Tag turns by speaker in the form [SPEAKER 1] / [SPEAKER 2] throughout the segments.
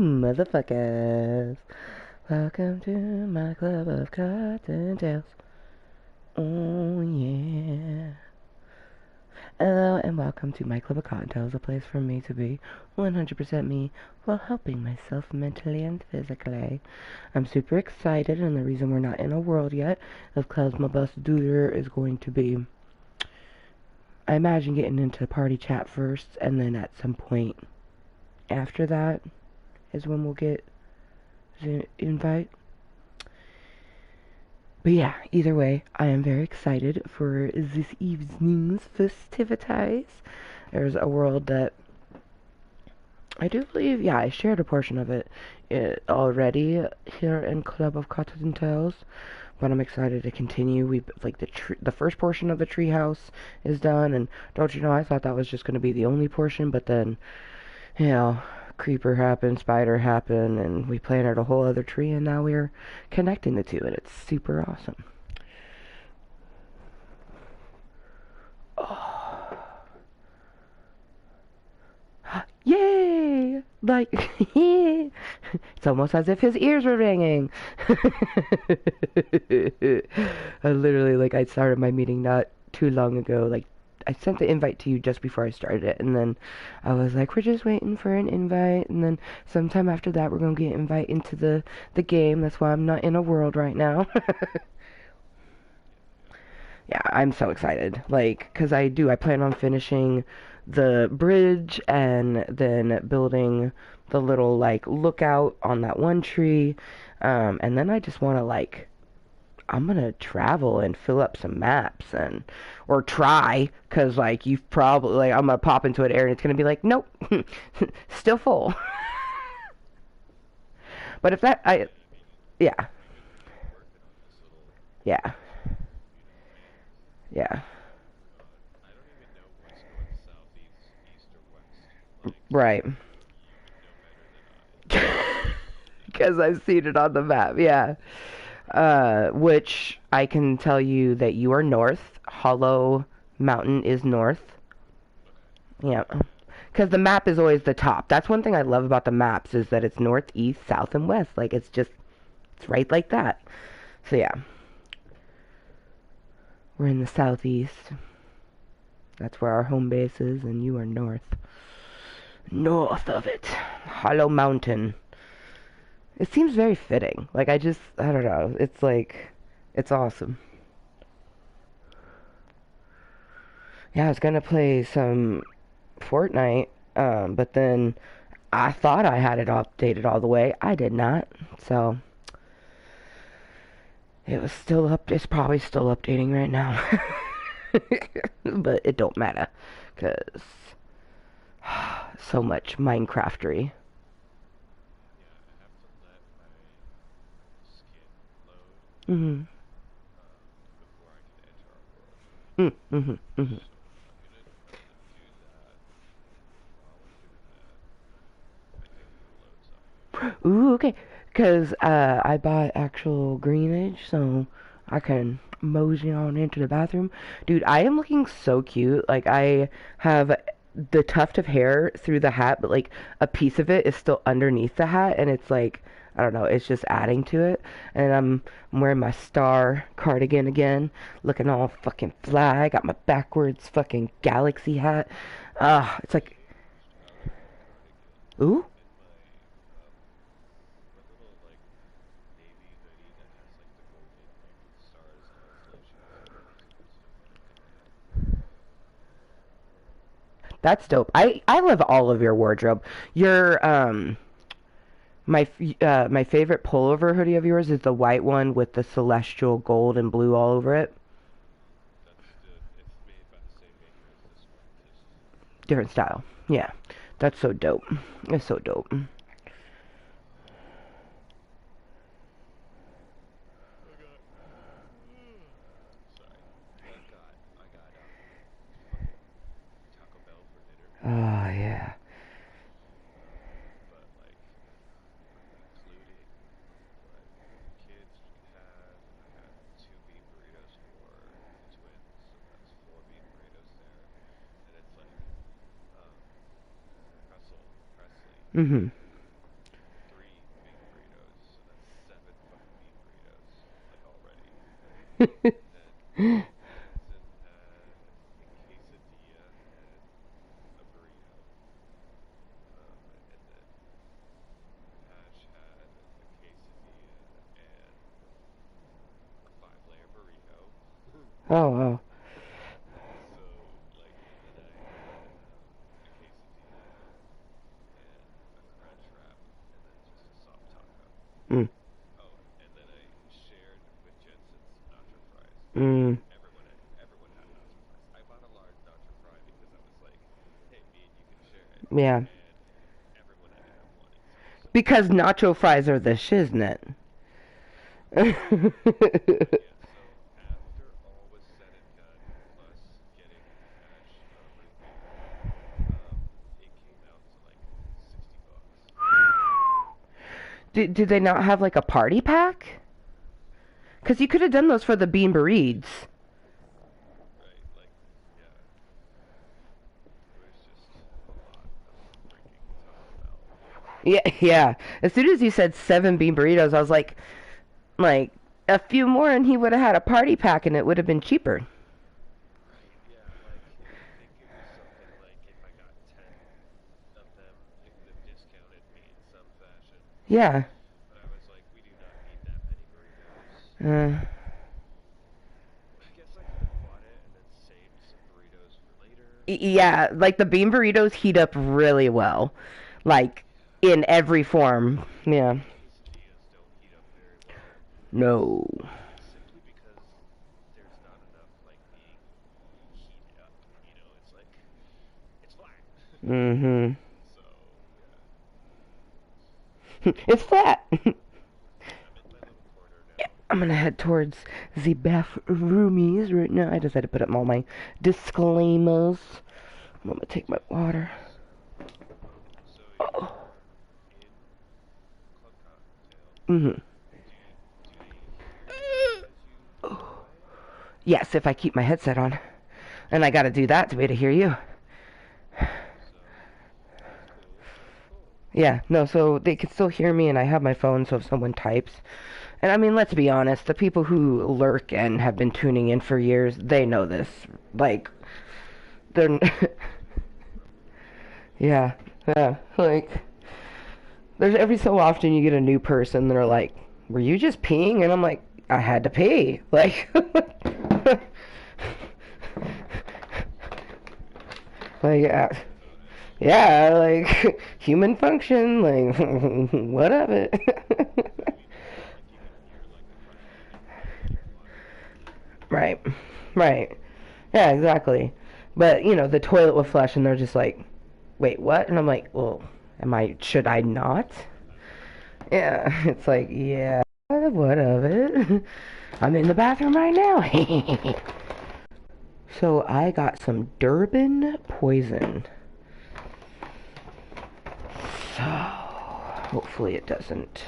[SPEAKER 1] motherfuckers. Welcome to my club of Kottontales. Oh yeah. Hello and welcome to my club of Kottontales, a place for me to be 100% me while helping myself mentally and physically. I'm super excited, and the reason we're not in a world yet is because my best duder is going to be, I imagine, getting into party chat first, and then at some point after that is when we'll get the invite. But yeah, either way, I am very excited for this evening's festivities. There's a world that I do believe, yeah, I shared a portion of it already here in Club of Kottontales, but I'm excited to continue. We like the first portion of the treehouse is done, and don't you know, I thought that was just going to be the only portion, but then, you know, creeper happened, spider happened, and we planted a whole other tree, and now we're connecting the two, and it's super awesome. Oh. Yay! Like, it's almost as if his ears were ringing. I literally, like, I started my meeting not too long ago, like, I sent the invite to you just before I started it, and then I was like, we're just waiting for an invite, and then sometime after that we're gonna get invite into the game. That's why I'm not in a world right now. Yeah, I'm so excited. Like, cause I plan on finishing the bridge and then building the little, like, lookout on that one tree. And then I just want to, like, I'm gonna travel and fill up some maps or try, cause like you've probably, like, I'm gonna pop into an area and it's gonna be like, nope, still full. But if that, yeah, yeah, yeah, right. Because I've seen it on the map, yeah. Which I can tell you that you are north. Hollow Mountain is north. Yeah. Because the map is always the top. That's one thing I love about the maps is that it's north, east, south, and west. Like, it's right like that. So, yeah. We're in the southeast. That's where our home base is, and you are north. North of it. Hollow Mountain. It seems very fitting. Like, I don't know. It's like, it's awesome. Yeah, I was gonna play some Fortnite, but then I thought I had it updated all the way. I did not. So it was still up. It's probably still updating right now. But it don't matter, cause so much Minecraftery. Mhm. Mhm. Mhm. Ooh, okay. Cause I bought actual greenage, so I can mosey on into the bathroom. Dude, I am looking so cute. Like, I have the tuft of hair through the hat, but like a piece of it is still underneath the hat, and it's like, I don't know, it's just adding to it. And I'm wearing my star cardigan again, looking all fucking fly. I got my backwards fucking galaxy hat. It's like, ooh. That's dope. I love all of your wardrobe. Your my favorite pullover hoodie of yours is the white one with the celestial gold and blue all over it. Different style. Yeah. That's so dope. It's so dope. Oh yeah. Mhm.
[SPEAKER 2] Jensen had a quesadilla and a burrito, and then Ash had a quesadilla and a five-layer burrito.
[SPEAKER 1] Oh, wow.
[SPEAKER 2] So, like, and then I had a quesadilla and a crunch wrap, and then just a soft taco.
[SPEAKER 1] Mm.
[SPEAKER 2] Oh, and then I shared with Jensen's nacho fries.
[SPEAKER 1] Mm.
[SPEAKER 2] Everyone had nacho fries. I bought a large nacho fry because I was like, hey, me and you can share it,
[SPEAKER 1] Yeah.
[SPEAKER 2] and everyone ended up wanting some. So
[SPEAKER 1] Because nacho fries are the shiznit.
[SPEAKER 2] but yeah, so after all was said and done, plus getting Ash a root beer, it came out to like $60.
[SPEAKER 1] Did they not have like a party pack? Because you could have done those for the bean burritos.
[SPEAKER 2] Right? Like, yeah, it was just a lot of freaking Taco Bell.
[SPEAKER 1] Yeah, yeah. As soon as you said 7 bean burritos, I was like a few more, and he would have had a party pack, and it would have been cheaper.
[SPEAKER 2] Right, yeah, like, I think it was something like if I got 10 of them, it would have discounted me in some fashion.
[SPEAKER 1] Yeah.
[SPEAKER 2] But I was like, we do not need that many burritos.
[SPEAKER 1] Uh,
[SPEAKER 2] I guess I could have bought it and then saved some burritos for later.
[SPEAKER 1] yeah, like the bean burritos heat up really well, like
[SPEAKER 2] Yeah,
[SPEAKER 1] in every form. Yeah.
[SPEAKER 2] quesadillas don't heat up very well
[SPEAKER 1] No.
[SPEAKER 2] simply because there's not enough like being heated up. You know, it's like it's flat.
[SPEAKER 1] Mm-hmm.
[SPEAKER 2] So yeah,
[SPEAKER 1] It's flat.
[SPEAKER 2] I'm in my little corner
[SPEAKER 1] Yeah,
[SPEAKER 2] now.
[SPEAKER 1] I'm gonna head towards the bathroomies right now. I just had to put up all my disclaimers. I'm gonna take my water.
[SPEAKER 2] So
[SPEAKER 1] Oh.
[SPEAKER 2] you're in Club Cottontail.
[SPEAKER 1] Mm-hmm.
[SPEAKER 2] Do they hear you as you drive?
[SPEAKER 1] Yes, if I keep my headset on. And I gotta do that to be able to hear you.
[SPEAKER 2] So that's cool. That's cool.
[SPEAKER 1] Yeah, no, so they can still hear me and I have my phone, so if someone types. And I mean, let's be honest, the people who lurk and have been tuning in for years, they know this. Like, they're. Yeah, yeah, like, there's every so often you get a new person that are like, were you just peeing? And I'm like, I had to pee. Like, like,
[SPEAKER 2] Noted.
[SPEAKER 1] yeah, like, human function, like, what of it?
[SPEAKER 2] I mean, it's not like you can hear like a person getting wet in water.
[SPEAKER 1] Right, right. Yeah, exactly. But, the toilet will flush and they're just like, wait, what? And I'm like, well, should I not? Yeah, it's like, yeah, what of it? I'm in the bathroom right now. So I got some Durban poison. So hopefully it doesn't.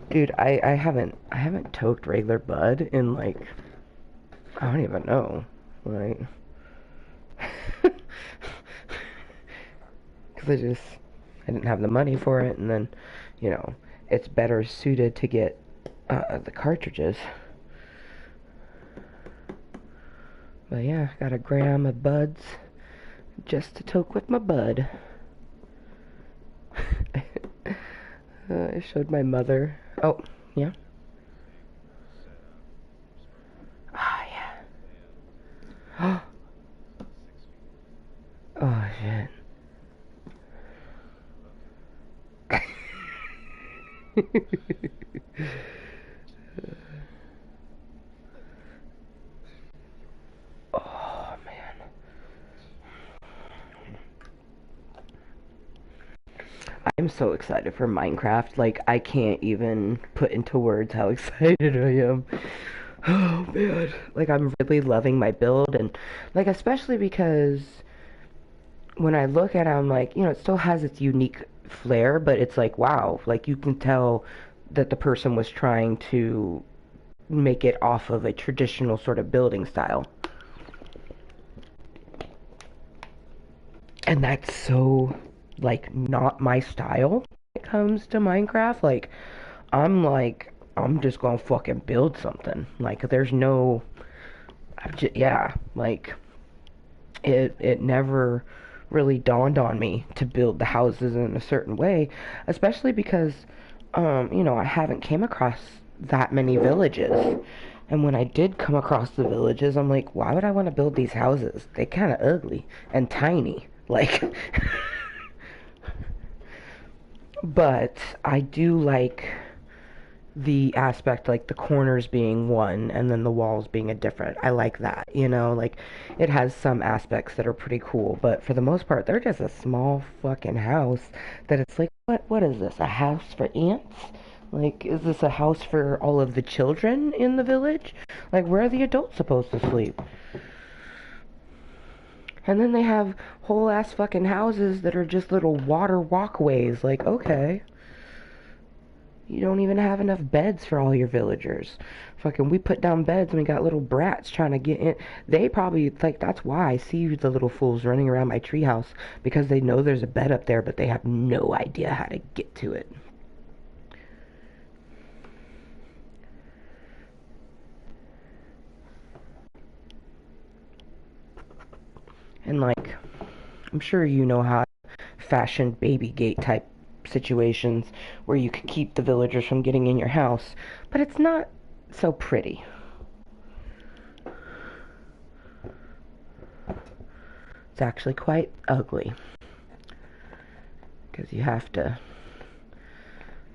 [SPEAKER 1] Dude, I haven't toked regular bud in like I don't even know. Like cuz I didn't have the money for it, and then, you know, it's better suited to get the cartridges. But yeah, got a gram of buds just to toke with my bud. I showed my mother. Oh, yeah.
[SPEAKER 2] Everything set up for smoking.
[SPEAKER 1] Ah, yeah.
[SPEAKER 2] Lamp,
[SPEAKER 1] Oh,
[SPEAKER 2] 6 feet.
[SPEAKER 1] oh shit.
[SPEAKER 2] Okay.
[SPEAKER 1] Oh man. I'm so excited for Minecraft. Like, I can't even put into words how excited I am. Oh man. Like, I'm really loving my build, and like, especially because when I look at it, I'm like, it still has its unique flair, but it's like, wow, like you can tell that the person was trying to make it off of a traditional sort of building style. And that's so like not my style when it comes to Minecraft. I'm just gonna fucking build something. Like there's no, yeah, like it never really dawned on me to build the houses in a certain way, especially because I haven't came across that many villages. And when I did come across the villages, I'm like, why would I want to build these houses? They kind of ugly and tiny. Like but I do like the aspect, like the corners being one and then the walls being a different. I like that, like it has some aspects that are pretty cool, but for the most part they're just a small fucking house that it's like, what is this? A house for ants? Like, is this a house for all of the children in the village? Like, where are the adults supposed to sleep? And then they have whole ass fucking houses that are just little water walkways. Like, okay. You don't even have enough beds for all your villagers. Fucking, we put down beds and we got little brats trying to get in. They probably, like, that's why I see the little fools running around my treehouse, because they know there's a bed up there, but they have no idea how to get to it. And, like, I'm sure you know how fashion baby gate type situations where you can keep the villagers from getting in your house, but it's not so pretty. It's actually quite ugly, because you have to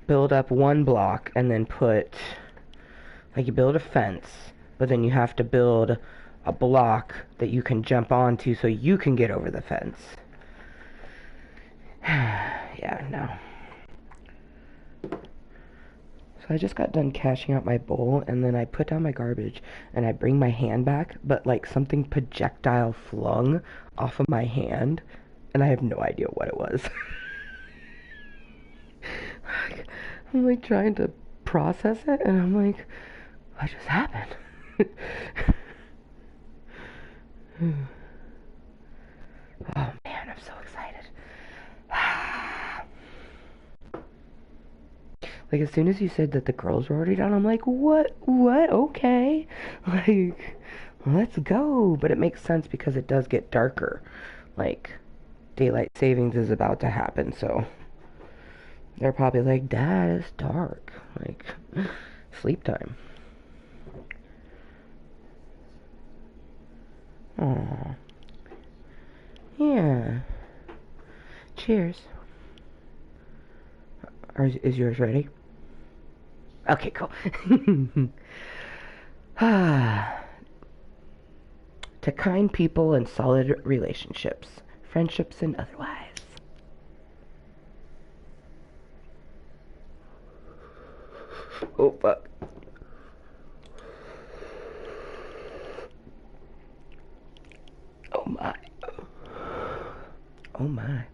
[SPEAKER 1] build up one block and then you build a fence, but then you have to build a block that you can jump onto so you can get over the fence. Yeah, no. So I just got done cashing out my bowl, and then I put down my garbage, and I bring my hand back, but like something projectile flung off of my hand, and I have no idea what it was. I'm like trying to process it, and I'm like, what just happened? Oh man, I'm so excited. Like, as soon as you said that the girls were already done, I'm like, what? Okay. Like, let's go. But it makes sense because it does get darker. Like, daylight savings is about to happen, so they're probably like, Dad, it's dark. Like, sleep time. Aww. Yeah. Cheers. Is yours ready? Okay, cool. To kind people and solid relationships, friendships and otherwise. Oh, fuck. Oh, my. Oh, my.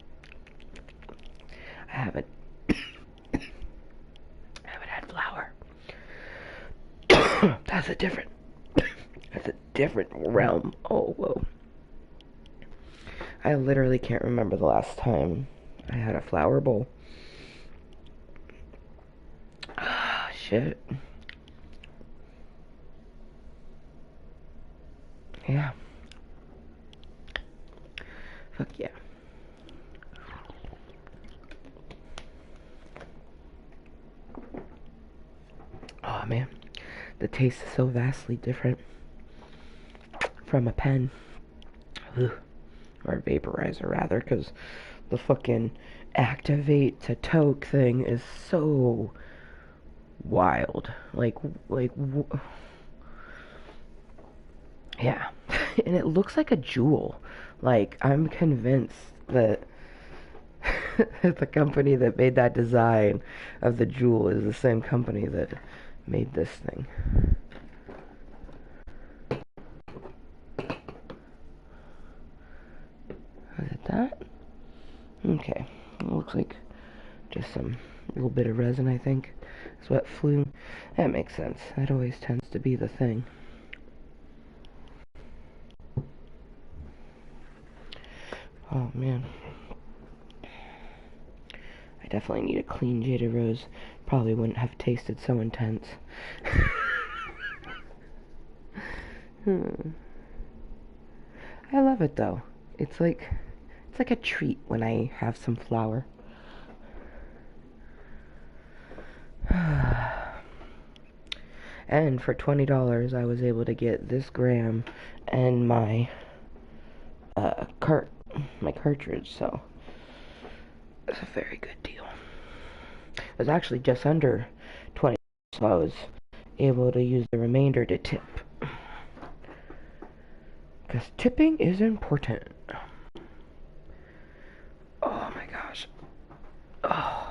[SPEAKER 1] I haven't had flour. That's a different realm. Oh, whoa. I literally can't remember the last time I had a flour bowl. Ah, shit. Yeah. Fuck yeah. Oh, man. The taste is so vastly different from a pen. Ugh. Or a vaporizer, rather, because the fucking activate to toke thing is so wild. Yeah. And it looks like a jewel. Like, I'm convinced that the company that made that design of the jewel is the same company that made this thing. Is it that? Okay. It looks like just some little bit of resin, I think, is what flew. That makes sense. That always tends to be the thing. Oh, man. I definitely need a clean jaded rose. Probably wouldn't have tasted so intense. I love it though. It's like a treat when I have some flour. And for $20, I was able to get this gram and my my cartridge. So it's a very good deal. It was actually just under 20, so I was able to use the remainder to tip. Because tipping is important. Oh my gosh. Oh.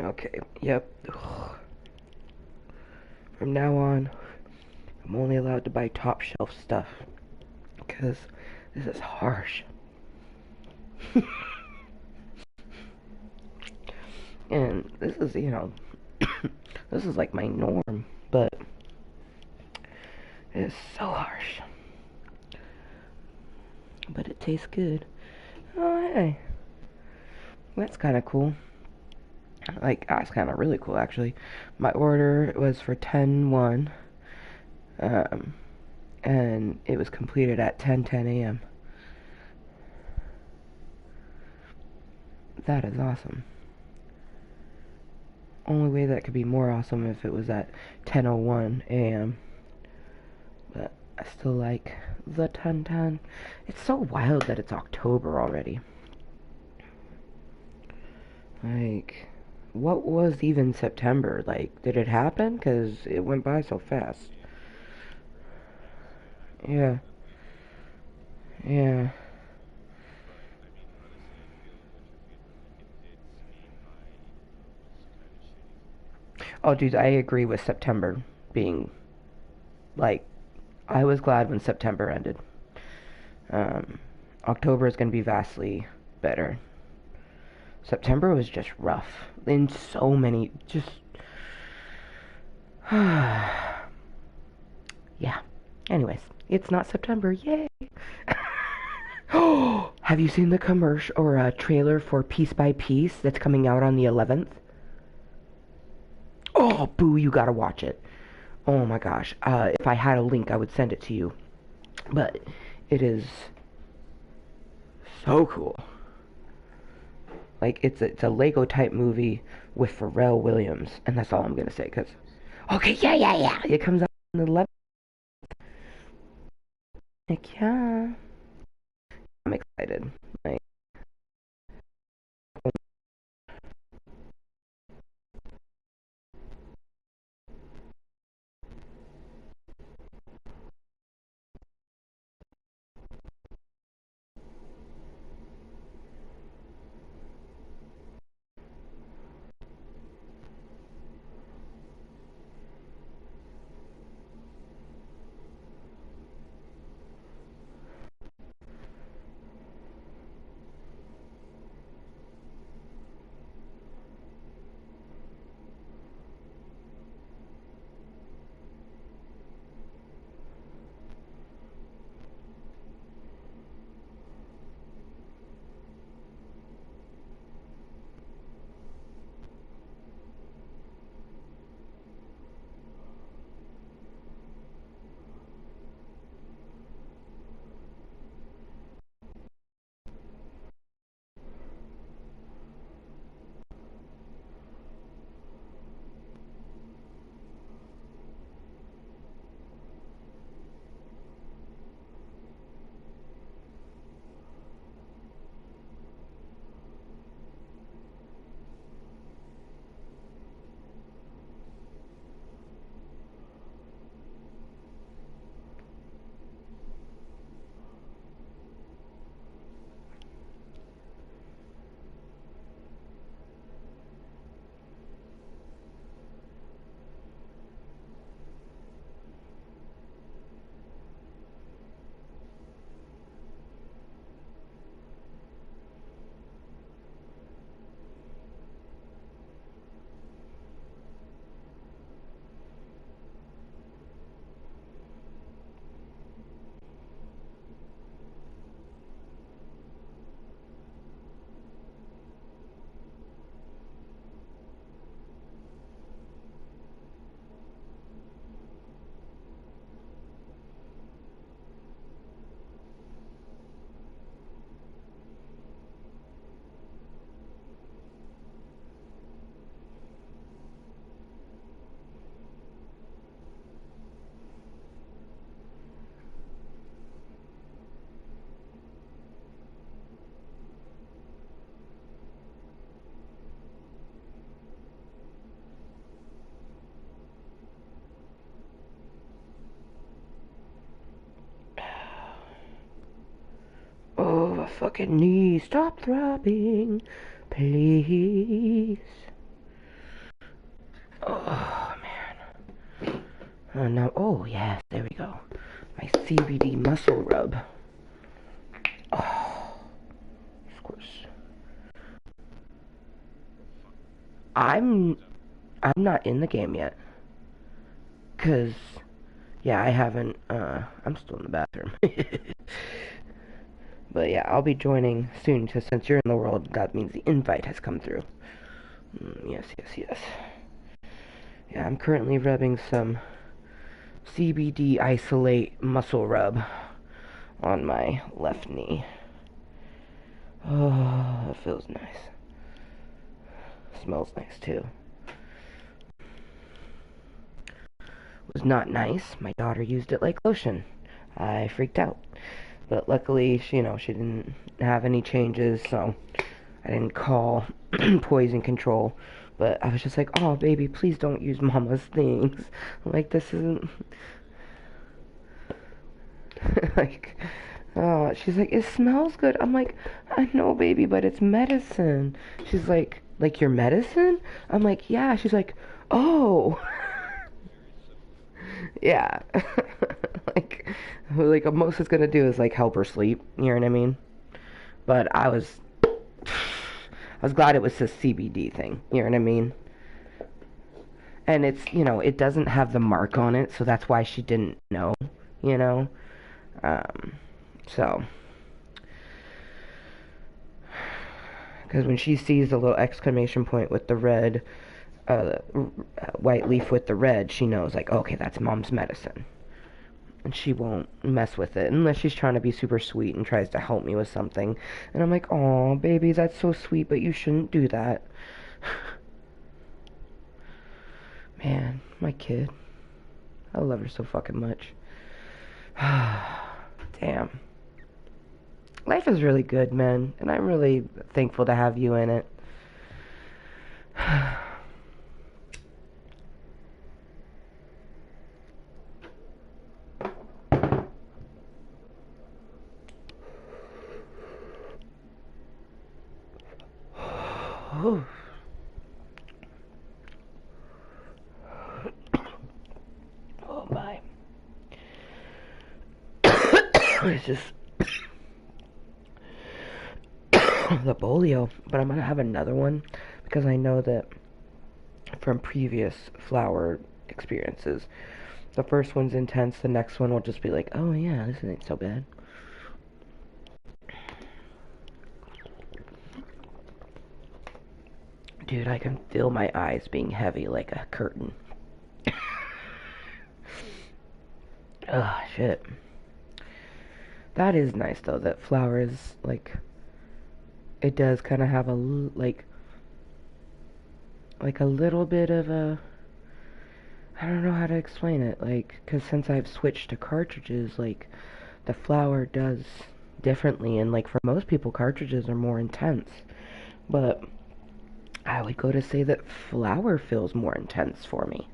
[SPEAKER 1] Okay, yep. From now on, I'm only allowed to buy top shelf stuff. Because this is harsh. And this is, this is like my norm, but it's so harsh. But it tastes good. Oh, hey. That's kind of cool. That's kind of really cool, actually. My order was for 10:01, and it was completed at 10:10 a.m. That is awesome. Only way that could be more awesome if it was at 10:01 a.m. But I still like the 10:10. It's so wild that it's October already. Like, what was even September? Like, did it happen? Because it went by so fast. Yeah. Yeah.
[SPEAKER 2] But I mean, honestly, I feel what you're feeling. Like it did speed by, even though it was kind of shitty.
[SPEAKER 1] Oh, dude, I agree with September being, like, I was glad when September ended. Um, October is going to be vastly better. September was just rough in so many, just, yeah. Anyways, it's not September, yay! Have you seen the commercial or trailer for Piece by Piece that's coming out on the 11th? Oh, boo, you gotta watch it. Oh my gosh. If I had a link, I would send it to you. But it is so cool. Like, it's a Lego type movie with Pharrell Williams, and that's all I'm gonna say. Cause okay, yeah. It comes out on the 11th. Like, yeah, I'm excited. Like, fucking knees stop throbbing, please. Oh, man. Oh, no. Oh, yes, there we go. My CBD muscle rub. Oh, of course. I'm not in the game yet. 'Cause, yeah, I haven't, I'm still in the bathroom. But yeah, I'll be joining soon, because since you're in the world, that means the invite has come through. Yes, yes, yes. Yeah, I'm currently rubbing some CBD Isolate muscle rub on my left knee. Oh, it feels nice. Smells nice too. Was not nice. My daughter used it like lotion. I freaked out. But luckily, she didn't have any changes, so I didn't call poison control. But I was just like, oh, baby, please don't use mama's things. Like, this isn't... like, oh, she's like, it smells good. I'm like, I know, baby, but it's medicine. She's like your medicine? I'm like, yeah. She's like, oh. Yeah. like most it's gonna do is like help her sleep. You know what I mean? But I was glad it was a CBD thing. You know what I mean? And it's it doesn't have the mark on it, so that's why she didn't know. You know. So. Because when she sees the little exclamation point with the red, white leaf with the red, she knows, like, okay, that's mom's medicine. And she won't mess with it unless she's trying to be super sweet and tries to help me with something. And I'm like, oh, baby, that's so sweet, but you shouldn't do that. Man, my kid. I love her so fucking much. Damn. Life is really good, man, and I'm really thankful to have you in it. Oh my. It's just the polio, but I'm gonna have another one because I know that from previous flower experiences, the first one's intense, the next one will just be like, oh yeah, this ain't so bad. Dude, I can feel my eyes being heavy like a curtain. Ugh, shit. That is nice though, that flowers, like, it does kind of have a, like a little bit of a, I don't know how to explain it, like, because since I've switched to cartridges, like, the flower does differently, and, like, for most people, cartridges are more intense, but I would go to say that flower feels more intense for me.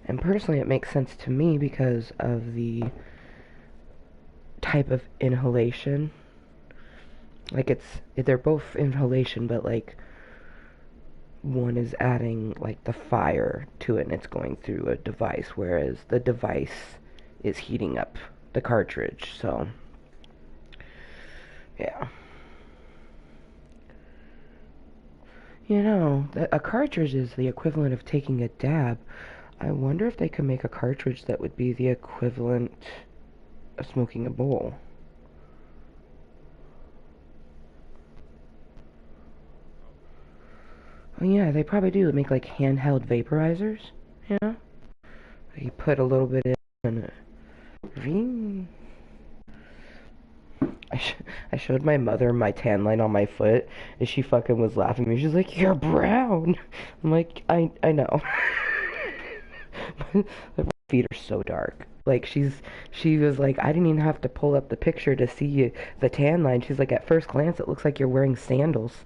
[SPEAKER 1] And personally, it makes sense to me because of the type of inhalation. Like, they're both inhalation, but, like, one is adding, like, the fire to it, and it's going through a device, whereas the device is heating up the cartridge, so, yeah. A cartridge is the equivalent of taking a dab. I wonder if they could make a cartridge that would be the equivalent of smoking a bowl. Oh yeah, they probably do. They make like handheld vaporizers, you know? You put a little bit in and ring. I showed my mother my tan line on my foot, and she fucking was laughing at me. She's like, "You're brown." I'm like, I know. My feet are so dark. Like she was like, I didn't even have to pull up the picture to see the tan line. She's like, at first glance, it looks like you're wearing sandals.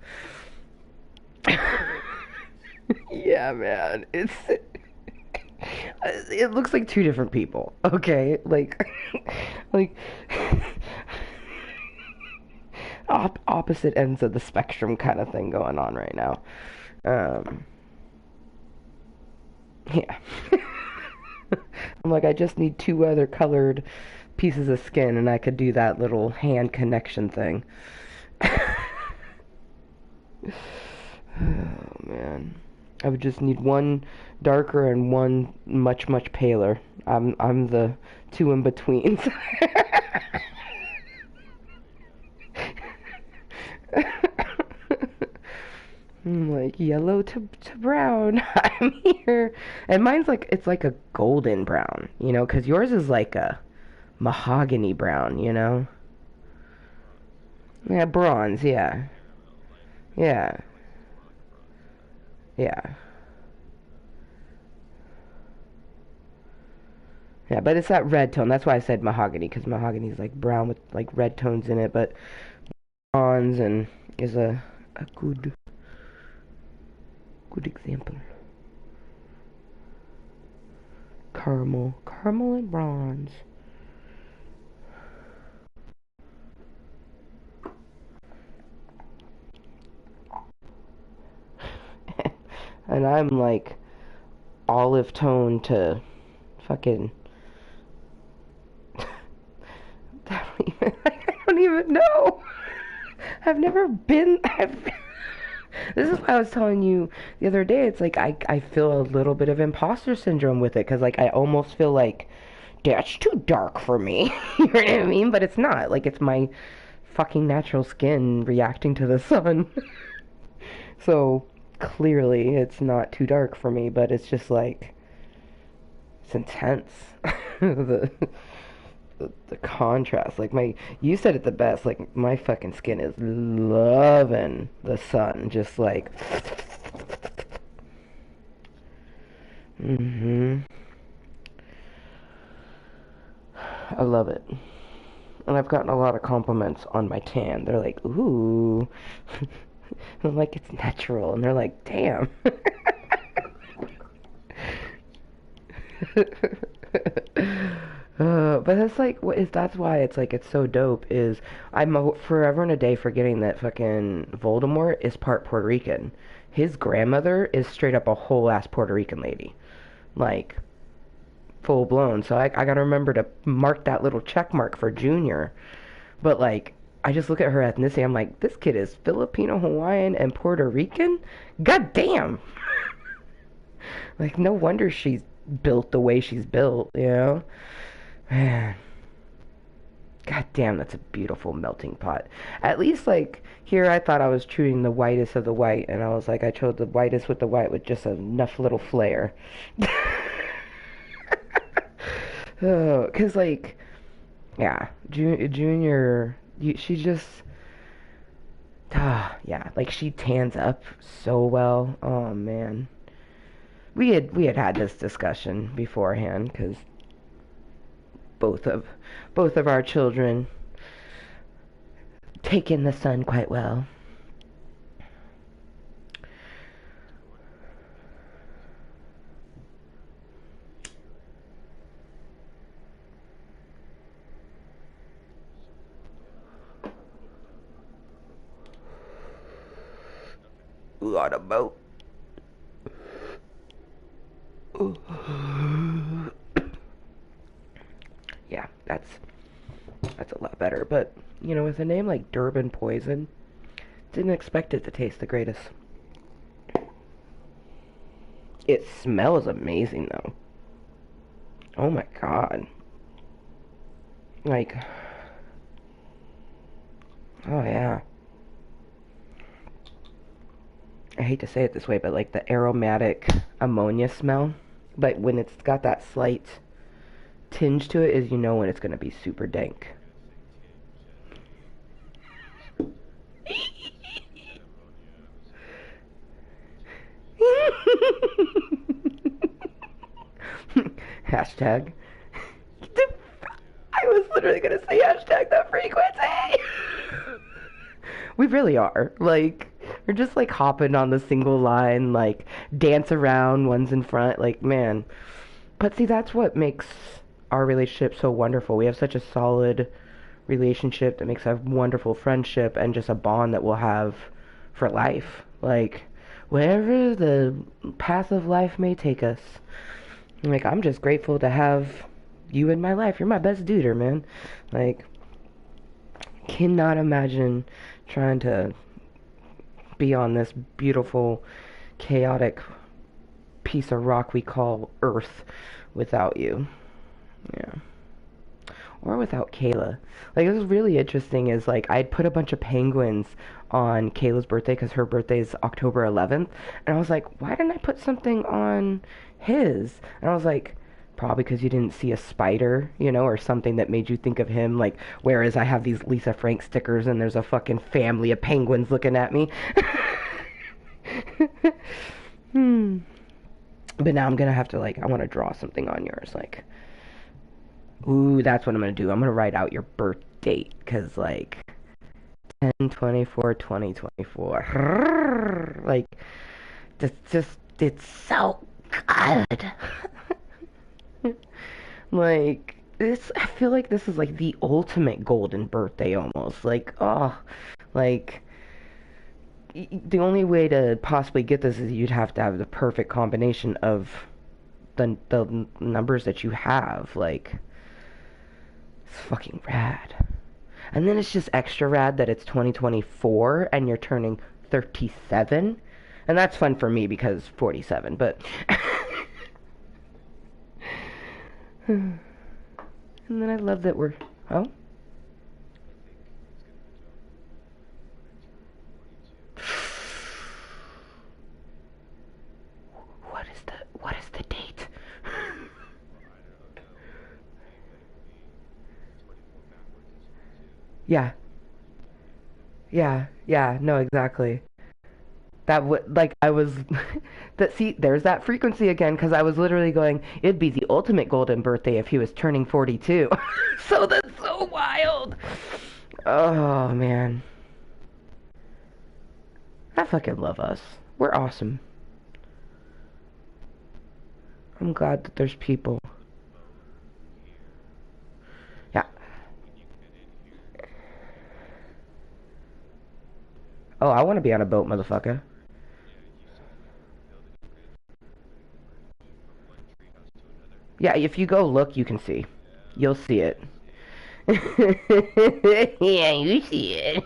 [SPEAKER 1] Yeah, man. It looks like two different people. Okay, like, like, opposite ends of the spectrum kind of thing going on right now. Um, yeah. I'm like, I just need two other colored pieces of skin, and I could do that little hand connection thing. Oh man, I would just need one darker and one much much paler. I'm the two in betweens. I'm like yellow to brown. I'm here, and mine's like it's like a golden brown, you know, 'cause yours is like a mahogany brown, you know. Yeah, bronze. Yeah, yeah, yeah. Yeah, but it's that red tone. That's why I said mahogany, because mahogany is like brown with like red tones in it. But bronze and is a good example. Caramel and bronze. And I'm like olive tone to fucking. I don't even know. I've never been. This is why I was telling you the other day. It's like I feel a little bit of imposter syndrome with it because like I almost feel like that's too dark for me. You know what I mean? But it's not. Like it's my fucking natural skin reacting to the sun. So clearly it's not too dark for me. But it's just like it's intense. the the contrast. Like you said it the best. Like my fucking skin is loving the sun. Just like, mhm. I love it. And I've gotten a lot of compliments on my tan. They're like, ooh. I'm like, it's natural. And they're like, damn. But that's like that's why it's like it's so dope is I'm forever and a day forgetting that fucking Voldemort is part Puerto Rican. His grandmother is straight up a whole ass Puerto Rican lady. Like full blown. So I gotta remember to mark that little check mark for Junior. But like I just look at her ethnicity, I'm like, this kid is Filipino, Hawaiian, and Puerto Rican? God damn. Like no wonder she's built the way she's built, you know? Man, god damn, that's a beautiful melting pot. At least, like, here I thought I was choosing the whitest of the white, and I was like, I chose the whitest with the white with just enough little flair. Oh, cause like, yeah, Junior, she just, yeah, like she tans up so well. Oh man, we had this discussion beforehand, cause both of both of our children take in the sun quite well. On a boat. Yeah, that's a lot better. But you know, with a name like Durban Poison, didn't expect it to taste the greatest. It smells amazing though. Oh my god. Like, oh yeah. I hate to say it this way, but like the aromatic ammonia smell. But when it's got that slight tinge to it, is you know when it's gonna be super dank. Hashtag. I was literally gonna say hashtag that frequency. We really are. Like, we're just like hopping on the single line, like dance around, one's in front, like man. But see, that's what makes our relationship so wonderful. We have such a solid relationship, that makes a wonderful friendship, and just a bond that we'll have for life. Like, wherever the path of life may take us. Like, I'm just grateful to have you in my life. You're my best duder, man. Like, cannot imagine trying to be on this beautiful, chaotic piece of rock we call Earth without you. Yeah. Or without Kayla. Like, it was really interesting is, like, I'd put a bunch of penguins on Kayla's birthday because her birthday is October 11th. And I was like, why didn't I put something on his? And I was like, probably because you didn't see a spider, you know, or something that made you think of him. Like, whereas I have these Lisa Frank stickers and there's a fucking family of penguins looking at me. But now I'm gonna have to, like, I want to draw something on yours. Like, ooh, that's what I'm gonna do. I'm gonna write out your birth date. Because, like, 10/24/2024. Like, it's so good. Like, this, I feel like this is like the ultimate golden birthday almost. Like, oh, like, the only way to possibly get this is you'd have to have the perfect combination of the numbers that you have. Like, it's fucking rad. And then it's just extra rad that it's 2024 and you're turning 37. And that's fun for me because 47, but and then I love that we're... Oh? What is the date? Yeah. Yeah, no, exactly. That would, like, I was, that, see, there's that frequency again, because I was literally going, it'd be the ultimate golden birthday if he was turning 42. So that's so wild. Oh, man. I fucking love us. We're awesome. I'm glad that there's people. Yeah. Oh, I want to be on a boat, motherfucker. Yeah, if you go look, you can see. You'll see it. Yeah, you see it.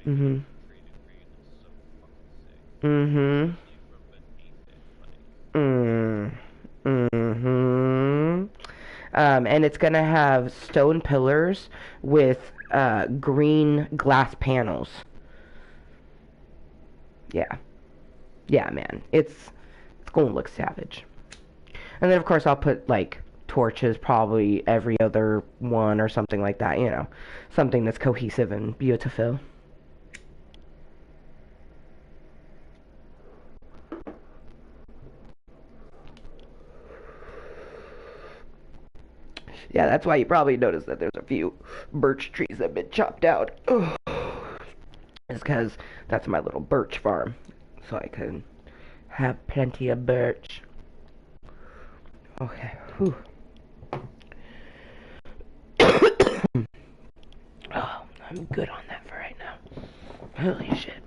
[SPEAKER 1] Mhm. Mhm. Mm. Mhm. And it's gonna have stone pillars with green glass panels. Yeah. Yeah, man. It's gonna look savage. And then of course I'll put like torches probably every other one or something like that, you know. Something that's cohesive and beautiful. Yeah, that's why you probably noticed that there's a few birch trees that have been chopped out. Ugh. It's because that's my little birch farm. So I can have plenty of birch. Okay. Whew. Oh, I'm good on that for right now. Holy shit.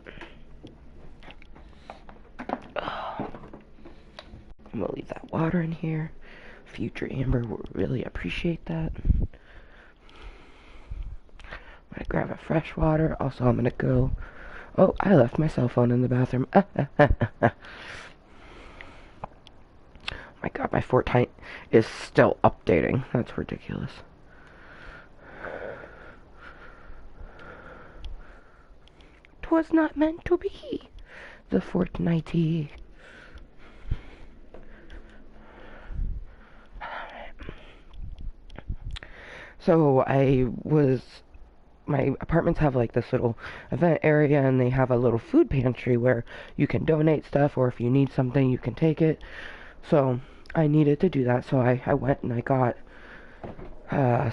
[SPEAKER 1] Oh, I'm gonna leave that water in here. Future Amber will really appreciate that. I'm gonna grab a fresh water. Also, I'm gonna go... Oh, I left my cell phone in the bathroom. My god, my Fortnite is still updating. That's ridiculous. Twas not meant to be. The Fortnite. So my apartments have like this little event area and they have a little food pantry where you can donate stuff or if you need something you can take it. So I needed to do that, so I went and I got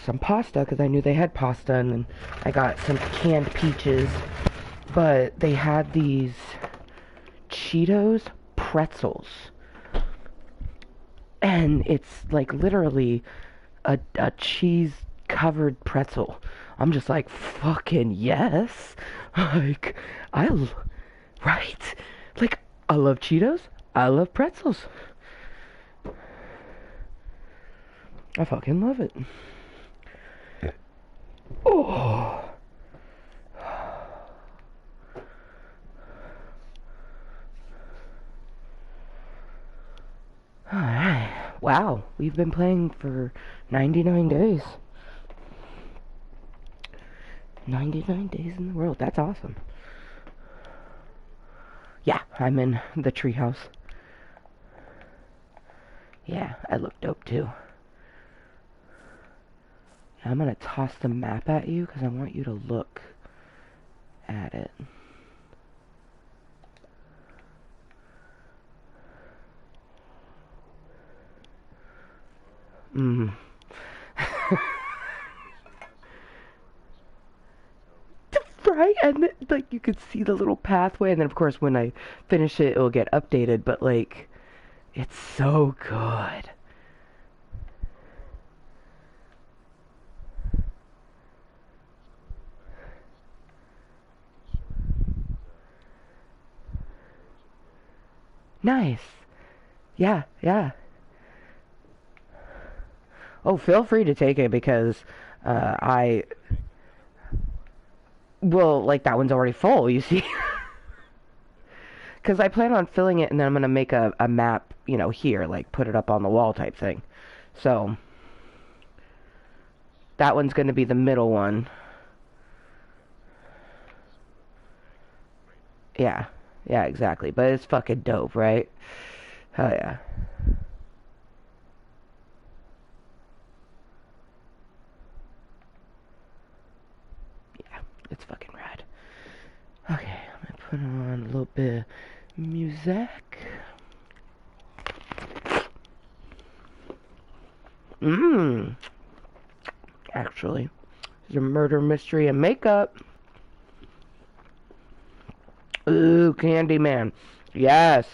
[SPEAKER 1] some pasta because I knew they had pasta, and then I got some canned peaches, but they had these Cheetos pretzels. and it's like literally a cheese covered pretzel. I'm just like, fucking yes. Like, right? Like, I love Cheetos. I love pretzels. I fucking love it. Oh. Alright. Wow. We've been playing for 99 days. 99 days in the world. That's awesome. Yeah, I'm in the treehouse. Yeah, I look dope too. I'm gonna toss the map at you because I want you to look at it. Mm. Right, and then, like you could see the little pathway, and then of course when I finish it, it'll get updated. But like, it's so good. Nice. Yeah, yeah. Oh, feel free to take it because I well, like that one's already full. You see. Because I plan on filling it, and then I'm gonna make a map, you know, here, like put it up on the wall type thing. So that one's gonna be the middle one. Yeah, yeah, exactly. But it's fucking dope, right? Hell yeah. Yeah, it's fucking rad. Okay, I'm gonna put on a little bit of music. Actually, it's a murder mystery and makeup. Ooh, Candyman. Yes.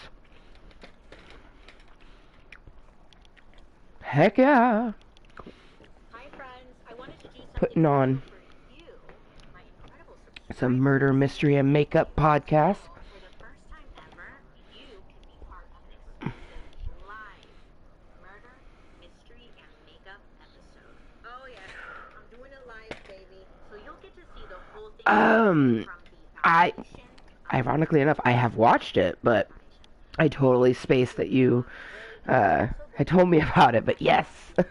[SPEAKER 1] Heck yeah.
[SPEAKER 3] Hi friends, I wanted to do something
[SPEAKER 1] Putting on
[SPEAKER 3] for you, my incredible
[SPEAKER 1] some murder mystery and makeup podcast.
[SPEAKER 3] For the first time ever, you can be part of an exclusive live murder, mystery, and makeup episode. Oh yeah, I'm doing it live, baby. So you'll get to see the whole thing from the
[SPEAKER 1] Ironically enough, I have watched it, but I totally spaced that you had told me about it, but yes.
[SPEAKER 3] Plus,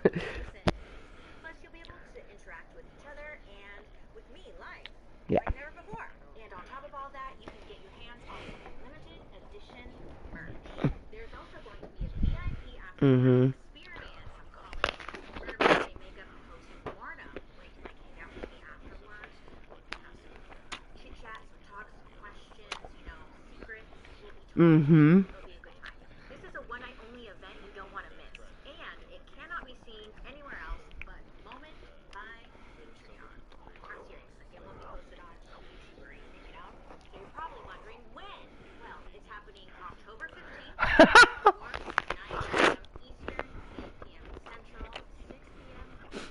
[SPEAKER 3] you'll be able to interact with each other and with me live.
[SPEAKER 1] Yeah.
[SPEAKER 3] Like never before. And on top of all that, you can get your hands on some limited edition merch. There's also going to be a VIP after experience. I'm calling it murder mystery makeup post mortem, where you can like hang out with me afterwards, have some chit chat, some talks, some questions, you know, secrets will be told. It'll be a good time. This is a one night only event you don't want to miss, and it cannot be seen anywhere else but Moment by Patreon. I'm serious, like it won't be posted on YouTube or anything, you know? So you're probably wondering when? Well, it's happening October 15th, 9 p.m. Eastern, 8 p.m. Central, 6 p.m. Mountain.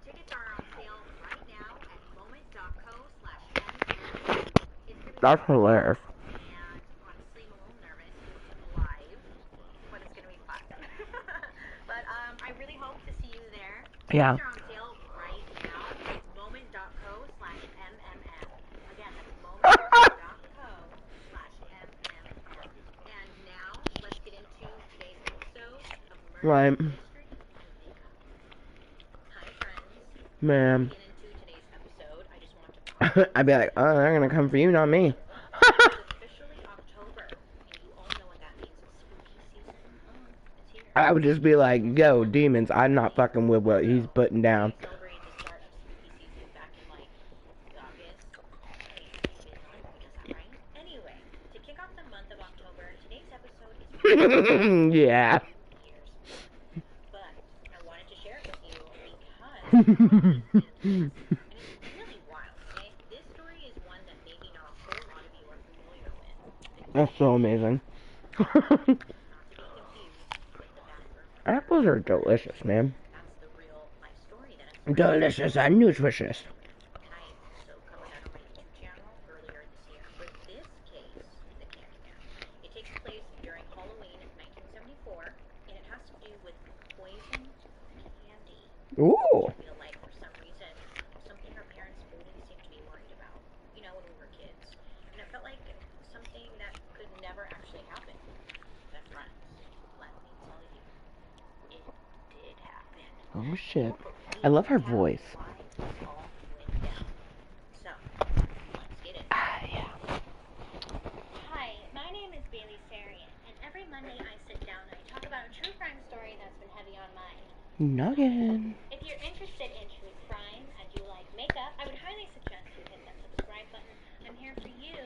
[SPEAKER 3] Tickets are on sale right now at moment.co/MMM.
[SPEAKER 1] That's hilarious.
[SPEAKER 3] And honestly, I'm a little nervous because it's live, but it's gonna be fun. But I really hope to see you there.
[SPEAKER 1] Yeah.
[SPEAKER 3] Tickets are on sale right now at moment.co/MMM. Again, that's moment.co/MMM. And now let's get into today's episode of Murder, Mystery, and Makeup. Hi friends.
[SPEAKER 1] Man.
[SPEAKER 3] Get into today's episode. I just want to
[SPEAKER 1] I'd be like, oh, they're gonna come for you, not me.
[SPEAKER 3] It's officially October, and you all know what that means. It's spooky season. It's here.
[SPEAKER 1] I would just be like, yo, demons, I'm not fucking with what he's putting down.
[SPEAKER 3] We celebrated the start of spooky season back in like August. Hey, it's been on. He does that right. Anyway, to kick off the month of October, today's episode is
[SPEAKER 1] Yeah.
[SPEAKER 3] years. But I wanted to share it with you because and it's really wild, okay? This story is one that maybe not a whole lot of you are familiar with.
[SPEAKER 1] That's so amazing.
[SPEAKER 3] Not to be confused with the bathroom
[SPEAKER 1] Apples are delicious, man.
[SPEAKER 3] That's the real life story that I'm
[SPEAKER 1] Delicious and nutritious.
[SPEAKER 3] and I also covered that on my YouTube channel earlier this year. But this case, the Candyman, it takes place during Halloween 1974, and it has to do with poisoned candy.
[SPEAKER 1] Ooh.
[SPEAKER 3] I feel like for some reason, something our parents wouldn't seem to be worried about, you know, when we were kids. And it felt like something that could never actually happen. But friends, let me tell you, it did happen.
[SPEAKER 1] Oh shit. I love her voice.
[SPEAKER 3] All went down. So, let's get it.
[SPEAKER 1] Yeah.
[SPEAKER 3] Hi, my name is Bailey Sarian, and every Monday I sit down and I talk about a true crime story that's been heavy on mind.
[SPEAKER 1] Noggin.
[SPEAKER 3] If you're interested in true crime and you like makeup, I would highly suggest you hit that subscribe button. I'm here for you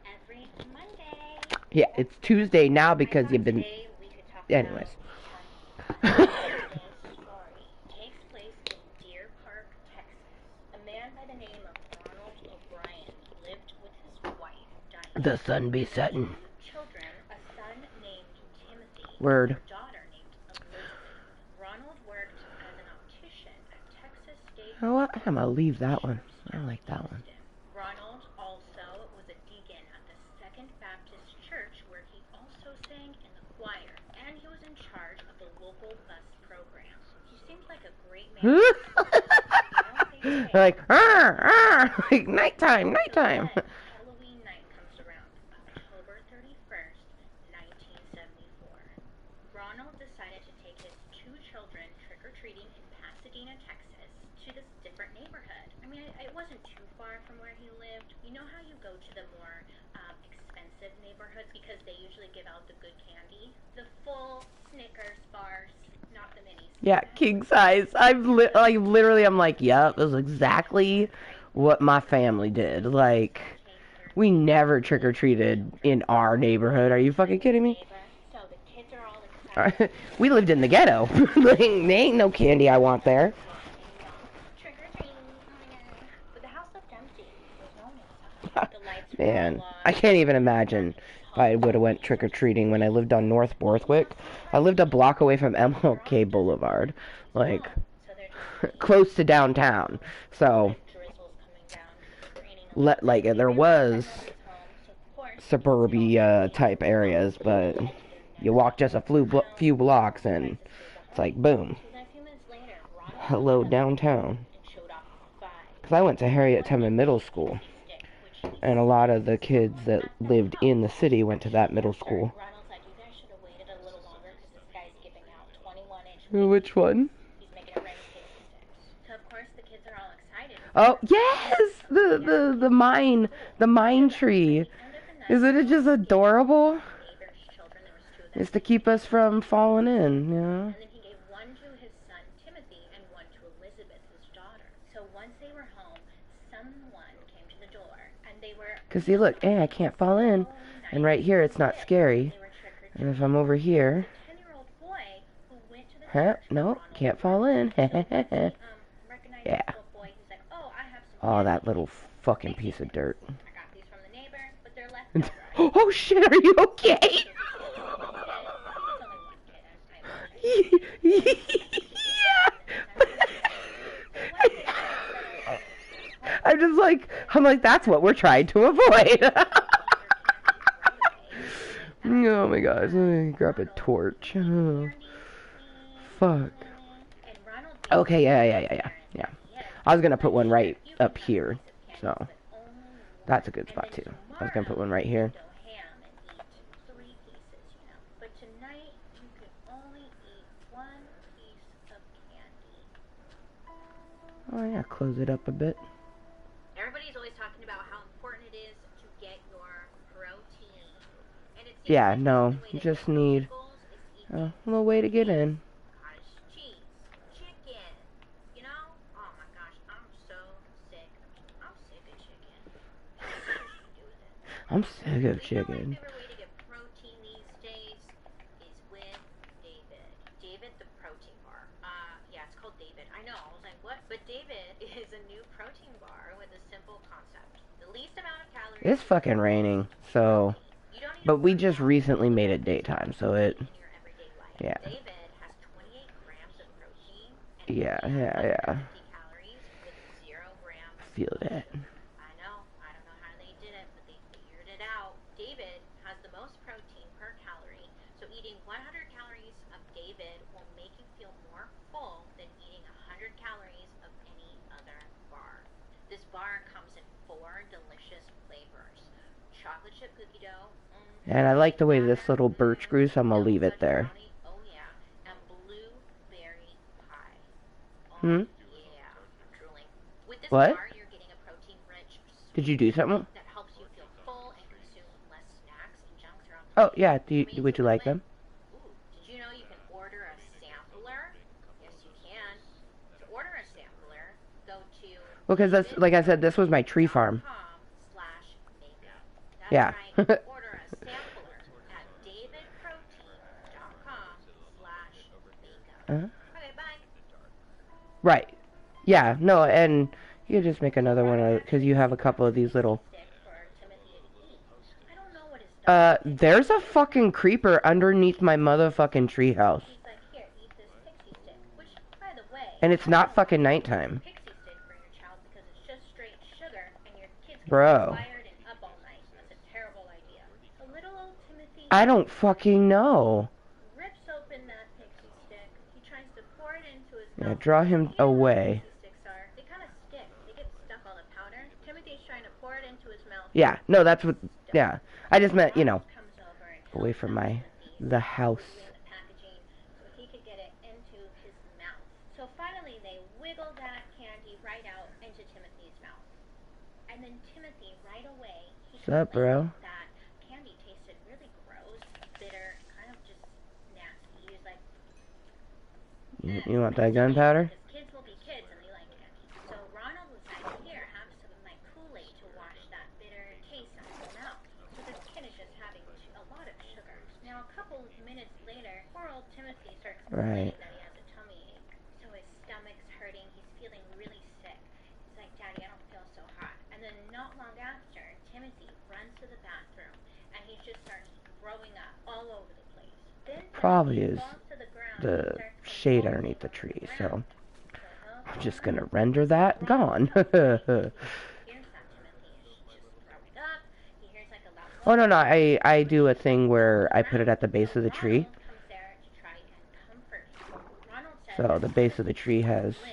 [SPEAKER 3] every Monday.
[SPEAKER 1] Yeah, it's Tuesday now because
[SPEAKER 3] I
[SPEAKER 1] you've
[SPEAKER 3] thought
[SPEAKER 1] been.
[SPEAKER 3] today we could talk
[SPEAKER 1] Anyways.
[SPEAKER 3] about this story. Takes place in Deer Park, Texas. A man by the name of Ronald O'Brien lived with his wife, Diane.
[SPEAKER 1] The sun be setting.
[SPEAKER 3] Children, a son named Timothy,
[SPEAKER 1] Word.
[SPEAKER 3] and a daughter named Elizabeth. Ronald worked as an optician at Texas State.
[SPEAKER 1] You know what? I'm gonna leave that one. I like that one.
[SPEAKER 3] Ronald also was a deacon at the Second Baptist Church, where he also sang in the choir, and he was in charge of the local bus program. He seemed like a great man. You know what they say?
[SPEAKER 1] Like, like nighttime.
[SPEAKER 3] Then Halloween night comes around, October 31st, 1974. Ronald decided to take his two children trick-or-treating in Pasadena, Texas, to this different neighborhood. I mean, it wasn't too far from where he lived. You know how you go to the more expensive neighborhoods because they usually give out the good candy? The full Snickers bars, not the minis.
[SPEAKER 1] Yeah, king size. I'm like, yep, this is exactly what my family did. Like, we never trick-or-treated in our neighborhood. Are you fucking kidding me?
[SPEAKER 3] So the kids are all excited.
[SPEAKER 1] We lived in the ghetto. There ain't no candy I want there.
[SPEAKER 3] Trick or treating. But the house looked empty. There was no one inside. The lights were
[SPEAKER 1] Man,
[SPEAKER 3] all
[SPEAKER 1] I
[SPEAKER 3] off.
[SPEAKER 1] can't even imagine if I would have went trick-or-treating when I lived on North Borthwick. I lived a block away from MLK Boulevard, like,
[SPEAKER 3] So they're just
[SPEAKER 1] close to downtown. So,
[SPEAKER 3] drizzles coming down, raining a
[SPEAKER 1] like, there was
[SPEAKER 3] home. So of course,
[SPEAKER 1] suburbia type areas, but you walk just a few blocks and it's like, boom,
[SPEAKER 3] so then a few minutes later, Ronald
[SPEAKER 1] hello downtown.
[SPEAKER 3] and showed up by
[SPEAKER 1] Because I went to Harriet Tubman Middle School,
[SPEAKER 3] stick, which
[SPEAKER 1] and a lot of the kids that lived in the city went to that middle school.
[SPEAKER 3] Ronald said, you guys should have waited a little longer because this guy's giving out 21-inch.
[SPEAKER 1] Which one?
[SPEAKER 3] He's making it rain pixie sticks. So of course the kids are all excited.
[SPEAKER 1] Oh, yes! The mine tree. Isn't it just adorable?
[SPEAKER 3] Neighbor's children, there was two of them.
[SPEAKER 1] It's to keep us from falling in, you know?
[SPEAKER 3] And then he gave one to his son Timothy and one to Elizabeth, his daughter. So once they were home, someone came to the door and they were
[SPEAKER 1] Because see, look, hey, I can't fall in. And right here, it's not scary.
[SPEAKER 3] they were
[SPEAKER 1] And if I'm over here,
[SPEAKER 3] 10-year-old boy who went to the
[SPEAKER 1] huh?
[SPEAKER 3] church.
[SPEAKER 1] Nope, can't fall in.
[SPEAKER 3] Recognized
[SPEAKER 1] Yeah.
[SPEAKER 3] the little boy. He's like, oh, I have some.
[SPEAKER 1] Oh,
[SPEAKER 3] candy.
[SPEAKER 1] that little fucking piece of dirt.
[SPEAKER 3] I got these from the neighbor, but they're leftover.
[SPEAKER 1] Oh shit, are you okay? I'm like, that's what we're trying to avoid. Oh my gosh, let me grab a torch. Oh, fuck. Okay, yeah. I was gonna put one right up here, so that's a good spot too. I was gonna put one right here.
[SPEAKER 3] But tonight you can only eat one piece of candy.
[SPEAKER 1] Oh yeah, close it up a bit.
[SPEAKER 3] Everybody's always talking about how important it is to get your protein. And it seems
[SPEAKER 1] Yeah,
[SPEAKER 3] like
[SPEAKER 1] no,
[SPEAKER 3] the way
[SPEAKER 1] you
[SPEAKER 3] to
[SPEAKER 1] just
[SPEAKER 3] get your
[SPEAKER 1] need
[SPEAKER 3] goals is eating
[SPEAKER 1] a little way to get in.
[SPEAKER 3] cottage cheese, chicken. You know? Oh my gosh, I'm so sick. I'm sick of chicken.
[SPEAKER 1] I'm sick of
[SPEAKER 3] My
[SPEAKER 1] chicken.
[SPEAKER 3] favorite way to get protein these days is with David. David the protein bar. Yeah, it's called David. I know. I was like, what? But David is a new protein bar with a simple concept. The least amount of calories.
[SPEAKER 1] It's fucking raining, so.
[SPEAKER 3] You don't need
[SPEAKER 1] But we just recently made it daytime, so it.
[SPEAKER 3] in your everyday life.
[SPEAKER 1] Yeah.
[SPEAKER 3] David has 28
[SPEAKER 1] Yeah.
[SPEAKER 3] 150 calories with 0 grams
[SPEAKER 1] Feel
[SPEAKER 3] of
[SPEAKER 1] that.
[SPEAKER 3] sugar. I know. I don't know how they did it, but they figured it out. David has the most protein per calorie, so eating 100 calories of David will make you feel more full than eating 100 calories of any other bar. This bar comes in 4 delicious flavors. Chocolate chip cookie dough.
[SPEAKER 1] And I like the way this little birch grew, so I'm gonna leave it there.
[SPEAKER 3] Brownie, oh yeah. And blueberry pie. Oh
[SPEAKER 1] Hmm?
[SPEAKER 3] yeah. I'm drooling. With this
[SPEAKER 1] What?
[SPEAKER 3] bar, you're getting a protein-rich
[SPEAKER 1] Did you do something?
[SPEAKER 3] that helps you feel full and consume less snacks and junk throughout the
[SPEAKER 1] Oh
[SPEAKER 3] day.
[SPEAKER 1] yeah. Would you like them?
[SPEAKER 3] Ooh, did you know you can order a sampler? Yes, you can. To order a sampler, go to
[SPEAKER 1] Well, because that's like I said, this was my tree farm.
[SPEAKER 3] davidprotein.com/makeup. That's
[SPEAKER 1] Yeah.
[SPEAKER 3] right. Order a sampler at davidprotein.com/makeup. Okay, bye.
[SPEAKER 1] Right. Yeah. No. And you just make another one because you have a couple of these little.
[SPEAKER 3] Stick for Timothy to eat. I don't know what his dog is.
[SPEAKER 1] There's a fucking creeper underneath my motherfucking treehouse,
[SPEAKER 3] He's like, here, eat this pixie stick. Which, by the way,
[SPEAKER 1] and it's not fucking nighttime,
[SPEAKER 3] pixie stick for your child because it's just straight sugar and your kids can
[SPEAKER 1] bro.
[SPEAKER 3] be wired and up all night. That's a terrible idea. So little old Timothy
[SPEAKER 1] I don't fucking know.
[SPEAKER 3] rips open that pixie stick. He tries to pour it into his
[SPEAKER 1] Yeah,
[SPEAKER 3] mouth.
[SPEAKER 1] draw him
[SPEAKER 3] You know how
[SPEAKER 1] away.
[SPEAKER 3] pixie sticks are. They kind of stick. They get stuck all the powder. Timothy's trying to pour it into his mouth.
[SPEAKER 1] Yeah. No, that's what. Yeah. I just meant,
[SPEAKER 3] Ronald comes over and
[SPEAKER 1] away
[SPEAKER 3] helps
[SPEAKER 1] from
[SPEAKER 3] Timothy
[SPEAKER 1] the house.
[SPEAKER 3] doing the packaging so he could get it into his mouth. So finally they wiggle that candy right out into Timothy's mouth. And then Timothy right away he
[SPEAKER 1] What's up, bro?
[SPEAKER 3] that candy tasted really gross, bitter, and kind of just nasty. He was like,
[SPEAKER 1] You want that gunpowder?
[SPEAKER 3] because kids will be kids and they like candy. So Ronald was like, here, have some of my Kool-Aid to wash that bitter taste out of your mouth. So this kid is just having a lot of sugar. Now a couple of minutes later, poor old Timothy starts complaining that he has a tummy ache. So his stomach's hurting, he's feeling really sick. He's like, Daddy, I don't feel so hot. And then not long after, Timothy runs to the bathroom and he just starts throwing up all over the place. Then
[SPEAKER 1] Probably
[SPEAKER 3] Timothy
[SPEAKER 1] is
[SPEAKER 3] falls to the ground
[SPEAKER 1] the
[SPEAKER 3] and starts
[SPEAKER 1] shade
[SPEAKER 3] convulsing
[SPEAKER 1] underneath the
[SPEAKER 3] on
[SPEAKER 1] tree,
[SPEAKER 3] ground.
[SPEAKER 1] so
[SPEAKER 3] So
[SPEAKER 1] I'm just gonna render that gone.
[SPEAKER 3] hears that Timothy is just throwing up. He hears like a loud
[SPEAKER 1] Oh no, I do a thing where I put it at the base of the tree.
[SPEAKER 3] Ronald comes there to try and comfort him. Ronald says
[SPEAKER 1] So
[SPEAKER 3] that
[SPEAKER 1] the base of the tree has
[SPEAKER 3] limp in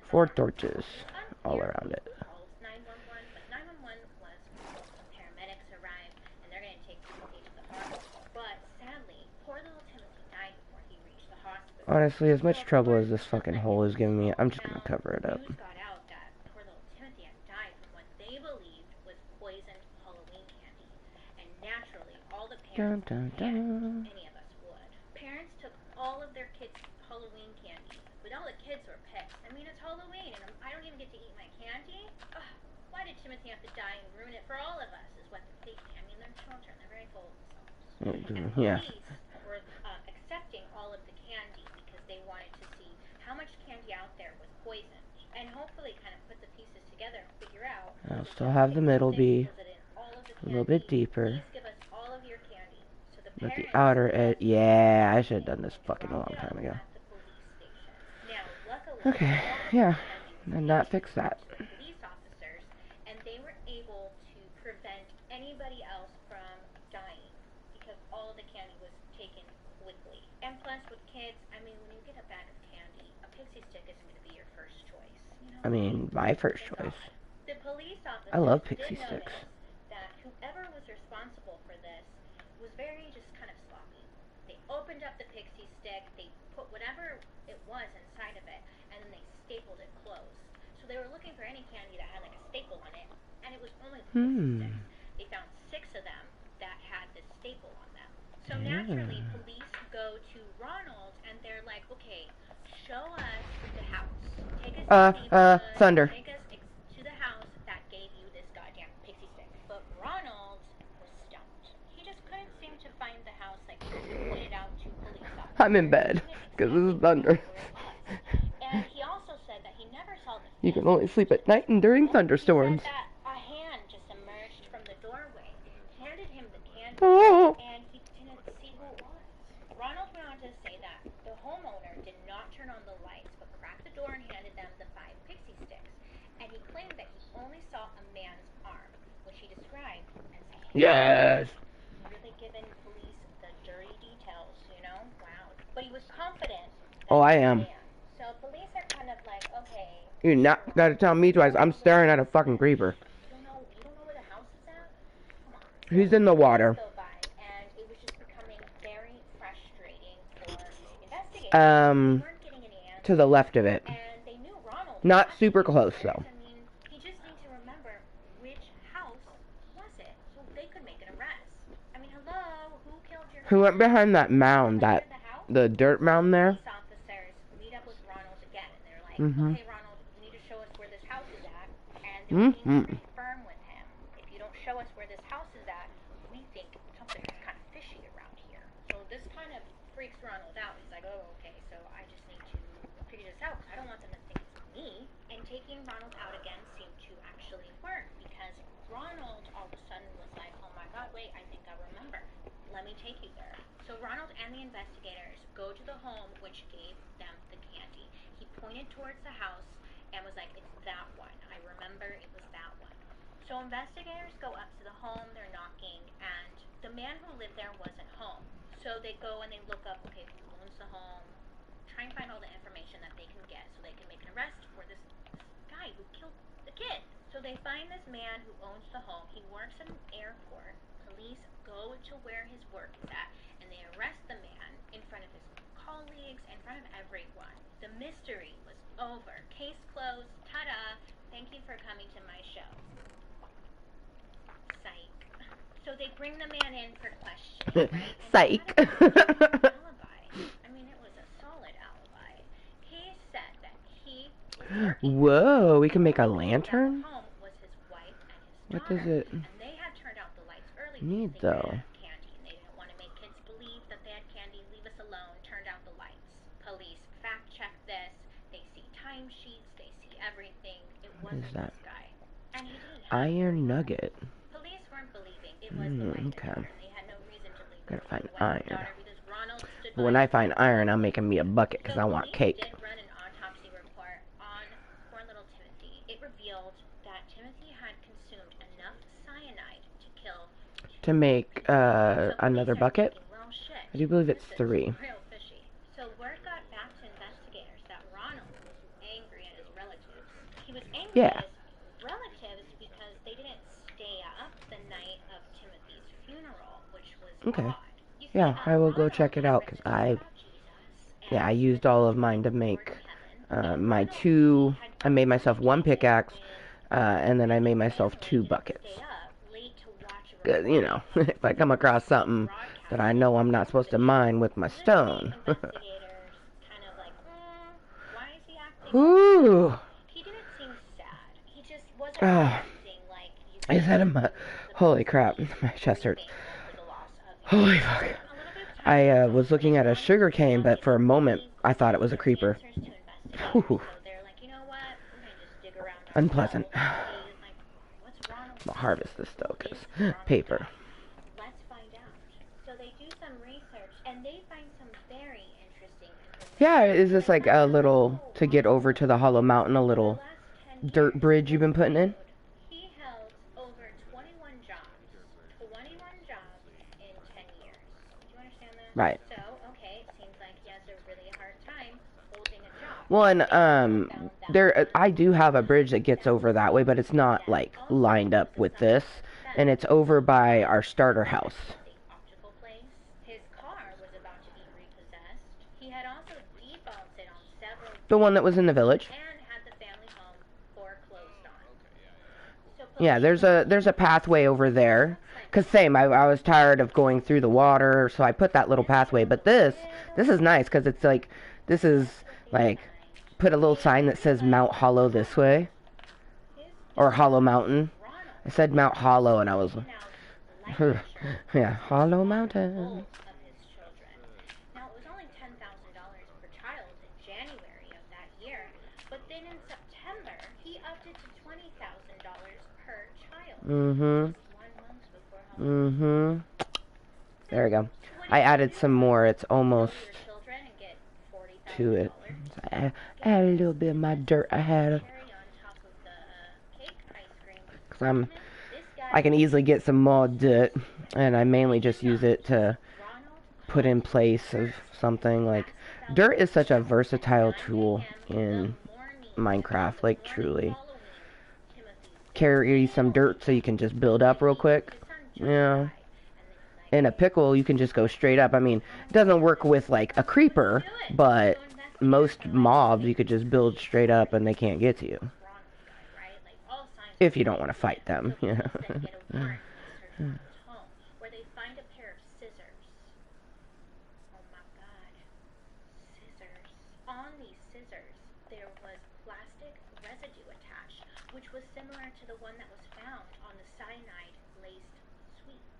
[SPEAKER 3] his
[SPEAKER 1] 4
[SPEAKER 3] arm.
[SPEAKER 1] torches
[SPEAKER 3] He's
[SPEAKER 1] all
[SPEAKER 3] unclear
[SPEAKER 1] around it.
[SPEAKER 3] who calls 911, but 911 was called. Paramedics arrived and they're going to take Timothy to the hospital. But sadly, poor little Timothy died before he reached the hospital.
[SPEAKER 1] Honestly, as much trouble as this fucking hole is giving me, I'm just gonna cover it up.
[SPEAKER 3] News got out that poor little Timothy had died from what they believed was poisoned Halloween candy. And naturally, all the
[SPEAKER 1] Dun,
[SPEAKER 3] parents
[SPEAKER 1] dun,
[SPEAKER 3] panicked.
[SPEAKER 1] dun.
[SPEAKER 3] Any of us would. Parents took all of their kids' Halloween candy, but all the kids were pissed. I mean, it's Halloween, and I don't even get to eat my candy? Ugh, why did Timothy have to die and ruin it for all of us, is what they're thinking. I mean, they're children. They're very full of themselves. And
[SPEAKER 1] Yeah.
[SPEAKER 3] police were accepting all of the candy because they wanted to see how much candy out there was poisoned and hopefully kind of put the pieces together and figure out.
[SPEAKER 1] I'll still have the middle be a little bit deeper,
[SPEAKER 3] Please give us all of your candy. So the
[SPEAKER 1] but the
[SPEAKER 3] parents
[SPEAKER 1] outer edge, yeah, I should have done this fucking a long time ago.
[SPEAKER 3] at the police station. Now, luckily,
[SPEAKER 1] Okay,
[SPEAKER 3] all of the
[SPEAKER 1] yeah,
[SPEAKER 3] candy
[SPEAKER 1] and that fixed that.
[SPEAKER 3] to the police officers, and they were able to prevent anybody else from dying because all of the candy was taken quickly. And plus, with kids, I mean, when you get a bag of candy, a pixie stick isn't going to be your first choice. You know?
[SPEAKER 1] I mean, my first choice.
[SPEAKER 3] The police officers
[SPEAKER 1] I love
[SPEAKER 3] did
[SPEAKER 1] pixie
[SPEAKER 3] notice
[SPEAKER 1] sticks.
[SPEAKER 3] that whoever was responsible for this was very just kind of sloppy. They opened up the pixie stick, they put whatever it was inside of it, and then they stapled it closed. So they were looking for any candy that had like a staple on it, and it was only the pixie sticks. They found 6 of them that had this staple on them. So naturally, police go to Ronald, and they're like, okay, show us the house. Take us to the neighborhood,
[SPEAKER 1] Thunder.
[SPEAKER 3] take us to the house that gave you this goddamn pixie stick. But Ronald was stumped. He just couldn't seem to find the house like pointed out to police officers.
[SPEAKER 1] I'm in bed because this is thunder.
[SPEAKER 3] And he also said that he never saw the
[SPEAKER 1] You can only sleep at night and during thunderstorms.
[SPEAKER 3] He said that a hand just emerged from the doorway, handed him the candy,
[SPEAKER 1] Oh.
[SPEAKER 3] and he didn't see who it was. Ronald went on to say that the homeowner did not turn on the lights but cracked the the door and handed them the 5 pixie sticks. And he claimed that he only saw a man's arm, which he described as a hand.
[SPEAKER 1] Yes.
[SPEAKER 3] Really giving police the dirty details, you know? Wow. But he was confident.
[SPEAKER 1] Oh, I am.
[SPEAKER 3] So police are kind of like, okay.
[SPEAKER 1] You're not gotta tell me twice. I'm staring at a fucking creeper.
[SPEAKER 3] You don't know where the house is at? Come on.
[SPEAKER 1] He's in the water.
[SPEAKER 3] Go by, and it was just becoming very frustrating for investigators.
[SPEAKER 1] Um,
[SPEAKER 3] They weren't getting any answers,
[SPEAKER 1] to the left of it.
[SPEAKER 3] and they knew Ronald.
[SPEAKER 1] Not super close though.
[SPEAKER 3] I mean, he just needs to remember which house was it, so they could make an arrest. I mean, hello, who killed your?
[SPEAKER 1] Who went behind that mound? The dirt mound there.
[SPEAKER 3] Police officers meet up with Ronald again, and they're like,
[SPEAKER 1] Mhm.
[SPEAKER 3] okay, Ronald, you need to show us where this house is at, and they're being very firm with him. If you don't show us where this house is at, we think something's kind of fishy around here. So this kind of freaks Ronald out. He's like, oh, okay, so I just need to figure this out, because I don't want them to think it's me. And taking Ronald out again seemed to actually work, because Ronald all of a sudden was like, oh my god, wait, I think I remember. Let me take you there. So Ronald and the investigators go to the home which gave them the candy. He pointed towards the house and was like, it's that one. I remember it was that one. So investigators go up to the home, they're knocking, and the man who lived there wasn't home. So they go and they look up, okay, who owns the home, try and find all the information that they can get so they can make an arrest for this guy who killed the kid. So they find this man who owns the home. He works at an airport. Police go to where his work is at, and they arrest the man in front of his colleagues, in front of everyone. The mystery was over. Case closed. Ta-da! Thank you for coming to my show. Psych. So they bring the man in for questioning, right?
[SPEAKER 1] Psych.
[SPEAKER 3] Alibi. I mean, it was a solid alibi. He said that he
[SPEAKER 1] Whoa, we can make a lantern?
[SPEAKER 3] home was his wife and his
[SPEAKER 1] What
[SPEAKER 3] daughter,
[SPEAKER 1] does it
[SPEAKER 3] and they had turned out the lights early
[SPEAKER 1] need
[SPEAKER 3] because they
[SPEAKER 1] though?
[SPEAKER 3] had candy, and they didn't want to make kids believe that they had candy. Leave us alone. Turned out the lights. Police fact check this. They see timesheets. They see everything. It wasn't
[SPEAKER 1] is that?
[SPEAKER 3] this guy, and he didn't have
[SPEAKER 1] Iron nugget.
[SPEAKER 3] Police weren't believing it was the light
[SPEAKER 1] Okay.
[SPEAKER 3] detector. They had no reason to believe
[SPEAKER 1] Gotta
[SPEAKER 3] it was
[SPEAKER 1] find
[SPEAKER 3] the wife and
[SPEAKER 1] iron.
[SPEAKER 3] daughter because Ronald stood
[SPEAKER 1] But when
[SPEAKER 3] by
[SPEAKER 1] I find iron, I'm making me a bucket because I want
[SPEAKER 3] police
[SPEAKER 1] cake.
[SPEAKER 3] did run an autopsy report on poor little Timothy. It revealed that Timothy had consumed enough cyanide to kill
[SPEAKER 1] To make
[SPEAKER 3] So
[SPEAKER 1] another
[SPEAKER 3] police are
[SPEAKER 1] bucket.
[SPEAKER 3] thinking, well, shit,
[SPEAKER 1] I do believe it's
[SPEAKER 3] this is
[SPEAKER 1] 3.
[SPEAKER 3] real fishy. So word got back to investigators that Ronald was angry at his relatives. He was angry
[SPEAKER 1] Yeah.
[SPEAKER 3] at his relatives because they didn't stay up the night of Timothy's funeral, which was
[SPEAKER 1] Okay.
[SPEAKER 3] odd. You see,
[SPEAKER 1] Yeah, I will go
[SPEAKER 3] Ronald
[SPEAKER 1] check it
[SPEAKER 3] had
[SPEAKER 1] out because
[SPEAKER 3] written about Jesus,
[SPEAKER 1] yeah, I
[SPEAKER 3] and
[SPEAKER 1] used all of mine to make my 2. I made myself 1 pickaxe, and then I made myself 2 buckets.
[SPEAKER 3] stay up late to watch a
[SPEAKER 1] 'Cause, you know, if I come across something that I know I'm not supposed to mine with my stone.
[SPEAKER 3] investigators kind of like, why is he acting?
[SPEAKER 1] Ooh.
[SPEAKER 3] He didn't seem sad. He just wasn't
[SPEAKER 1] Ah.
[SPEAKER 3] acting like you
[SPEAKER 1] Is that a holy crap, my chest hurts. Holy fuck. I was looking at a sugar cane, but for a moment I thought it was a creeper. Whew. Unpleasant. I'll harvest this though, because paper.
[SPEAKER 3] Let's find out. So they do some research, and they find some very interesting information.
[SPEAKER 1] Yeah, is this like a little, to get over to the Hollow Mountain, a little dirt bridge you've been putting in?
[SPEAKER 3] He held over 21 jobs. 21 jobs in 10 years. Do you understand that?
[SPEAKER 1] Right.
[SPEAKER 3] So, okay, it seems like he has a really hard time holding a job.
[SPEAKER 1] Well, and I do have a bridge that gets over that way, but it's not like lined up with this, and it's over by our starter house.
[SPEAKER 3] The optical place. His car was about to be repossessed. He had also defaulted on several
[SPEAKER 1] The one that was in the village.
[SPEAKER 3] and had the family home foreclosed on. So
[SPEAKER 1] Yeah, there's a pathway over there. 'Cause same, I was tired of going through the water, so I put that little pathway. But this is nice, 'cause it's like, this is like, put a little sign that says Mount Hollow this way. Or Hollow Mountain. I said Mount Hollow, and I was, yeah, Hollow Mountain.
[SPEAKER 3] of his children. Now, it was only $10,000 per child in January of that year, but then in September, he upped it to $20,000 per child.
[SPEAKER 1] Mm-hmm.
[SPEAKER 3] 1 month before Halloween.
[SPEAKER 1] Mm-hmm. There we go. I added some more. It's almost
[SPEAKER 3] Your children and get $40,000
[SPEAKER 1] to it. So I add a little bit of my dirt I had. Because I can easily get some more dirt, and I mainly just use it to put in place of something. Like, dirt is such a versatile tool in Minecraft, like, truly. Carry some dirt so you can just build up real quick. Yeah. In a pickle, you can just go straight up. I mean, it doesn't work with, like, a creeper, but most mobs you could just build straight up and they can't get to you. If you don't want to fight them, yeah.
[SPEAKER 3] Which was similar to the one that was found on the cyanide-laced sweets.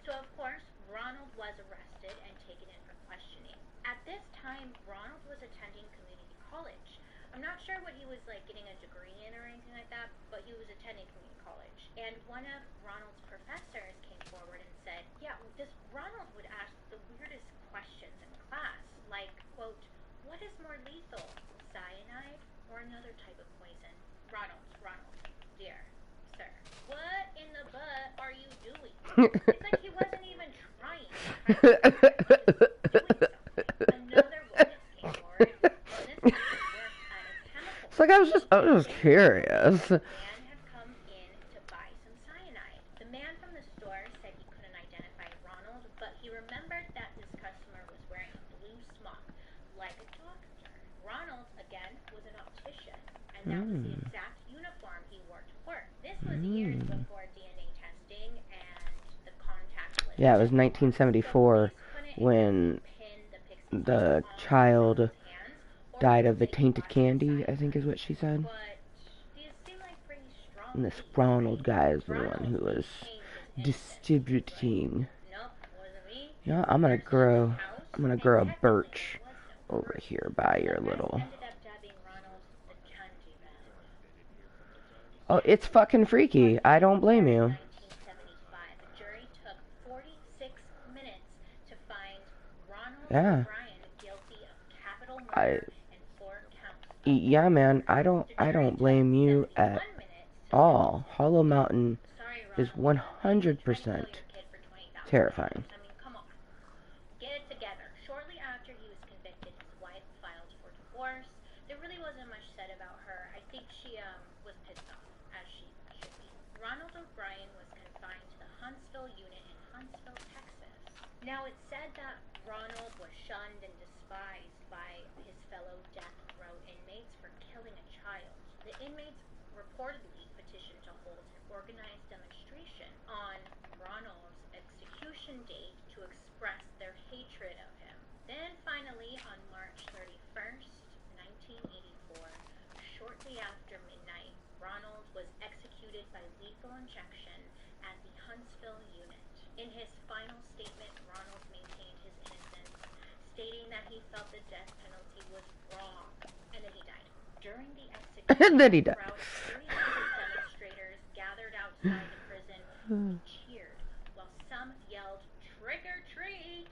[SPEAKER 3] So, of course, Ronald was arrested and taken in for questioning. At this time, Ronald was attending community college. I'm not sure what he was, like, getting a degree in or anything like that, but he was attending community college. And one of Ronald's professors came forward and said, yeah, this Ronald would ask the weirdest questions in class, like, quote, what is more lethal, cyanide or another type of poison? Ronald, dear sir, what in the butt are you doing? It's like he wasn't even trying. Another witness came forward, and this time worked at a chemical.
[SPEAKER 1] It's like I was just curious.
[SPEAKER 3] The man had come in to buy some cyanide. The man from the store said he couldn't identify Ronald, but he remembered that his customer was wearing a blue smock, like a doctor. Ronald, again, was an optician, and that was the exact uniform he wore to work. This was years before DNA testing and the contact list.
[SPEAKER 1] Yeah, it was 1974 when the child died of the tainted candy, I think is what she said. And this Ronald guy is the one who was distributing. You know, I'm gonna grow a birch over here by your little. Oh, it's fucking freaky. I don't blame you. Yeah. Yeah, man. I don't blame you at all. Hollow Mountain is 100% terrifying.
[SPEAKER 3] Now, it's said that Ronald was shunned and despised by his fellow death row inmates for killing a child. The inmates reportedly petitioned to hold an organized demonstration on Ronald's execution date to express their hatred of him. Then, finally, on March 31st, 1984, shortly after midnight, Ronald was executed by lethal injection at the Huntsville unit. In his final statement, Ronald maintained his innocence, stating that he felt the death penalty was wrong, and then he died. During the execution,
[SPEAKER 1] And then he died.
[SPEAKER 3] Crowd of 300 demonstrators gathered outside the prison and cheered, while some yelled, "Trick or treat!"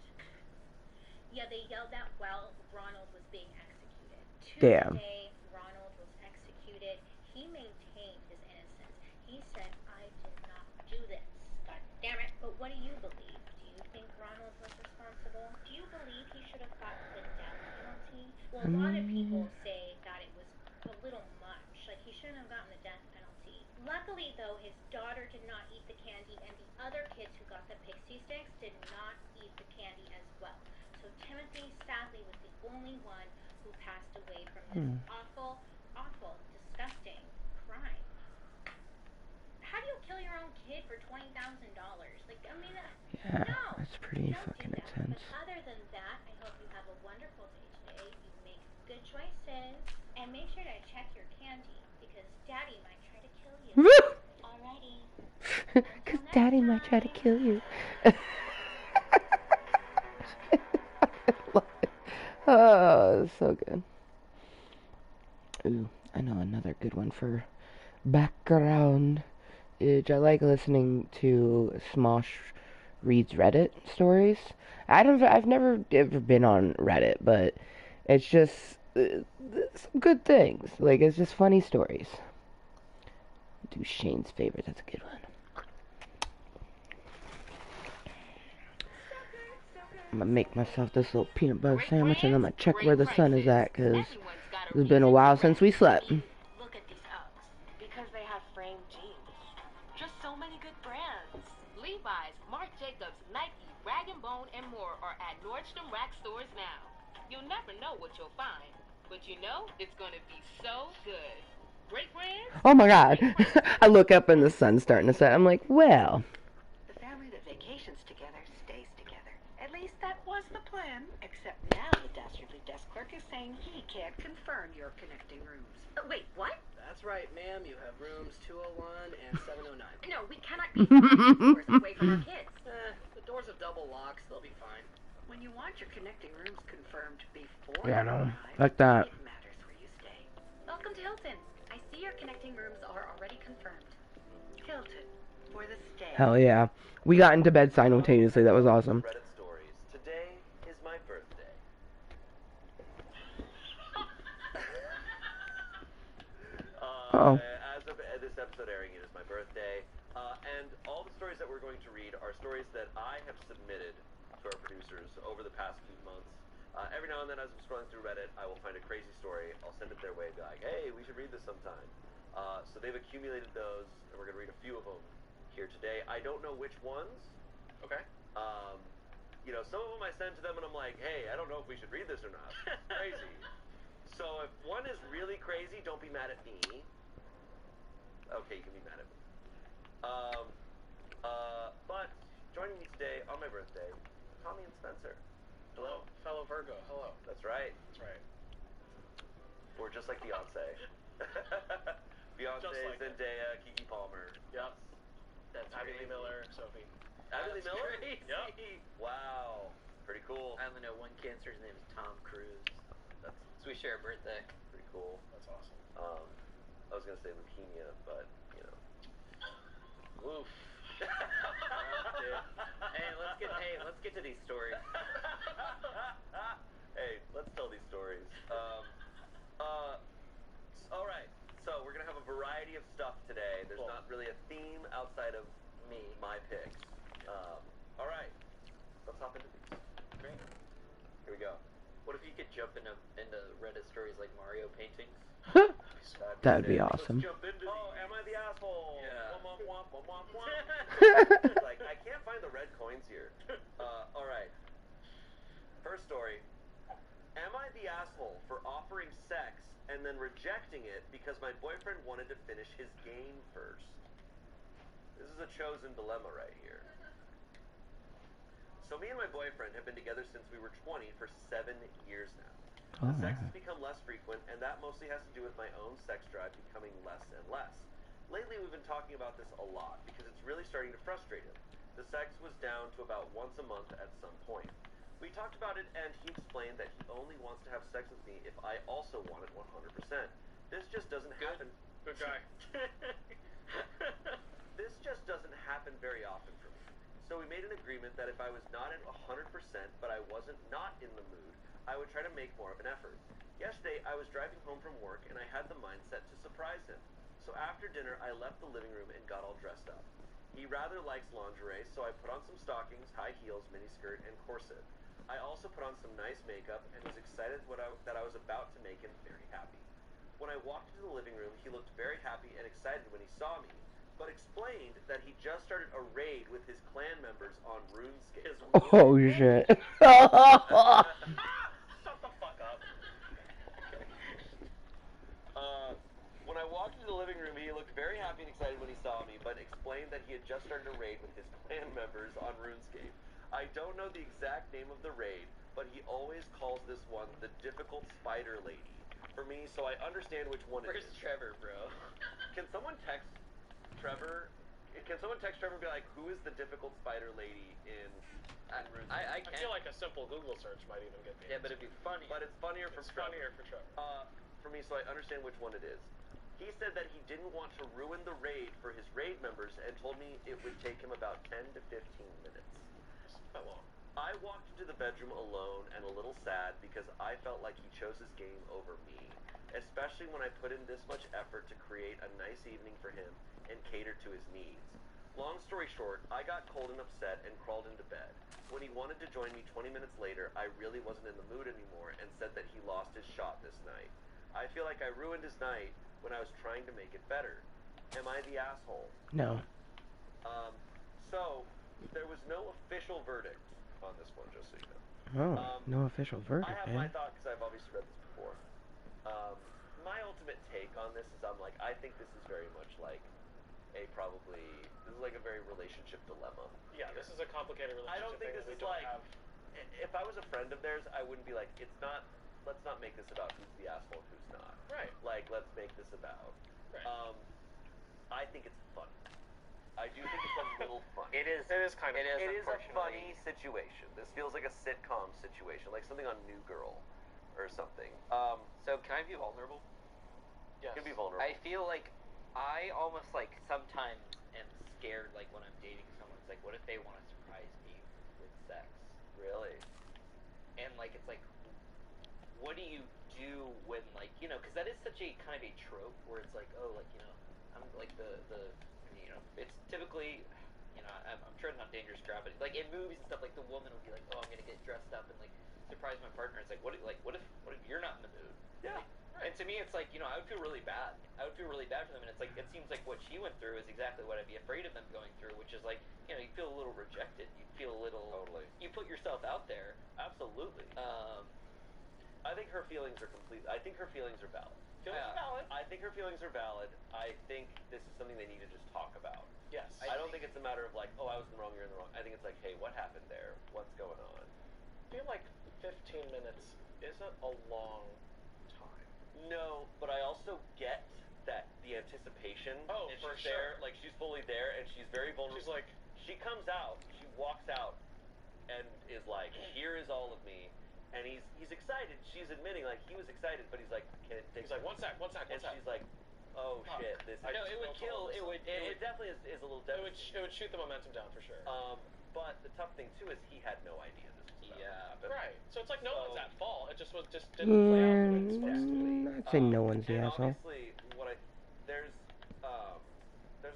[SPEAKER 3] Yeah, they yelled that while Ronald was being executed.
[SPEAKER 1] Damn.
[SPEAKER 3] Tuesday, Ronald was executed. He maintained his innocence. He said, I did not do this. God damn it. But what do you believe? Do you think Ronald was responsible? Do you believe he should have gotten the death penalty? Well, a lot of people say that it was a little much. Like, he shouldn't have gotten the death penalty. Luckily, though, his daughter did not eat the candy, and the other kids who got the pixie sticks did not eat the candy as well. So Timothy, sadly, was the only one who passed away from this awful, disgusting crime. How do you kill your own kid for $20,000? Like, I mean,
[SPEAKER 1] Yeah,
[SPEAKER 3] no.
[SPEAKER 1] that's pretty
[SPEAKER 3] Don't
[SPEAKER 1] fucking
[SPEAKER 3] do that.
[SPEAKER 1] intense.
[SPEAKER 3] But other than that, I hope you have a wonderful day today. You make good choices. And make sure to check your candy, because Daddy might try to kill you. Alrighty.
[SPEAKER 1] Because Daddy might try to kill you. Oh, it's so good. Ooh, I know another good one for background. I like listening to Smosh reads Reddit stories. I've never ever been on Reddit, but it's just some good things. Like, it's just funny stories. Do Shane's favorite. That's a good one. I'm gonna make myself this little peanut butter sandwich, and I'm gonna check where the sun is at, because it's been a while since we slept.
[SPEAKER 3] Look at these Uggs. Because they have framed jeans. Just so many good brands. Levi's, Marc Jacobs, Nike, Rag & Bone, and more are at Nordstrom Rack stores now. You'll never know what you'll find, but you know it's gonna be so good. Great brands.
[SPEAKER 1] Oh my god. I look up and the sun's starting to set. I'm like, well.
[SPEAKER 4] The family that vacations together stays together. At least that was the plan. Except now the dastardly desk clerk is saying he can't confirm your connecting rooms.
[SPEAKER 3] Wait, what?
[SPEAKER 5] That's right, ma'am. You have rooms 201 and 709.
[SPEAKER 3] No, we cannot be 5 doors away from our kids.
[SPEAKER 5] The doors have double locks. They'll be fine.
[SPEAKER 4] When you want your connecting rooms confirmed before
[SPEAKER 1] Yeah,
[SPEAKER 4] you
[SPEAKER 1] no,
[SPEAKER 4] arrive,
[SPEAKER 1] like that.
[SPEAKER 4] it matters where you stay.
[SPEAKER 3] Welcome to Hilton. I see your connecting rooms are already confirmed.
[SPEAKER 4] Hilton, for the stay.
[SPEAKER 1] Hell yeah. We got into bed simultaneously. That was awesome.
[SPEAKER 6] Reddit stories. Today is my birthday.
[SPEAKER 1] Uh-oh.
[SPEAKER 6] As of this episode airing, it is my birthday. And all the stories that we're going to read are stories that I have submitted to our producers over the past few months. Every now and then, as I'm scrolling through Reddit, I will find a crazy story. I'll send it their way and be like, hey, we should read this sometime. So they've accumulated those, and we're going to read a few of them here today. I don't know which ones.
[SPEAKER 2] Okay.
[SPEAKER 6] You know, some of them I send to them, and I'm like, hey, I don't know if we should read this or not. Crazy. So if one is really crazy, don't be mad at me. Okay, you can be mad at me. But joining me today on my birthday, Tommy and Spencer.
[SPEAKER 2] Hello, fellow Virgo. Hello.
[SPEAKER 6] That's right.
[SPEAKER 2] That's right.
[SPEAKER 6] We're just like Beyonce. Beyonce,
[SPEAKER 2] Just like it.
[SPEAKER 6] Zendaya, Keke Palmer.
[SPEAKER 2] Yep.
[SPEAKER 5] That's
[SPEAKER 2] Abby Lee
[SPEAKER 5] crazy.
[SPEAKER 2] Miller, Sophie.
[SPEAKER 6] Abby Lee
[SPEAKER 5] That's
[SPEAKER 6] Miller?
[SPEAKER 5] crazy.
[SPEAKER 2] Yep.
[SPEAKER 6] Wow. Pretty cool.
[SPEAKER 5] I only know one Cancer. His name is Tom Cruise.
[SPEAKER 6] That's
[SPEAKER 5] So we share a birthday.
[SPEAKER 6] pretty cool.
[SPEAKER 2] That's awesome.
[SPEAKER 6] I was gonna say leukemia, but you know.
[SPEAKER 5] Oof. Hey, let's get to these stories.
[SPEAKER 6] Hey, let's tell these stories. All right. So we're gonna have a variety of stuff today. There's
[SPEAKER 2] Cool.
[SPEAKER 6] not really a theme outside of my picks. All right. Let's hop into these.
[SPEAKER 5] Great.
[SPEAKER 6] Here we go.
[SPEAKER 5] What if you could jump into Reddit stories like Mario paintings?
[SPEAKER 1] That'd be awesome.
[SPEAKER 6] Let's jump into am I the asshole?
[SPEAKER 5] Yeah.
[SPEAKER 6] Womp, womp, womp, womp, womp. Like, I can't find the red coins here. All right. First story. Am I the asshole for offering sex and then rejecting it because my boyfriend wanted to finish his game first? This is a chosen dilemma right here. So me and my boyfriend have been together since we were 20 for 7 years now.
[SPEAKER 1] Oh.
[SPEAKER 6] Sex has become less frequent, and that mostly has to do with my own sex drive becoming less and less. Lately, we've been talking about this a lot because it's really starting to frustrate him. The sex was down to about once a month at some point. We talked about it, and he explained that he only wants to have sex with me if I also want it 100%. This just doesn't happen.
[SPEAKER 2] Good guy.
[SPEAKER 6] This just doesn't happen very often for me. So we made an agreement that if I was not at 100%, but I wasn't not in the mood, I would try to make more of an effort. Yesterday, I was driving home from work, and I had the mindset to surprise him. So after dinner, I left the living room and got all dressed up. He rather likes lingerie, so I put on some stockings, high heels, miniskirt, and corset. I also put on some nice makeup and was excited that I was about to make him very happy. When I walked into the living room, he looked very happy and excited when he saw me, but explained that he just started a raid with his clan members on RuneScape.
[SPEAKER 1] Oh shit.
[SPEAKER 6] Shut the fuck up. When I walked into the living room, he looked very happy and excited when he saw me, but explained that he had just started a raid with his clan members on RuneScape. I don't know the exact name of the raid, but he always calls this one the Difficult Spider Lady. For me, so I understand which one it is.
[SPEAKER 5] Where's Trevor, bro?
[SPEAKER 6] Can someone text Trevor? Can someone text Trevor and be like, who is the Difficult Spider Lady in RuneScape?
[SPEAKER 5] I
[SPEAKER 2] I feel like a simple Google search might even get me.
[SPEAKER 5] Yeah, but it'd be funny.
[SPEAKER 6] But it's funnier from
[SPEAKER 2] It's
[SPEAKER 6] Trevor.
[SPEAKER 2] funnier for Trevor.
[SPEAKER 6] For me, so I understand which one it is. He said that he didn't want to ruin the raid for his raid members and told me it would take him about 10 to 15 minutes.
[SPEAKER 2] Not long.
[SPEAKER 6] I walked into the bedroom alone and a little sad because I felt like he chose his game over me, especially when I put in this much effort to create a nice evening for him and cater to his needs. Long story short, I got cold and upset and crawled into bed. When he wanted to join me 20 minutes later, I really wasn't in the mood anymore and said that he lost his shot this night. I feel like I ruined his night when I was trying to make it better. Am I the asshole?
[SPEAKER 1] No.
[SPEAKER 6] So, there was no official verdict on this one, just so you know.
[SPEAKER 1] Oh, no official verdict,
[SPEAKER 6] I have my thought because I've obviously read this before. My ultimate take on this is I'm like, I think this is very much like this is like a very relationship dilemma.
[SPEAKER 7] Yeah, this is a complicated relationship.
[SPEAKER 6] I don't think this is like, if I was a friend of theirs, I wouldn't be like, let's not make this about who's the asshole and who's not.
[SPEAKER 7] Right.
[SPEAKER 6] Like, let's make this about.
[SPEAKER 7] Right.
[SPEAKER 6] I think it's funny. I do think it's a little funny.
[SPEAKER 5] It is kind of.
[SPEAKER 6] It is a funny situation. This feels like a sitcom situation, like something on New Girl or something.
[SPEAKER 5] So can I be vulnerable?
[SPEAKER 7] Yes.
[SPEAKER 6] You can be vulnerable.
[SPEAKER 5] I feel like I almost like sometimes am scared, like when I'm dating someone. It's like, what if they want to surprise me with sex?
[SPEAKER 6] Really?
[SPEAKER 5] And like, it's like, what do you do when, like, you know, because that is such a kind of a trope where it's like, oh, like, you know, I'm like the you know, it's typically, you know, I'm treading on dangerous ground, but like in movies and stuff, like the woman will be like, oh, I'm gonna get dressed up and like surprise my partner. It's like, what if you're not in the mood?
[SPEAKER 6] Yeah.
[SPEAKER 5] Like, and to me, it's like, you know, I would feel really bad. I would feel really bad for them, and it's like, it seems like what she went through is exactly what I'd be afraid of them going through, which is like, you know, you feel a little rejected. You feel a little.
[SPEAKER 6] Totally.
[SPEAKER 5] You put yourself out there.
[SPEAKER 6] Absolutely. I think her feelings are I think her feelings are valid.
[SPEAKER 7] Feelings are valid.
[SPEAKER 6] I think her feelings are valid. I think this is something they need to just talk about.
[SPEAKER 7] Yes.
[SPEAKER 6] I don't think it's a matter of like, oh, I was in the wrong, you're in the wrong. I think it's like, hey, what happened there? What's going on?
[SPEAKER 7] I feel like 15 minutes isn't a long time.
[SPEAKER 6] No, but I also get that the anticipation.
[SPEAKER 7] Oh,
[SPEAKER 6] and
[SPEAKER 7] for
[SPEAKER 6] she's there,
[SPEAKER 7] sure.
[SPEAKER 6] like she's fully there, and she's very vulnerable.
[SPEAKER 7] She's like,
[SPEAKER 6] she comes out, she walks out, and is like, here is all of me. And he's excited. She's admitting like he was excited, but he's like, can it take?
[SPEAKER 7] he's like, one sec.
[SPEAKER 6] And she's like, oh
[SPEAKER 7] Fuck.
[SPEAKER 6] shit, this.
[SPEAKER 7] I
[SPEAKER 5] No,
[SPEAKER 7] just
[SPEAKER 5] it would
[SPEAKER 7] felt
[SPEAKER 5] kill.
[SPEAKER 7] all
[SPEAKER 5] It
[SPEAKER 7] this.
[SPEAKER 5] would.
[SPEAKER 6] It definitely is a little
[SPEAKER 7] It
[SPEAKER 6] devastating.
[SPEAKER 7] would shoot the momentum down for sure.
[SPEAKER 6] But the tough thing too is he had no idea this was about to happen.
[SPEAKER 7] Right. So it's like no
[SPEAKER 6] So-
[SPEAKER 7] one's at fault. It just didn't play out the way it was supposed to.
[SPEAKER 1] I'd say no one's the
[SPEAKER 6] and
[SPEAKER 1] asshole.
[SPEAKER 6] Obviously, there's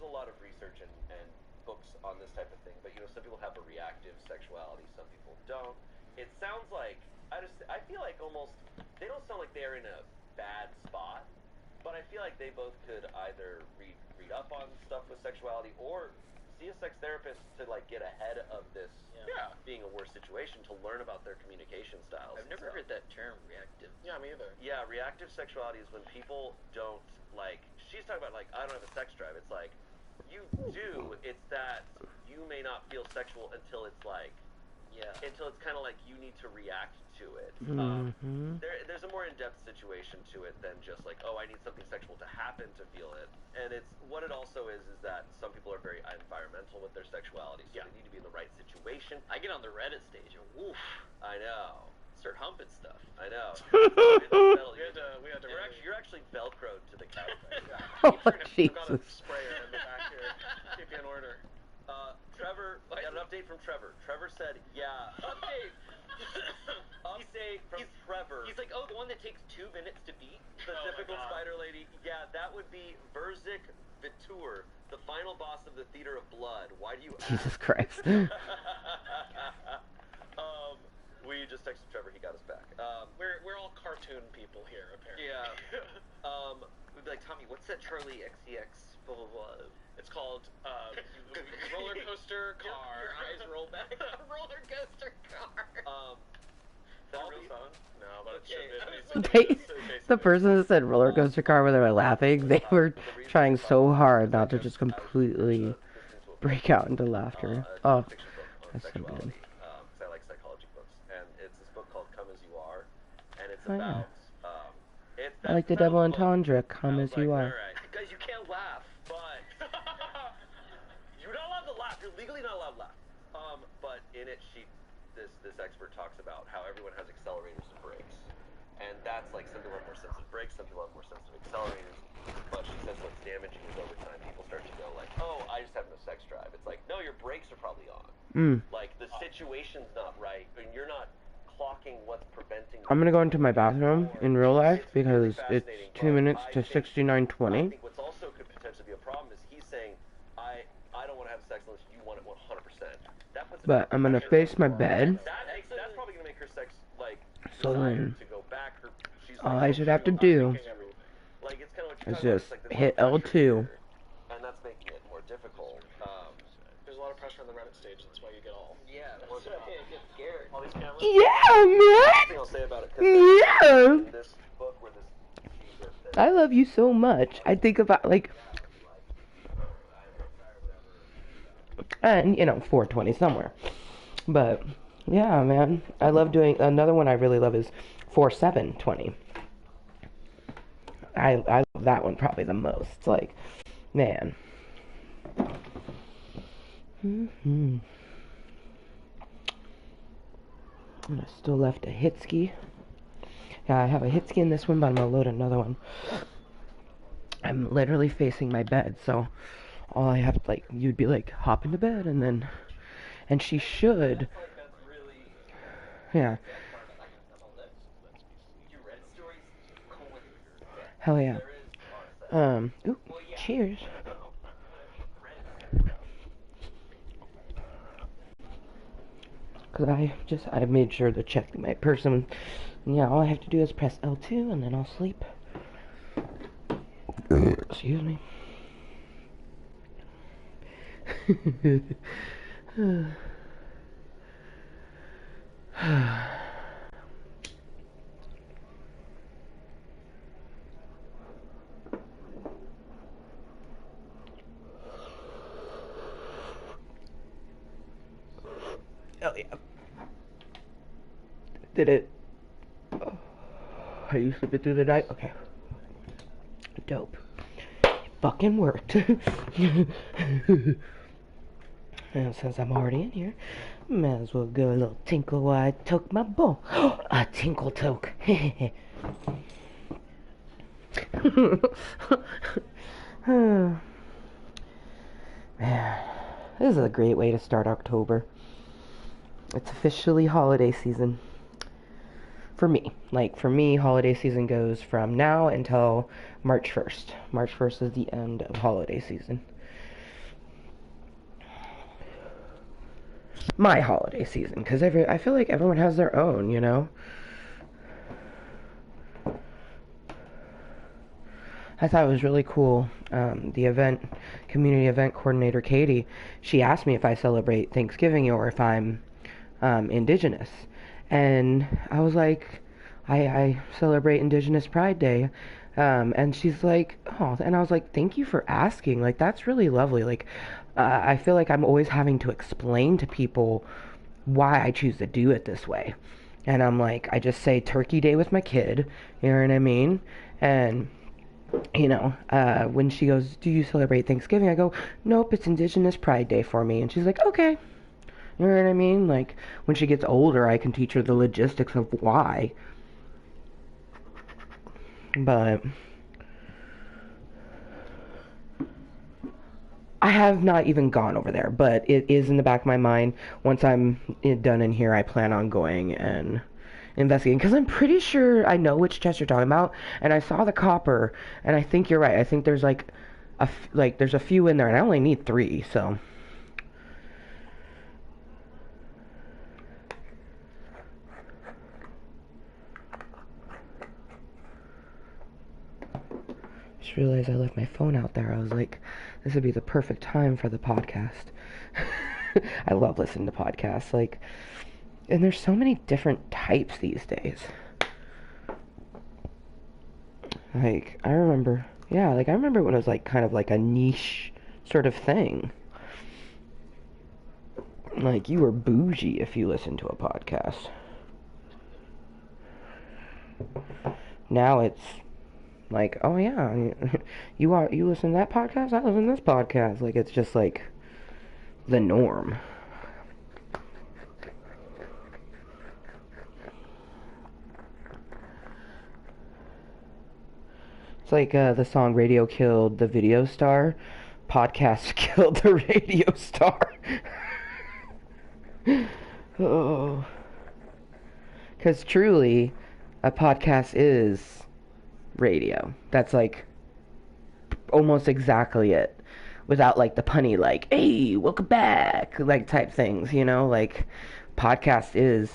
[SPEAKER 6] a lot of research and books on this type of thing. But you know, some people have a reactive sexuality, some people don't. It sounds like I feel like almost they don't sound like they're in a bad spot, but I feel like they both could either read up on stuff with sexuality or see a sex therapist to like get ahead of this
[SPEAKER 7] Yeah.
[SPEAKER 6] being a worse situation, to learn about their communication styles.
[SPEAKER 5] I've never heard that term, reactive.
[SPEAKER 7] Yeah, me either.
[SPEAKER 6] Yeah, reactive sexuality is when people don't like. She's talking about like, I don't have a sex drive. It's like you do. It's that you may not feel sexual until it's like.
[SPEAKER 5] Yeah.
[SPEAKER 6] Until it's kind of like you need to react to it.
[SPEAKER 1] Mm-hmm.
[SPEAKER 6] There's a more in-depth situation to it than just like, oh, I need something sexual to happen to feel it. And it's what it also is that some people are very environmental with their sexuality, so
[SPEAKER 7] Yeah.
[SPEAKER 6] they need to be in the right situation.
[SPEAKER 5] I get on the Reddit stage and woof,
[SPEAKER 6] I know.
[SPEAKER 5] start humping stuff.
[SPEAKER 6] I know.
[SPEAKER 7] We had to
[SPEAKER 6] You're actually Velcroed to the couch.
[SPEAKER 1] Oh,
[SPEAKER 7] I've got a
[SPEAKER 1] Jesus.
[SPEAKER 7] sprayer in the back here. Keep you in order.
[SPEAKER 6] Trevor, I got an update from Trevor. Trevor said, yeah. Update from Trevor.
[SPEAKER 5] He's like, oh, the one that takes 2 minutes to beat.
[SPEAKER 6] The
[SPEAKER 7] Oh my
[SPEAKER 6] typical
[SPEAKER 7] God.
[SPEAKER 6] spider lady. Yeah, that would be Verzik Vitur, the final boss of the Theater of Blood. Why do you ask?
[SPEAKER 1] Jesus Christ.
[SPEAKER 6] We just texted Trevor. He got us back.
[SPEAKER 7] We're all cartoon people here, apparently.
[SPEAKER 6] Yeah.
[SPEAKER 5] We'd be like, Tommy, what's that Charlie XCX blah blah blah?
[SPEAKER 7] It's called roller coaster car.
[SPEAKER 5] Your eyes roll back. Roller coaster car.
[SPEAKER 7] Is that a real phone? No, but it should
[SPEAKER 1] They,
[SPEAKER 7] be.
[SPEAKER 1] the person that said roller coaster car when they were laughing, they were trying so hard not to just completely break out into laughter. Oh, that's so good.
[SPEAKER 6] Because I like psychology books, and it's this book called "Come as You Are," and it's
[SPEAKER 1] Oh, yeah.
[SPEAKER 6] about.
[SPEAKER 1] I like the double entendre, come as you are.
[SPEAKER 6] Alright, guys, you can't laugh, but you're not allowed to laugh. You're legally not allowed to laugh. But in it, this expert talks about how everyone has accelerators and brakes, and that's like some people have more sensitive brakes, some people have more sensitive accelerators. But she says what's damaging is over time people start to go like, oh, I just have no sex drive. It's like, no, your brakes are probably on. Like the situation situation's not right, and you're not clocking what's preventing you
[SPEAKER 1] I'm gonna go into my bathroom in real life
[SPEAKER 6] it's
[SPEAKER 1] because
[SPEAKER 6] really
[SPEAKER 1] it's
[SPEAKER 6] fascinating,
[SPEAKER 1] 2
[SPEAKER 6] but
[SPEAKER 1] minutes
[SPEAKER 6] I
[SPEAKER 1] to
[SPEAKER 6] think-
[SPEAKER 1] 69:20.
[SPEAKER 6] I think what's also could potentially be a problem is he's saying, I don't want to have sex unless you want it 100%. That puts a
[SPEAKER 1] But I'm gonna
[SPEAKER 6] pressure
[SPEAKER 1] face my
[SPEAKER 6] on her.
[SPEAKER 1] bed.
[SPEAKER 6] That's probably gonna make her sex like
[SPEAKER 1] So
[SPEAKER 6] desire
[SPEAKER 1] then,
[SPEAKER 6] to go back. She's
[SPEAKER 1] all
[SPEAKER 6] like,
[SPEAKER 1] I
[SPEAKER 6] oh,
[SPEAKER 1] should have
[SPEAKER 6] shit,
[SPEAKER 1] to
[SPEAKER 6] I'm
[SPEAKER 1] do
[SPEAKER 6] thinking everything. Like it's kind of what you're
[SPEAKER 1] is
[SPEAKER 6] talking about.
[SPEAKER 1] just
[SPEAKER 6] It's like there's
[SPEAKER 1] hit
[SPEAKER 6] a lot of pressure
[SPEAKER 1] L2.
[SPEAKER 6] here, and that's making it more difficult.
[SPEAKER 7] There's a lot of pressure on the Reddit stage. That's why you get all.
[SPEAKER 5] Yeah, that's why you get scared.
[SPEAKER 7] All these cameras.
[SPEAKER 1] Yeah,
[SPEAKER 6] Last thing I'll say about it, 'cause
[SPEAKER 1] man.
[SPEAKER 6] in this book where this
[SPEAKER 1] I love you so much. I think about like, and 420 somewhere. But yeah, man, I love doing. Another one I really love is 4720. I love that one probably the most. Like, man. And I still left a hitski. Yeah, I have a hitski in this one, but I'm gonna load another one. I'm literally facing my bed, so all I have to, you'd be like, hop into bed, and she should. Yeah. Hell yeah. Ooh, cheers. Because I made sure to check my purse, and yeah, all I have to do is press L2, and then I'll sleep. Excuse me. Oh yeah. Did it? Are you sleeping through the night? Okay. Dope. It fucking worked. And since I'm already in here, might as well go a little tinkle while I toke my bowl. A tinkle toke. Man, this is a great way to start October. It's officially holiday season. For me. For me, holiday season goes from now until March 1st. March 1st is the end of holiday season. My holiday season, because I feel like everyone has their own, I thought it was really cool. The community event coordinator, Katie, she asked me if I celebrate Thanksgiving or if I'm Indigenous. And I was like, I celebrate Indigenous Pride Day. And she's like, oh, and I was like, thank you for asking. That's really lovely. I feel like I'm always having to explain to people why I choose to do it this way. And I'm like, I just say Turkey Day with my kid, you know what I mean? And, when she goes, do you celebrate Thanksgiving? I go, nope, it's Indigenous Pride Day for me. And she's like, okay. You know what I mean? When she gets older, I can teach her the logistics of why. But I have not even gone over there, but it is in the back of my mind. Once I'm done in here, I plan on going and investigating, because I'm pretty sure I know which chest you're talking about, and I saw the copper, and I think you're right. I think there's there's a few in there, and I only need 3, so. Just realized I left my phone out there. I was like, this would be the perfect time for the podcast. I love listening to podcasts. And there's so many different types these days. I remember, I remember when it was kind of a niche sort of thing. You were bougie if you listened to a podcast. Now it's oh yeah, you listen to that podcast? I listen to this podcast. It's just the norm. It's the song Radio Killed the Video Star. Podcast killed the radio star. Oh. Because truly, a podcast is radio. That's like almost exactly it. Without like the punny, like, hey, welcome back, like type things, you know? Like, podcast is.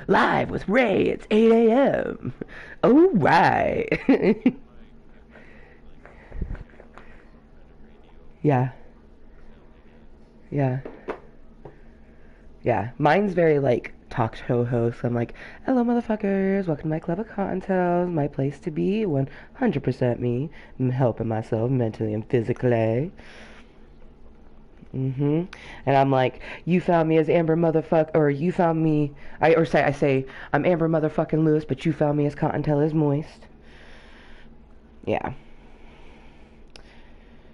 [SPEAKER 1] Live with Ray, it's 8 a.m. Oh, right. Yeah. Yeah. Yeah. Mine's very like talk show host. I'm like, hello, motherfuckers. Welcome to my club of Kottontale. My place to be. 100% me. I'm helping myself mentally and physically. And I'm like, you found me as Amber motherfucker, or you found me. I say, I'm Amber motherfucking Lewis, but you found me as Kottontale is Mooiisstt. Yeah.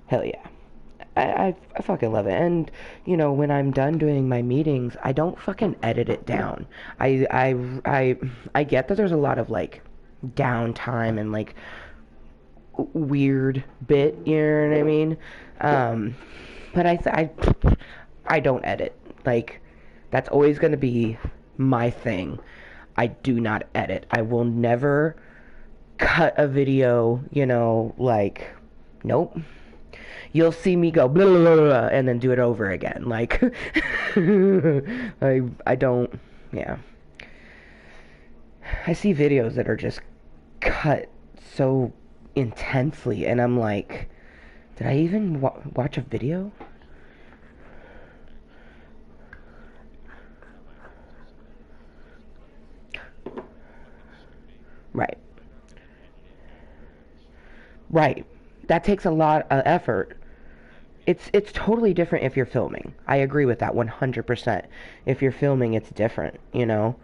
[SPEAKER 1] Hell yeah. I fucking love it. And, you know, when I'm done doing my meetings, I don't fucking edit it down. I get that there's a lot of, like, downtime and, like, weird bit, you know what I mean? But I don't edit. Like, that's always going to be my thing. I do not edit. I will never cut a video, you know, like, nope. You'll see me go blah, blah, blah, blah, and then do it over again. Like, I don't, yeah. I see videos that are just cut so intensely, and I'm like, did I even watch a video? Right. Right. That takes a lot of effort. It's totally different if you're filming. I agree with that 100%. If you're filming, it's different, you know?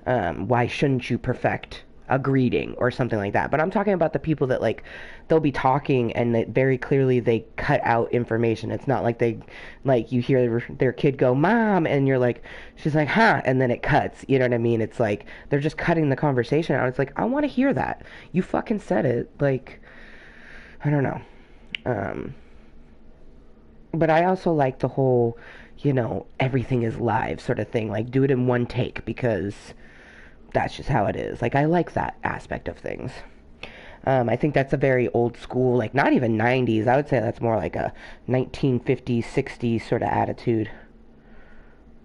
[SPEAKER 1] Why shouldn't you perfect a greeting or something like that? But I'm talking about the people that, like, they'll be talking and that very clearly they cut out information. It's not like they, like, you hear their kid go, Mom, and you're like, she's like, huh, and then it cuts. You know what I mean? It's like, they're just cutting the conversation out. It's like, I want to hear that. You fucking said it. Like, I don't know. But I also like the whole, you know, everything is live sort of thing. Like, do it in one take because that's just how it is. Like, I like that aspect of things. I think that's a very old school, like, not even 90s. I would say that's more like a 1950s, 60s sort of attitude.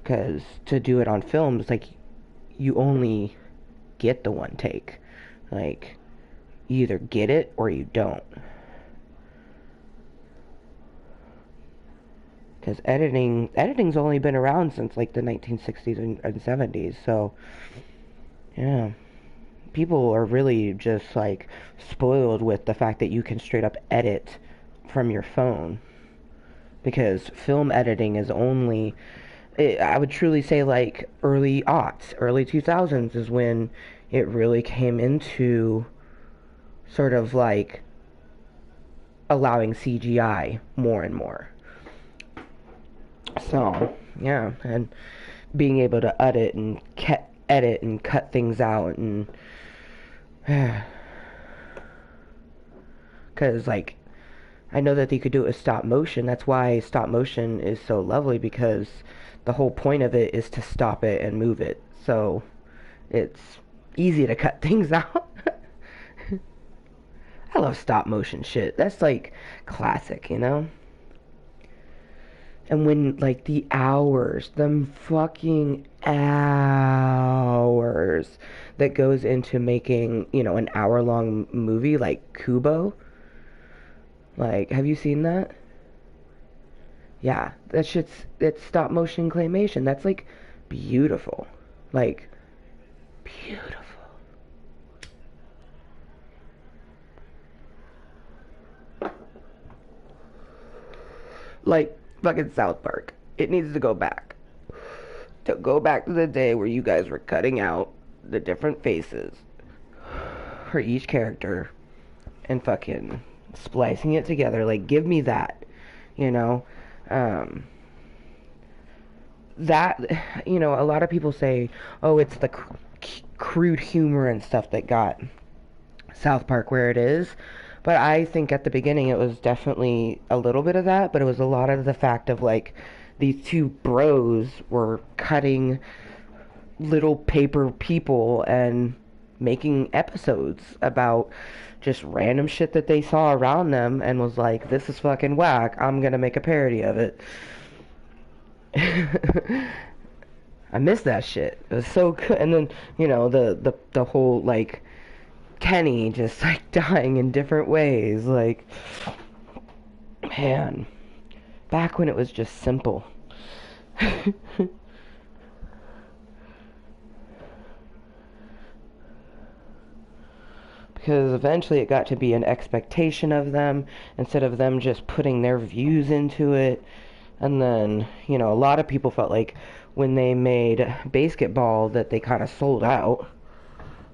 [SPEAKER 1] Because to do it on film, it's like, you only get the one take. Like, you either get it or you don't. Because editing's only been around since like the 1960s and 70s, so yeah, people are really just like spoiled with the fact that you can straight up edit from your phone, because film editing is only, I would truly say, like early aughts, early 2000s is when it really came into sort of like allowing CGI more and more. So, yeah, and being able to edit and cut things out, and because, like, I know that they could do it with stop motion. That's why stop motion is so lovely, because the whole point of it is to stop it and move it. So, it's easy to cut things out. I love stop motion shit. That's, like, classic, you know? And when, like, the hours, them fucking hours that goes into making, you know, an hour-long movie like Kubo. Like, have you seen that? Yeah, that it's stop-motion claymation. That's, like, beautiful. Like, beautiful. Like, fucking South Park. It needs to go back. To go back to the day where you guys were cutting out the different faces for each character and fucking splicing it together. Like, give me that. You know? That, you know, a lot of people say, oh, it's the crude humor and stuff that got South Park where it is. But I think at the beginning it was definitely a little bit of that, but it was a lot of the fact of like these two bros were cutting little paper people and making episodes about just random shit that they saw around them and was like, this is fucking whack, I'm gonna make a parody of it. I miss that shit. It was so good. And then, you know, the whole like Kenny just like dying in different ways, like, man, back when it was just simple. Because eventually it got to be an expectation of them instead of them just putting their views into it. And then, you know, a lot of people felt like when they made basketball that they kind of sold out.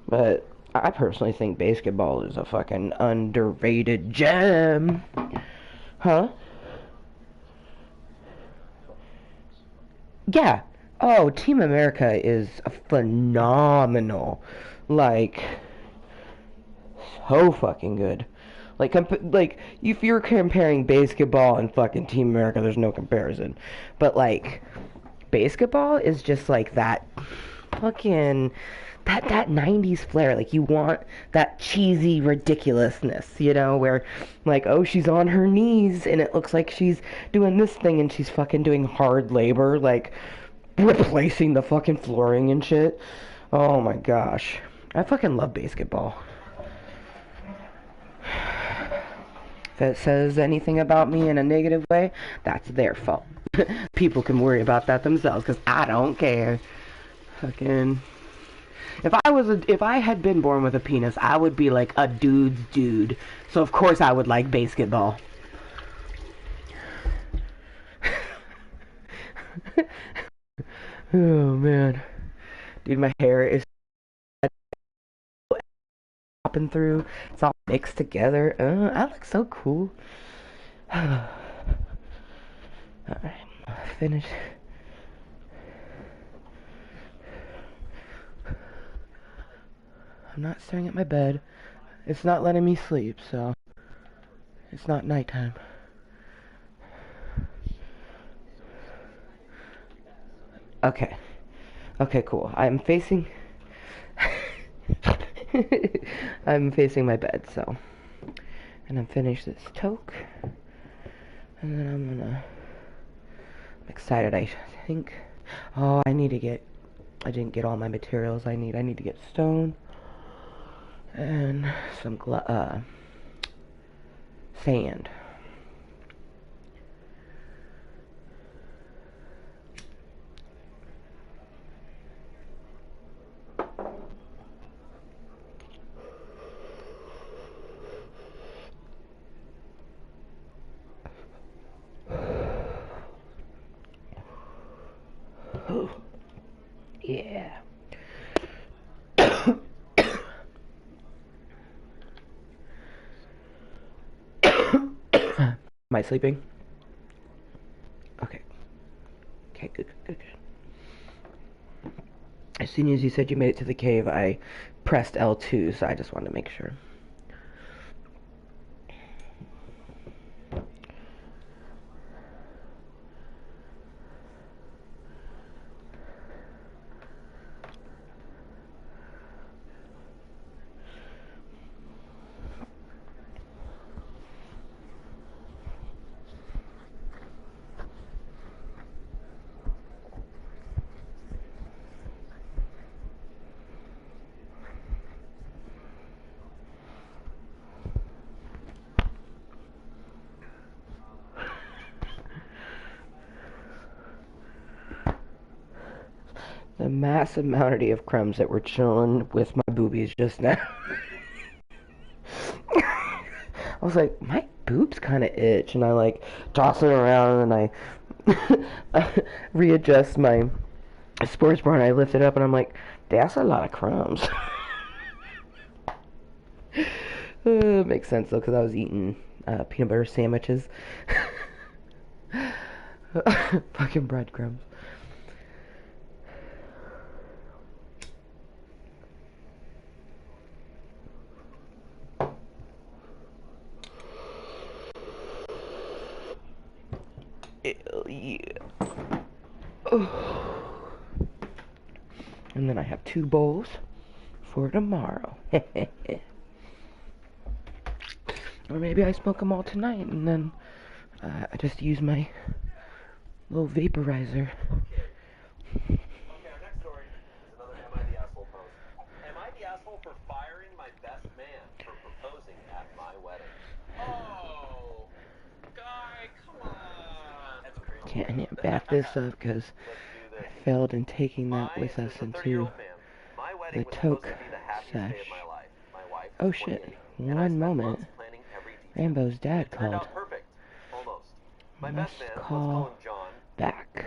[SPEAKER 1] But I personally think basketball is a fucking underrated gem. Huh? Yeah. Oh, Team America is phenomenal. Like, so fucking good. Like if you're comparing basketball and fucking Team America, there's no comparison. But like, basketball is just like that fucking that 90s flair. Like, you want that cheesy ridiculousness, you know, where like, oh, she's on her knees and it looks like she's doing this thing and she's fucking doing hard labor, like replacing the fucking flooring and shit. Oh my gosh, I fucking love basketball. If it says anything about me in a negative way, that's their fault. People can worry about that themselves, because I don't care. Fucking... If I had been born with a penis, I would be like a dude's dude. So of course I would like basketball. Oh man. Dude, my hair is popping through. It's all mixed together. I look so cool. Alright, finish. I'm not staring at my bed. It's not letting me sleep, so it's not nighttime. Okay. Okay, cool. I'm facing my bed, so. And I'm finished this toque. And then I'm excited, I think. Oh, I didn't get all my materials I need. I need to get stone. And some sand. Yeah. Am I sleeping? Okay. Okay, good. As soon as you said you made it to the cave, I pressed L2, so I just wanted to make sure. The massive amount of crumbs that were chilling with my boobies just now. I was like, my boobs kind of itch, and I like toss it around, and I readjust my sports bra, and I lift it up, and I'm like, that's a lot of crumbs. Makes sense though, because I was eating peanut butter sandwiches. Fucking breadcrumbs. Yeah. And then I have 2 bowls for tomorrow. Or maybe I smoke them all tonight and then I just use my little vaporizer.
[SPEAKER 6] Okay, our next story is another Am I the Asshole post. Am I the asshole for firing my best man for proposing at my wedding?
[SPEAKER 7] Oh, guy, come on.
[SPEAKER 6] That's crazy.
[SPEAKER 1] Okay, I need to back this up because
[SPEAKER 6] Let's do
[SPEAKER 1] I
[SPEAKER 6] this.
[SPEAKER 1] failed in taking that with
[SPEAKER 6] This
[SPEAKER 1] us
[SPEAKER 6] is a
[SPEAKER 1] into
[SPEAKER 6] 30-year-old man. My wedding
[SPEAKER 1] the
[SPEAKER 6] was supposed
[SPEAKER 1] toque
[SPEAKER 6] to be the happiest day of
[SPEAKER 1] sesh.
[SPEAKER 6] my life. My wife
[SPEAKER 1] Oh
[SPEAKER 6] was
[SPEAKER 1] shit,
[SPEAKER 6] 28, and I
[SPEAKER 1] one
[SPEAKER 6] spent
[SPEAKER 1] moment.
[SPEAKER 6] months planning every detail.
[SPEAKER 1] Rainbow's dad
[SPEAKER 6] It turned
[SPEAKER 1] called.
[SPEAKER 6] out perfect. Almost. My
[SPEAKER 1] Must
[SPEAKER 6] best man, let's
[SPEAKER 1] call
[SPEAKER 6] call him John.
[SPEAKER 1] back.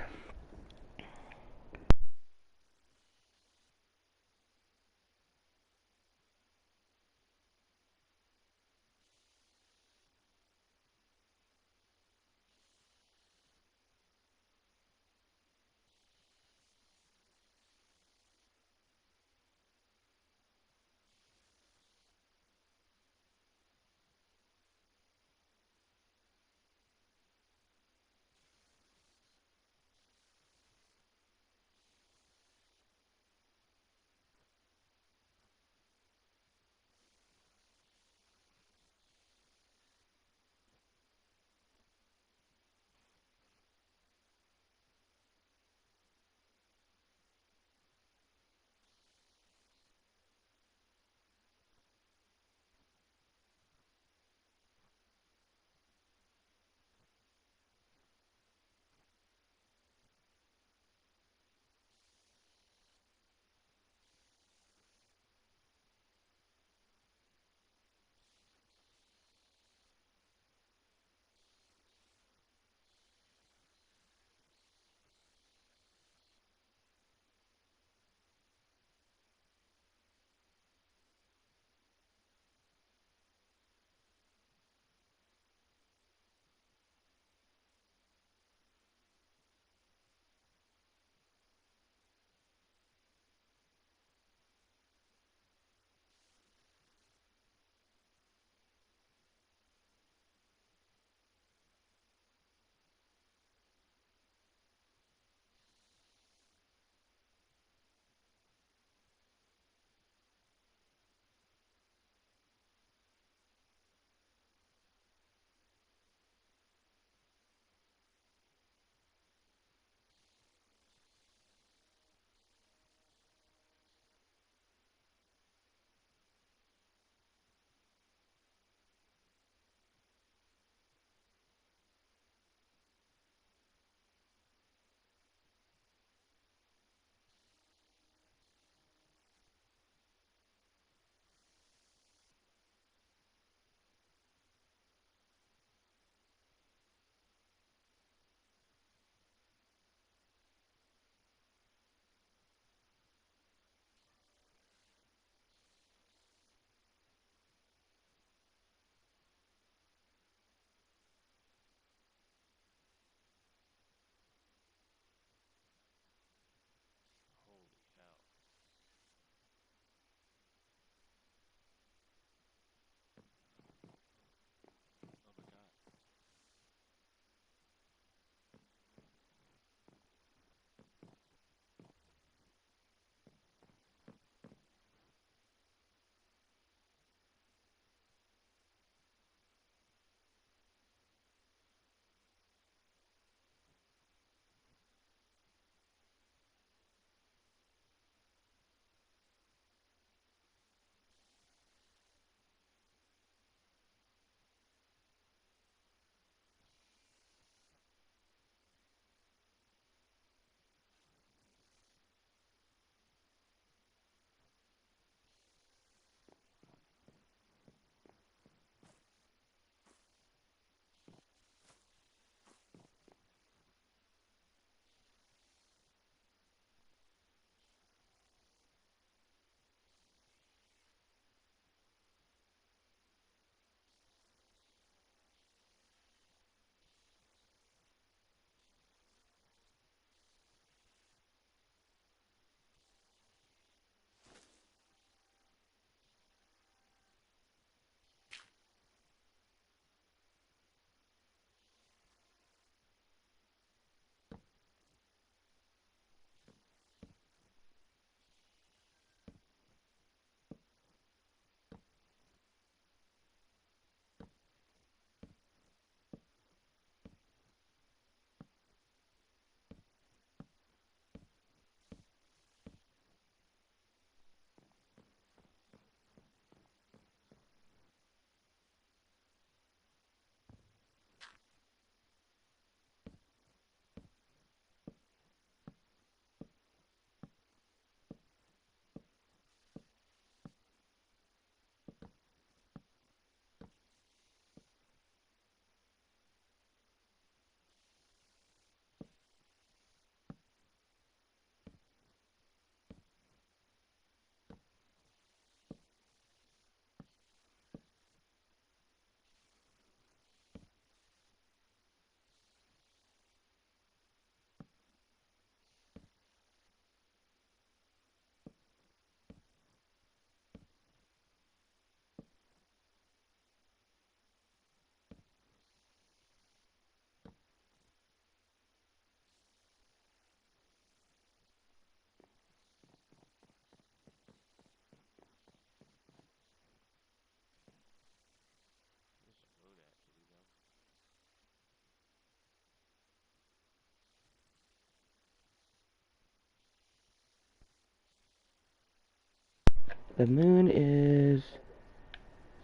[SPEAKER 1] The moon is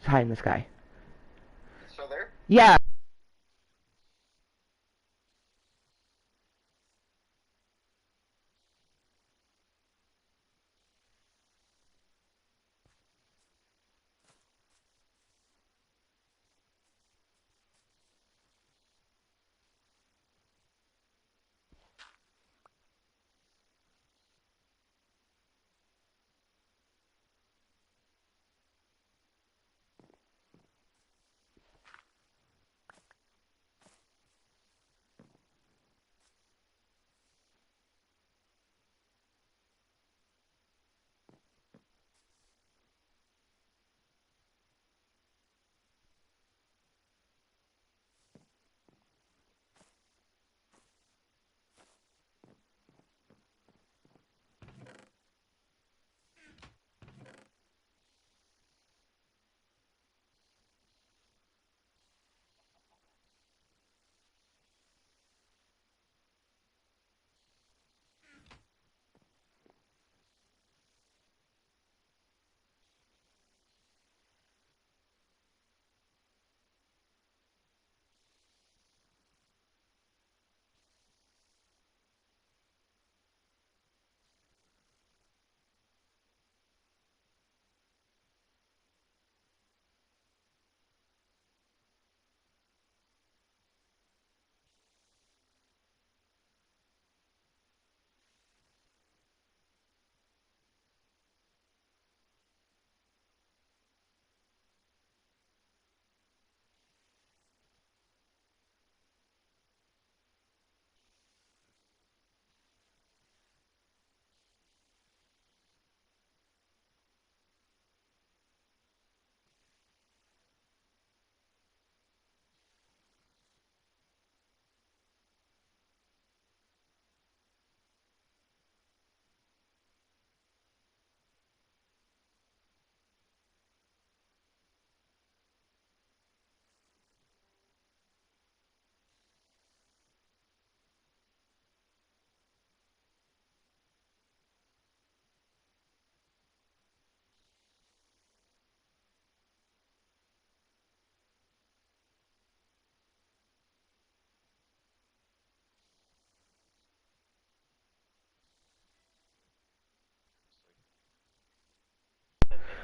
[SPEAKER 1] high in the sky.
[SPEAKER 5] It's still there?
[SPEAKER 1] Yeah.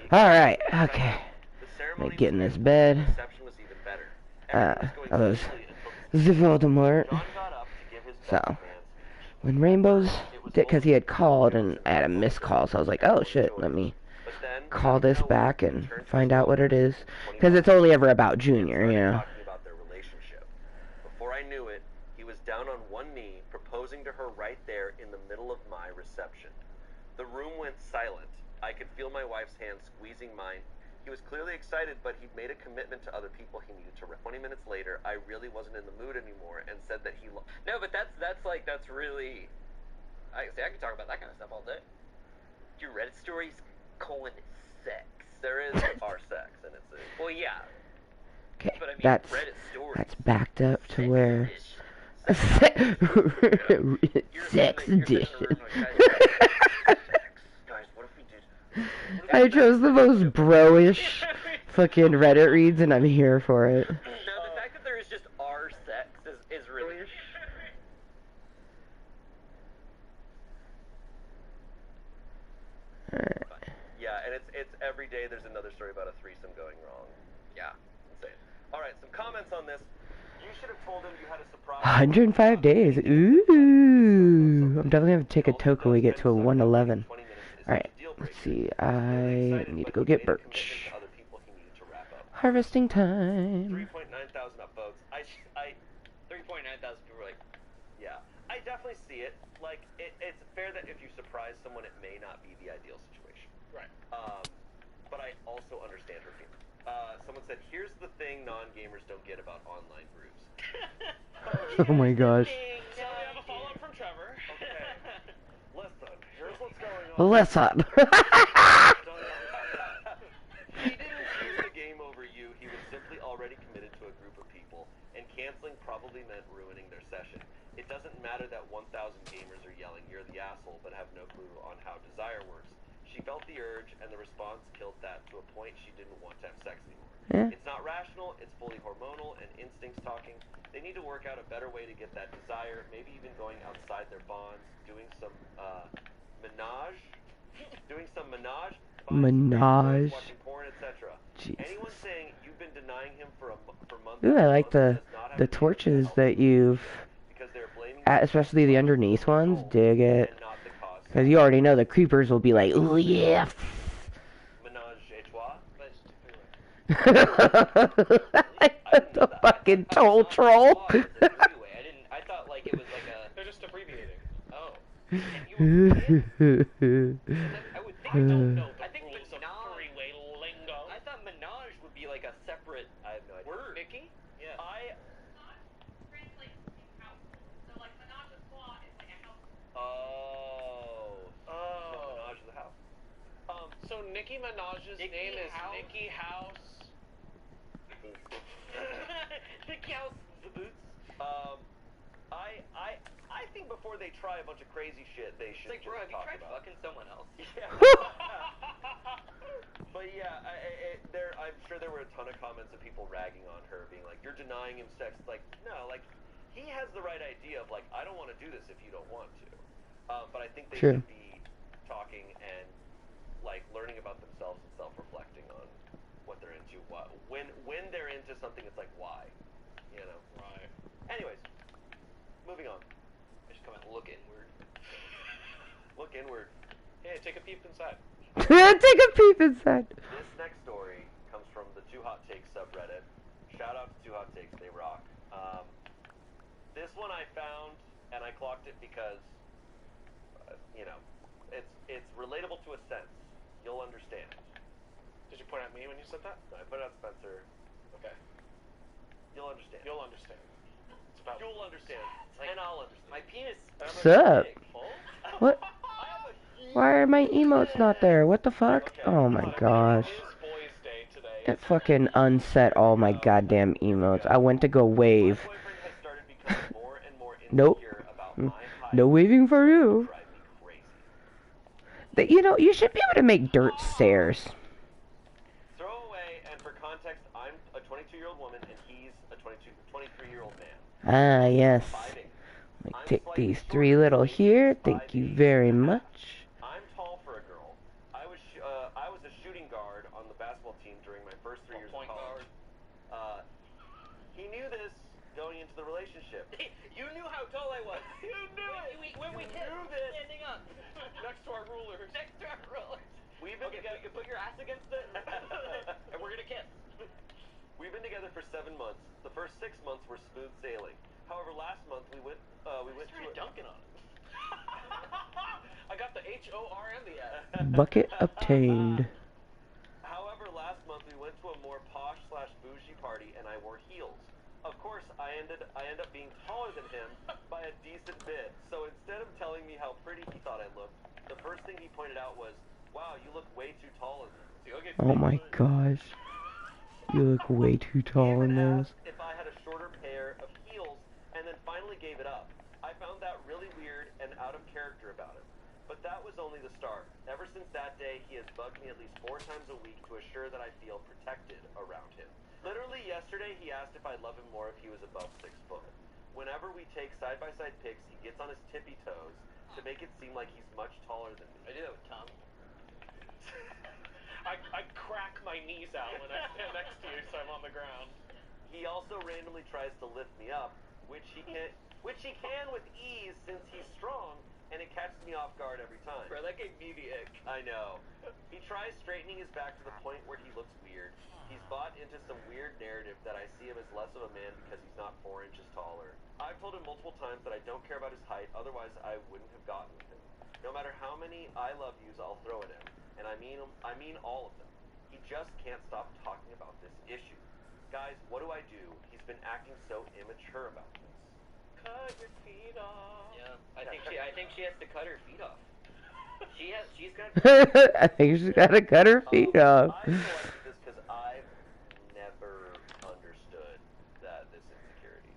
[SPEAKER 1] Alright, okay.
[SPEAKER 6] The ceremony
[SPEAKER 1] Get in
[SPEAKER 6] was
[SPEAKER 1] this
[SPEAKER 6] good.
[SPEAKER 1] bed.
[SPEAKER 6] The reception was even better. Everything was going
[SPEAKER 1] Those
[SPEAKER 6] smoothly until
[SPEAKER 1] Voldemort.
[SPEAKER 6] John got up to give his
[SPEAKER 1] So,
[SPEAKER 6] welcome man speech.
[SPEAKER 1] when Rainbows
[SPEAKER 6] It was
[SPEAKER 1] did, because he had
[SPEAKER 6] almost
[SPEAKER 1] called
[SPEAKER 6] there
[SPEAKER 1] and
[SPEAKER 6] was
[SPEAKER 1] I had a
[SPEAKER 6] no
[SPEAKER 1] missed
[SPEAKER 6] voice
[SPEAKER 1] call, so I was like, oh shit, let me
[SPEAKER 6] But then,
[SPEAKER 1] call
[SPEAKER 6] out of
[SPEAKER 1] this
[SPEAKER 6] nowhere,
[SPEAKER 1] back
[SPEAKER 6] he
[SPEAKER 1] and
[SPEAKER 6] turned to
[SPEAKER 1] find
[SPEAKER 6] his
[SPEAKER 1] out what it is.
[SPEAKER 6] girlfriend,
[SPEAKER 1] Because it's
[SPEAKER 6] 25,
[SPEAKER 1] only ever about
[SPEAKER 6] and
[SPEAKER 1] Junior, you
[SPEAKER 6] started
[SPEAKER 1] know.
[SPEAKER 6] talking about their relationship. Before I knew it, he was down on one knee, proposing to her right there in the middle of my reception. The room went silent. I could feel my wife's hand squeezing mine. He was clearly excited, but he'd made a commitment to other people he needed to. 20 minutes later, I really wasn't in the mood anymore and said that he...
[SPEAKER 5] No, but that's really... I could talk about that kind of stuff all day. Your Reddit stories, sex.
[SPEAKER 6] There is our sex, and it's a...
[SPEAKER 5] Well, yeah.
[SPEAKER 1] Okay,
[SPEAKER 5] But I mean,
[SPEAKER 1] that's
[SPEAKER 5] Reddit stories.
[SPEAKER 1] that's backed up to
[SPEAKER 5] Sex
[SPEAKER 1] where...
[SPEAKER 5] edition.
[SPEAKER 1] Sex edition.
[SPEAKER 6] Guys, what if we did...
[SPEAKER 1] I chose the most bro-ish fucking Reddit reads, and I'm here for it.
[SPEAKER 5] No, the fact that there is just our sex is really...
[SPEAKER 1] Alright.
[SPEAKER 6] Yeah, and it's every day there's another story about a threesome going wrong.
[SPEAKER 5] Yeah.
[SPEAKER 6] Insane. Alright, some comments on this. You should have told him you had a surprise...
[SPEAKER 1] 105 days. Ooh. I'm definitely going to take a toke when we get to a 111. Alright, let's see. I need to go get Birch. Harvesting time.
[SPEAKER 6] 3.9 thousand upvotes. I
[SPEAKER 5] 3.9 thousand people were like...
[SPEAKER 6] Yeah. I definitely see it. Like, it's fair that if you surprise someone, it may not be the ideal situation.
[SPEAKER 7] Right.
[SPEAKER 6] But I also understand her feeling. Someone said, here's the thing non-gamers don't get about online groups.
[SPEAKER 1] Oh my gosh.
[SPEAKER 7] So we have a follow-up from Trevor.
[SPEAKER 6] Okay. Listen, here's what's going on.
[SPEAKER 1] Listen.
[SPEAKER 6] He didn't choose the game over you. He was simply already committed to a group of people, and canceling probably meant ruining their session. It doesn't matter that 1,000 gamers are yelling, you're the asshole, but have no clue on how desire works. She felt the urge, and the response killed that to a point she didn't want to have sex anymore.
[SPEAKER 1] Yeah.
[SPEAKER 6] It's not rational, it's fully hormonal and instincts talking. They need to work out a better way to get that desire, maybe even going outside their bonds, doing some menage, buying some toys,
[SPEAKER 1] Menage.
[SPEAKER 6] watching porn, etc.
[SPEAKER 1] Jesus.
[SPEAKER 6] Anyone saying you've been denying him for months
[SPEAKER 1] Ooh, I like
[SPEAKER 6] does not have
[SPEAKER 1] the
[SPEAKER 6] to do with
[SPEAKER 1] torches
[SPEAKER 6] health
[SPEAKER 1] that you've,
[SPEAKER 6] because they're blaming
[SPEAKER 1] especially the underneath ones. Dig it.
[SPEAKER 6] and not the cause.
[SPEAKER 1] Because you already know the creepers will be like, ooh yeah.
[SPEAKER 6] Menage a trois.
[SPEAKER 1] The fucking toll troll.
[SPEAKER 5] I thought like it was like a.
[SPEAKER 7] They're just abbreviating.
[SPEAKER 5] Oh.
[SPEAKER 1] I
[SPEAKER 5] I would think.
[SPEAKER 7] I don't know the
[SPEAKER 5] I think
[SPEAKER 7] rules of
[SPEAKER 5] menage.
[SPEAKER 7] three-way lingo.
[SPEAKER 5] I thought menage would be like a separate.
[SPEAKER 6] I have no idea.
[SPEAKER 5] Word. Nikki? Yeah.
[SPEAKER 3] Translates to household. So like menage a trois is like a household.
[SPEAKER 6] So Menage the house.
[SPEAKER 7] So Nicki Minaj's
[SPEAKER 5] Nicki
[SPEAKER 7] name is
[SPEAKER 5] House?
[SPEAKER 7] Nicki House.
[SPEAKER 5] Nikki House the boots.
[SPEAKER 6] I think before they try a bunch of crazy shit, they
[SPEAKER 5] It's
[SPEAKER 6] should
[SPEAKER 5] like, bro, have you
[SPEAKER 6] talk
[SPEAKER 5] tried
[SPEAKER 6] about.
[SPEAKER 5] fucking someone else?
[SPEAKER 6] Yeah. But yeah, I'm sure there were a ton of comments of people ragging on her, being like, "You're denying him sex." It's like, no, like he has the right idea of like, I don't want to do this if you don't want to. But I think they
[SPEAKER 1] True.
[SPEAKER 6] should be talking and like learning about themselves and self-reflecting on what they're into. When they're into something, it's like why, you know.
[SPEAKER 7] Right.
[SPEAKER 6] Anyways, moving on.
[SPEAKER 5] I just come and look inward.
[SPEAKER 6] Look inward.
[SPEAKER 7] Hey, take a peep inside.
[SPEAKER 1] Take a peep inside.
[SPEAKER 6] This next story comes from the Two Hot Takes subreddit. Shout out to Two Hot Takes, they rock. This one I found and I clocked it because, you know, it's relatable to a sense. You'll understand.
[SPEAKER 7] Did you point at me when you said that?
[SPEAKER 6] I put it on Spencer.
[SPEAKER 7] Okay.
[SPEAKER 6] You'll understand.
[SPEAKER 7] You'll understand. It's about.
[SPEAKER 6] You'll understand.
[SPEAKER 5] Like,
[SPEAKER 6] And I'll understand.
[SPEAKER 5] My penis.
[SPEAKER 1] What's up?
[SPEAKER 5] Full?
[SPEAKER 1] What?
[SPEAKER 6] I have a huge
[SPEAKER 1] Why are my emotes not there? What the fuck?
[SPEAKER 6] Okay.
[SPEAKER 1] Oh my gosh.
[SPEAKER 7] It is Boys' Day today.
[SPEAKER 1] It fucking unset all my goddamn emotes. I went to go wave.
[SPEAKER 6] My boyfriend has started becoming more and more
[SPEAKER 1] Nope.
[SPEAKER 6] insecure about my height.
[SPEAKER 1] No waving for you.
[SPEAKER 6] Drive me crazy.
[SPEAKER 1] You know, you should be able to make dirt stairs.
[SPEAKER 6] Throw away, and for context, I'm a 22-year-old woman, and he's a 23-year-old man.
[SPEAKER 1] Ah, yes.
[SPEAKER 6] 5'8".
[SPEAKER 1] Let me
[SPEAKER 6] I'm
[SPEAKER 1] take
[SPEAKER 6] slightly
[SPEAKER 1] these
[SPEAKER 6] shorter
[SPEAKER 1] three
[SPEAKER 6] than
[SPEAKER 1] little
[SPEAKER 6] Lacey,
[SPEAKER 1] here.
[SPEAKER 6] who's
[SPEAKER 1] Thank you
[SPEAKER 6] 5'8"
[SPEAKER 1] very
[SPEAKER 6] and a half.
[SPEAKER 1] much.
[SPEAKER 6] I'm tall for a girl. I was a shooting guard on the basketball team during my first 3 years of
[SPEAKER 5] Point
[SPEAKER 6] college. He knew this going into the relationship.
[SPEAKER 5] You knew how tall I was.
[SPEAKER 6] You knew it.
[SPEAKER 5] When we
[SPEAKER 6] You
[SPEAKER 5] kissed,
[SPEAKER 6] knew this.
[SPEAKER 5] standing up.
[SPEAKER 7] Next to our rulers.
[SPEAKER 5] Next to our rulers.
[SPEAKER 6] We've been
[SPEAKER 5] Okay,
[SPEAKER 6] together.
[SPEAKER 5] you put your ass against it, and we're gonna kiss.
[SPEAKER 6] We've been together for 7 months. The first 6 months were smooth sailing. However, last month we went to a
[SPEAKER 5] dunking on him.
[SPEAKER 7] I got the HOR and the S.
[SPEAKER 1] Bucket obtained.
[SPEAKER 6] However, last month we went to a more posh/bougie party, and I wore heels. Of course, I end up being taller than him by a decent bit. So instead of telling me how pretty he thought I looked, the first thing he pointed out was, "Wow, you look way too tall in them."
[SPEAKER 1] Oh my gosh. You look way too tall in
[SPEAKER 6] Even
[SPEAKER 1] those.
[SPEAKER 6] asked if I had a shorter pair of heels, and then finally gave it up. I found that really weird and out of character about him. But that was only the start. Ever since that day, he has bugged me at least 4 times a week to assure that I feel protected around him. Literally yesterday, he asked if I'd love him more if he was above 6 foot. Whenever we take side-by-side pics, he gets on his tippy toes to make it seem like he's much taller than me.
[SPEAKER 5] I do that with Tommy.
[SPEAKER 7] I crack my knees out when I stand next to you, so I'm on the ground.
[SPEAKER 6] He also randomly tries to lift me up, which he can with ease since he's strong, and it catches me off guard every time.
[SPEAKER 5] Bro, that gave me the ick.
[SPEAKER 6] I know. He tries straightening his back to the point where he looks weird. He's bought into some weird narrative that I see him as less of a man because he's not 4 inches taller. I've told him multiple times that I don't care about his height, otherwise I wouldn't have gotten with him. No matter how many I love yous I'll throw at him, and I mean all of them. He just can't stop talking about this issue. Guys, what do I do? He's been acting so immature about this.
[SPEAKER 7] Cut your feet off.
[SPEAKER 5] Yeah, I think she has to cut her feet off. She's got.
[SPEAKER 1] I think she's gotta cut her feet off.
[SPEAKER 6] I selected this because I've never understood this insecurity.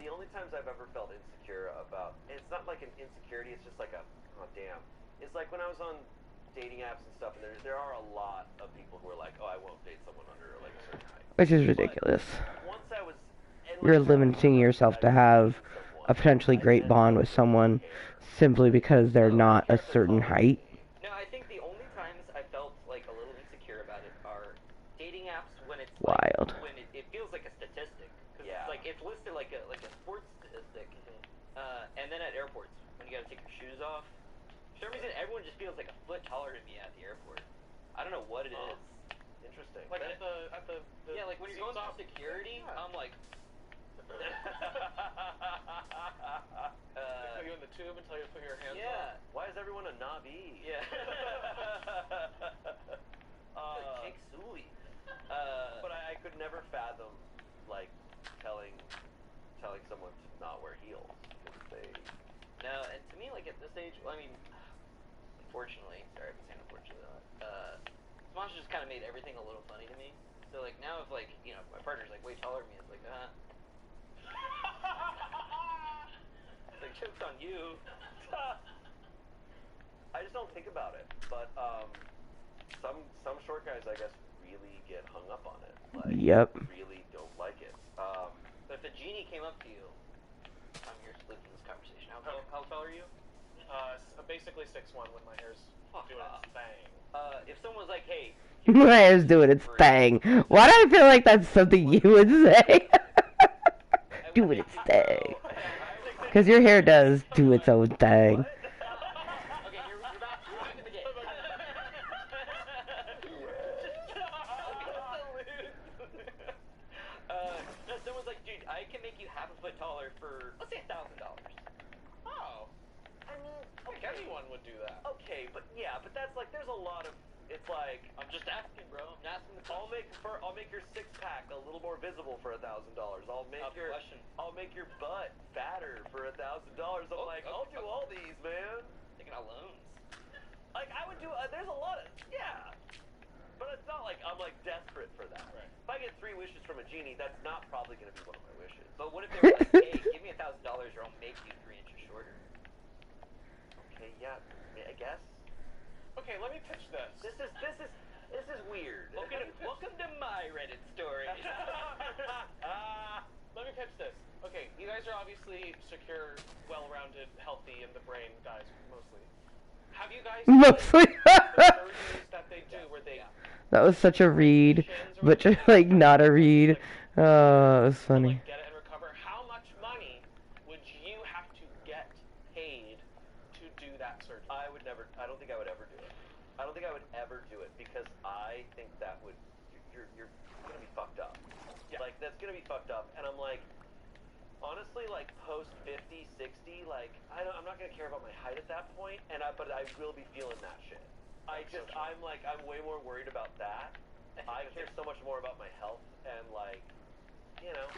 [SPEAKER 6] The only times I've ever felt insecure about, it's not like an insecurity, it's just like oh damn, is like when I was on dating apps and stuff, and there are a lot of people who are like, oh, I won't date someone under like a certain height.
[SPEAKER 1] Which is ridiculous.
[SPEAKER 6] But once I was, and
[SPEAKER 1] You're
[SPEAKER 6] like,
[SPEAKER 1] limiting yourself to have a potentially great bond with someone simply because they're not a certain height.
[SPEAKER 5] No, I think the only times I felt like a little insecure about it are dating apps when it's
[SPEAKER 1] Wild.
[SPEAKER 5] Like, when it feels like a statistic. Cause
[SPEAKER 6] Yeah.
[SPEAKER 5] it's like it's listed like a sports statistic. And then at airports when you gotta take your shoes off, for some reason everyone just feels like a foot taller than me at the airport. I don't know what it is.
[SPEAKER 6] Interesting.
[SPEAKER 7] Like at the
[SPEAKER 5] Yeah, like when you're going
[SPEAKER 7] seats
[SPEAKER 5] through
[SPEAKER 7] off.
[SPEAKER 5] security,
[SPEAKER 7] Yeah.
[SPEAKER 5] I'm like.
[SPEAKER 7] They put you in the tube until you put your hands
[SPEAKER 5] Yeah.
[SPEAKER 7] up.
[SPEAKER 6] Why is everyone a Navi?
[SPEAKER 5] Yeah.
[SPEAKER 6] Uh,
[SPEAKER 5] Kick Sui.
[SPEAKER 6] But I could never fathom like telling someone to not wear heels because they.
[SPEAKER 5] No, and to me, like at this age, well, I mean, unfortunately, sorry, I'm saying unfortunately, Smosh just kind of made everything a little funny to me. So like now, if like my partner's like way taller than me, it's like it's like joke's on you.
[SPEAKER 6] I just don't think about it, but some short guys, I guess, really get hung up on it. Like,
[SPEAKER 1] Yep.
[SPEAKER 6] really don't like it.
[SPEAKER 5] But if a genie came up to you, you're splitting this conversation. How tall are you?
[SPEAKER 7] Basically 6'1" when my hair's doing its thing.
[SPEAKER 5] If someone was like, hey,
[SPEAKER 1] My hair's doing its thing. Why do I feel like that's something you would say? Doing its thing. Because your hair does do its own thing.
[SPEAKER 5] Okay, you're back in the game. Someone's like, dude, I can make you half a foot taller for, let's say, $1,000.
[SPEAKER 7] Oh.
[SPEAKER 6] I mean,
[SPEAKER 7] Okay. Anyone would do that.
[SPEAKER 6] okay, but there's like, there's a lot of, it's like,
[SPEAKER 5] I'm just asking, bro. I'm asking the
[SPEAKER 6] I'll make your six pack a little more visible for $1,000. I'll make your butt fatter for $1,000. I'm like, I'll do all these, man.
[SPEAKER 5] Taking out loans.
[SPEAKER 6] Like, I would do, there's a lot of, yeah. But it's not like I'm like desperate for that.
[SPEAKER 7] Right.
[SPEAKER 6] If I get 3 wishes from a genie, that's not probably going to be one of my wishes.
[SPEAKER 5] But what if they were like, hey, give me $1,000 or I'll make you 3 inches shorter?
[SPEAKER 6] Okay, yeah, I guess.
[SPEAKER 7] Okay, let me pitch this.
[SPEAKER 6] This is weird.
[SPEAKER 5] Welcome to my Reddit story.
[SPEAKER 7] Let me pitch this. Okay, you guys are obviously secure, well-rounded, healthy in the brain guys, mostly. Have you guys
[SPEAKER 1] Mostly.
[SPEAKER 7] the surgeries that they do where they
[SPEAKER 1] That was such a read, but just like not a read. Oh, it was funny.
[SPEAKER 7] like, get it and recover? How much money would you have to get paid to do that surgery?
[SPEAKER 6] I don't think I would ever do it. I don't think I would ever do it because I think that would, you're gonna be fucked up.
[SPEAKER 7] Yeah.
[SPEAKER 6] Like, that's gonna be fucked up. And I'm like, honestly, like, post 50, 60, like, I'm not gonna care about my height at that point, but I will be feeling that shit. I'm way more worried about that. I care so much more about my health and, like, you know.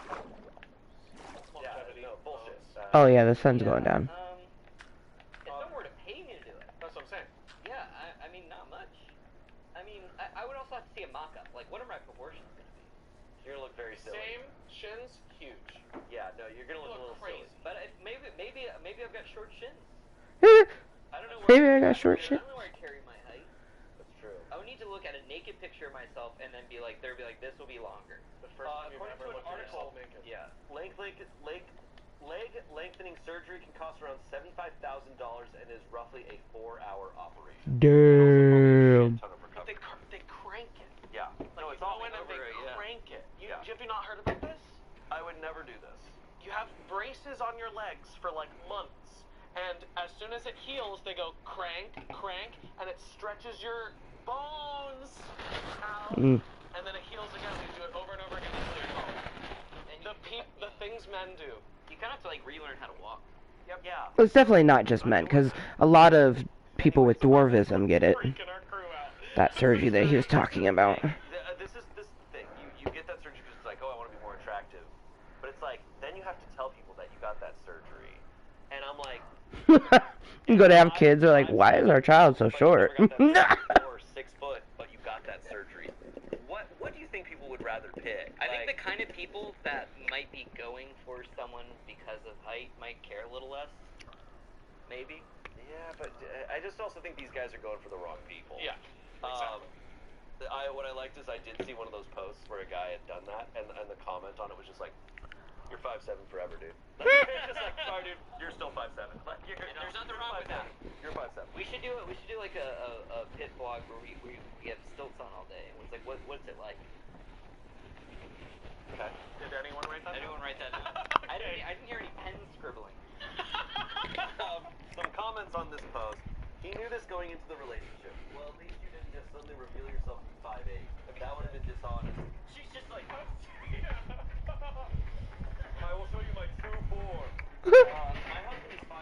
[SPEAKER 7] Longevity.
[SPEAKER 6] Yeah, no, bullshit.
[SPEAKER 1] Oh yeah, the sun's going down.
[SPEAKER 5] If someone were to pay me to do it,
[SPEAKER 7] That's what I'm saying.
[SPEAKER 5] yeah, I mean, not much. I mean, I would also have to see a mock-up. Like, what are my proportions going to be?
[SPEAKER 6] You're gonna look very silly.
[SPEAKER 7] Same shins, huge.
[SPEAKER 6] Yeah, no, you're gonna look a
[SPEAKER 7] Look
[SPEAKER 6] little
[SPEAKER 7] crazy.
[SPEAKER 6] silly.
[SPEAKER 5] But maybe I've got short shins.
[SPEAKER 1] Maybe
[SPEAKER 5] I don't know. Where
[SPEAKER 1] I got short shit.
[SPEAKER 5] I don't know where I carry my height.
[SPEAKER 6] That's true.
[SPEAKER 5] I would need to look at a naked picture of myself and then be like, this will be longer.
[SPEAKER 7] The first time you've
[SPEAKER 6] According
[SPEAKER 7] ever
[SPEAKER 6] to an
[SPEAKER 7] looked at
[SPEAKER 6] article,
[SPEAKER 7] yourself naked.
[SPEAKER 6] yeah, leg lengthening surgery can cost around $75,000 and is roughly a 4-hour operation.
[SPEAKER 1] Damn.
[SPEAKER 6] Ton of
[SPEAKER 7] But
[SPEAKER 6] recovery.
[SPEAKER 7] they crank it.
[SPEAKER 6] Yeah.
[SPEAKER 7] Like,
[SPEAKER 6] No,
[SPEAKER 7] you
[SPEAKER 6] it's all
[SPEAKER 7] go in and they
[SPEAKER 6] over it, yeah.
[SPEAKER 7] crank it.
[SPEAKER 6] Yeah.
[SPEAKER 7] Have you not heard about this?
[SPEAKER 6] I would never do this.
[SPEAKER 7] You have braces on your legs for like months, and as soon as it heals, they go crank, crank, and it stretches your bones out, and then it heals again. You do it over and over again until you're tall.
[SPEAKER 5] And
[SPEAKER 7] The things men do.
[SPEAKER 5] you kind of have to like relearn how to walk.
[SPEAKER 7] Yep.
[SPEAKER 6] Yeah.
[SPEAKER 1] Well, it's definitely not just men, because a lot of people with dwarvism get it.
[SPEAKER 7] Freaking our crew out.
[SPEAKER 1] That surgery that he was talking about.
[SPEAKER 6] This is the thing. You get that surgery because it's like, oh, I want to be more attractive. But it's like, then you have to tell people that you got that surgery. And I'm like,
[SPEAKER 1] You go to have kids, they're like, why is our child so short?
[SPEAKER 6] But you never got that surgery, or 6 foot, but you got that surgery. What do you think people would rather pick?
[SPEAKER 5] I think the kind of people that might be going for someone because of height might care a little less. Maybe.
[SPEAKER 6] Yeah, but I just also think these guys are going for the wrong people.
[SPEAKER 7] Yeah, exactly.
[SPEAKER 6] What I liked is I did see one of those posts where a guy had done that, and the comment on it was just like, "You're 5'7" forever, dude." It's just like, sorry, dude, you're still 5'7". Like,
[SPEAKER 5] There's nothing wrong with that.
[SPEAKER 6] You're 5'7".
[SPEAKER 5] We should do it. We should do like a pit vlog where we have stilts on all day. And it's like, what's it like?
[SPEAKER 6] Okay.
[SPEAKER 7] Did anyone write that?
[SPEAKER 5] Anyone write that down? I didn't hear any pen scribbling.
[SPEAKER 6] Some comments on this post. He knew this going into the relationship. Well, at least you didn't just suddenly reveal yourself to be 5'8". That would have been dishonest.
[SPEAKER 5] She's just like,
[SPEAKER 6] I will show you my true form. My husband is 5'6"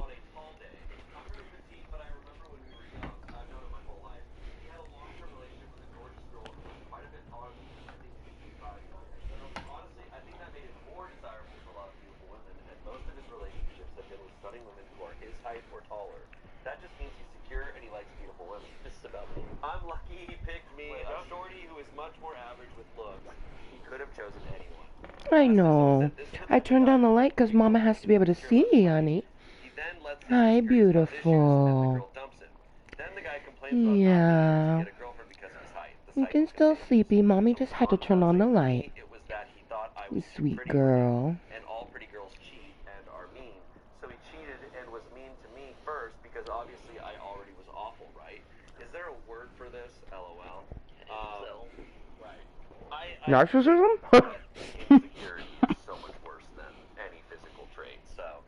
[SPEAKER 6] on a tall day. I'm really petite, but I remember when we were young. I've known him my whole life. He had a long-term relationship with a gorgeous girl who was quite a bit taller than me. I think he was 5'5". Honestly, I think that made him more desirable for a lot of beautiful women, and most of his relationships have been with stunning women who are his height or taller. That just means he's secure and he likes beautiful women.
[SPEAKER 5] this is about me.
[SPEAKER 6] I'm lucky he picked me, a shorty who is much more average with looks. He could have chosen anyone.
[SPEAKER 1] I know. I turned on the light because Mama has to be able to see, honey.
[SPEAKER 6] He then lets
[SPEAKER 1] Hi,
[SPEAKER 6] his issues, and the
[SPEAKER 1] beautiful.
[SPEAKER 6] girl dumps him. Then the guy complains about
[SPEAKER 1] Yeah.
[SPEAKER 6] not being able to get a girlfriend because of his height. The
[SPEAKER 1] You
[SPEAKER 6] cycle
[SPEAKER 1] can still
[SPEAKER 6] continues.
[SPEAKER 1] sleepy. Mommy just had to turn on the
[SPEAKER 6] For me,
[SPEAKER 1] light.
[SPEAKER 6] it was that he thought I
[SPEAKER 1] You
[SPEAKER 6] was too
[SPEAKER 1] sweet
[SPEAKER 6] pretty for him,
[SPEAKER 1] girl.
[SPEAKER 6] and all pretty girls cheat and are mean. So he cheated and was mean to me first because obviously I already was awful, right? Is there a word for this? LOL.
[SPEAKER 7] Right.
[SPEAKER 1] Narcissism?
[SPEAKER 6] Insecurity is so much worse than any physical trait. So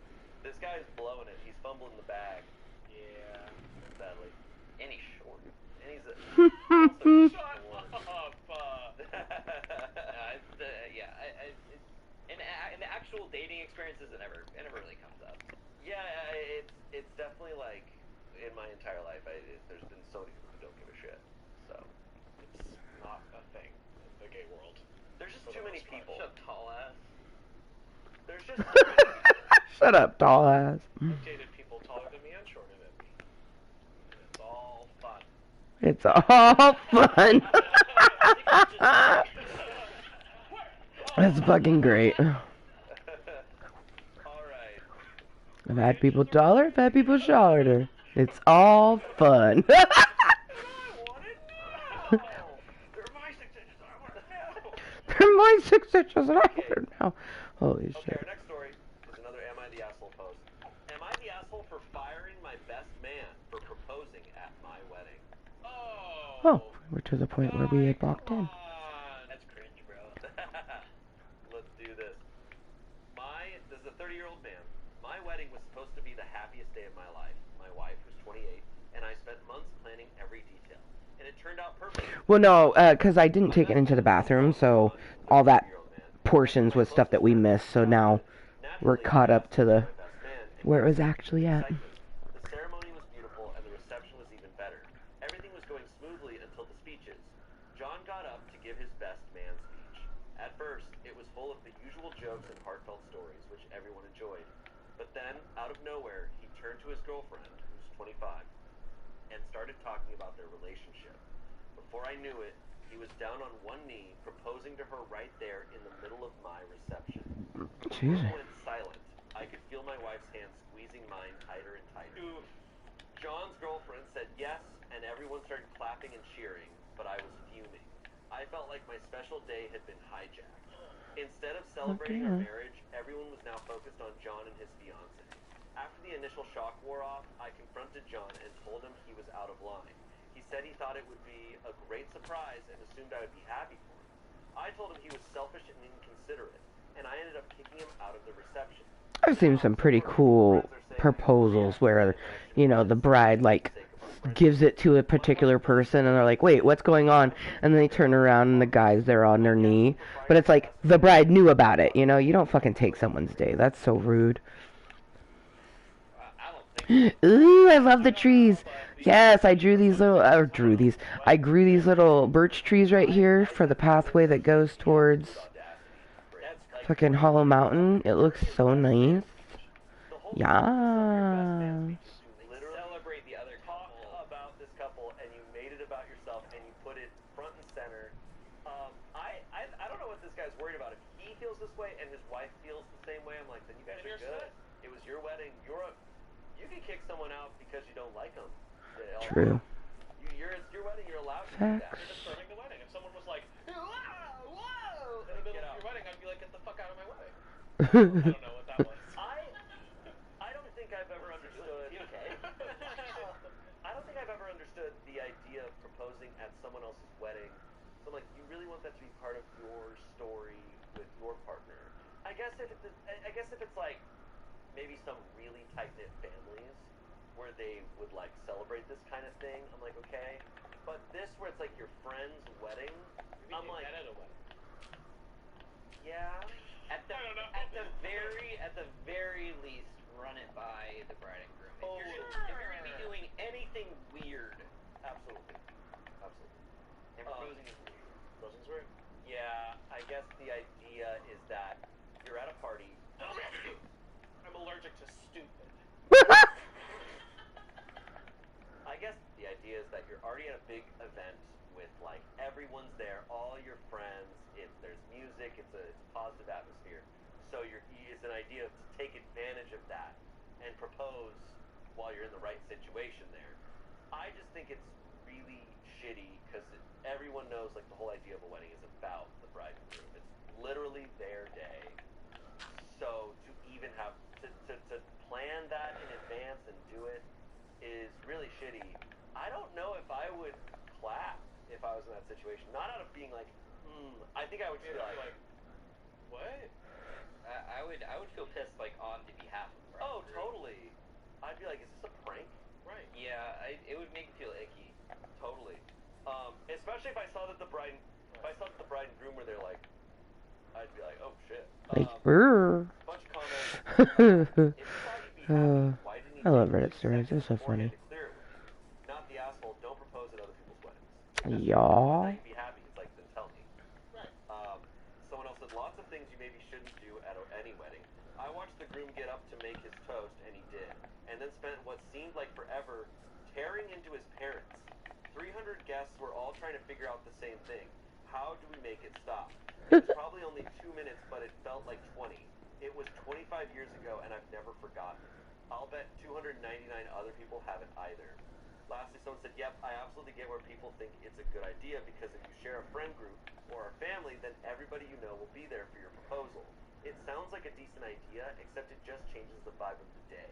[SPEAKER 6] this guy's blowing it. He's fumbling the bag.
[SPEAKER 7] Yeah.
[SPEAKER 6] Sadly. And he's short. And he's a
[SPEAKER 7] Shut up.
[SPEAKER 5] In the actual dating experiences, it never really comes up.
[SPEAKER 6] Yeah, it's definitely like in my entire life, there's been so many people who don't give a shit. So
[SPEAKER 7] It's not a thing in the gay world.
[SPEAKER 6] there's just too many people.
[SPEAKER 5] Shut tall ass.
[SPEAKER 6] There's just too many people.
[SPEAKER 1] Shut up, tall ass.
[SPEAKER 7] I've dated people taller than me and shorter than me. And it's all fun.
[SPEAKER 1] It's all fun. That's fucking great.
[SPEAKER 6] All right.
[SPEAKER 1] I've had people taller, I've had people shorter. It's all fun.
[SPEAKER 6] I want it now. They're my 6 inches. I want it now.
[SPEAKER 1] They're my 6 inches and I want it now. Holy
[SPEAKER 6] Okay,
[SPEAKER 1] shit.
[SPEAKER 6] our next story is another Am I the Asshole post. Am I the asshole for firing my best man for proposing at my wedding?
[SPEAKER 1] Oh, we're to the point where we had walked in.
[SPEAKER 5] That's cringe, bro.
[SPEAKER 6] Let's do this. This is a 30-year-old man. My wedding was supposed to be the happiest day of my life. My wife was 28, and I spent months planning every detail. And it turned out perfect.
[SPEAKER 1] Well, no, because I didn't take it into the bathroom, so all that portions was stuff that we missed, so now we're caught up to the where it was actually at.
[SPEAKER 6] The ceremony was beautiful, and the reception was even better. Everything was going smoothly until the speeches. John got up to give his best man speech. At first, it was full of the usual jokes and heartfelt stories, which everyone enjoyed. But then, out of nowhere, he turned to his girlfriend, who's 25, and started talking about their relationship. Before I knew it, he was down on one knee, proposing to her right there in the middle of my reception. The room
[SPEAKER 1] Jesus.
[SPEAKER 6] went silent. I could feel my wife's hand squeezing mine tighter and tighter. John's girlfriend said yes, and everyone started clapping and cheering, but I was fuming. I felt like my special day had been hijacked. Instead of celebrating our marriage, everyone was now focused on John and his fiancée. After the initial shock wore off, I confronted John and told him he was out of line. He said he thought it would be a great surprise and assumed I would be happy for him. I told him he was selfish and inconsiderate, and I ended up kicking him out of the reception.
[SPEAKER 1] I've seen some pretty cool proposals where, you know, the bride, like, gives it to a particular person and they're like, wait, what's going on? And then they turn around and the guy's there on their knee. But it's like, the bride knew about it, you know? You don't fucking take someone's day. That's so rude. Ooh, I love the trees. Yes, I grew these little birch trees right here for the pathway that goes towards fucking Hollow Mountain. It looks so nice. Yeah.
[SPEAKER 6] Celebrate the other couple. Talk about this couple, and you made it about yourself, and you put it front and center. I don't know what this guy's worried about. If he feels this way and his wife feels the same way, I'm like, then you guys are good. It was your wedding. You can kick someone out because you don't like them.
[SPEAKER 1] True.
[SPEAKER 6] It's your wedding. You're allowed to do that.
[SPEAKER 1] Facts.
[SPEAKER 7] You're disturbing the wedding. If someone was like, whoa, in the middle of your wedding, I'd be like, get the fuck out of my wedding. I don't know what that was.
[SPEAKER 6] I don't think I've ever understood.
[SPEAKER 5] Okay.
[SPEAKER 6] I don't think I've ever understood the idea of proposing at someone else's wedding. So like, you really want that to be part of your story with your partner. I guess if it's like maybe some really tight knit families where they would like celebrate this kind of thing, I'm like, okay. But this where it's like your friend's wedding, I'm like,
[SPEAKER 7] at a wedding.
[SPEAKER 6] yeah.
[SPEAKER 5] At the very least, run it by the bride and groom.
[SPEAKER 6] Oh,
[SPEAKER 5] If you're gonna be doing anything weird,
[SPEAKER 6] Absolutely.
[SPEAKER 5] and proposing is weird.
[SPEAKER 7] Proposing's weird.
[SPEAKER 6] Yeah, I guess the idea is that you're at a party.
[SPEAKER 7] I'm allergic to stupid.
[SPEAKER 6] I guess the idea is that you're already at a big event with like everyone's there, all your friends. There's music. It's a positive atmosphere. So it's an idea to take advantage of that and propose while you're in the right situation there. I just think it's really shitty because everyone knows like the whole idea of a wedding is about the bride and groom. It's literally their day. So to even have to plan that in advance and do it is really shitty. I don't know if I would clap if I was in that situation. Not out of being like, I think I would feel like,
[SPEAKER 7] what?
[SPEAKER 5] I would feel pissed like on the behalf of the bride.
[SPEAKER 6] oh, totally. I'd be like, is this a prank?
[SPEAKER 7] Right.
[SPEAKER 5] Yeah, it would make me feel icky.
[SPEAKER 6] Totally. Especially if I saw that the bride and groom were there, like, I'd be like, oh shit.
[SPEAKER 1] Like, brr.
[SPEAKER 6] Bunch of comments. If you thought you'd be happy, why didn't you
[SPEAKER 1] I love
[SPEAKER 6] take
[SPEAKER 1] Reddit
[SPEAKER 6] 2
[SPEAKER 1] stories. They're
[SPEAKER 6] seconds
[SPEAKER 1] so
[SPEAKER 6] beforehand
[SPEAKER 1] funny.
[SPEAKER 6] to clear it with me? Not the asshole. Don't propose at other people's weddings.
[SPEAKER 1] Y'all.
[SPEAKER 6] You'd be happy. It's like, then tell me.
[SPEAKER 7] Right.
[SPEAKER 6] Someone else said lots of things you maybe shouldn't do at any wedding. I watched the groom get up to make his toast, and he did, and then spent what seemed like forever tearing into his parents. 300 guests were all trying to figure out the same thing. How do we make it stop? It was probably only 2 minutes, but it felt like 20. It was 25 years ago, and I've never forgotten. I'll bet 299 other people haven't either. Lastly, someone said, yep, I absolutely get where people think it's a good idea, because if you share a friend group or a family, then everybody you know will be there for your proposal. It sounds like a decent idea, except it just changes the vibe of the day,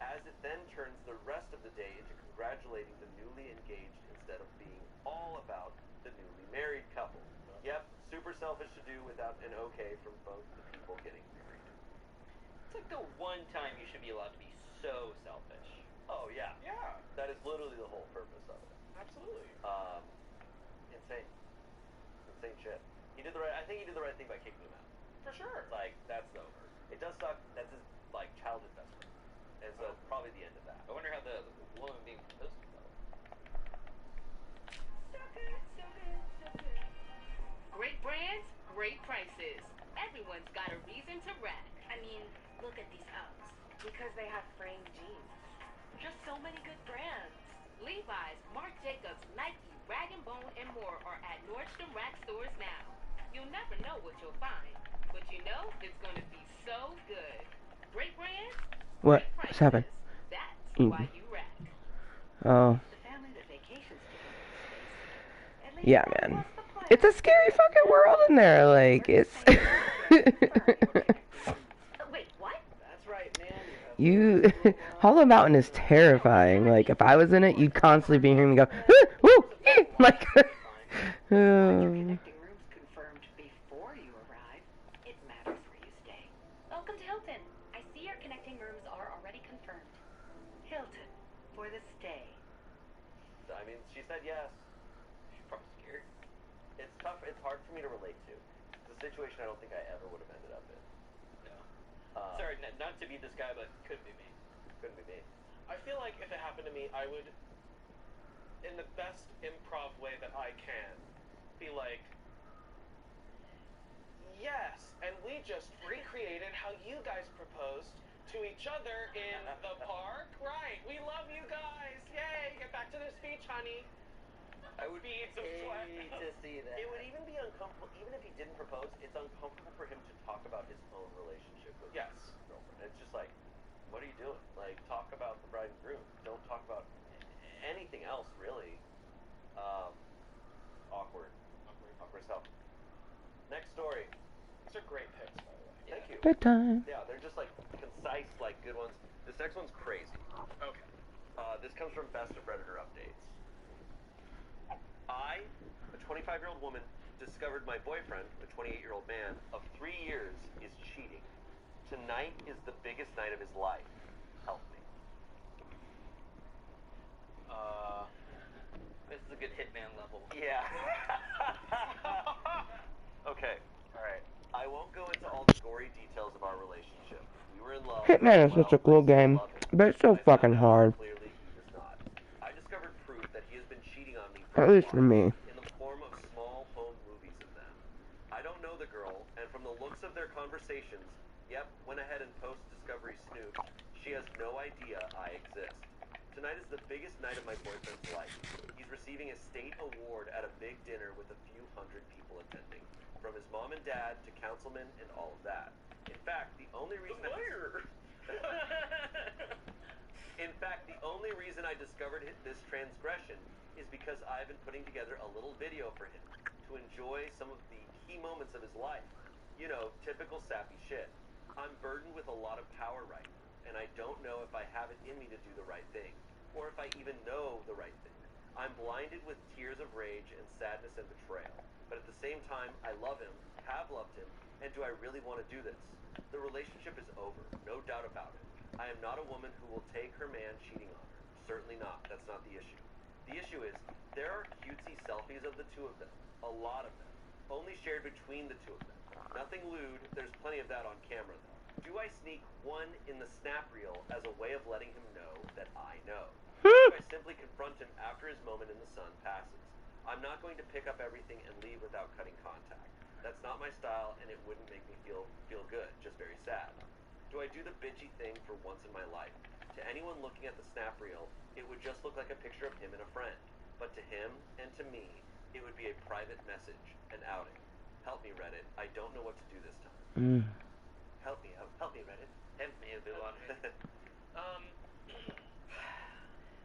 [SPEAKER 6] as it then turns the rest of the day into congratulating the newly engaged instead of being all about the newly married couple. Yep, super selfish to do without an okay from both the people getting married.
[SPEAKER 5] It's like the one time you should be allowed to be so selfish.
[SPEAKER 6] Oh, yeah.
[SPEAKER 7] Yeah.
[SPEAKER 6] That is literally the whole purpose of it.
[SPEAKER 7] Absolutely.
[SPEAKER 6] Insane. Insane shit. I think he did the right thing by kicking him out.
[SPEAKER 7] For sure.
[SPEAKER 6] Like, that's over. It does suck. That's his, like, childhood best friend. And so it's probably the end of that.
[SPEAKER 5] I wonder how the woman being proposed to go.
[SPEAKER 3] Great brands, great prices. Everyone's got a reason to rack.
[SPEAKER 4] I mean, look at these Uggs. Because they have framed jeans. Just so many good brands.
[SPEAKER 3] Levi's, Marc Jacobs, Nike, Rag & Bone, and more are at Nordstrom Rack stores now. You'll never know what you'll find, but you know it's going to be so good. Great brands,
[SPEAKER 1] What?
[SPEAKER 3] great
[SPEAKER 1] What's
[SPEAKER 3] prices.
[SPEAKER 1] happened?
[SPEAKER 3] That's
[SPEAKER 1] Mm.
[SPEAKER 3] why you rack.
[SPEAKER 1] Oh.
[SPEAKER 4] The family that vacations together. At least
[SPEAKER 1] Yeah,
[SPEAKER 4] that
[SPEAKER 1] man.
[SPEAKER 4] was the plan.
[SPEAKER 1] It's a scary fucking world in there. Like, it's...
[SPEAKER 4] Wait, what?
[SPEAKER 6] That's right, man.
[SPEAKER 1] You... Hollow Mountain is terrifying. Like, if I was in it, you'd constantly be hearing me go, woo, like...
[SPEAKER 4] Your connecting rooms confirmed before you arrive. It matters where you stay.
[SPEAKER 3] Welcome to Hilton. I see your connecting rooms are already confirmed.
[SPEAKER 4] Hilton, for the stay.
[SPEAKER 6] I mean, she said yes.
[SPEAKER 5] She's probably scared.
[SPEAKER 6] It's tough. It's hard for me to relate to. It's a situation I don't think I ever would have ended up in.
[SPEAKER 5] No. Sorry, not to be this guy, but could be me.
[SPEAKER 6] Couldn't be me.
[SPEAKER 7] I feel like if it happened to me, I would, in the best improv way that I can, be like, yes, and we just recreated how you guys proposed to each other in the park. Right, we love you guys. Yay, get back to the speech, honey.
[SPEAKER 5] I would
[SPEAKER 7] Beads of sweat.
[SPEAKER 5] hate to see that.
[SPEAKER 6] It would even be uncomfortable, even if he didn't propose, it's uncomfortable for him to talk about his own relationship with
[SPEAKER 7] Yes.
[SPEAKER 6] his girlfriend. It's just like, what are you doing? Like, talk about the Next story.
[SPEAKER 7] These are great picks, by the way.
[SPEAKER 6] Thank you.
[SPEAKER 1] Good time.
[SPEAKER 6] Yeah, they're just like concise, like good ones. This next one's crazy.
[SPEAKER 7] Okay.
[SPEAKER 6] This comes from Best of Predator Updates. I, a 25-year-old woman, discovered my boyfriend, a 28-year-old man, of 3 years, is cheating. Tonight is the biggest night of his life. Help me.
[SPEAKER 5] This is a good Hitman level.
[SPEAKER 6] Yeah. Okay.
[SPEAKER 7] Alright.
[SPEAKER 6] I won't go into all the gory details of our relationship. We were in love.
[SPEAKER 1] Hitman is such a cool game, but it's so fucking hard.
[SPEAKER 6] Clearly, he was not. I discovered proof that he has been cheating on me
[SPEAKER 1] At least for me.
[SPEAKER 6] in the form of small home movies of them. I don't know the girl, and from the looks of their conversations, yep, went ahead and post-discovery snooped. She has no idea I exist. Tonight is the biggest night of my boyfriend's life. He's receiving a state award at a big dinner with a few hundred people attending, from his mom and dad to councilmen and all of that. In fact, the only reason I discovered this transgression is because I've been putting together a little video for him to enjoy some of the key moments of his life. You know, typical sappy shit. I'm burdened with a lot of power right now, and I don't know if I have it in me to do the right thing, or if I even know the right thing. I'm blinded with tears of rage and sadness and betrayal, but at the same time, I love him, have loved him, and do I really want to do this? The relationship is over, no doubt about it. I am not a woman who will take her man cheating on her. Certainly not. That's not the issue. The issue is, there are cutesy selfies of the two of them. A lot of them. Only shared between the two of them. Nothing lewd. There's plenty of that on camera, though. Do I sneak one in the snap reel as a way of letting him know that I know? Or do I simply confront him after his moment in the sun passes? I'm not going to pick up everything and leave without cutting contact. That's not my style, and it wouldn't make me feel good, just very sad. Do I do the bitchy thing for once in my life? To anyone looking at the snap reel, it would just look like a picture of him and a friend. But to him, and to me, it would be a private message, an outing. Help me, Reddit. I don't know what to do this time. Help me, Reddit.
[SPEAKER 5] Help me, everyone.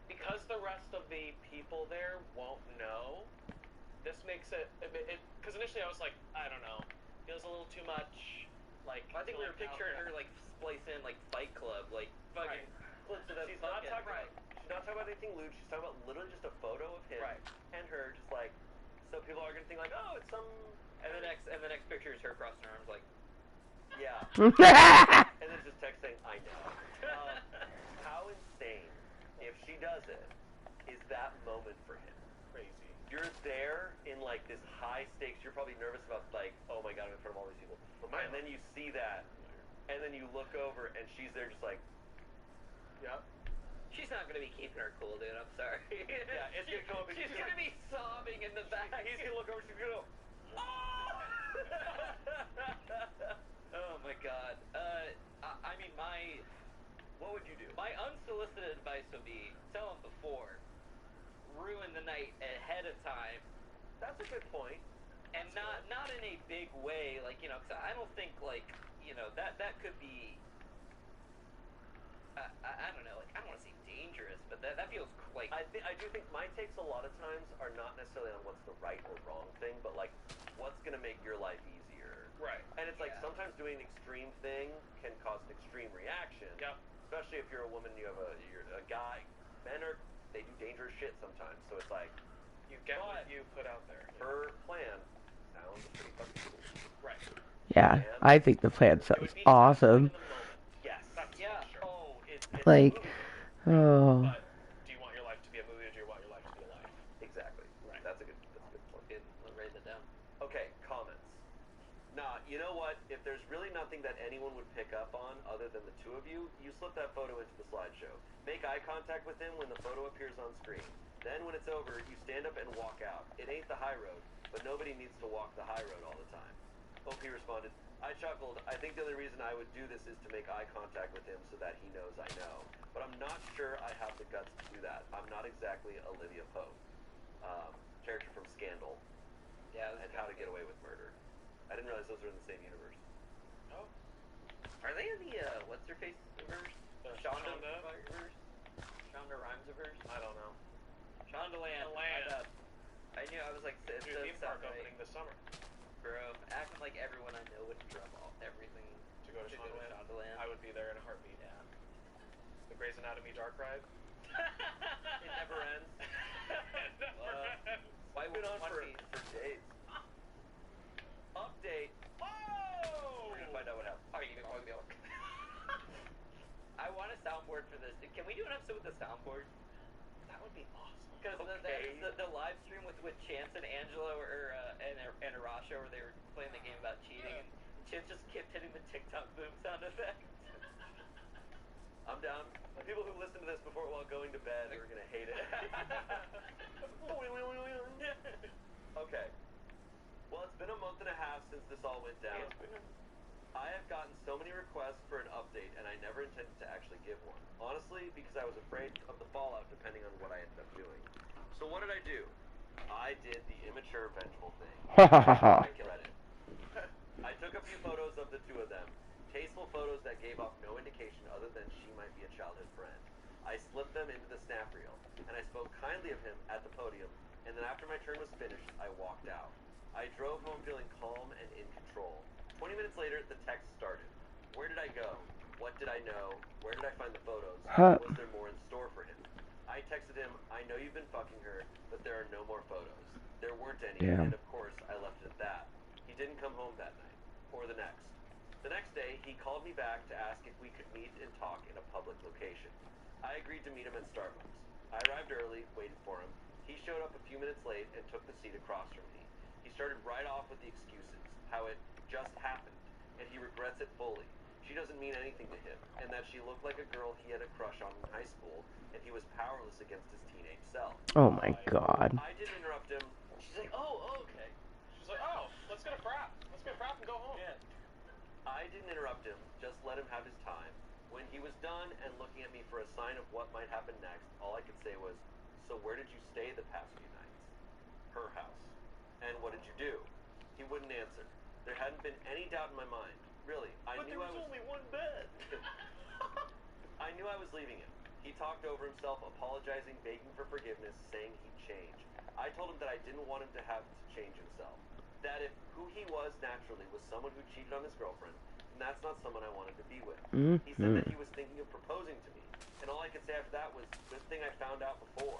[SPEAKER 7] Because the rest of the people there won't know, this makes it because initially I was like, I don't know, feels a little too much. Like,
[SPEAKER 5] I think we were picturing her like splice in like Fight Club, like fucking clips of that.
[SPEAKER 6] She's not talking about anything lewd. She's talking about literally just a photo of him and her, just like, so people are gonna think like, oh, it's some.
[SPEAKER 5] And the next picture is her crossing her arms like.
[SPEAKER 6] Yeah. And then just text saying, I know. How insane, if she does it, is that moment for him?
[SPEAKER 7] Crazy.
[SPEAKER 6] You're there in like this high stakes. You're probably nervous about like, oh my god, I'm in front of all these people. And then you see that, and then you look over, and she's there just like,
[SPEAKER 7] Yep.
[SPEAKER 5] She's not gonna be keeping her cool, dude. I'm sorry.
[SPEAKER 6] Yeah, it's gonna come up.
[SPEAKER 5] She's gonna be sobbing in the back.
[SPEAKER 6] He's gonna look over. She's gonna go,
[SPEAKER 5] Oh! Oh my god. I mean,
[SPEAKER 6] what would you do?
[SPEAKER 5] my unsolicited advice would be tell him before, ruin the night ahead of time,
[SPEAKER 6] That's a good point.
[SPEAKER 5] and not in a big way, like, you know, 'cause I don't think, like, you know, that could be. I don't know, like, I don't want to say dangerous, but that feels like.
[SPEAKER 6] I do think my takes a lot of times are not necessarily on what's the right or wrong thing, but like what's gonna make your life easier.
[SPEAKER 7] Right.
[SPEAKER 6] And it's like
[SPEAKER 5] Yeah.
[SPEAKER 6] sometimes doing an extreme thing can cause an extreme reaction.
[SPEAKER 7] Yep.
[SPEAKER 6] Especially if you're a woman, you're a guy. Men they do dangerous shit sometimes. So it's like
[SPEAKER 7] You get what
[SPEAKER 6] But-
[SPEAKER 7] you put out there.
[SPEAKER 6] her plan sounds pretty fucking cool.
[SPEAKER 7] Right.
[SPEAKER 1] Yeah, I think the plan
[SPEAKER 7] It would
[SPEAKER 1] sounds
[SPEAKER 7] be
[SPEAKER 1] awesome.
[SPEAKER 7] in the moment.
[SPEAKER 6] Yes.
[SPEAKER 7] That's
[SPEAKER 5] Yeah.
[SPEAKER 7] for sure.
[SPEAKER 6] Oh, it's
[SPEAKER 1] Like,
[SPEAKER 6] a movie.
[SPEAKER 1] oh.
[SPEAKER 7] But do you want your life to be a movie, or do you want your life to be a life?
[SPEAKER 6] Exactly.
[SPEAKER 7] Right.
[SPEAKER 6] That's a good point.
[SPEAKER 5] Good, we'll write that down.
[SPEAKER 6] Okay, comments. Nah, you know what? If there's really nothing that anyone would pick up on other than the two of you, you slip that photo into the slideshow. Make eye contact with him when the photo appears on screen. Then when it's over, you stand up and walk out. It ain't the high road, but nobody needs to walk the high road all the time. OP responded, I chuckled. I think the only reason I would do this is to make eye contact with him so that he knows I know. But I'm not sure I have the guts to do that. I'm not exactly Olivia Pope. Character from Scandal.
[SPEAKER 5] Yeah.
[SPEAKER 6] And How to Get Away with Murder. I didn't realize those were in the same universe.
[SPEAKER 7] Oh.
[SPEAKER 5] Are they in the what's her face verse? Shonda verse? Shonda Rhimes verse?
[SPEAKER 7] I don't know.
[SPEAKER 5] Shonda Land.
[SPEAKER 7] Land.
[SPEAKER 5] I knew. I was like,
[SPEAKER 7] New theme park opening this summer.
[SPEAKER 5] bro, acting
[SPEAKER 7] Grey's Anatomy dark ride.
[SPEAKER 6] It never ends.
[SPEAKER 7] It never ends.
[SPEAKER 6] Why went on for
[SPEAKER 5] One piece.
[SPEAKER 6] days? Update.
[SPEAKER 7] Oh!
[SPEAKER 6] We're gonna find out what happened.
[SPEAKER 5] Are you gonna call milk? I want a soundboard for this. Can we do an episode with the soundboard?
[SPEAKER 7] That would be awesome.
[SPEAKER 5] Because
[SPEAKER 6] Okay.
[SPEAKER 5] the live stream with Chance and Angela and Arasha where they were playing the game about cheating, and Chance just kept hitting the TikTok boom sound effect.
[SPEAKER 6] I'm down. People who listen to this before while going to bed are gonna hate it. Okay. Well, it's been a month and a half since this all went down. I have gotten so many requests for an update, and I never intended to actually give one. Honestly, because I was afraid of the fallout depending on what I ended up doing. So what did I do? I did the immature, vengeful thing. I read it. I took a few photos of the two of them. Tasteful photos that gave off no indication other than she might be a childhood friend. I slipped them into the snap reel, and I spoke kindly of him at the podium, and then after my turn was finished, I walked out. I drove home feeling calm and in control. 20 minutes later, the text started. Where did I go? What did I know? Where did I find the photos? Was there more in store for him? I texted him, I know you've been fucking her, but there are no more photos. There weren't any,
[SPEAKER 1] Damn.
[SPEAKER 6] and of course, I left it at that. He didn't come home that night, or the next. The next day, he called me back to ask if we could meet and talk in a public location. I agreed to meet him at Starbucks. I arrived early, waited for him. He showed up a few minutes late and took the seat across from me. He started right off with the excuses, how it just happened, and he regrets it fully. She doesn't mean anything to him, and that she looked like a girl he had a crush on in high school, and he was powerless against his teenage self.
[SPEAKER 1] Oh my god.
[SPEAKER 6] I did interrupt him. She's like, oh, okay.
[SPEAKER 7] She's like, oh, let's get a frap. Let's get a frap and go home.
[SPEAKER 6] Yeah. I didn't interrupt him, just let him have his time. When he was done and looking at me for a sign of what might happen next, all I could say was, so where did you stay the past few nights? Her house. And what did you do? He wouldn't answer. There hadn't been any doubt in my mind. Really, I knew I was
[SPEAKER 7] only one bed.
[SPEAKER 6] I knew I was leaving him. He talked over himself, apologizing, begging for forgiveness, saying he'd change. I told him that I didn't want him to have to change himself. That if who he was naturally was someone who cheated on his girlfriend, then that's not someone I wanted to be with. He said that he was thinking of proposing to me, and all I could say after that was, good thing I found out before.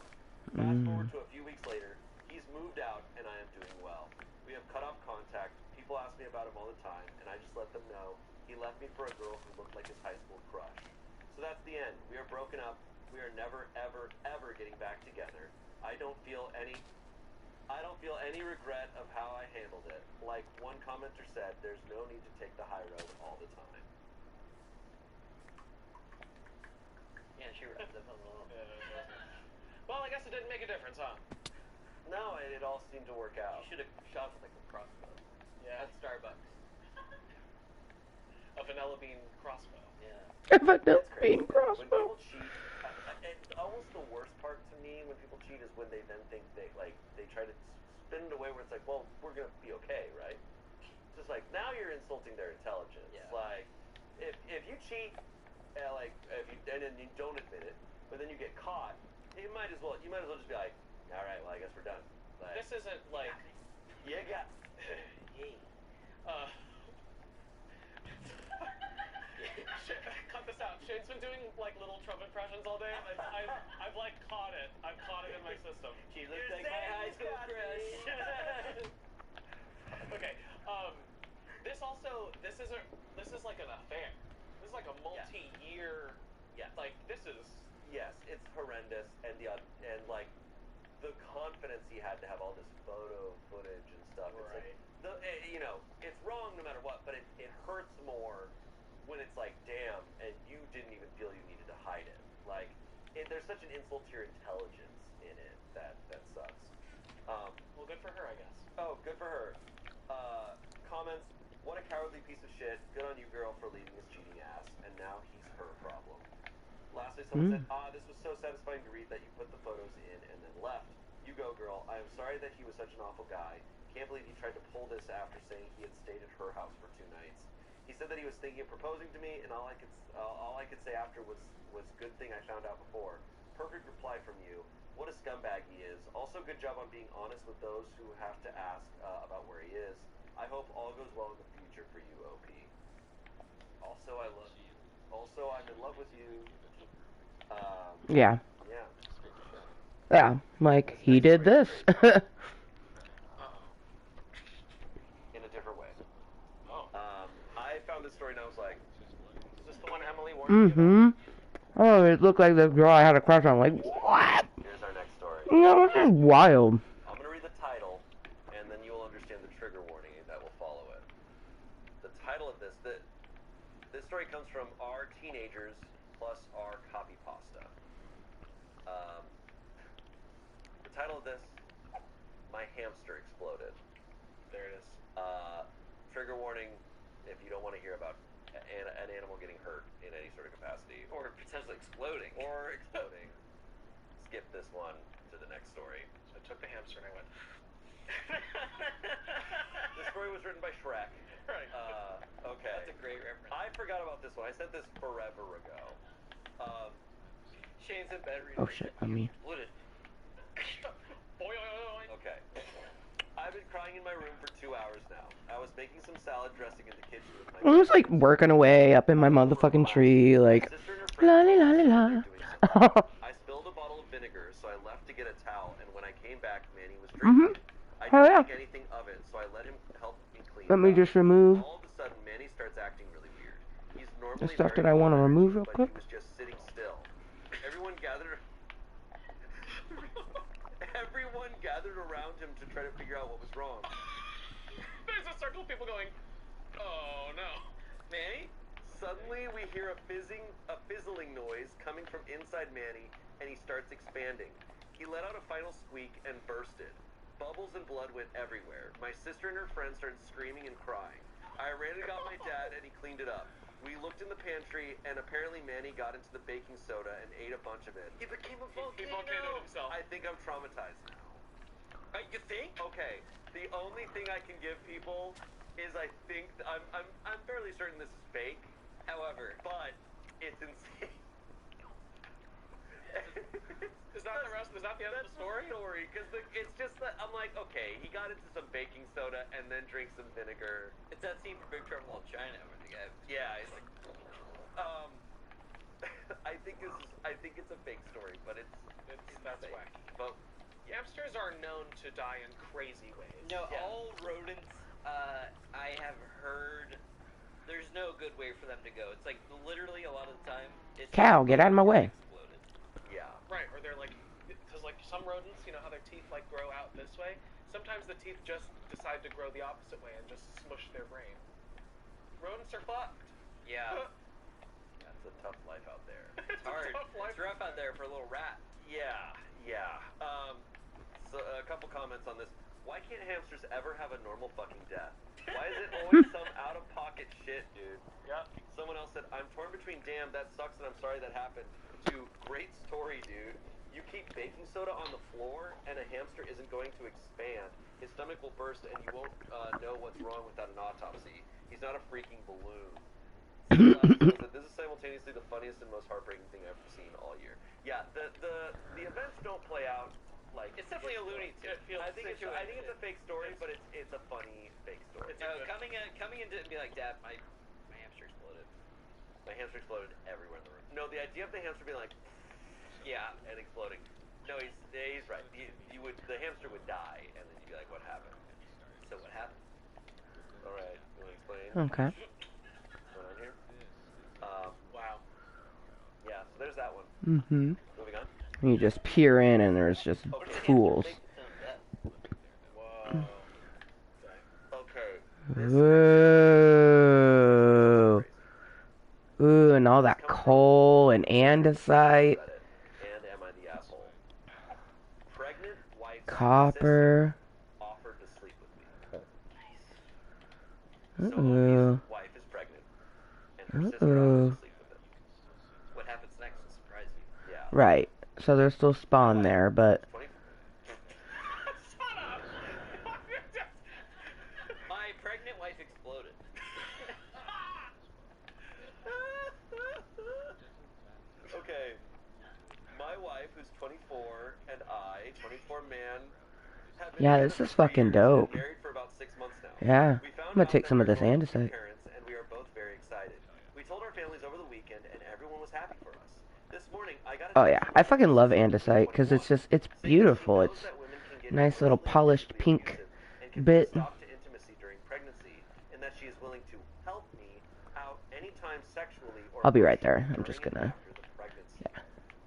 [SPEAKER 6] Fast forward to a few weeks later, he's moved out, and I am doing well. We have cut off contact. People ask me about him all the time, and I just let them know he left me for a girl who looked like his high school crush. So that's the end. We are broken up. We are never, ever, ever getting back together. I don't feel any regret of how I handled it. Like one commenter said, there's no need to take the high road all the time.
[SPEAKER 5] Yeah, she wrapped up a little.
[SPEAKER 7] Well, I guess it didn't make a difference, huh?
[SPEAKER 6] No, it all seemed to work out.
[SPEAKER 5] You should have shot with like a crossbow.
[SPEAKER 7] Yeah.
[SPEAKER 5] At Starbucks.
[SPEAKER 7] A vanilla bean crossbow.
[SPEAKER 5] Yeah.
[SPEAKER 1] If I don't
[SPEAKER 6] Crazy.
[SPEAKER 1] being
[SPEAKER 6] When
[SPEAKER 1] crossbow.
[SPEAKER 6] people cheat, and almost the worst part to me when people cheat is when they then think they try to spin it away where it's like, well, we're gonna be okay, right? It's just like now you're insulting their intelligence.
[SPEAKER 5] Yeah.
[SPEAKER 6] Like if you cheat, and then you don't admit it, but then you get caught, you might as well just be like, all right, well I guess we're done. Like,
[SPEAKER 7] This isn't like.
[SPEAKER 6] you got.
[SPEAKER 7] Cut this out. Shane's been doing like little Trump impressions all day. I've like caught it. I've caught it in my system.
[SPEAKER 5] She looks like my high school crush.
[SPEAKER 7] Okay. This is like an affair. This is like a multi-year.
[SPEAKER 5] Yeah.
[SPEAKER 7] Like this is.
[SPEAKER 6] Yes, it's horrendous, and like the confidence he had to have all this photo footage and stuff.
[SPEAKER 7] Right.
[SPEAKER 6] It's like, it's wrong no matter what, but it hurts more when it's like, damn, and you didn't even feel you needed to hide it. Like, there's such an insult to your intelligence in it that sucks.
[SPEAKER 7] Well, good for her, I guess.
[SPEAKER 6] Oh, good for her. Comments, what a cowardly piece of shit. Good on you, girl, for leaving his cheating ass, and now he's her problem. Lastly, someone said, this was so satisfying to read that you put the photos in and then left. You go, girl. I am sorry that he was such an awful guy. Can't believe he tried to pull this after saying he had stayed at her house for 2 nights. He said that he was thinking of proposing to me, and all I could say after was good thing I found out before. Perfect reply from you. What a scumbag he is. Also, good job on being honest with those who have to ask about where he is. I hope all goes well in the future for you, OP. Also, I love you. Also, I'm in love with you.
[SPEAKER 1] Yeah.
[SPEAKER 6] Yeah.
[SPEAKER 1] Yeah. Like, he did this.
[SPEAKER 6] In a different way.
[SPEAKER 7] Oh.
[SPEAKER 6] I found this story and I was like,
[SPEAKER 7] Is this the one Emily warned you about?
[SPEAKER 1] Mm-hmm. Oh, it looked like the girl I had a crush on. Like, what?
[SPEAKER 6] here's our next story.
[SPEAKER 1] No, this is wild.
[SPEAKER 6] I'm going to read the title, and then you will understand the trigger warning that will follow it. The title of this story comes from our teenagers plus our copy pasta. The title of this, My Hamster Exploded.
[SPEAKER 7] There it is.
[SPEAKER 6] Trigger warning if you don't want to hear about an animal getting hurt in any sort of capacity.
[SPEAKER 5] Or potentially exploding.
[SPEAKER 6] Skip this one to the next story.
[SPEAKER 7] So I took the hamster and I went.
[SPEAKER 6] The story was written by Shrek.
[SPEAKER 7] Right.
[SPEAKER 6] Okay.
[SPEAKER 5] That's a great reference.
[SPEAKER 6] I forgot about this one. I sent this forever ago.
[SPEAKER 5] Shane's in bed reading.
[SPEAKER 1] Oh, shit, I mean.
[SPEAKER 5] Wooded.
[SPEAKER 6] Okay. I've been crying in my room for 2 hours now. I was making some salad dressing in the kitchen with my
[SPEAKER 1] I was like working away up in my motherfucking tree, like, la la la la la.
[SPEAKER 6] I spilled a bottle of vinegar, so I left to get a towel, and when I came back, Manny was
[SPEAKER 1] Mhm.
[SPEAKER 6] drinking. I
[SPEAKER 1] Hell
[SPEAKER 6] didn't
[SPEAKER 1] yeah.
[SPEAKER 6] think anything of it, so I let him help me clean
[SPEAKER 1] Let
[SPEAKER 6] it
[SPEAKER 1] me
[SPEAKER 6] up.
[SPEAKER 1] just remove
[SPEAKER 6] All of a sudden, Manny starts acting really weird. He's
[SPEAKER 1] the
[SPEAKER 6] normally
[SPEAKER 1] stuff
[SPEAKER 6] very
[SPEAKER 1] that I want to
[SPEAKER 6] quiet,
[SPEAKER 1] remove real
[SPEAKER 6] but
[SPEAKER 1] quick.
[SPEAKER 6] he was just sitting still. Everyone gathered around him to try to figure out what was wrong.
[SPEAKER 7] There's a circle of people going, oh no.
[SPEAKER 6] Manny? Suddenly we hear a fizzling noise coming from inside Manny, and he starts expanding. He let out a final squeak and bursted. Bubbles and blood went everywhere. My sister and her friends started screaming and crying. I ran and got my dad, and he cleaned it up. We looked in the pantry, and apparently Manny got into the baking soda and ate a bunch of it.
[SPEAKER 5] He became a
[SPEAKER 7] He volcanoed himself.
[SPEAKER 6] I think I'm traumatized now.
[SPEAKER 5] You think?
[SPEAKER 6] Okay, the only thing I can give people is I think I'm fairly certain this is fake,
[SPEAKER 5] However,
[SPEAKER 6] but it's insane.
[SPEAKER 7] Is that the end of the story?
[SPEAKER 6] Because it's just that I'm like, okay, he got into some baking soda and then drank some vinegar.
[SPEAKER 5] it's that scene from Big Trouble in China where the guy.
[SPEAKER 6] Yeah, it's like, I think it's a fake story, but
[SPEAKER 7] That's
[SPEAKER 6] fake.
[SPEAKER 7] wacky.
[SPEAKER 6] But
[SPEAKER 7] Hamsters are known to die in crazy ways.
[SPEAKER 5] No,
[SPEAKER 6] Yeah.
[SPEAKER 5] all rodents. I have heard. There's no good way for them to go. It's like literally a lot of the time. It's
[SPEAKER 1] Cow, get out of my way.
[SPEAKER 5] Exploded.
[SPEAKER 6] yeah,
[SPEAKER 7] Right, or they're like, because like some rodents, you know how their teeth like grow out this way? Sometimes the teeth just decide to grow the opposite way and just smush their brain. Rodents are fucked.
[SPEAKER 5] Yeah,
[SPEAKER 6] that's a tough life out there.
[SPEAKER 5] it's hard.
[SPEAKER 7] tough life.
[SPEAKER 5] It's rough out there for a little rat.
[SPEAKER 6] Yeah. So a couple comments on this. Why can't hamsters ever have a normal fucking death? Why is it always some out-of-pocket shit, dude?
[SPEAKER 7] Yeah.
[SPEAKER 6] Someone else said, I'm torn between damn, that sucks and I'm sorry that happened, to great story, dude. You keep baking soda on the floor and a hamster isn't going to expand. His stomach will burst and you won't know what's wrong without an autopsy. He's not a freaking balloon. This is simultaneously the funniest and most heartbreaking thing I've ever seen all year. Yeah, the events don't play out like
[SPEAKER 5] It's definitely a Looney Tune.
[SPEAKER 7] It feels
[SPEAKER 6] I think it's a fake story, but it's a funny fake story.
[SPEAKER 5] Coming in and be like, Dad, my hamster exploded.
[SPEAKER 6] My hamster exploded everywhere in the room. No, the idea of the hamster being like,
[SPEAKER 5] Yeah.
[SPEAKER 6] and exploding. No, he's right. The hamster would die, and then you'd be like, what happened?
[SPEAKER 5] So what happened?
[SPEAKER 6] All right, you want to explain
[SPEAKER 1] Okay.
[SPEAKER 6] what's going on here?
[SPEAKER 7] Wow.
[SPEAKER 6] Yeah, so there's that one.
[SPEAKER 1] Mm-hmm.
[SPEAKER 6] Moving on.
[SPEAKER 1] You just peer in and there's just
[SPEAKER 6] Okay.
[SPEAKER 1] fools.
[SPEAKER 7] Whoa.
[SPEAKER 6] Okay.
[SPEAKER 1] Ooh. Ooh, and all that coal and andesite.
[SPEAKER 6] And am I the asshole? Pregnant wife
[SPEAKER 1] Copper.
[SPEAKER 6] offered to sleep with me. So
[SPEAKER 1] Ooh.
[SPEAKER 6] his wife is pregnant, and her sister
[SPEAKER 1] Uh-oh.
[SPEAKER 6] offers to sleep with him.
[SPEAKER 5] What happens next will surprise you.
[SPEAKER 6] Yeah.
[SPEAKER 1] Right. So there's still spawn there, but
[SPEAKER 6] 20.
[SPEAKER 7] Shut up!
[SPEAKER 5] My pregnant wife exploded.
[SPEAKER 6] Okay. My wife, who's 24, and I, 24 man, have been
[SPEAKER 1] Yeah,
[SPEAKER 6] together
[SPEAKER 1] this is
[SPEAKER 6] for 3
[SPEAKER 1] fucking
[SPEAKER 6] years and
[SPEAKER 1] dope.
[SPEAKER 6] married for about 6 months now.
[SPEAKER 1] yeah.
[SPEAKER 6] We found
[SPEAKER 1] I'm gonna
[SPEAKER 6] out
[SPEAKER 1] take
[SPEAKER 6] that
[SPEAKER 1] some of
[SPEAKER 6] we're
[SPEAKER 1] this
[SPEAKER 6] going to be
[SPEAKER 1] andesite.
[SPEAKER 6] parents, and we are both very excited. We told our families over the weekend, and everyone was happy for us. This morning, I got
[SPEAKER 1] Oh yeah, I fucking love andesite because it's just, it's beautiful. It's nice little polished pink bit.
[SPEAKER 6] Stop to intimacy during pregnancy, and that she is willing to help me out anytime sexually or
[SPEAKER 1] I'll be right there. I'm
[SPEAKER 6] during
[SPEAKER 1] just
[SPEAKER 6] and
[SPEAKER 1] gonna.
[SPEAKER 6] after the pregnancy.
[SPEAKER 1] Yeah.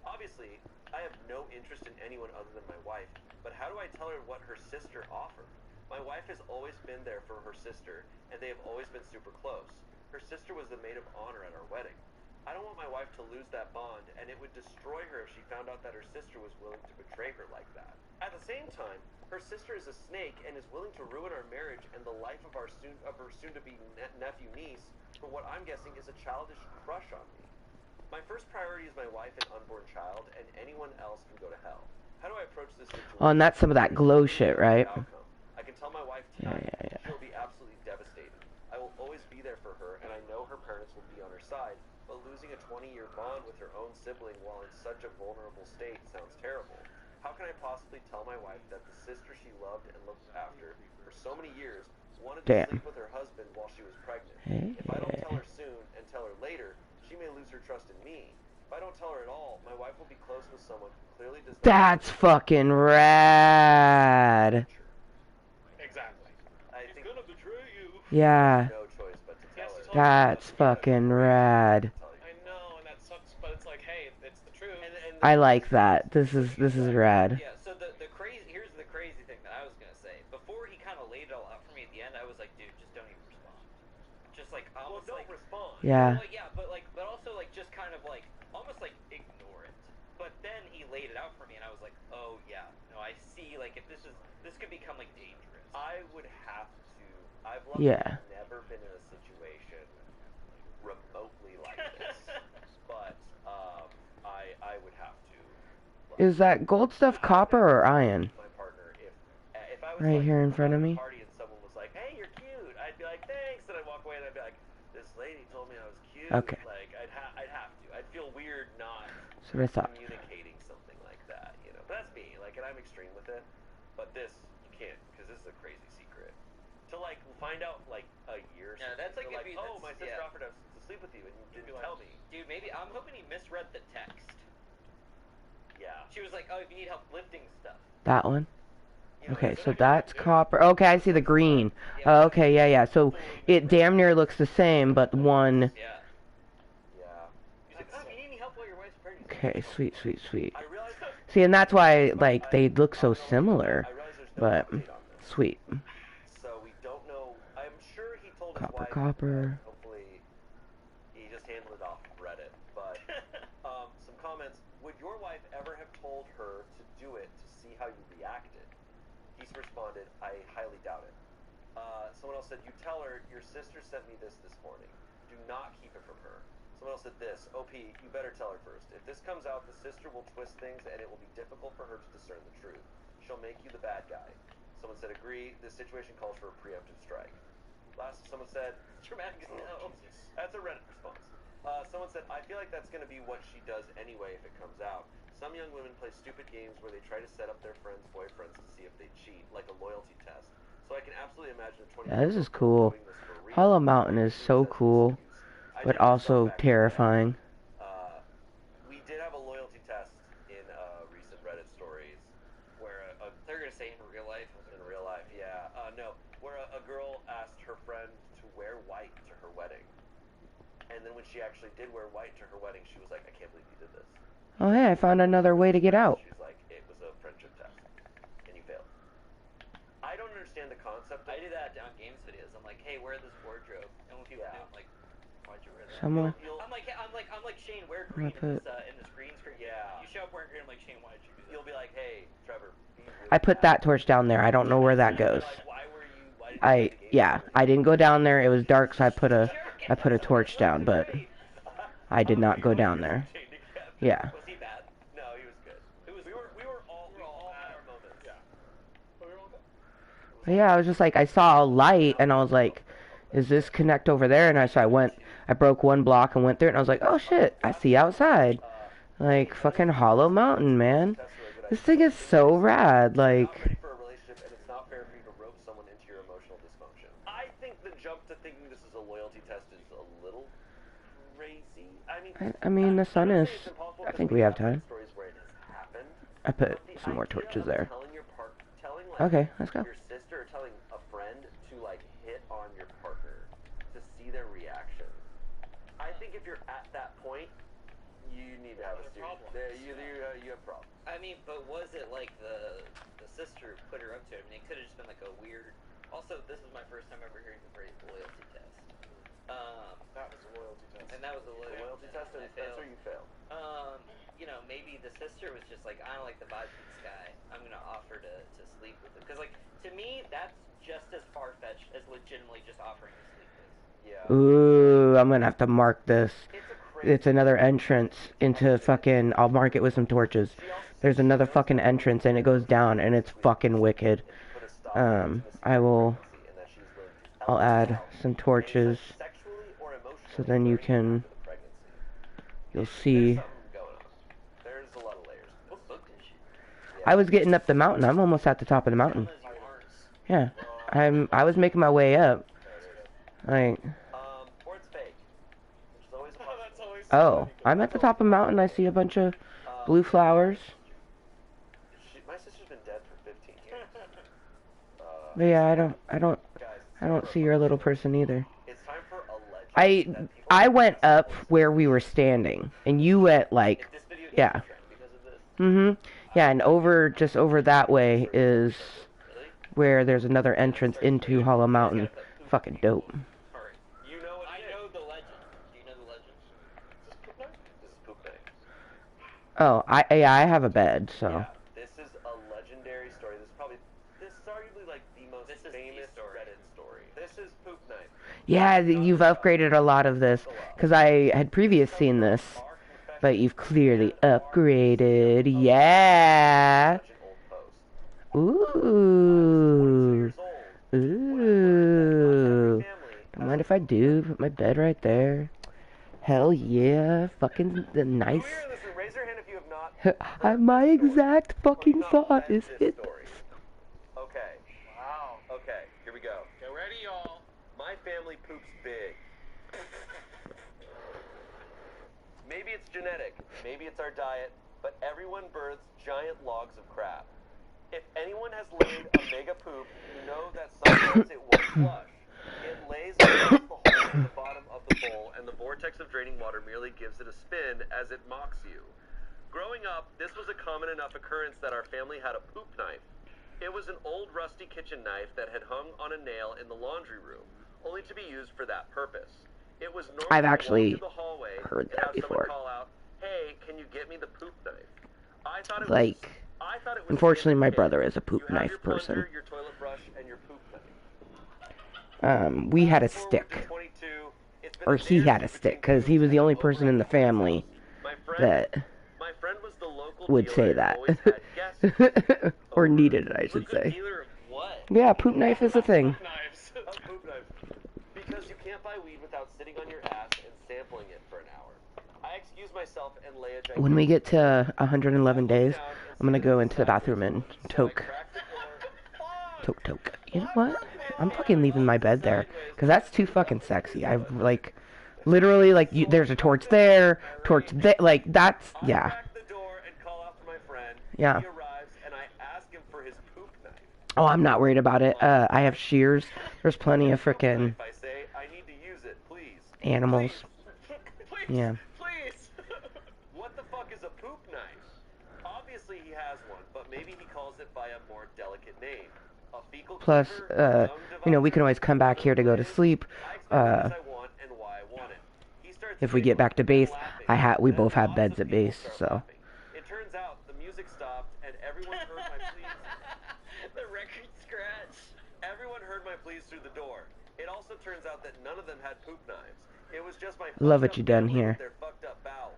[SPEAKER 6] Obviously, I have no interest in anyone other than my wife, but how do I tell her what her sister offered? My wife has always been there for her sister, and they have always been super close. Her sister was the maid of honor at our wedding. I don't want my wife to lose that bond, and it would destroy her if she found out that her sister was willing to betray her like that. At the same time, her sister is a snake and is willing to ruin our marriage and the life of her soon-to-be nephew-niece for what I'm guessing is a childish crush on me. My first priority is my wife and unborn child, and anyone else can go to hell. How do I approach this situation?
[SPEAKER 1] Oh, and that's some of that glow shit, right?
[SPEAKER 6] I can tell my wife
[SPEAKER 1] Yeah,
[SPEAKER 6] tonight.
[SPEAKER 1] yeah, yeah.
[SPEAKER 6] She'll be absolutely devastated. I will always be there for her, and I know her parents will be on her side, but losing a 20-year bond with her own sibling while in such a vulnerable state sounds terrible. How can I possibly tell my wife that the sister she loved and looked after for so many years wanted to sleep with her husband while she was pregnant? If I don't tell her soon and tell her later, she may lose her trust in me. If I don't tell her at all, my wife will be close with someone who clearly does not.
[SPEAKER 1] That's fucking rad.
[SPEAKER 7] Exactly.
[SPEAKER 6] I think gonna betray you.
[SPEAKER 1] Yeah.
[SPEAKER 6] No choice but to tell her.
[SPEAKER 1] That's fucking rad.
[SPEAKER 7] I know, and that sucks, but it's like, hey, it's the truth.
[SPEAKER 1] I like that. This is rad.
[SPEAKER 5] Yeah, so here's the crazy thing that I was gonna say. Before he kind of laid it all out for me at the end, I was like, dude, just don't even respond. Just like almost
[SPEAKER 6] don't respond.
[SPEAKER 1] Yeah.
[SPEAKER 5] Well, yeah, but also like just kind of like almost like ignore it. But then he laid it out for me, and I was like, oh yeah, no, I see. Like if this could become like dangerous.
[SPEAKER 6] I would have to. I've never been in a situation remotely like this, but I would have to.
[SPEAKER 1] Is that gold stuff copper or iron?
[SPEAKER 6] My partner, if I was
[SPEAKER 1] Right
[SPEAKER 6] like,
[SPEAKER 1] here in front of
[SPEAKER 6] at a
[SPEAKER 1] me?
[SPEAKER 6] party and someone was like, "Hey, you're cute," I'd be like, "Thanks," and I'd walk away and I'd be like, "This lady told me I was cute."
[SPEAKER 1] Okay.
[SPEAKER 6] Like I'd have to. I'd feel weird not
[SPEAKER 1] That's what I thought.
[SPEAKER 6] communicating something like that, you know. But that's me. Like, and I'm extreme with it. But this you can't, because this is a crazy secret. To like find out like a year.
[SPEAKER 5] Yeah, that's like if
[SPEAKER 6] oh, my sister offered to sleep with you and you didn't tell me.
[SPEAKER 5] Dude, maybe I'm hoping he misread the text.
[SPEAKER 6] Yeah.
[SPEAKER 5] She was like, oh, if you need help lifting stuff.
[SPEAKER 1] That one?
[SPEAKER 6] You know,
[SPEAKER 1] Okay,
[SPEAKER 6] it's
[SPEAKER 1] so
[SPEAKER 6] like-
[SPEAKER 1] that's copper. Okay, I see the green. Okay, yeah. So it damn near looks the same, but one...
[SPEAKER 5] Yeah.
[SPEAKER 6] Yeah.
[SPEAKER 5] He's like, oh, if you need any help while your wife's pregnant.
[SPEAKER 1] Okay, sweet.
[SPEAKER 6] I realize that.
[SPEAKER 1] See, and that's why, like, they look so similar.
[SPEAKER 6] I realize there's no
[SPEAKER 1] But,
[SPEAKER 6] update on this.
[SPEAKER 1] sweet.
[SPEAKER 6] So we don't know. I'm sure he told his
[SPEAKER 1] Copper,
[SPEAKER 6] wife.
[SPEAKER 1] copper.
[SPEAKER 6] Hopefully, he just handled it off Reddit. But some comments. Would your wife ever have told her to do it to see how you reacted? He's responded, I highly doubt it. Someone else said, you tell her your sister sent me this morning. Do not keep it from her. Someone else said this, OP, you better tell her first. If this comes out, the sister will twist things and it will be difficult for her to discern the truth. She'll make you the bad guy. Someone said, agree, this situation calls for a preemptive strike. Someone said, dramatic as hell. That's a Reddit response. Someone said, I feel like that's going to be what she does anyway if it comes out. Some young women play stupid games where they try to set up their friends' boyfriends to see if they cheat, like a loyalty test. So I can absolutely imagine a 20-year-old
[SPEAKER 1] Yeah, this is cool.
[SPEAKER 6] doing this for real.
[SPEAKER 1] Hollow Mountain is so cool, but also terrifying.
[SPEAKER 6] We did have a loyalty test in recent Reddit stories where
[SPEAKER 5] They're gonna say in real life.
[SPEAKER 6] in real life, yeah. No, where a girl asked her friend to wear white to her wedding. And then when she actually did wear white to her wedding, she was like, I can't believe you did this.
[SPEAKER 1] Oh, hey, I found another way to get out.
[SPEAKER 6] She's like, it was a friendship test. And you failed. I don't understand the concept of
[SPEAKER 5] I do that on games videos. I'm like, hey, wear this wardrobe. And when people do, I'm like, why'd you wear that?
[SPEAKER 1] Someone...
[SPEAKER 5] I'm like Shane, wear
[SPEAKER 1] I'm gonna
[SPEAKER 5] green
[SPEAKER 1] put...
[SPEAKER 5] in this green screen.
[SPEAKER 6] Yeah.
[SPEAKER 5] You show up wearing green. I'm like, Shane, why'd you do that?
[SPEAKER 6] You'll be like, hey, Trevor, be really
[SPEAKER 1] I put that torch down there. I don't know where that goes.
[SPEAKER 6] Like, why did you play the game?
[SPEAKER 1] Yeah, I didn't go down there. It was dark, so I put a torch down, but I did not go down there. Yeah.
[SPEAKER 5] Was he bad?
[SPEAKER 6] No, he was good. We were all had our moments. Yeah.
[SPEAKER 7] But we were all good.
[SPEAKER 1] But yeah, I was just like, I saw a light, and I was like, is this connect over there? And I broke one block and went through it, and I was like, oh shit, I see outside. Like, fucking Hollow Mountain, man. This thing is so rad, like...
[SPEAKER 6] Not ready for a relationship, and it's not fair for you to rope someone into your emotional dysfunction. I think the jump to thinking this is a loyalty test is a little crazy.
[SPEAKER 1] I mean, the sun is... I think we have time.
[SPEAKER 6] Stories
[SPEAKER 1] I put
[SPEAKER 6] But the
[SPEAKER 1] some more
[SPEAKER 6] idea
[SPEAKER 1] torches
[SPEAKER 6] of
[SPEAKER 1] there.
[SPEAKER 6] telling like
[SPEAKER 1] Okay, let's go.
[SPEAKER 6] your sister or telling a friend to like hit on your partner to see their reaction. I think if you're at that point, you need to have a serious. You have problems.
[SPEAKER 5] I mean, but was it like the sister put her up to it? I mean, it could have just been like a weird. Also, this is my first time ever hearing the phrase loyalty test.
[SPEAKER 2] That was a loyalty test.
[SPEAKER 5] And that was a
[SPEAKER 6] Loyalty test, and that's where you fail.
[SPEAKER 5] You know, maybe the sister was just like, I don't like the vibes of this guy. I'm gonna offer to sleep with him. Because, like, to me, that's just as far-fetched as legitimately just offering to sleep with.
[SPEAKER 6] Yeah.
[SPEAKER 1] Ooh, I'm gonna have to mark this.
[SPEAKER 6] It's a crazy.
[SPEAKER 1] It's another entrance into fucking... I'll mark it with some torches. There's another fucking entrance, and it goes down, and it's fucking wicked. I'll add some torches, so then you can... You'll see...
[SPEAKER 6] There's a lot of layers.
[SPEAKER 5] What book is she?
[SPEAKER 1] I was getting up the mountain. I'm almost at the top of the mountain. Yeah. I was making my way up. Like...
[SPEAKER 6] Or it's fake. Which is always a possibility.
[SPEAKER 1] Oh, I'm at the top of the mountain. I see a bunch of blue flowers.
[SPEAKER 6] My sister's been dead for 15 years.
[SPEAKER 1] But yeah, I don't see your little person either.
[SPEAKER 6] It's time for a legend.
[SPEAKER 1] I went up where we were standing, and you went like,
[SPEAKER 5] This video didn't
[SPEAKER 1] yeah.
[SPEAKER 5] trend because of this.
[SPEAKER 1] Yeah, and just over that way is where there's another entrance into Hollow Mountain. Fucking dope.
[SPEAKER 5] Alright.
[SPEAKER 6] You know what
[SPEAKER 5] I
[SPEAKER 6] it is.
[SPEAKER 5] know the legend. Do you know the legend?
[SPEAKER 6] This is poop night.
[SPEAKER 1] Oh, I have a bed, so.
[SPEAKER 6] Yeah, this is a legendary story. This is arguably like the most famous Reddit story. This is poop night.
[SPEAKER 1] Yeah, you've upgraded a lot of this, because I had previously seen this, but you've clearly upgraded. Yeah. Ooh. Ooh. Don't mind if I do. Put my bed right there. Hell yeah. Fucking nice.
[SPEAKER 6] Listen, raise your hand if you have not.
[SPEAKER 1] My exact fucking thought is hit.
[SPEAKER 6] Okay.
[SPEAKER 2] Wow.
[SPEAKER 6] Okay, here we go.
[SPEAKER 2] Get ready, y'all.
[SPEAKER 6] My family poops big. Maybe it's genetic, maybe it's our diet, but everyone births giant logs of crap. If anyone has laid a mega poop, you know that sometimes it won't flush. It lays across the hole in the bottom of the bowl, and the vortex of draining water merely gives it a spin as it mocks you. Growing up, this was a common enough occurrence that our family had a poop knife. It was an old rusty kitchen knife that had hung on a nail in the laundry room, only to be used for that purpose. It was normal
[SPEAKER 1] I've actually
[SPEAKER 6] to walk through the hallway
[SPEAKER 1] heard
[SPEAKER 6] and
[SPEAKER 1] that
[SPEAKER 6] have
[SPEAKER 1] before.
[SPEAKER 6] someone call out, "Hey, can you get me the poop knife?" I thought it
[SPEAKER 1] Like,
[SPEAKER 6] was
[SPEAKER 1] unfortunately, my
[SPEAKER 6] okay.
[SPEAKER 1] brother is a poop
[SPEAKER 6] You have
[SPEAKER 1] knife
[SPEAKER 6] your
[SPEAKER 1] person.
[SPEAKER 6] plunger, your toilet brush, and your poop knife.
[SPEAKER 1] We had a
[SPEAKER 6] Fast forward to
[SPEAKER 1] stick.
[SPEAKER 6] 22, it's been
[SPEAKER 1] Or
[SPEAKER 6] a
[SPEAKER 1] he
[SPEAKER 6] day or
[SPEAKER 1] had
[SPEAKER 6] two
[SPEAKER 1] a stick,
[SPEAKER 6] between
[SPEAKER 1] because he was the only person in the family
[SPEAKER 6] My
[SPEAKER 1] that
[SPEAKER 6] friend was the local
[SPEAKER 1] would
[SPEAKER 6] dealer
[SPEAKER 1] say
[SPEAKER 6] and
[SPEAKER 1] that.
[SPEAKER 6] always had guests
[SPEAKER 1] Or
[SPEAKER 6] over.
[SPEAKER 1] needed it, I should
[SPEAKER 5] Local
[SPEAKER 1] say.
[SPEAKER 5] dealer of what?
[SPEAKER 1] Yeah, poop knife is a thing.
[SPEAKER 2] Knives.
[SPEAKER 6] A poop knife. Because you can't buy weed without sitting on your ass and sampling it for an hour. I excuse myself and lay a gigantic...
[SPEAKER 1] When we get to 111 days, I'm gonna go into the bathroom and toke. Toke. You know what? I'm fucking leaving my bed there, because that's too fucking sexy. I've, like, literally, like, there's a torch there, like, that's, yeah.
[SPEAKER 6] I crack the door and call out for my friend.
[SPEAKER 1] Yeah.
[SPEAKER 6] He arrives and I ask him for his poop knife.
[SPEAKER 1] Oh, I'm not worried about it. I have shears. There's plenty of frickin'
[SPEAKER 6] I say, I need to use it, please.
[SPEAKER 1] animals.
[SPEAKER 6] Please.
[SPEAKER 1] Yeah.
[SPEAKER 6] Please. What the fuck is a poop knife? Obviously he has one, but maybe he calls it by a more delicate name. A fecal
[SPEAKER 1] Plus,
[SPEAKER 6] cleaver,
[SPEAKER 1] you know, we can always come back here to go to sleep.
[SPEAKER 6] I explain what I want and why I want it. He starts
[SPEAKER 1] If we get back to base, we both have beds at base, so.
[SPEAKER 6] It turns out the music stopped and everyone heard my pleas.
[SPEAKER 5] The record scratch.
[SPEAKER 6] Everyone heard my pleas through the door. It also turns out that none of them had poop knives. It was just my
[SPEAKER 1] Love what
[SPEAKER 6] fucked
[SPEAKER 1] you
[SPEAKER 6] up
[SPEAKER 1] done
[SPEAKER 6] family
[SPEAKER 1] here.
[SPEAKER 6] with their fucked up bowels.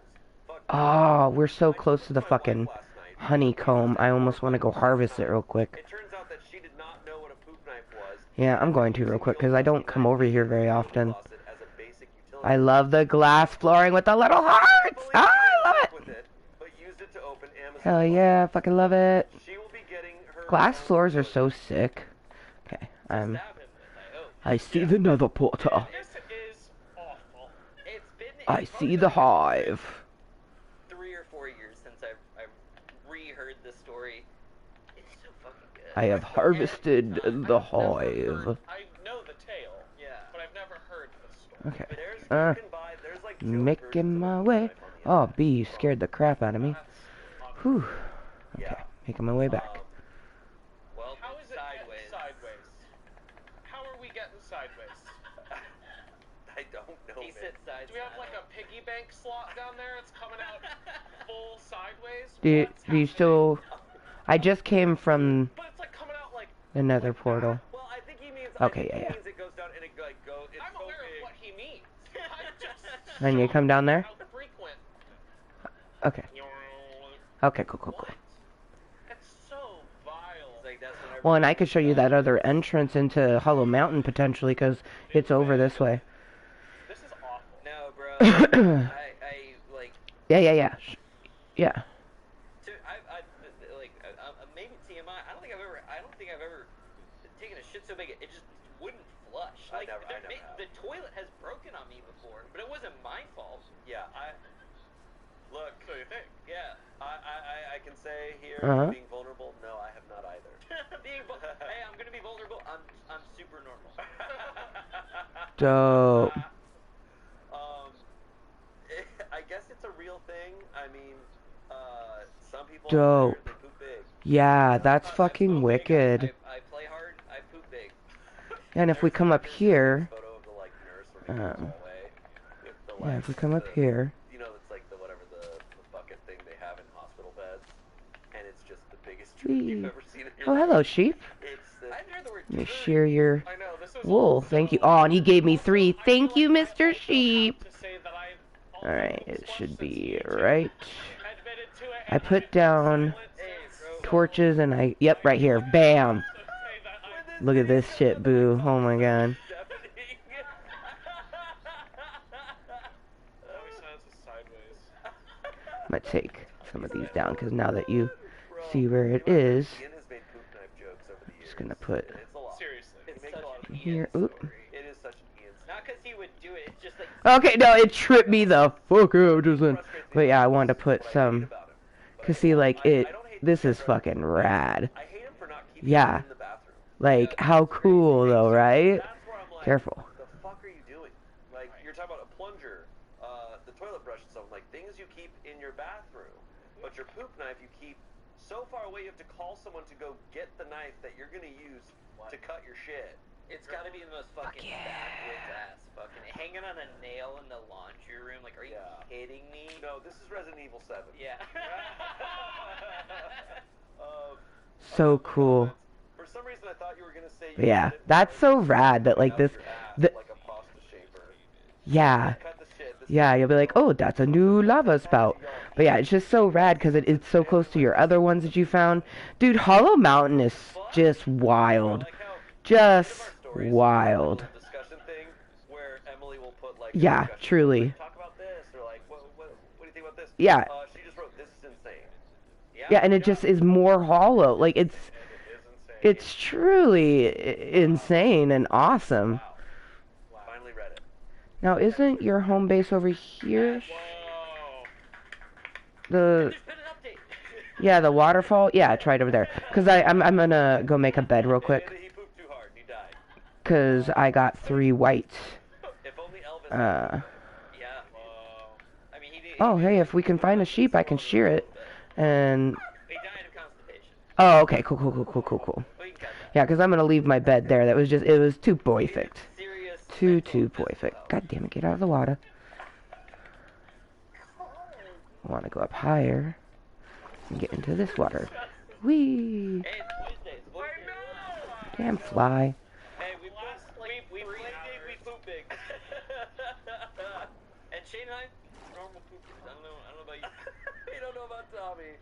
[SPEAKER 6] Fucked
[SPEAKER 1] Oh, we're so
[SPEAKER 6] I
[SPEAKER 1] close
[SPEAKER 6] spoke
[SPEAKER 1] to the
[SPEAKER 6] my wife
[SPEAKER 1] fucking
[SPEAKER 6] last night.
[SPEAKER 1] honeycomb. I almost want to go harvest it real quick.
[SPEAKER 6] It turns out that she did not know what a poop knife was.
[SPEAKER 1] Yeah, I'm going to real quick, because I don't come over here very often.
[SPEAKER 6] Faucet as a basic utility.
[SPEAKER 1] I love the glass flooring with the little hearts! Oh, I love it!
[SPEAKER 6] With it, but used it to open Amazon.
[SPEAKER 1] Hell yeah, fucking love it.
[SPEAKER 6] She will be getting her
[SPEAKER 1] Glass
[SPEAKER 6] own
[SPEAKER 1] floors are
[SPEAKER 6] toilet.
[SPEAKER 1] so sick. Okay,
[SPEAKER 5] Stab him with, I hope.
[SPEAKER 1] I see the nether portal.
[SPEAKER 2] This is awful.
[SPEAKER 5] It's been.
[SPEAKER 1] I
[SPEAKER 5] it's
[SPEAKER 1] see
[SPEAKER 5] probably
[SPEAKER 1] the
[SPEAKER 5] been
[SPEAKER 1] hive.
[SPEAKER 5] 3 or 4 years since I've re-heard this
[SPEAKER 1] I have harvested the hive.
[SPEAKER 7] I know the tale,
[SPEAKER 5] Yeah.
[SPEAKER 7] but I've never heard the story.
[SPEAKER 1] Okay.
[SPEAKER 6] But you can buy, there's like joke
[SPEAKER 1] Making
[SPEAKER 6] versions of
[SPEAKER 1] my
[SPEAKER 6] a
[SPEAKER 1] way.
[SPEAKER 6] knife on the
[SPEAKER 1] Oh, bee, you scared the crap out of me.
[SPEAKER 7] That's
[SPEAKER 1] Whew. Okay,
[SPEAKER 6] Yeah.
[SPEAKER 1] making my way back.
[SPEAKER 5] Well,
[SPEAKER 7] How
[SPEAKER 5] it's
[SPEAKER 7] is it
[SPEAKER 5] sideways.
[SPEAKER 7] sideways? How are we getting sideways?
[SPEAKER 6] I don't know.
[SPEAKER 5] He
[SPEAKER 6] man.
[SPEAKER 5] sits sideways.
[SPEAKER 7] Do we have like a piggy bank slot down there? It's coming out full sideways.
[SPEAKER 1] Do
[SPEAKER 7] What's
[SPEAKER 1] you
[SPEAKER 7] happening?
[SPEAKER 1] still... I just came from
[SPEAKER 7] But it's like coming out like.
[SPEAKER 1] the nether portal.
[SPEAKER 6] Well, I think he means.
[SPEAKER 1] Okay,
[SPEAKER 6] I think
[SPEAKER 1] yeah,
[SPEAKER 6] he means it goes down and it like go. It's
[SPEAKER 7] I'm
[SPEAKER 6] so
[SPEAKER 7] aware
[SPEAKER 6] big.
[SPEAKER 7] of what he means. I just.
[SPEAKER 1] And you come down there?
[SPEAKER 7] How frequent.
[SPEAKER 1] Okay. Okay, cool, cool, cool.
[SPEAKER 7] What? That's so vile.
[SPEAKER 6] It's like that's when
[SPEAKER 1] Well, and I could show you that other entrance into Hollow Mountain potentially, because it's over this way.
[SPEAKER 7] This is awful.
[SPEAKER 6] No, bro. I like.
[SPEAKER 1] Yeah. Yeah.
[SPEAKER 5] Maybe TMI. I don't think I've ever taken a shit so big it just wouldn't flush. Like
[SPEAKER 6] I never have.
[SPEAKER 5] the toilet has broken on me before, but it wasn't my fault.
[SPEAKER 6] Yeah, look.
[SPEAKER 7] So you think?
[SPEAKER 5] Yeah.
[SPEAKER 6] I can say here, being vulnerable. No, I have not either.
[SPEAKER 5] Hey, I'm gonna be vulnerable. I'm super normal.
[SPEAKER 1] Dope.
[SPEAKER 6] I guess it's a real thing. I mean, some people
[SPEAKER 1] Dope.
[SPEAKER 6] they poop big.
[SPEAKER 1] Yeah, that's fucking wicked.
[SPEAKER 5] I play hard. I poop big.
[SPEAKER 1] And if we come up here...
[SPEAKER 6] Photo of the like nurse when they go hallway with the, like,
[SPEAKER 1] Yeah, if we come up here...
[SPEAKER 6] You know, it's like the bucket thing they have in hospital beds, and it's just the biggest tree you've ever seen in your
[SPEAKER 1] Oh,
[SPEAKER 6] life.
[SPEAKER 1] hello, sheep.
[SPEAKER 5] I've heard the word.
[SPEAKER 1] Let me shear your
[SPEAKER 7] I know, this is
[SPEAKER 1] wool.
[SPEAKER 7] also-
[SPEAKER 1] Thank you. Oh, and he gave me 3. Thank you, Mr. Sheep.
[SPEAKER 7] To say that I also
[SPEAKER 1] Alright, it
[SPEAKER 7] flushed
[SPEAKER 1] should
[SPEAKER 7] since
[SPEAKER 1] be
[SPEAKER 7] you two
[SPEAKER 1] right.
[SPEAKER 7] admitted to it,
[SPEAKER 1] I
[SPEAKER 7] and
[SPEAKER 1] put
[SPEAKER 7] I'm
[SPEAKER 1] down
[SPEAKER 7] silent,
[SPEAKER 1] torches and I... Yep, right here. Bam.
[SPEAKER 7] so say that I-
[SPEAKER 1] Look at this shit, boo. Oh my god.
[SPEAKER 7] Always says it's sideways.
[SPEAKER 1] I'm gonna take some of these down, because now that you see where it is...
[SPEAKER 6] Ian has made poop knife jokes over the years.
[SPEAKER 1] Just gonna put
[SPEAKER 6] It's a lot.
[SPEAKER 7] Seriously.
[SPEAKER 5] It's
[SPEAKER 6] makes
[SPEAKER 5] such
[SPEAKER 6] a lot of
[SPEAKER 5] an
[SPEAKER 1] here.
[SPEAKER 5] Ian
[SPEAKER 1] Oop.
[SPEAKER 5] story.
[SPEAKER 6] It is such an Ian.
[SPEAKER 5] Not because he would do it. It's just like.
[SPEAKER 1] Okay, no, it tripped me the fuck out just then. But yeah, I wanted to put some... Cause see, like, it... This is fucking rad.
[SPEAKER 6] I hate him for not keeping
[SPEAKER 1] Yeah.
[SPEAKER 6] it in the bathroom.
[SPEAKER 1] Like, how cool, though, right?
[SPEAKER 6] That's where I'm like,
[SPEAKER 1] Careful.
[SPEAKER 6] the fuck are you doing? Like, you're talking about a plunger, the toilet brush and stuff, like things you keep in your bathroom. But your poop knife you keep so far away you have to call someone to go get the knife that you're gonna use to cut your shit.
[SPEAKER 5] It's got to be the most fucking backwoods ass fucking hanging on a nail in the laundry room. Like, are you kidding me?
[SPEAKER 6] No, this is Resident Evil 7.
[SPEAKER 5] Yeah.
[SPEAKER 1] So cool.
[SPEAKER 6] For some reason I thought you were gonna say
[SPEAKER 1] Yeah, that's so rad that, like, this... The,
[SPEAKER 6] like a pasta shaper.
[SPEAKER 1] yeah.
[SPEAKER 6] Cut the shit. This
[SPEAKER 1] Yeah, you'll be like, oh, that's a new lava spout. But yeah, it's just so rad because it's so close to your other ones that you found. Dude, Hollow Mountain is just wild. Just wild.
[SPEAKER 6] discussion thing where Emily will put like
[SPEAKER 1] Yeah, truly.
[SPEAKER 6] talk about this or like what do you think about this?
[SPEAKER 1] Yeah.
[SPEAKER 6] She just wrote this is insane.
[SPEAKER 1] Yeah, and it just is more hollow. Like,
[SPEAKER 6] It is insane.
[SPEAKER 1] it's truly insane and awesome.
[SPEAKER 6] Wow. Finally read it.
[SPEAKER 1] Now, isn't your home base over here?
[SPEAKER 7] Whoa.
[SPEAKER 1] The...
[SPEAKER 5] There's been an update.
[SPEAKER 1] Yeah, the waterfall? Yeah, it's right over there. Because I'm gonna go make a bed real quick.
[SPEAKER 6] And he pooped too hard and he died.
[SPEAKER 1] Because I got 3 whites.
[SPEAKER 6] If only Elvis
[SPEAKER 1] Uh...
[SPEAKER 5] Yeah.
[SPEAKER 7] Whoa.
[SPEAKER 5] I mean, he
[SPEAKER 1] Oh, hey, if we can find a sheep, I can shear it. And...
[SPEAKER 5] He died of constipation.
[SPEAKER 1] Oh, okay, cool.
[SPEAKER 5] We can cut that.
[SPEAKER 1] Yeah, because I'm gonna leave my bed there. That was just... It was too perfect.
[SPEAKER 5] Serious.
[SPEAKER 1] Too perfect. God damn it, get out of the water. I want to go up higher and get into this water. Whee!
[SPEAKER 5] Hey, it's Boys Day. It's Boys Day.
[SPEAKER 1] Damn fly.
[SPEAKER 5] Hey, we play big, we poop big. And Shane and I, normal poopers. I don't know about you.
[SPEAKER 6] You don't know about Tommy.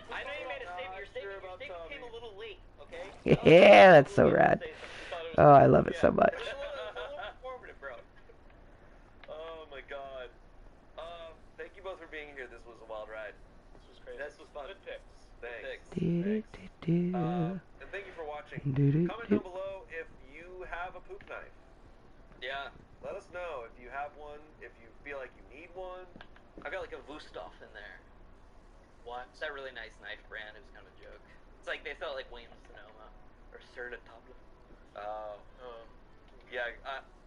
[SPEAKER 5] I know you made a statement. Your statement came a little late, okay?
[SPEAKER 1] Yeah, that's so rad. Oh, I love it so much.
[SPEAKER 5] It's a little informative, bro.
[SPEAKER 6] Oh my god. Thank you both for being here. This was a wild ride.
[SPEAKER 7] This was crazy.
[SPEAKER 5] This was fun.
[SPEAKER 7] Good picks.
[SPEAKER 6] Thanks.
[SPEAKER 1] Do-do-do-do.
[SPEAKER 6] And thank you for watching.
[SPEAKER 1] Do-do-do.
[SPEAKER 6] Comment down below if you have a poop knife.
[SPEAKER 5] Yeah.
[SPEAKER 6] Let us know if you have one, if you feel like you need one.
[SPEAKER 5] I got like a Vustoff in there. What? It's that really nice knife brand. It was kind of a joke. It's like they sell it like Williams Sonoma.
[SPEAKER 6] Or sur la table. Yeah,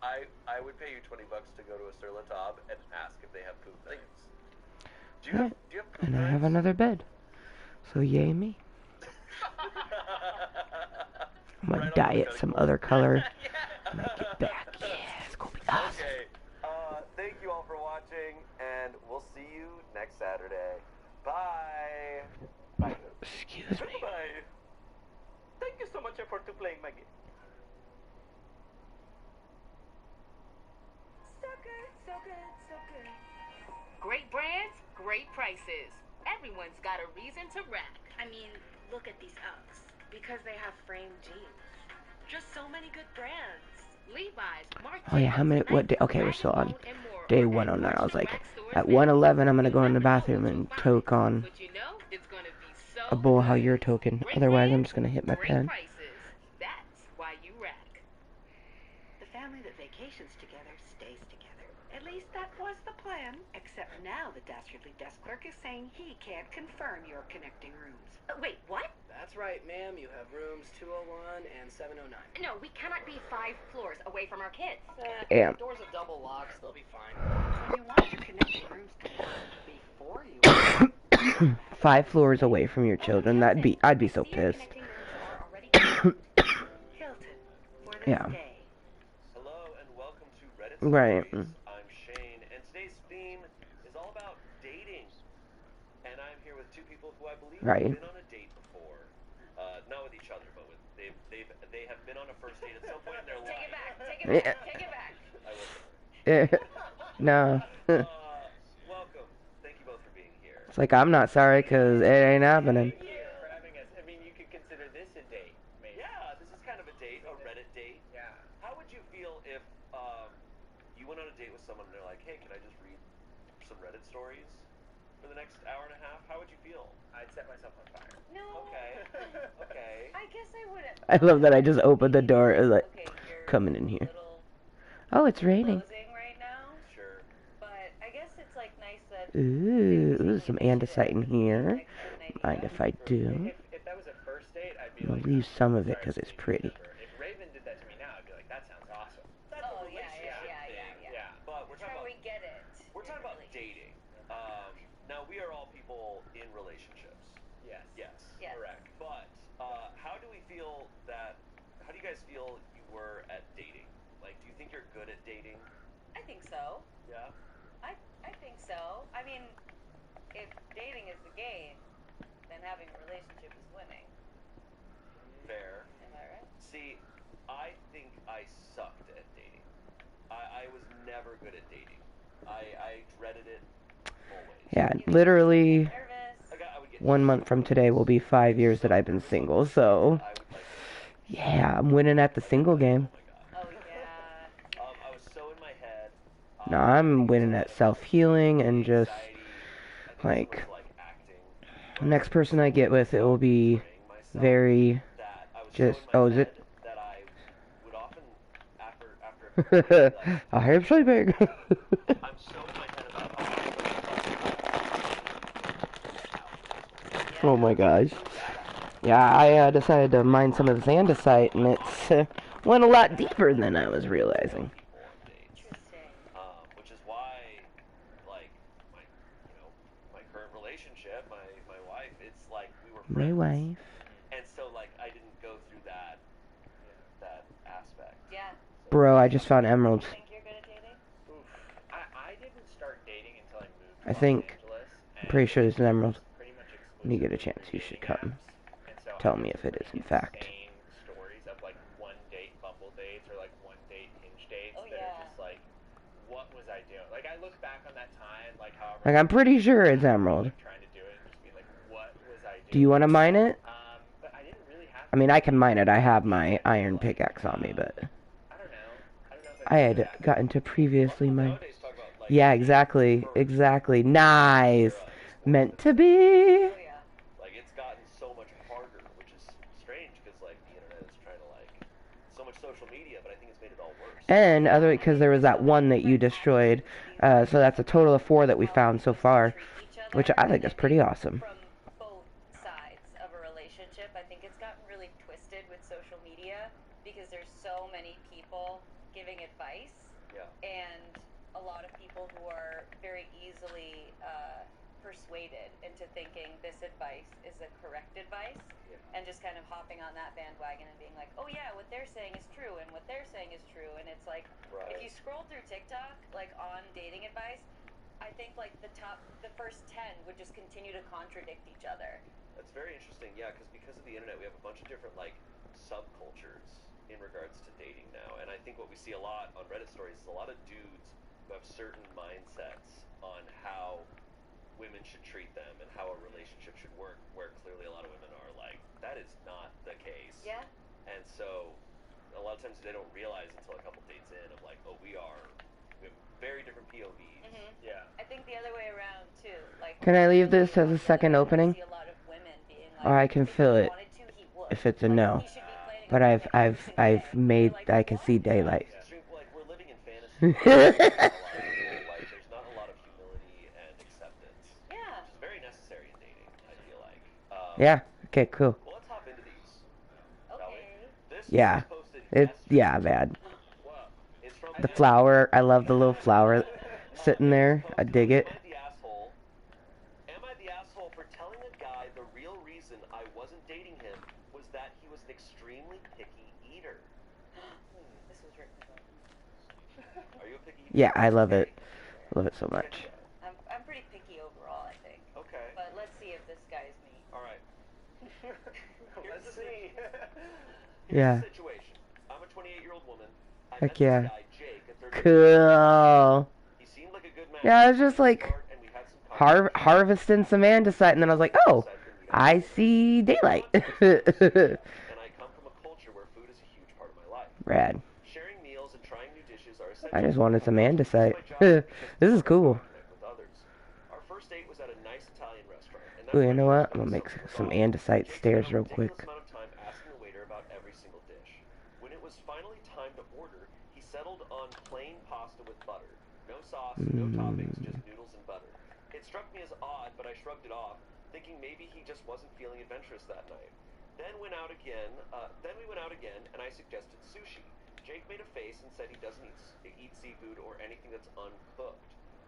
[SPEAKER 6] I would pay you $20 to go to a sur la table and ask if they have poop nights. Do
[SPEAKER 1] Right.
[SPEAKER 6] you have poop
[SPEAKER 1] And I have
[SPEAKER 6] nights?
[SPEAKER 1] another bed. So yay me. I'm gonna
[SPEAKER 6] Right on
[SPEAKER 1] dye
[SPEAKER 6] the
[SPEAKER 1] it
[SPEAKER 6] cutting
[SPEAKER 1] some
[SPEAKER 6] board.
[SPEAKER 1] other color.
[SPEAKER 6] Yeah.
[SPEAKER 1] Make it back. Yeah, it's gonna be awesome.
[SPEAKER 6] Okay. Thank you all for watching, and we'll see you next Saturday. Bye. Bye.
[SPEAKER 1] Excuse me.
[SPEAKER 6] Bye. Thank you so much for playing my game.
[SPEAKER 4] So good, so good, so good.
[SPEAKER 3] Great brands, great prices. Everyone's got a reason to rack.
[SPEAKER 4] I mean, look at these Uggs. Because they have framed jeans. Just so many good brands.
[SPEAKER 3] Levi's, Marc
[SPEAKER 1] Oh yeah, how many? What day? Okay, we're still on day 109. I was like, at 111, I'm gonna go in the bathroom and toke on
[SPEAKER 3] But you know, it's gonna be so
[SPEAKER 1] a bowl how
[SPEAKER 3] good.
[SPEAKER 1] you're toking.
[SPEAKER 3] Great
[SPEAKER 1] Otherwise, I'm
[SPEAKER 3] brands,
[SPEAKER 1] just gonna hit my
[SPEAKER 3] great
[SPEAKER 1] pen.
[SPEAKER 3] prices. That's why you rack.
[SPEAKER 4] The family that vacations together stays together. At least that was the plan. Except now the dastardly desk clerk is saying he can't confirm your connecting rooms.
[SPEAKER 3] Wait, what?
[SPEAKER 8] That's right, ma'am. You have rooms 201 and 709.
[SPEAKER 3] No, we cannot be 5 floors away from our kids.
[SPEAKER 1] Damn.
[SPEAKER 8] Doors are double locks. They'll be fine.
[SPEAKER 4] You want your connecting rooms to work before you
[SPEAKER 1] 5 floors away from your children. I'd be so
[SPEAKER 3] See, your
[SPEAKER 1] pissed.
[SPEAKER 3] connecting rooms are already
[SPEAKER 4] Hilton for this
[SPEAKER 1] Yeah.
[SPEAKER 4] day.
[SPEAKER 6] Hello and welcome to Reddit
[SPEAKER 1] Right.
[SPEAKER 6] Stories. I'm Shane, and today's theme is all about dating. And I'm here with two people who I believe
[SPEAKER 1] Right.
[SPEAKER 6] have been on a date before. Not with each other, but with they have been on a first date at some point in their life.
[SPEAKER 3] Take it back, take it
[SPEAKER 1] Yeah.
[SPEAKER 3] back, take it back.
[SPEAKER 6] I will.
[SPEAKER 1] No.
[SPEAKER 6] Welcome. Thank you both for being here.
[SPEAKER 1] It's like, I'm not sorry, because it ain't happening.
[SPEAKER 8] Thank you for having us. I mean, you could consider this a date, maybe.
[SPEAKER 6] Yeah, this is kind of a date, a Reddit date.
[SPEAKER 8] Yeah.
[SPEAKER 6] How would you feel if you went on a date with someone and they're like, hey, can I just read some Reddit stories for the next hour and a half? How would you feel?
[SPEAKER 8] I'd set myself on fire.
[SPEAKER 3] No.
[SPEAKER 6] Okay. Okay.
[SPEAKER 3] I guess I wouldn't.
[SPEAKER 1] I love that I just opened the door. It was like,
[SPEAKER 3] Okay, you're
[SPEAKER 1] coming in here.
[SPEAKER 3] little
[SPEAKER 1] Oh, it's raining.
[SPEAKER 3] closing right now,
[SPEAKER 6] Sure.
[SPEAKER 3] but I guess it's like nice that
[SPEAKER 1] Ooh, some andesite in here. Mind if I do?
[SPEAKER 8] If that was a first date, I'd be
[SPEAKER 1] I'm gonna
[SPEAKER 8] like,
[SPEAKER 1] leave some of it
[SPEAKER 8] sorry,
[SPEAKER 1] because it's
[SPEAKER 8] sweetie,
[SPEAKER 1] pretty.
[SPEAKER 8] whatever. If Raven did that to me now, I'd be like, that sounds awesome.
[SPEAKER 6] That's
[SPEAKER 3] Oh,
[SPEAKER 6] a
[SPEAKER 3] yeah,
[SPEAKER 6] relationship
[SPEAKER 3] yeah,
[SPEAKER 6] thing.
[SPEAKER 3] yeah.
[SPEAKER 6] But we're
[SPEAKER 3] That's
[SPEAKER 6] talking
[SPEAKER 3] how
[SPEAKER 6] about
[SPEAKER 3] we get it.
[SPEAKER 6] we're talking about dating. Now we are all people in relationships.
[SPEAKER 8] Yes.
[SPEAKER 6] Yes.
[SPEAKER 3] Yes.
[SPEAKER 6] Correct. But how do we feel that? How do you guys feel you were at dating? Like, do you think you're good at dating?
[SPEAKER 3] I think so.
[SPEAKER 6] Yeah.
[SPEAKER 3] I think so. I mean, if dating is the game, then having a relationship is winning.
[SPEAKER 6] Fair.
[SPEAKER 3] Am I right?
[SPEAKER 6] See, I think I sucked at dating. I was never good at dating. I dreaded it always.
[SPEAKER 1] Yeah, literally
[SPEAKER 3] Nervous.
[SPEAKER 6] I would get
[SPEAKER 1] 1 month from today will be 5 years that I've been single, so
[SPEAKER 6] I would like.
[SPEAKER 1] yeah, I'm winning at the single game.
[SPEAKER 6] Oh my god.
[SPEAKER 3] Oh yeah.
[SPEAKER 6] I was so in my head.
[SPEAKER 1] No, I'm winning at self-healing and just, like, the next person I get with, it will be very just, oh, is it?
[SPEAKER 6] That I would often after
[SPEAKER 1] I am sleeping.
[SPEAKER 6] I'm so in my head about
[SPEAKER 1] Oh my gosh. Yeah, I decided to mine some of this andesite, and it's went a lot deeper than I was realizing.
[SPEAKER 3] Interesting.
[SPEAKER 6] Which is why, like, my current relationship, my wife, it's like we were
[SPEAKER 1] My
[SPEAKER 6] friends.
[SPEAKER 1] wife.
[SPEAKER 6] And so, like, I didn't go through that aspect.
[SPEAKER 3] Yeah.
[SPEAKER 1] Bro, I just found emeralds.
[SPEAKER 3] Think you're good at dating?
[SPEAKER 8] Oof. I didn't start dating until I moved to
[SPEAKER 1] I
[SPEAKER 8] Los
[SPEAKER 1] think,
[SPEAKER 8] Angeles,
[SPEAKER 1] I'm pretty sure this is an emerald.
[SPEAKER 8] pretty much
[SPEAKER 1] When you get a
[SPEAKER 8] exclusively
[SPEAKER 1] chance, you should
[SPEAKER 8] dating
[SPEAKER 1] come.
[SPEAKER 8] apps. And so
[SPEAKER 1] Tell
[SPEAKER 8] I
[SPEAKER 1] me
[SPEAKER 8] have
[SPEAKER 1] if it is,
[SPEAKER 8] pretty
[SPEAKER 1] in fact.
[SPEAKER 8] insane stories of like one date Bumble dates or like one date Hinge dates
[SPEAKER 3] Oh,
[SPEAKER 8] that
[SPEAKER 3] yeah.
[SPEAKER 8] are just like, what was I doing? Like I look back on that time, like however.
[SPEAKER 1] Like, I'm pretty sure it's emerald.
[SPEAKER 8] Trying to do it and just be like, what was I doing?
[SPEAKER 1] Do you want to mine it?
[SPEAKER 8] But I didn't really have.
[SPEAKER 1] I mean, I can mine it. I have my iron pickaxe on me, but
[SPEAKER 8] I don't know. I don't know if
[SPEAKER 1] I had gotten to previously mine.
[SPEAKER 6] Nowadays, talk about, like,
[SPEAKER 1] Yeah, exactly. Exactly. Nice. Meant to be.
[SPEAKER 3] Oh yeah.
[SPEAKER 6] Like, it's gotten so much harder, which is strange because, like, the internet is trying to, like, so much social media, but I think it's made it all worse.
[SPEAKER 1] And other, because there was that one that you destroyed. So that's a total of 4 that we found so far, which I think is pretty awesome.
[SPEAKER 3] From both sides of a relationship, I think it's gotten really twisted with social
[SPEAKER 9] example, giving advice,
[SPEAKER 6] Yeah.
[SPEAKER 9] and a lot of people who are very easily persuaded into thinking this advice is the correct advice, and just kind of hopping on that bandwagon and being like, oh yeah, what they're saying is true, and what they're saying is true, and it's like, if you scroll through TikTok, like on dating advice, I think like the first 10 would just continue to contradict each other.
[SPEAKER 6] That's very interesting, yeah, because of the internet, we have a bunch of different, like, subcultures in regards to dating now, and I think what we see a lot on Reddit stories is a lot of dudes who have certain mindsets on how women should treat them and how a relationship should work, where clearly a lot of women are like, that is not the case.
[SPEAKER 9] Yeah.
[SPEAKER 6] And so, a lot of times they don't realize until a couple dates in of like, oh, we have very different POVs.
[SPEAKER 8] Yeah.
[SPEAKER 9] I think the other way around too. Like,
[SPEAKER 1] Can I leave this as a second opening?
[SPEAKER 9] I see a lot of women being like,
[SPEAKER 1] Or I can fill it if it's a no. But I've made, I can see daylight.
[SPEAKER 6] Like, we're living in fantasy. Like, there's not a lot of humility and acceptance.
[SPEAKER 9] Yeah.
[SPEAKER 6] Which is very necessary in dating, I feel like.
[SPEAKER 1] Yeah. Okay. Cool.
[SPEAKER 6] Well, let's hop into these.
[SPEAKER 9] Okay.
[SPEAKER 6] This
[SPEAKER 1] Yeah.
[SPEAKER 6] was posted
[SPEAKER 1] It's
[SPEAKER 6] yesterday.
[SPEAKER 1] bad.
[SPEAKER 6] It's from
[SPEAKER 1] The flower. I love the little flower sitting there. I dig it.
[SPEAKER 6] Am I the asshole for telling a guy the real reason I wasn't dating him was that he was an extremely picky eater?
[SPEAKER 9] This was written about.
[SPEAKER 6] Are you a picky eater?
[SPEAKER 1] Yeah, I love it. Love it so much.
[SPEAKER 9] I'm pretty picky overall, I think.
[SPEAKER 6] Okay.
[SPEAKER 9] But let's see if this guy's me.
[SPEAKER 6] All right.
[SPEAKER 8] Let's see.
[SPEAKER 1] Yeah.
[SPEAKER 6] Here's the situation. I'm a 28-year-old woman. I
[SPEAKER 1] Heck
[SPEAKER 6] met
[SPEAKER 1] yeah.
[SPEAKER 6] this guy, Jake, at 30.
[SPEAKER 1] Cool.
[SPEAKER 6] He seemed like a good match.
[SPEAKER 1] Yeah, I was just like
[SPEAKER 6] And we had some conversations.
[SPEAKER 1] harvesting some andesite, and then I was like, oh, I see daylight.
[SPEAKER 6] And I come from a culture where food is a huge part of my life.
[SPEAKER 1] Rad.
[SPEAKER 6] Sharing meals and trying new dishes are essential.
[SPEAKER 1] I just wanted some andesite.
[SPEAKER 6] It's my job because
[SPEAKER 1] This is cool.
[SPEAKER 6] I connect with others. Our first date was at a nice Italian restaurant. And
[SPEAKER 1] Ooh, you
[SPEAKER 6] that's
[SPEAKER 1] know
[SPEAKER 6] when I
[SPEAKER 1] what? I'm gonna make
[SPEAKER 6] was
[SPEAKER 1] some
[SPEAKER 6] off.
[SPEAKER 1] andesite
[SPEAKER 6] Jake
[SPEAKER 1] stairs
[SPEAKER 6] spent a
[SPEAKER 1] real quick.
[SPEAKER 6] ridiculous amount of time asking the waiter about every single dish. When it was finally time to order, he settled on plain pasta with butter. No sauce, no toppings, just noodles and butter. It struck me as odd, but I shrugged it off, thinking maybe he just wasn't feeling adventurous that night. Then we went out again, and I suggested sushi. Jake made a face and said he doesn't eat seafood or anything that's uncooked.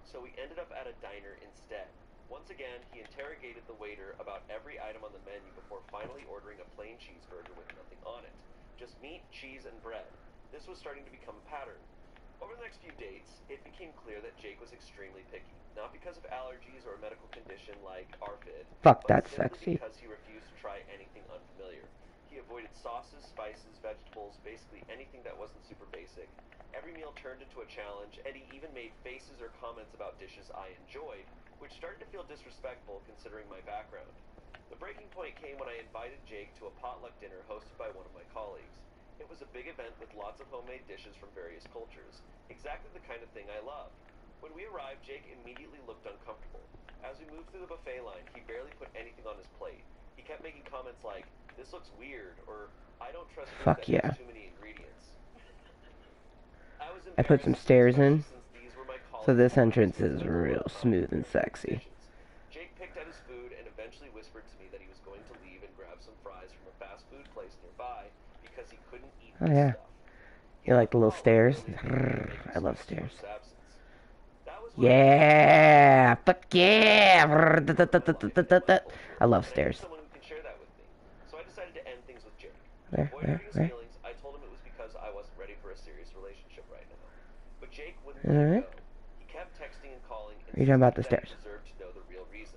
[SPEAKER 6] So we ended up at a diner instead. Once again, he interrogated the waiter about every item on the menu before finally ordering a plain cheeseburger with nothing on it. Just meat, cheese, and bread. This was starting to become a pattern. Over the next few dates, it became clear that Jake was extremely picky. Not because of allergies or a medical condition like ARFID,
[SPEAKER 1] Fuck,
[SPEAKER 6] but
[SPEAKER 1] that's
[SPEAKER 6] simply
[SPEAKER 1] sexy.
[SPEAKER 6] because he refused to try anything unfamiliar. He avoided sauces, spices, vegetables, basically anything that wasn't super basic. Every meal turned into a challenge, and he even made faces or comments about dishes I enjoyed, which started to feel disrespectful considering my background. The breaking point came when I invited Jake to a potluck dinner hosted by one of my colleagues. It was a big event with lots of homemade dishes from various cultures, exactly the kind of thing I love. When we arrived, Jake immediately looked uncomfortable. As we moved through the buffet line, he barely put anything on his plate. He kept making comments like, "This looks weird," or "I don't trust food
[SPEAKER 1] Fuck
[SPEAKER 6] that
[SPEAKER 1] yeah.
[SPEAKER 6] has too many ingredients."
[SPEAKER 1] I put some stairs in,
[SPEAKER 6] Since these were my
[SPEAKER 1] so this
[SPEAKER 6] colleagues,
[SPEAKER 1] entrance
[SPEAKER 6] I
[SPEAKER 1] is
[SPEAKER 6] spent a
[SPEAKER 1] real
[SPEAKER 6] lot of time
[SPEAKER 1] smooth and
[SPEAKER 6] preparing
[SPEAKER 1] sexy.
[SPEAKER 6] dishes. Jake picked at his food and eventually whispered to me that he was going to leave and grab some fries from a fast food place nearby because he couldn't eat
[SPEAKER 1] Oh,
[SPEAKER 6] this
[SPEAKER 1] yeah.
[SPEAKER 6] stuff.
[SPEAKER 1] You like the little stairs? I love stairs. Yeah! Fuck yeah! I love stairs.
[SPEAKER 6] Someone who can share that with me. So I decided to end things with Jake.
[SPEAKER 1] Where?
[SPEAKER 6] Avoid hurting his feelings, I told him it was because I wasn't ready for a serious relationship right now. But Jake wouldn't let
[SPEAKER 1] Alright.
[SPEAKER 6] go. He kept texting and calling and
[SPEAKER 1] Are you talking about the
[SPEAKER 6] insisted that
[SPEAKER 1] stairs?
[SPEAKER 6] he deserved to know the real reason.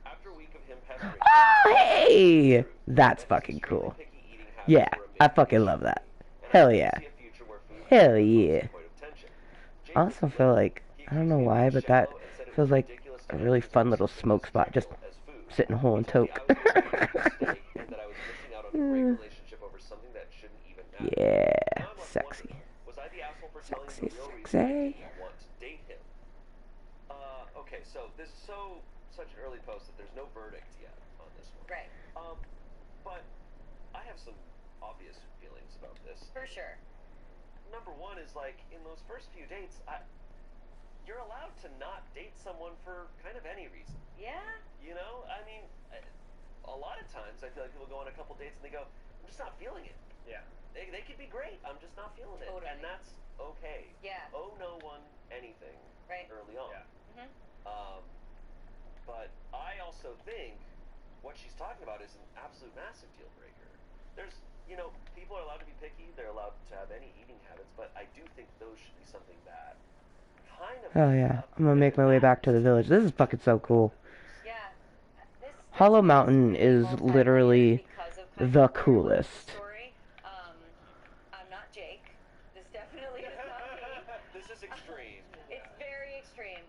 [SPEAKER 6] After a week of him pestering me,
[SPEAKER 1] Oh, hey!
[SPEAKER 6] that
[SPEAKER 1] That's
[SPEAKER 6] his
[SPEAKER 1] fucking
[SPEAKER 6] extremely
[SPEAKER 1] cool.
[SPEAKER 6] picky eating habits
[SPEAKER 1] Yeah,
[SPEAKER 6] were a
[SPEAKER 1] I
[SPEAKER 6] major
[SPEAKER 1] fucking
[SPEAKER 6] issue
[SPEAKER 1] love
[SPEAKER 6] for
[SPEAKER 1] that.
[SPEAKER 6] me, and I
[SPEAKER 1] Hell
[SPEAKER 6] couldn't
[SPEAKER 1] yeah.
[SPEAKER 6] see a future where food
[SPEAKER 1] Hell
[SPEAKER 6] was
[SPEAKER 1] yeah.
[SPEAKER 6] the point of tension. Jake
[SPEAKER 1] I
[SPEAKER 6] was
[SPEAKER 1] also feel like,
[SPEAKER 6] He
[SPEAKER 1] I don't
[SPEAKER 6] accused
[SPEAKER 1] know
[SPEAKER 6] me of
[SPEAKER 1] why,
[SPEAKER 6] being
[SPEAKER 1] but that
[SPEAKER 6] shallow and said it
[SPEAKER 1] feels
[SPEAKER 6] was
[SPEAKER 1] like
[SPEAKER 6] ridiculous
[SPEAKER 1] a
[SPEAKER 6] to
[SPEAKER 1] really
[SPEAKER 6] confuse
[SPEAKER 1] fun
[SPEAKER 6] over
[SPEAKER 1] little
[SPEAKER 6] something
[SPEAKER 1] smoke
[SPEAKER 6] as
[SPEAKER 1] spot. Just
[SPEAKER 6] trivial as food.
[SPEAKER 1] sit and hole and
[SPEAKER 6] He told me
[SPEAKER 1] toke.
[SPEAKER 6] I was making a huge mistake and that I was missing out on a great relationship over something that shouldn't even matter.
[SPEAKER 1] Yeah,
[SPEAKER 6] Now I'm left
[SPEAKER 1] sexy.
[SPEAKER 6] wondering, was I the asshole for telling him
[SPEAKER 1] Sexy,
[SPEAKER 6] the real reason I
[SPEAKER 1] sexy.
[SPEAKER 6] didn't want to date him? Okay, so this is such an early post that there's no verdict yet on this one.
[SPEAKER 9] Right.
[SPEAKER 6] But I have some obvious feelings about this.
[SPEAKER 9] For sure.
[SPEAKER 6] Number one is like in those first few dates, you're allowed to not date someone for kind of any reason.
[SPEAKER 9] Yeah?
[SPEAKER 6] You know, I mean, a lot of times I feel like people go on a couple dates and they go, "I'm just not feeling it."
[SPEAKER 8] Yeah.
[SPEAKER 6] They could be great. I'm just not feeling it,
[SPEAKER 9] Totally.
[SPEAKER 6] and that's okay.
[SPEAKER 9] Yeah.
[SPEAKER 6] Owe no one anything
[SPEAKER 9] Right.
[SPEAKER 6] early on.
[SPEAKER 8] Yeah.
[SPEAKER 6] But I also think what she's talking about is an absolute massive deal breaker. There's, people are allowed to be picky. They're allowed to have any eating habits, but I do think those should be something that kind of.
[SPEAKER 1] Oh yeah, I'm gonna make my way back to the village. This is fucking so cool.
[SPEAKER 9] Yeah.
[SPEAKER 1] Hollow Mountain is literally
[SPEAKER 9] because of kind
[SPEAKER 1] the
[SPEAKER 9] of where we're with
[SPEAKER 1] coolest.
[SPEAKER 9] the story. I'm not Jake. This definitely is not me.
[SPEAKER 6] This is extreme.
[SPEAKER 9] It's very extreme.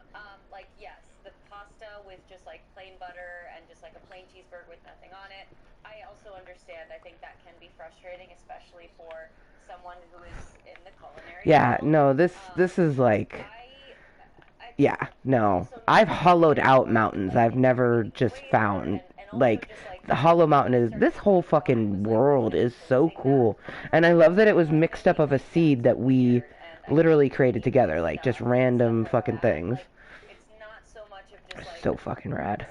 [SPEAKER 9] Like, yes, the pasta with just like plain butter and just like a plain cheeseburger with nothing on it. I also understand. I think that can be frustrating, especially for someone who is in the culinary
[SPEAKER 1] Yeah,
[SPEAKER 9] field.
[SPEAKER 1] no, this is like, yeah, no. I've hollowed out mountains. I've never just found, like, the Hollow Mountain is, this whole fucking world is so cool. And I love that it was mixed up of a seed that we literally created together, like, just random fucking things.
[SPEAKER 9] It's not so much of just like,
[SPEAKER 1] So fucking rad.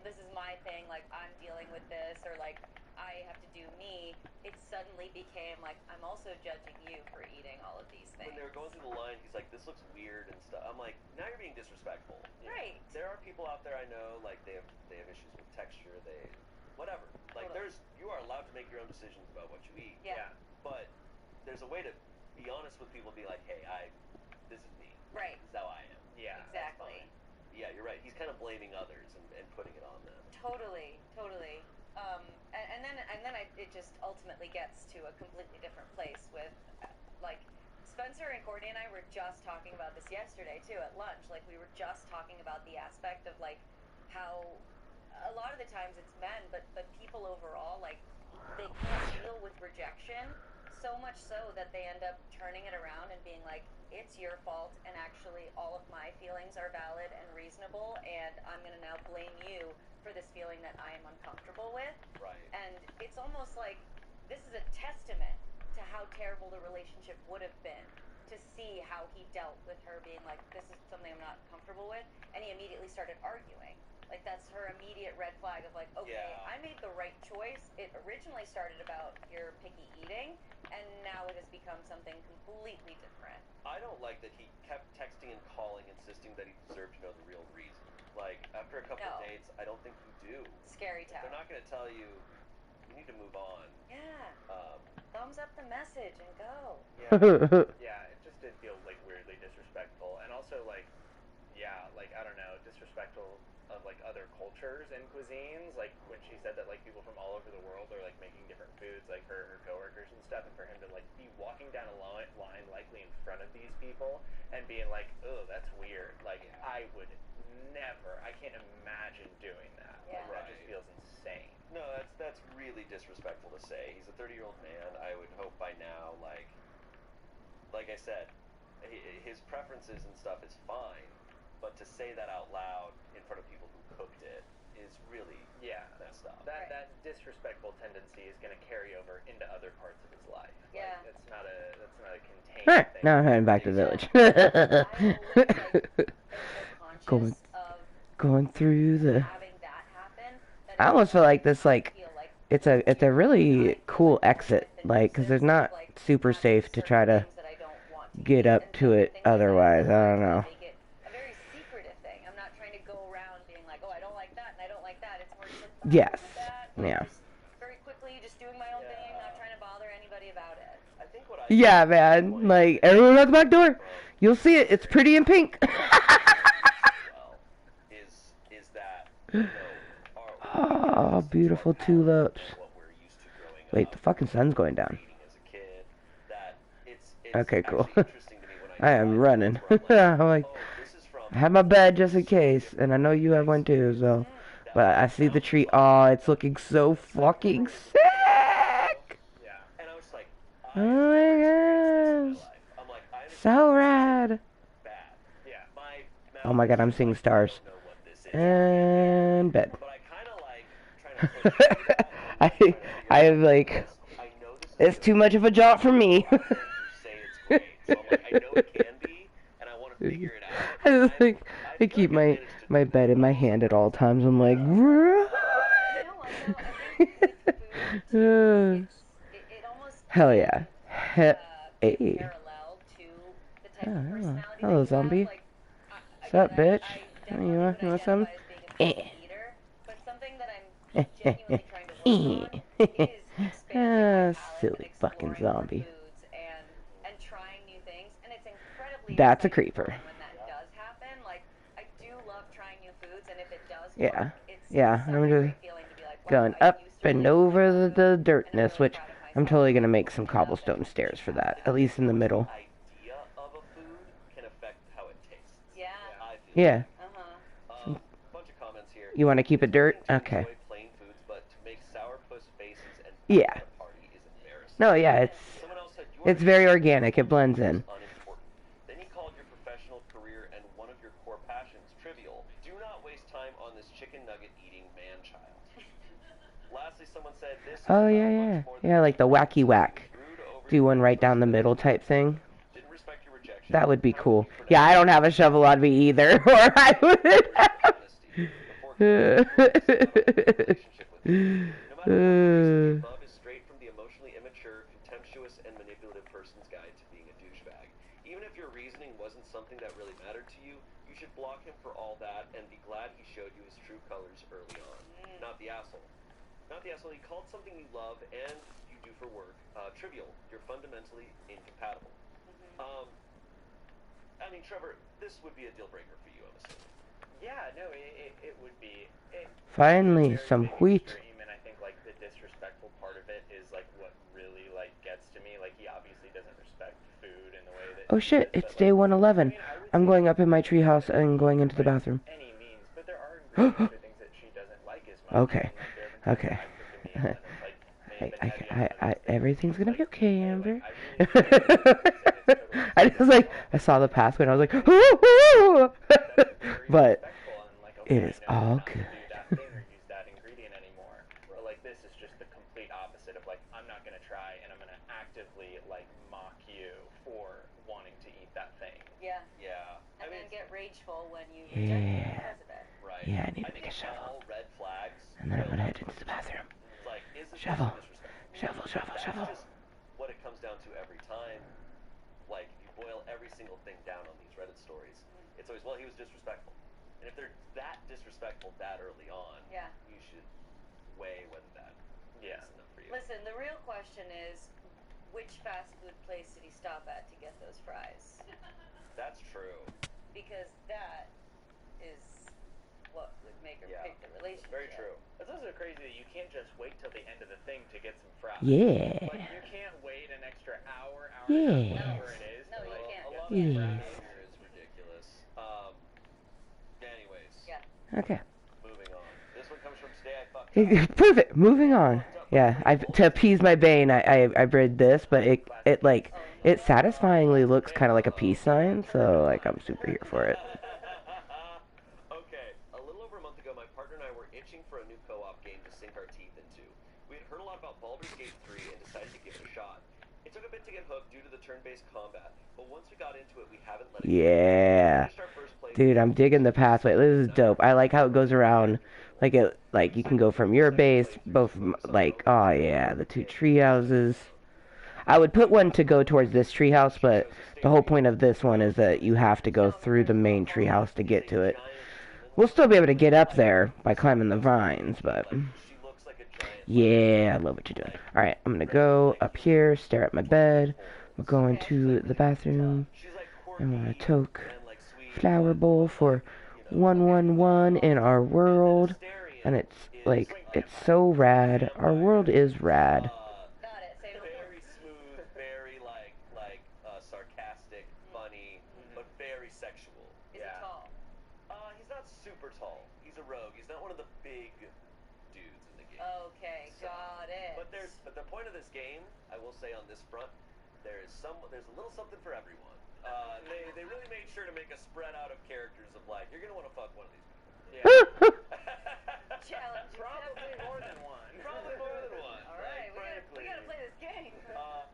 [SPEAKER 9] this is my thing, like I'm dealing with this, or like I have to do me. It suddenly became like I'm also judging you for eating all of these things.
[SPEAKER 6] When they were going through the line, he's like, "This looks weird and stuff." I'm like, "Now you're being disrespectful."
[SPEAKER 9] Right.
[SPEAKER 6] There are people out there I know, like they have issues with texture, whatever. Like you are allowed to make your own decisions about what you eat.
[SPEAKER 9] Yeah.
[SPEAKER 6] But there's a way to be honest with people and be like, "Hey, this is me.
[SPEAKER 9] Right.
[SPEAKER 6] This is how I am."
[SPEAKER 8] Yeah.
[SPEAKER 9] Exactly.
[SPEAKER 6] Yeah, you're right. He's kind of blaming others and putting it on them.
[SPEAKER 9] Totally. And then it just ultimately gets to a completely different place with, like, Spencer and Courtney and I were just talking about this yesterday too at lunch. Like, we were just talking about the aspect of like how a lot of the times it's men, but people overall, like, they can't deal with rejection so much so that they end up turning it around and being like, it's your fault, and actually all of my feelings are valid and reasonable, and I'm gonna now blame you for this feeling that I am uncomfortable with.
[SPEAKER 6] Right.
[SPEAKER 9] And it's almost like this is a testament to how terrible the relationship would have been to see how he dealt with her being like, this is something I'm not comfortable with, and he immediately started arguing. Like, that's her immediate red flag of like, okay,
[SPEAKER 6] Yeah.
[SPEAKER 9] I made the right choice. It originally started about your picky eating, and now it has become something completely different.
[SPEAKER 6] I don't like that he kept texting and calling, insisting that he deserved to know the real reason. Like, after a couple of dates, I don't think you do.
[SPEAKER 9] Scary
[SPEAKER 6] If
[SPEAKER 9] town.
[SPEAKER 6] they're not going to tell you, you need to move on.
[SPEAKER 9] Yeah. Thumbs up the message and go.
[SPEAKER 8] Yeah, it just did feel like weirdly disrespectful, and also like, yeah, like I don't know, disrespectful of like other cultures and cuisines. Like when she said that like people from all over the world are like making different foods, like her coworkers and stuff, and for him to like be walking down a line likely in front of these people and being like, oh, that's weird. Like I would never. I can't imagine doing that.
[SPEAKER 9] Yeah.
[SPEAKER 8] Like, that just feels insane.
[SPEAKER 6] No, that's really disrespectful to say. He's a 30-year-old man. I would hope by now, like I said, his preferences and stuff is fine, but to say that out loud in front of people who cooked it is really messed up.
[SPEAKER 8] That disrespectful tendency is going to carry over into other parts of his life.
[SPEAKER 9] Yeah.
[SPEAKER 8] Like, that's not a contained
[SPEAKER 1] Alright,
[SPEAKER 8] thing.
[SPEAKER 1] now I'm heading back to the village. going through the. I almost feel like this, like, it's a really cool exit, like, because there's not super safe to try to get up to it otherwise. I don't know.
[SPEAKER 9] A very secretive thing. I'm not trying to go around being like, oh, I don't like that and I don't like that. It's more just like,
[SPEAKER 1] Yes.
[SPEAKER 9] that.
[SPEAKER 1] Yeah.
[SPEAKER 9] Just very quickly, just doing my own thing, not trying to bother anybody about it.
[SPEAKER 6] I think what I
[SPEAKER 1] Yeah, man. Like, everyone out the back door. You'll see it. It's pretty in pink.
[SPEAKER 6] is that
[SPEAKER 1] Oh, beautiful tulips.
[SPEAKER 6] what we're used to growing
[SPEAKER 1] Wait,
[SPEAKER 6] up,
[SPEAKER 1] the fucking sun's going down.
[SPEAKER 6] eating as a kid, that it's
[SPEAKER 1] Okay, cool.
[SPEAKER 6] actually interesting to me when
[SPEAKER 1] I am
[SPEAKER 6] try
[SPEAKER 1] running.
[SPEAKER 6] things where I'm
[SPEAKER 1] I'm like,
[SPEAKER 6] oh, this is from
[SPEAKER 1] I have my bed just in case, and I know you have one too, so. But I see the tree. Oh, it's looking so fucking sick.
[SPEAKER 8] Yeah.
[SPEAKER 6] and I was like,
[SPEAKER 1] Oh my gosh.
[SPEAKER 6] I'm like, I
[SPEAKER 1] So rad.
[SPEAKER 6] bad.
[SPEAKER 8] Yeah.
[SPEAKER 1] Oh my god, I'm seeing stars.
[SPEAKER 6] know what this is.
[SPEAKER 1] And bed.
[SPEAKER 6] But I kind of like trying to push
[SPEAKER 1] I am like,
[SPEAKER 6] I know this is
[SPEAKER 1] it's too much of a jaunt for me.
[SPEAKER 6] you say it's great. So I'm like, I know it can be, and I want to figure it out.
[SPEAKER 1] I just like, I keep my bed in my hand at all times. I'm like,
[SPEAKER 9] You know what, though? I think with food, too, it almost
[SPEAKER 1] Hell yeah.
[SPEAKER 9] Be
[SPEAKER 1] Hey.
[SPEAKER 9] parallel to the type
[SPEAKER 1] Oh,
[SPEAKER 9] of personality
[SPEAKER 1] hello,
[SPEAKER 9] that you
[SPEAKER 1] zombie.
[SPEAKER 9] have. Like,
[SPEAKER 1] What's up, bitch?
[SPEAKER 9] I
[SPEAKER 1] You
[SPEAKER 9] definitely
[SPEAKER 1] want
[SPEAKER 9] would
[SPEAKER 1] some?
[SPEAKER 9] identify as being a picky eater, but something that I'm genuinely trying to work on is expanding my palate
[SPEAKER 1] Silly
[SPEAKER 9] and
[SPEAKER 1] fucking
[SPEAKER 9] exploring more
[SPEAKER 1] zombie.
[SPEAKER 9] foods and trying new things. And it's incredibly
[SPEAKER 1] That's a
[SPEAKER 9] exciting for
[SPEAKER 1] creeper.
[SPEAKER 9] me when that does happen. Like, I do love trying new foods, and if it does
[SPEAKER 1] Yeah.
[SPEAKER 9] work, it's
[SPEAKER 1] Yeah,
[SPEAKER 9] such
[SPEAKER 1] I'm
[SPEAKER 9] a
[SPEAKER 1] just
[SPEAKER 9] great feeling to be like, wow,
[SPEAKER 1] going
[SPEAKER 9] I
[SPEAKER 1] up
[SPEAKER 9] used to
[SPEAKER 1] and
[SPEAKER 9] really
[SPEAKER 1] over
[SPEAKER 9] dislike
[SPEAKER 1] the
[SPEAKER 9] food, and I'm
[SPEAKER 1] dirtness,
[SPEAKER 9] really
[SPEAKER 1] which
[SPEAKER 9] proud of
[SPEAKER 1] I'm
[SPEAKER 9] myself
[SPEAKER 1] totally
[SPEAKER 9] for
[SPEAKER 1] gonna make
[SPEAKER 9] keeping
[SPEAKER 1] some
[SPEAKER 9] it up
[SPEAKER 1] cobblestone
[SPEAKER 9] and
[SPEAKER 1] stairs for
[SPEAKER 9] keeping
[SPEAKER 1] that,
[SPEAKER 9] that.
[SPEAKER 1] at least in the middle.
[SPEAKER 6] The idea of a food can affect how it tastes.
[SPEAKER 9] Yeah.
[SPEAKER 6] I feel.
[SPEAKER 1] Yeah.
[SPEAKER 6] Bunch of comments here.
[SPEAKER 1] You want to keep it dirt?
[SPEAKER 6] To
[SPEAKER 1] Okay.
[SPEAKER 6] enjoy plain foods, but to make sourpuss faces and
[SPEAKER 1] Yeah.
[SPEAKER 6] at a party is embarrassing.
[SPEAKER 1] No, yeah,
[SPEAKER 6] Someone else said, "You
[SPEAKER 1] it's
[SPEAKER 6] are
[SPEAKER 1] very organic. It blends in.
[SPEAKER 6] unimportant." Then he called your professional career and one of your core passions trivial. Do not waste time on this chicken nugget eating man child. Lastly, someone said this.
[SPEAKER 1] Oh yeah. Yeah, like the wacky whack. Do one right down the middle type thing.
[SPEAKER 6] Didn't respect your rejection.
[SPEAKER 1] That would be cool. Yeah, I don't have a shovel on me either, or I would.
[SPEAKER 6] Love is straight from the emotionally immature, contemptuous, and manipulative person's guide to being a douchebag. Even if your reasoning wasn't something that really mattered to you, you should block him for all that and be glad he showed you his true colors early on. Not the asshole. Not the asshole. He called something you love and you do for work trivial. You're fundamentally incompatible. I mean, Trevor, this would be a deal breaker for you, I'm assuming.
[SPEAKER 8] Yeah, no, it would be.
[SPEAKER 1] Finally, some wheat.
[SPEAKER 8] Extreme, and I think like the disrespectful part of it is like what really like gets to me. Like he obviously doesn't respect food in the way that.
[SPEAKER 1] Oh shit! It's day 111. I'm going up in my treehouse and going into the bathroom.
[SPEAKER 8] Any means, but there are ingredients or things that she doesn't like as much.
[SPEAKER 1] Okay.
[SPEAKER 8] And, like, there have been times that I've cooked a meal and it's like
[SPEAKER 1] Everything's gonna be okay, Amber.
[SPEAKER 8] I
[SPEAKER 1] I just like, I saw the pathway and I was like, ooh, but it is all good.
[SPEAKER 8] use that ingredient anymore. But like this is just the complete opposite of like I'm not gonna try and I'm gonna actively like mock you for wanting to eat that thing.
[SPEAKER 9] Yeah.
[SPEAKER 6] Yeah.
[SPEAKER 9] And then get rageful when you reject it because of it.
[SPEAKER 6] Right.
[SPEAKER 1] Yeah, I need to make a shovel.
[SPEAKER 6] All red flags.
[SPEAKER 1] And then I'm gonna head into the bathroom.
[SPEAKER 6] Like, is this
[SPEAKER 1] Shovel.
[SPEAKER 6] disrespectful?
[SPEAKER 1] Shovel.
[SPEAKER 6] That's just what it comes down to every time. Like, if you boil every single thing down on these Reddit stories, it's always, well, he was disrespectful. And if they're that disrespectful that early on, you should weigh whether that is enough for you.
[SPEAKER 9] Listen, the real question is, which fast food place did he stop at to get those fries?
[SPEAKER 6] That's true.
[SPEAKER 9] Because that is what would make or break the relationship.
[SPEAKER 6] Very true.
[SPEAKER 8] It's also crazy that you can't just wait till the end of the thing to get some fries.
[SPEAKER 1] Yeah.
[SPEAKER 8] Like you can't wait an extra hour
[SPEAKER 1] Yes.
[SPEAKER 8] whatever it is.
[SPEAKER 9] No, you
[SPEAKER 8] like,
[SPEAKER 9] can't.
[SPEAKER 6] A lot of
[SPEAKER 1] Yes.
[SPEAKER 6] behavior is ridiculous. Anyways.
[SPEAKER 1] Yeah. Okay.
[SPEAKER 6] Moving on. This one comes from Stay I Fucked Up.
[SPEAKER 1] Perfect. Moving on. Yeah, to appease my bane, I bred this, but it like it satisfyingly looks kind of like a peace sign, so like I'm super here for it.
[SPEAKER 6] Okay, a little over a month ago, my partner and I were itching for a new co-op game to sink our teeth into. We had heard a lot about Baldur's Gate 3 and decided to give it a shot. It took a bit to get hooked due to the turn-based combat, but once we got into it, we haven't let it go.
[SPEAKER 1] Yeah. Dude, I'm digging the pathway. This is dope. I like how it goes around. Like you can go from your base, both like, oh yeah, the two tree houses. I would put one to go towards this tree house, but the whole point of this one is that you have to go through the main tree house to get to it. We'll still be able to get up there by climbing the vines, but yeah, I love what you're doing. Alright, I'm gonna go up here, stare at my bed. We're going to the bathroom. I want a toque flower bowl for 111 in our world. And it's like, it's so rad. Our world is rad.
[SPEAKER 6] Very smooth, very sarcastic, funny, but very sexual.
[SPEAKER 9] Is he tall?
[SPEAKER 6] He's not super tall. He's a rogue. He's not one of the big dudes in the game.
[SPEAKER 9] Okay, got it.
[SPEAKER 6] But the point of this game, I will say on this front, there's a little something for everyone. They really made sure to make a spread out of characters of like, you're gonna want to fuck one of these people. Yeah.
[SPEAKER 9] Challenge.
[SPEAKER 8] Probably more than one.
[SPEAKER 6] Probably more than one.
[SPEAKER 9] All right, we gotta play this game.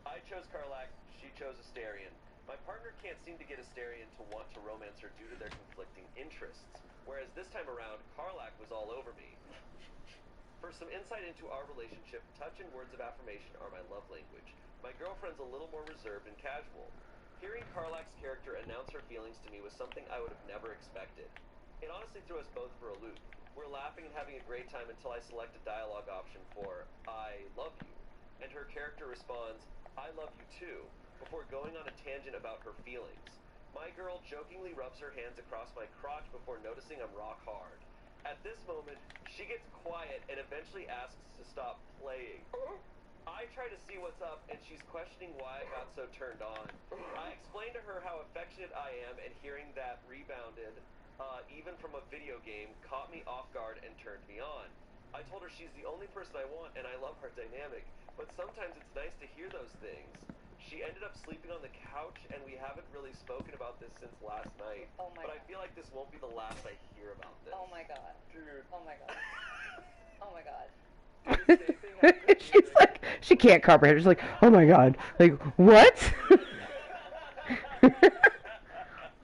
[SPEAKER 6] I chose Karlak. She chose Astarion. My partner can't seem to get Astarion to want to romance her due to their conflicting interests. Whereas this time around, Karlak was all over me. For some insight into our relationship, touch and words of affirmation are my love language. My girlfriend's a little more reserved and casual. Hearing Karlak's character announce her feelings to me was something I would have never expected. It honestly threw us both for a loop. We're laughing and having a great time until I select a dialogue option for I love you, and her character responds, I love you too, before going on a tangent about her feelings. My girl jokingly rubs her hands across my crotch before noticing I'm rock hard. At this moment, she gets quiet and eventually asks to stop playing. I try to see what's up, and she's questioning why I got so turned on. I explained to her how affectionate I am, and hearing that rebounded, even from a video game, caught me off guard and turned me on. I told her she's the only person I want, and I love our dynamic, but sometimes it's nice to hear those things. She ended up sleeping on the couch, and we haven't really spoken about this since last night.
[SPEAKER 9] Oh my
[SPEAKER 6] but I
[SPEAKER 9] God.
[SPEAKER 6] feel like this won't be the last I hear about this.
[SPEAKER 9] Oh my God.
[SPEAKER 6] Dude.
[SPEAKER 9] Oh my God. Oh my God.
[SPEAKER 1] She's like, she can't comprehend. She's like, oh my God. Like, what?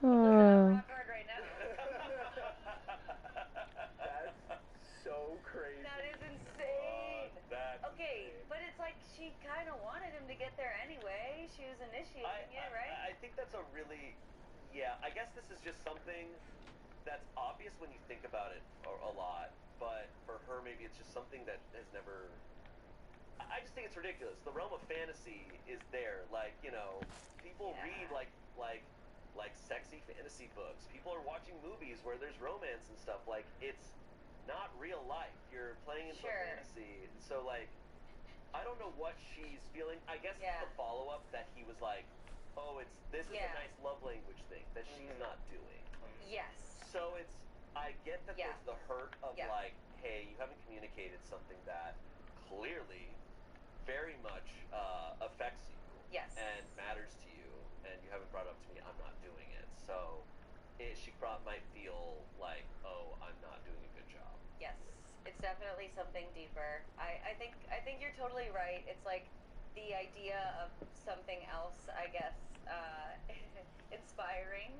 [SPEAKER 1] Oh.
[SPEAKER 9] Rock hard right now.
[SPEAKER 8] That's so crazy.
[SPEAKER 9] That is insane.
[SPEAKER 6] That's
[SPEAKER 9] Okay,
[SPEAKER 6] insane.
[SPEAKER 9] but it's like she kind of wanted him to get there anyway. She was initiating it, right?
[SPEAKER 6] I think that's a really, yeah, I guess this is just something that's obvious when you think about it a lot, but for her maybe it's just something that has never, I just think it's ridiculous. The realm of fantasy is there, like, you know, people read like sexy fantasy books. People are watching movies where there's romance and stuff. Like, it's not real life. You're playing into a fantasy. So, like, I don't know what she's feeling. I guess it's the follow-up that he was like, oh, this is a nice love language thing that she's not doing.
[SPEAKER 9] Yes.
[SPEAKER 6] So it's, I get that there's the hurt of like, hey, you haven't communicated something that clearly very much affects you and matters to you, and you haven't brought it up to me. I'm not doing it. So she might feel like, oh, I'm not doing a good job.
[SPEAKER 9] Yes, it's definitely something deeper. I think you're totally right. It's like the idea of something else, I guess, inspiring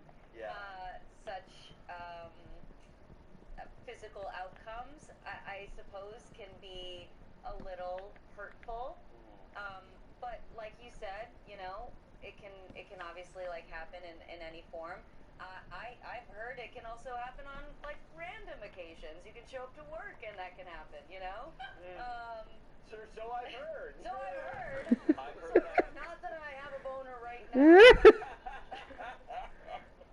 [SPEAKER 9] such physical outcomes, I suppose, can be a little hurtful. But like you said, you know, it can obviously like happen in any form. I've heard it can also happen on like random occasions. You can show up to work and that can happen, you know?
[SPEAKER 8] So I've heard.
[SPEAKER 9] So I've heard.
[SPEAKER 6] I've heard that.
[SPEAKER 9] Not that I have a boner right now.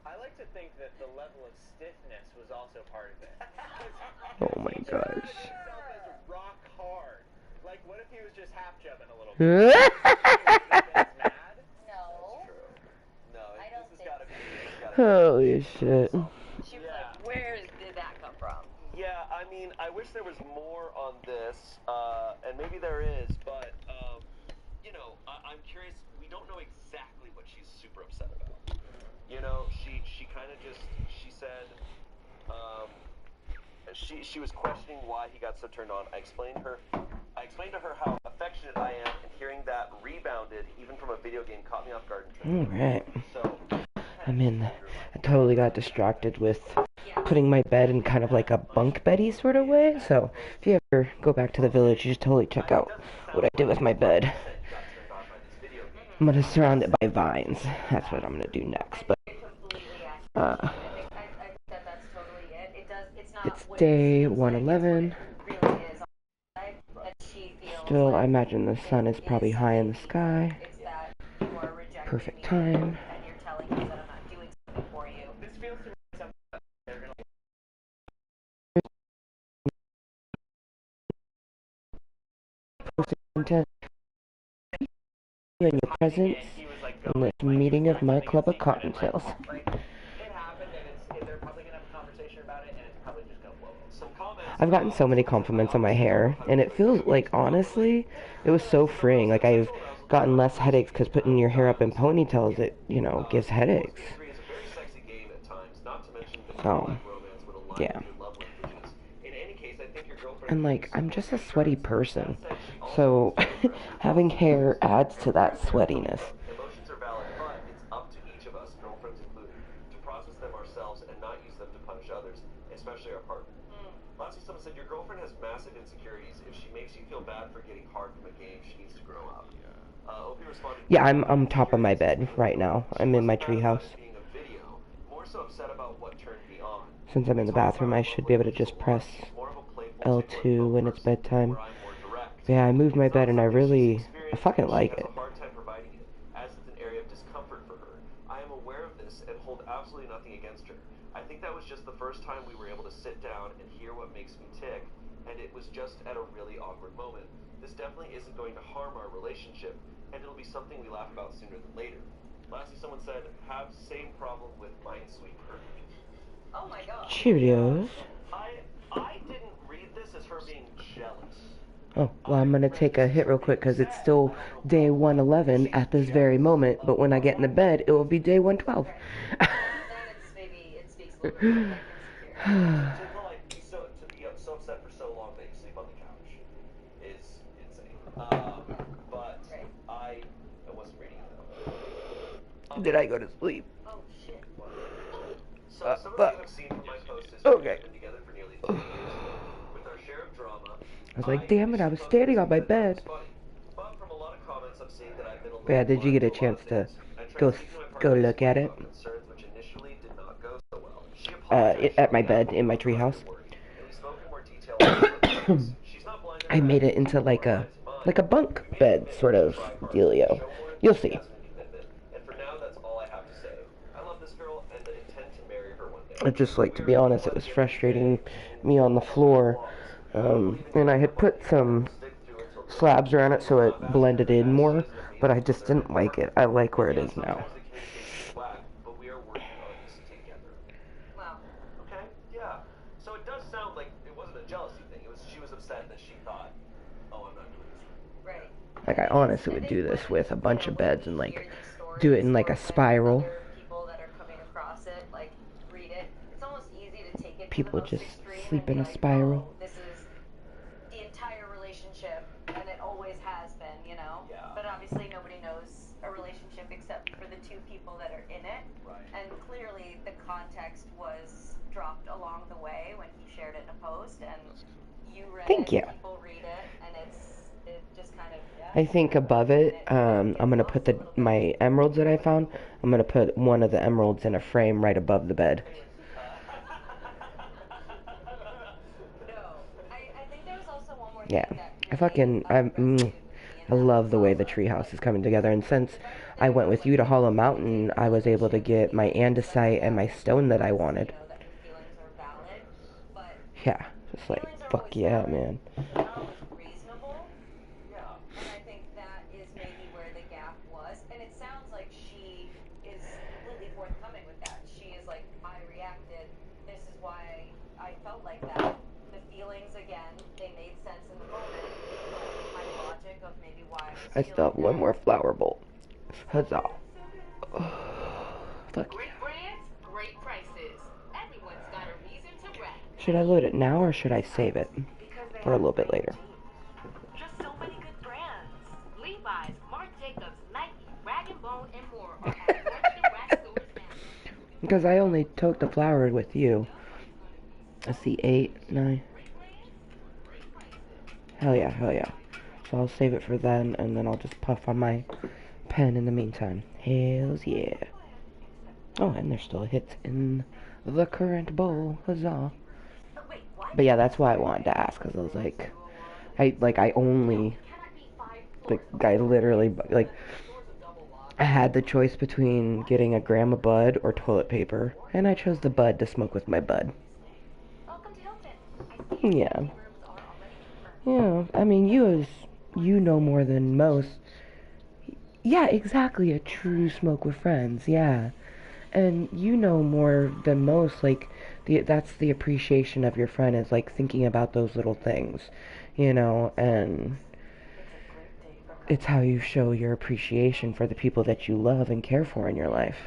[SPEAKER 8] I like to think that the level of stiffness was also part of it.
[SPEAKER 1] Oh my gosh.
[SPEAKER 8] Himself as rock hard. Like, what if he was just half jubbing a little bit? Mad?
[SPEAKER 9] No.
[SPEAKER 6] True. No,
[SPEAKER 9] I don't
[SPEAKER 6] this
[SPEAKER 9] think
[SPEAKER 6] has got to be.
[SPEAKER 1] Holy shit.
[SPEAKER 9] She was like, where did that come from?
[SPEAKER 6] Yeah, I mean, I wish there was more on this, and maybe there is, but, you know, I'm curious. We don't know exactly what she's super upset about. You know, she kind of just, she said, she was questioning why he got so turned on. I explained to her how affectionate I am, and hearing that rebounded, even from a video game, caught me off guard.
[SPEAKER 1] Alright.
[SPEAKER 6] So,
[SPEAKER 1] I totally got distracted with putting my bed in kind of like a bunk beddy sort of way. So if you ever go back to the village, you should totally check out what I did with my bed. I'm gonna surround it by vines. That's what I'm gonna do next. But it's day 111. Still, I imagine the sun is probably high in the sky. Perfect time.
[SPEAKER 8] This feels to me like something that they're gonna
[SPEAKER 1] Content in your presence in this meeting of my club of Kottontales.
[SPEAKER 8] Like, it happened, and they're probably gonna have a conversation about it, and it's probably just gonna blow over.
[SPEAKER 6] some comments.
[SPEAKER 1] I've gotten so many compliments on my hair, and it feels like, honestly, it was so freeing. Like, I've gotten less headaches because putting your hair up in ponytails, it, you know, gives headaches. So, yeah. And, like, I'm just a sweaty person, so having hair adds to that sweatiness.
[SPEAKER 6] Emotions are valid, but it's up to each of us, girlfriends included, to process them ourselves and not use them to punish others, especially our partner. But Lastly, someone said, your girlfriend has massive insecurities. If she makes you feel bad for getting hard from a game, she needs to grow up. Opie responded,
[SPEAKER 1] Yeah, I'm top of my bed right now. I'm in my treehouse.
[SPEAKER 6] More so upset about what turned me on.
[SPEAKER 1] Since I'm in the bathroom, I should be able to just press L2 when it's bedtime. Yeah, I moved my bed and I fucking like it.
[SPEAKER 6] As it's an area of discomfort for her. I am aware of this and hold absolutely nothing against her. I think that was just the first time we were able to sit down and hear what makes me tick, and it was just at a really awkward moment. This definitely isn't going to harm our relationship, and it'll be something we laugh about sooner than later. Lastly, someone said, have same problem with Minesweeper.
[SPEAKER 9] Oh my god.
[SPEAKER 1] Cheerios.
[SPEAKER 6] I didn't read this as her being jealous.
[SPEAKER 1] Oh, well, I'm gonna take a hit real quick because it's still day 111 at this very moment, but when I get into bed, it will be day 112.
[SPEAKER 9] Then it's maybe, it speaks a little bit more like insecurity.
[SPEAKER 6] To be so upset for so long that you sleep on the couch is insane. But I wasn't reading it.
[SPEAKER 1] Did I go to sleep?
[SPEAKER 9] Oh shit.
[SPEAKER 6] So some of you have seen from my posts is we've been together for nearly 2 years with our share of drama.
[SPEAKER 1] I was like, damn it, I was standing on my bed.
[SPEAKER 6] But from a lot of comments, I'm seeing that I've been
[SPEAKER 1] Yeah, did you get a chance to go look at it? At my bed in my treehouse. I made it into like a bunk bed sort of dealio. You'll see. It just like, to be honest, it was frustrating me on the floor. And I had put some slabs around it so it blended in more, but I just didn't like it. I like where it is now.
[SPEAKER 9] Wow.
[SPEAKER 6] Okay, yeah. So it does sound like it wasn't a jealousy thing. It was she was upset that she thought, oh, I'm not doing this.
[SPEAKER 9] Right.
[SPEAKER 1] Like, I honestly would do this with a bunch of beds and like do it in like a spiral.
[SPEAKER 9] People that are coming across it, like, read it. It's almost easy to take it.
[SPEAKER 1] People just sleep in a spiral.
[SPEAKER 9] This is the entire relationship, and it always has been, you know?
[SPEAKER 6] Yeah.
[SPEAKER 9] But obviously nobody knows a relationship except for the two people that are in it.
[SPEAKER 6] Right.
[SPEAKER 9] And clearly the context was dropped along the way when he shared it in a post, and you read
[SPEAKER 1] Thank you.
[SPEAKER 9] people read it, and it just kind of,
[SPEAKER 1] I think above it, I'm gonna put my emeralds that I found. I'm gonna put one of the emeralds in a frame right above the bed.
[SPEAKER 9] I think there's also one more
[SPEAKER 1] Yeah,
[SPEAKER 9] thing that
[SPEAKER 1] I love the way the treehouse is coming together. And since I went with you to Hollow Mountain, I was able to get my andesite and my stone that I wanted. Yeah, just like, fuck yeah, man.
[SPEAKER 9] Reasonable. Yeah. And I think that is maybe where the gap was. And it sounds like she is completely forthcoming with that. She is like, I reacted. This is why I felt like that. The feelings, again, they made sense in the moment. But my logic of maybe why
[SPEAKER 1] I still have one more flower bolt. Huzzah. Fuck
[SPEAKER 3] Great brands, great prices. Everyone's got a reason to rap.
[SPEAKER 1] Should I load it now or should I save it for a little bit later?
[SPEAKER 3] Just so many good brands. Levi's, Marc Jacobs, Nike, Rag & Bone, and more are at Nordstrom stores now.
[SPEAKER 1] Because I only took the flower with you. Let's see, 8, 9. Hell yeah, hell yeah. So I'll save it for then, and then I'll just puff on my pen in the meantime. Hells yeah. Oh, and there's still hits in the current bowl. Huzzah. But yeah, that's why I wanted to ask, because I was like, I only, like, I literally, like, I had the choice between getting a gram of bud or toilet paper, and I chose the bud to smoke with my bud. Yeah. Yeah, I mean, you know more than most. Yeah, exactly, a true smoke with friends, yeah. And you know more than most, like, that's the appreciation of your friend, is, like, thinking about those little things, you know, and it's how you show your appreciation for the people that you love and care for in your life.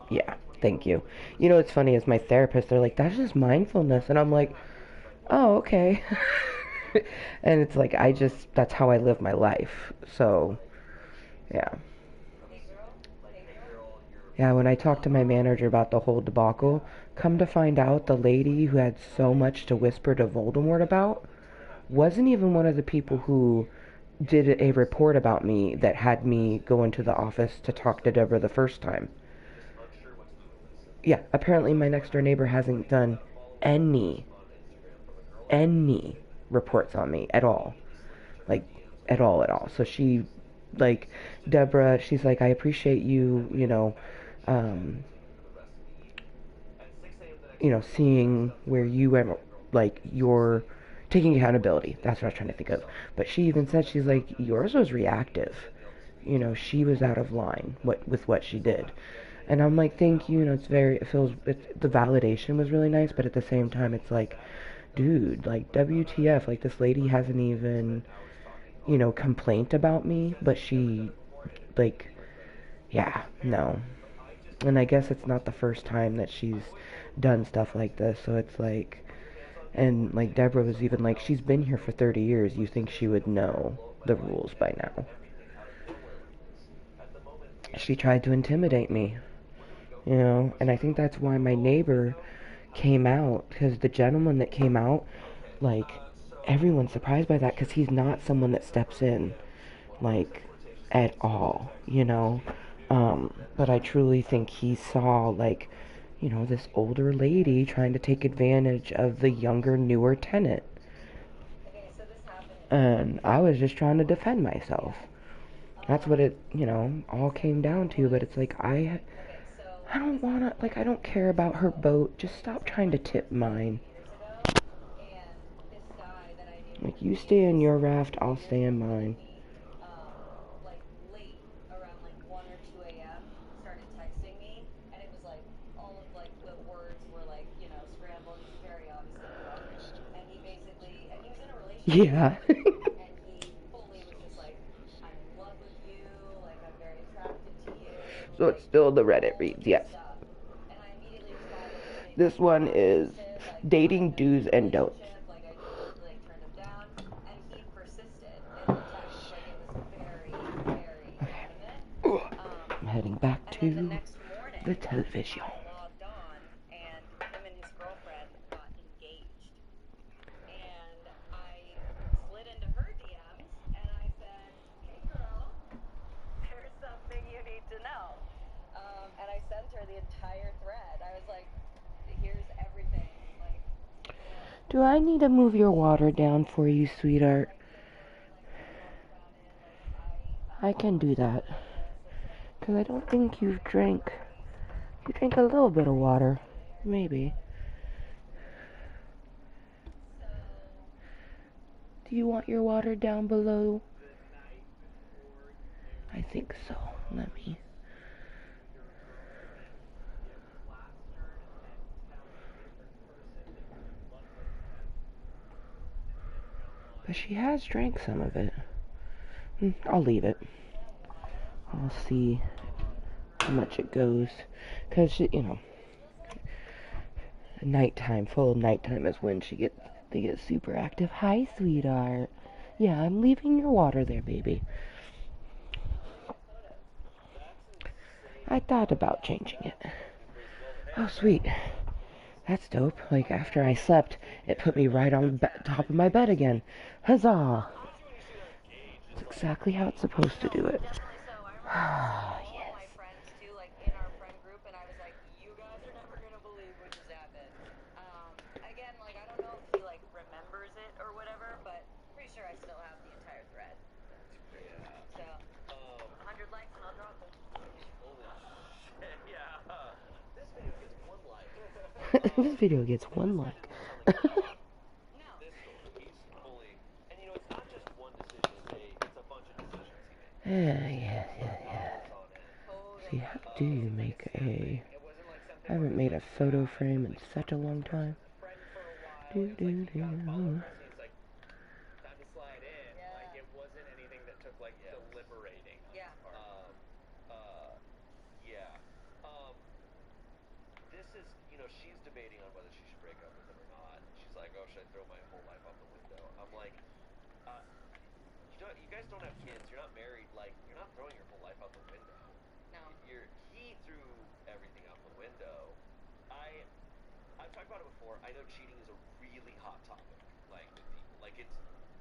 [SPEAKER 1] Yeah, thank you. You know what's funny is my therapist, they're like, that's just mindfulness, and I'm like, oh, okay. And it's like, that's how I live my life, so, yeah. Yeah, when I talked to my manager about the whole debacle, come to find out the lady who had so much to whisper to Voldemort about wasn't even one of the people who did a report about me that had me go into the office to talk to Deborah the first time. Yeah, apparently my next door neighbor hasn't done any reports on me at all. Like, at all. So she, like, Deborah, she's like, I appreciate you, um, seeing where you went, like, you're taking accountability. That's what I was trying to think of. But she even said, she's like, yours was reactive. She was out of line with what she did. And I'm like, thank you. The validation was really nice, but at the same time, it's like, dude, like, WTF, like, this lady hasn't even, complained about me, but she, like, yeah, no. And I guess it's not the first time that she's done stuff like this, so it's like, and, like, Deborah was even like, she's been here for 30 years, you think she would know the rules by now. She tried to intimidate me, and I think that's why my neighbor came out, because the gentleman that came out, like, everyone's surprised by that, because he's not someone that steps in, like, at all, but I truly think he saw, like, this older lady trying to take advantage of the younger, newer tenant. And I was just trying to defend myself. That's what it, all came down to, but it's like, I don't wanna, like, I don't care about her boat, just stop trying to tip mine. Like, you stay in your raft, I'll stay in mine. Yeah. So it's still the Reddit reads, yes. This one is dating do's and don'ts. I'm heading back to the television. Do I need to move your water down for you, sweetheart? I can do that. Because I don't think you've drank. You drank a little bit of water. Maybe. Do you want your water down below? I think so. Let me. But she has drank some of it. I'll leave it. I'll see how much it goes. Because, nighttime, full nighttime is when they get super active. Hi, sweetheart. Yeah, I'm leaving your water there, baby. I thought about changing it. Oh, sweet. That's dope. Like, after I slept, it put me right on the top of my bed again. Huzzah! That's exactly how it's supposed to do it. Ah, yes. This video gets one like. Yeah. See, how do you make a... I haven't made a photo frame in such a long time.
[SPEAKER 6] She's debating on whether she should break up with him or not. She's like, oh, should I throw my whole life out the window? I'm like, you guys don't have kids. You're not married. Like, you're not throwing your whole life out the window. No. He threw talked about it before. I know cheating is a really hot topic, like with people. Like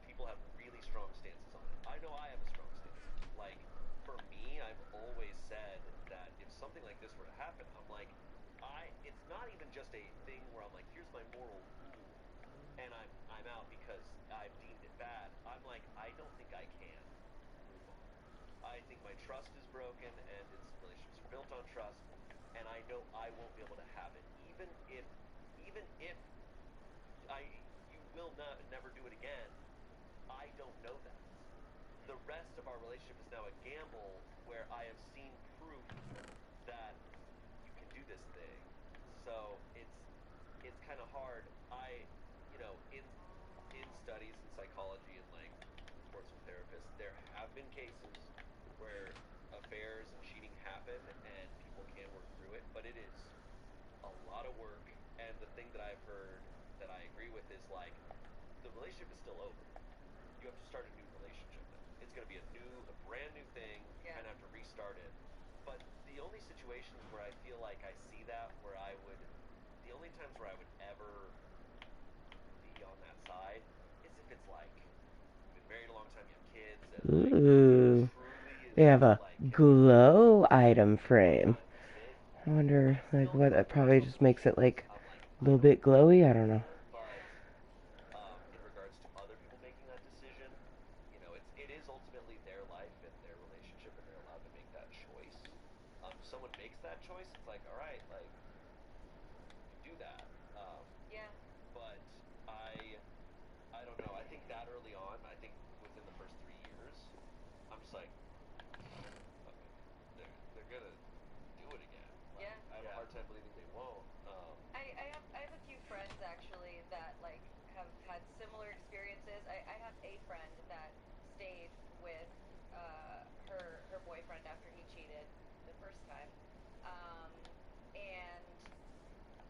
[SPEAKER 6] people have really strong stances on it. I know I have a strong stance. Like for me, I've always said that if something like this were to happen, I'm like, it's not even just a thing where I'm like, here's my moral rule, and I'm out because I've deemed it bad. I'm like, I don't think I can move on. I think my trust is broken, and relationships are built on trust, and I know I won't be able to have it, even if you will never do it again. I don't know that. The rest of our relationship is now a gamble where I have seen proof that you can do this thing. So it's kind of hard. In studies in psychology and like reports from therapists, there have been cases where affairs and cheating happen and people can work through it, but it is a lot of work. And the thing that I've heard that I agree with is like the relationship is still over. You have to start a new relationship now. It's going to be a brand new thing. You kind of have to restart it. But the only situations where I feel like I see that, the only times where I would ever be on that side is if it's like you've been married a long time, you have kids, and like,
[SPEAKER 1] Ooh. They have a glow item frame. I wonder, like, what, that probably just makes it, like, a little bit glowy? I don't know.
[SPEAKER 6] But in regards to other people making that decision, it is ultimately their life and their relationship, and they're allowed to make that choice. If someone makes that choice, it's like, all right, like, you do that.
[SPEAKER 9] Yeah.
[SPEAKER 6] But I don't know. I think that early on, I think within the first 3 years, I'm just like, they're gonna do it again. Like,
[SPEAKER 9] Yeah.
[SPEAKER 6] I have a hard time believing they won't.
[SPEAKER 9] I have a few friends actually that like have had similar experiences. I have a friend that stayed with her boyfriend after he cheated the first time, and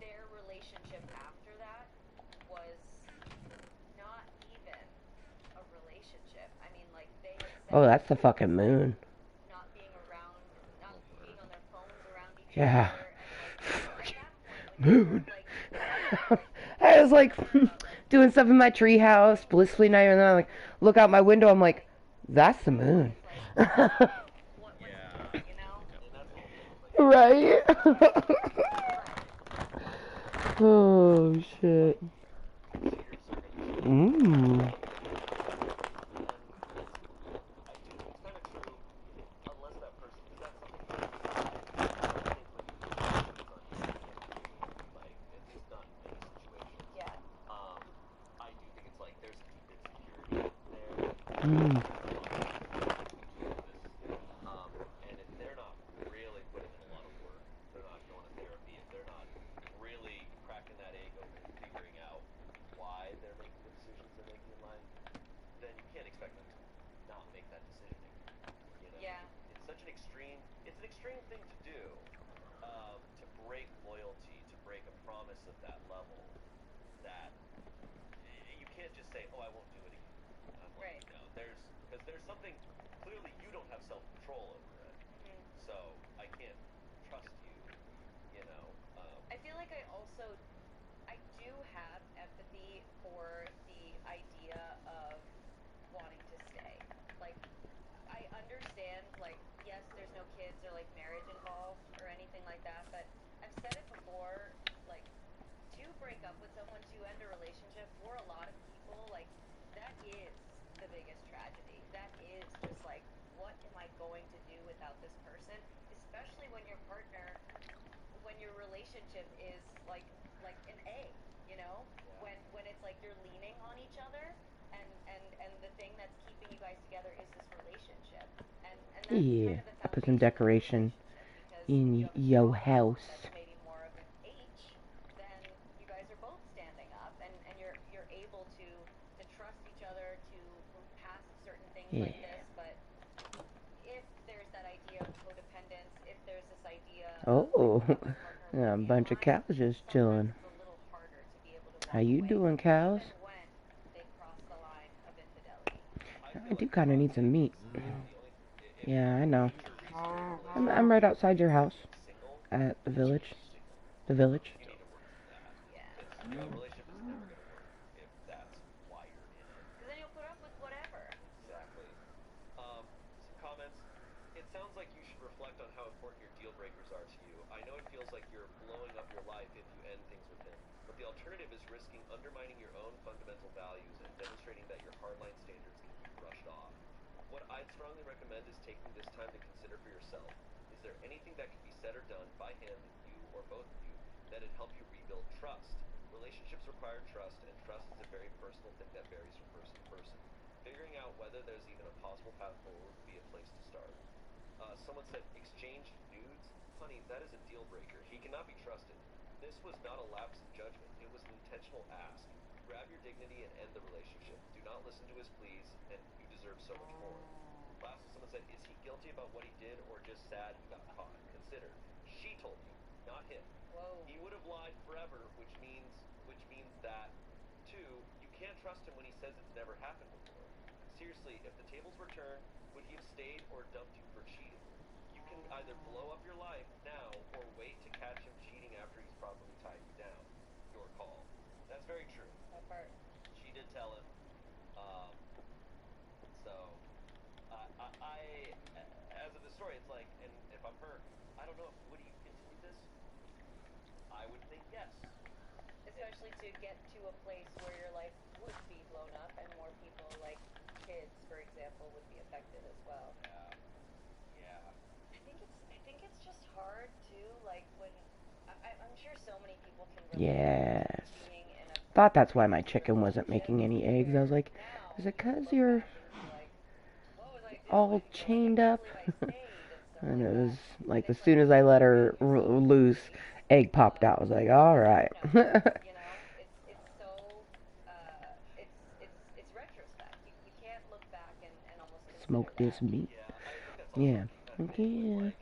[SPEAKER 9] their relationship after that was not even a relationship. I mean, like they had said
[SPEAKER 1] Oh, that's the fucking moon.
[SPEAKER 9] not being around, not being on their phones around each
[SPEAKER 1] Yeah.
[SPEAKER 9] other, and like at that point when you
[SPEAKER 1] Moon.
[SPEAKER 9] start like
[SPEAKER 1] I was like doing stuff in my treehouse, blissfully night, and then I like look out my window. I'm like, that's the moon.
[SPEAKER 9] what's
[SPEAKER 6] Yeah.
[SPEAKER 9] you know?
[SPEAKER 6] And that's all.
[SPEAKER 1] Right? Oh shit. Mmm.
[SPEAKER 6] I do think it's kind of true, unless that person, because that's something you I think when you put restrictions on you, you can't do it. Like, at least not in many situations.
[SPEAKER 9] Yeah.
[SPEAKER 6] I do think it's like there's a deep insecurity there.
[SPEAKER 1] Mm.
[SPEAKER 6] And if they're not really putting in a lot of work, if they're not going to therapy, if they're not really cracking that egg open and figuring out why they're making the decisions they're making in life, then you can't expect them to not make that decision again.
[SPEAKER 9] Yeah.
[SPEAKER 6] It's an extreme thing to do, to break loyalty, to break a promise of that level, that you can't just say, oh, I won't do it again.
[SPEAKER 9] Right.
[SPEAKER 6] Because there's something, clearly you don't have self-control over it, so I can't trust you,
[SPEAKER 9] I feel like I do have empathy for the idea of wanting to stay. Like, I understand, like, yes, there's no kids or, like, marriage involved or anything like that, but I've said it before, like, to break up with someone, to end a relationship, for a lot of people, like, that is the biggest tragedy. That is just, like, what am I going to do without this person? Especially when your partner, when your relationship is, like an A, you know?
[SPEAKER 6] Yeah.
[SPEAKER 9] When it's, like, you're leaning on each other, and the thing that's keeping you guys together is this relationship. And that's
[SPEAKER 1] Yeah.
[SPEAKER 9] kind of the
[SPEAKER 1] Put some
[SPEAKER 9] foundation of the
[SPEAKER 1] decoration
[SPEAKER 9] relationship, because
[SPEAKER 1] in
[SPEAKER 9] if you have a
[SPEAKER 1] your
[SPEAKER 9] strong
[SPEAKER 1] house.
[SPEAKER 9] that's maybe more of an H, then you guys are both standing up, and you're able to trust each other, to move past certain things like this. But if there's that idea of codependence, if there's this idea of
[SPEAKER 1] Oh,
[SPEAKER 9] like, a partner
[SPEAKER 1] yeah, a
[SPEAKER 9] won't be
[SPEAKER 1] bunch of
[SPEAKER 9] aligned,
[SPEAKER 1] cows just
[SPEAKER 9] sometimes
[SPEAKER 1] chilling.
[SPEAKER 9] it's a little harder to be able to
[SPEAKER 1] How
[SPEAKER 9] walk
[SPEAKER 1] you
[SPEAKER 9] away,
[SPEAKER 1] doing, cows?
[SPEAKER 9] even when they cross the line of infidelity.
[SPEAKER 1] I do kind of need some meat. Yeah, I know. I'm right outside your house at the village. The village.
[SPEAKER 6] You need to work through that.
[SPEAKER 9] Yeah.
[SPEAKER 6] Because A relationship is never going to work if that's why you're in it.
[SPEAKER 9] Because then you'll put up with whatever.
[SPEAKER 6] Exactly. Some comments. It sounds like you should reflect on how important your deal breakers are to you. I know it feels like you're blowing up your life if you end things with him, but the alternative is risking undermining your own fundamental values and demonstrating that your hardline standards can be brushed off. What I'd strongly recommend is taking this time to consider for yourself. Is there anything that can be said or done by him, you, or both of you that'd help you rebuild trust? Relationships require trust, and trust is a very personal thing that varies from person to person. Figuring out whether there's even a possible path forward would be a place to start. Someone said, exchange nudes? Honey, that is a deal breaker. He cannot be trusted. This was not a lapse in judgment. It was an intentional ask. Grab your dignity and end the relationship. Do not listen to his pleas, and you deserve so much more. Lastly, someone said, is he guilty about what he did or just sad he got caught? Consider, she told you, not him.
[SPEAKER 9] Whoa.
[SPEAKER 6] He would have lied forever, which means that, two, you can't trust him when he says it's never happened before. Seriously, if the tables were turned, would he have stayed or dumped you for cheating? You can either blow up your life now or wait to catch him cheating after he's properly tied you down. Your call. That's very true.
[SPEAKER 9] That part.
[SPEAKER 6] She did tell him. So, as of the story, it's like, and if I'm her, I don't know, would you continue this? I would think yes.
[SPEAKER 9] Especially to get to a place where your life would be blown up and more people, like kids, for example, would be affected as well.
[SPEAKER 6] Yeah.
[SPEAKER 9] I think it's just hard too. Like when I'm sure so many people can relate.
[SPEAKER 1] Yes.
[SPEAKER 9] Being in a
[SPEAKER 1] Thought that's why my chicken wasn't making any eggs. I was like, is it 'cause you're all chained up? And it was like as soon as I let her loose, egg popped out. I was like, all right.
[SPEAKER 9] You know, it's so it's retrospect. You can't look back and almost consider
[SPEAKER 1] Smoke this
[SPEAKER 9] that.
[SPEAKER 1] meat.
[SPEAKER 6] Yeah, I think that's
[SPEAKER 1] Yeah.
[SPEAKER 6] also
[SPEAKER 1] Okay.
[SPEAKER 6] with,
[SPEAKER 1] Yeah.
[SPEAKER 6] like,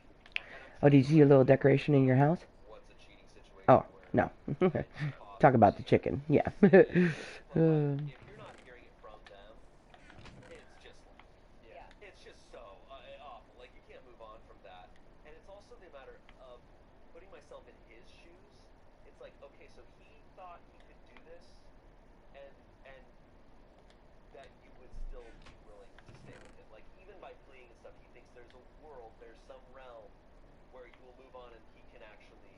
[SPEAKER 1] Oh, did you see a little decoration in your house?
[SPEAKER 6] what's a cheating situation
[SPEAKER 1] Oh,
[SPEAKER 6] where
[SPEAKER 1] no.
[SPEAKER 6] I just pause
[SPEAKER 1] Talk
[SPEAKER 6] and
[SPEAKER 1] about the
[SPEAKER 6] see.
[SPEAKER 1] chicken. Yeah.
[SPEAKER 6] But like, if you're not hearing it from them, it's just like, it's just so awful. Like, you can't move on from that. And it's also the matter of putting myself in his shoes. It's like, okay, so he thought he could do this, and that you would still be willing to stay with him. Like, even by fleeing and stuff, he thinks there's a world, there's some realm where you will move on and he can actually be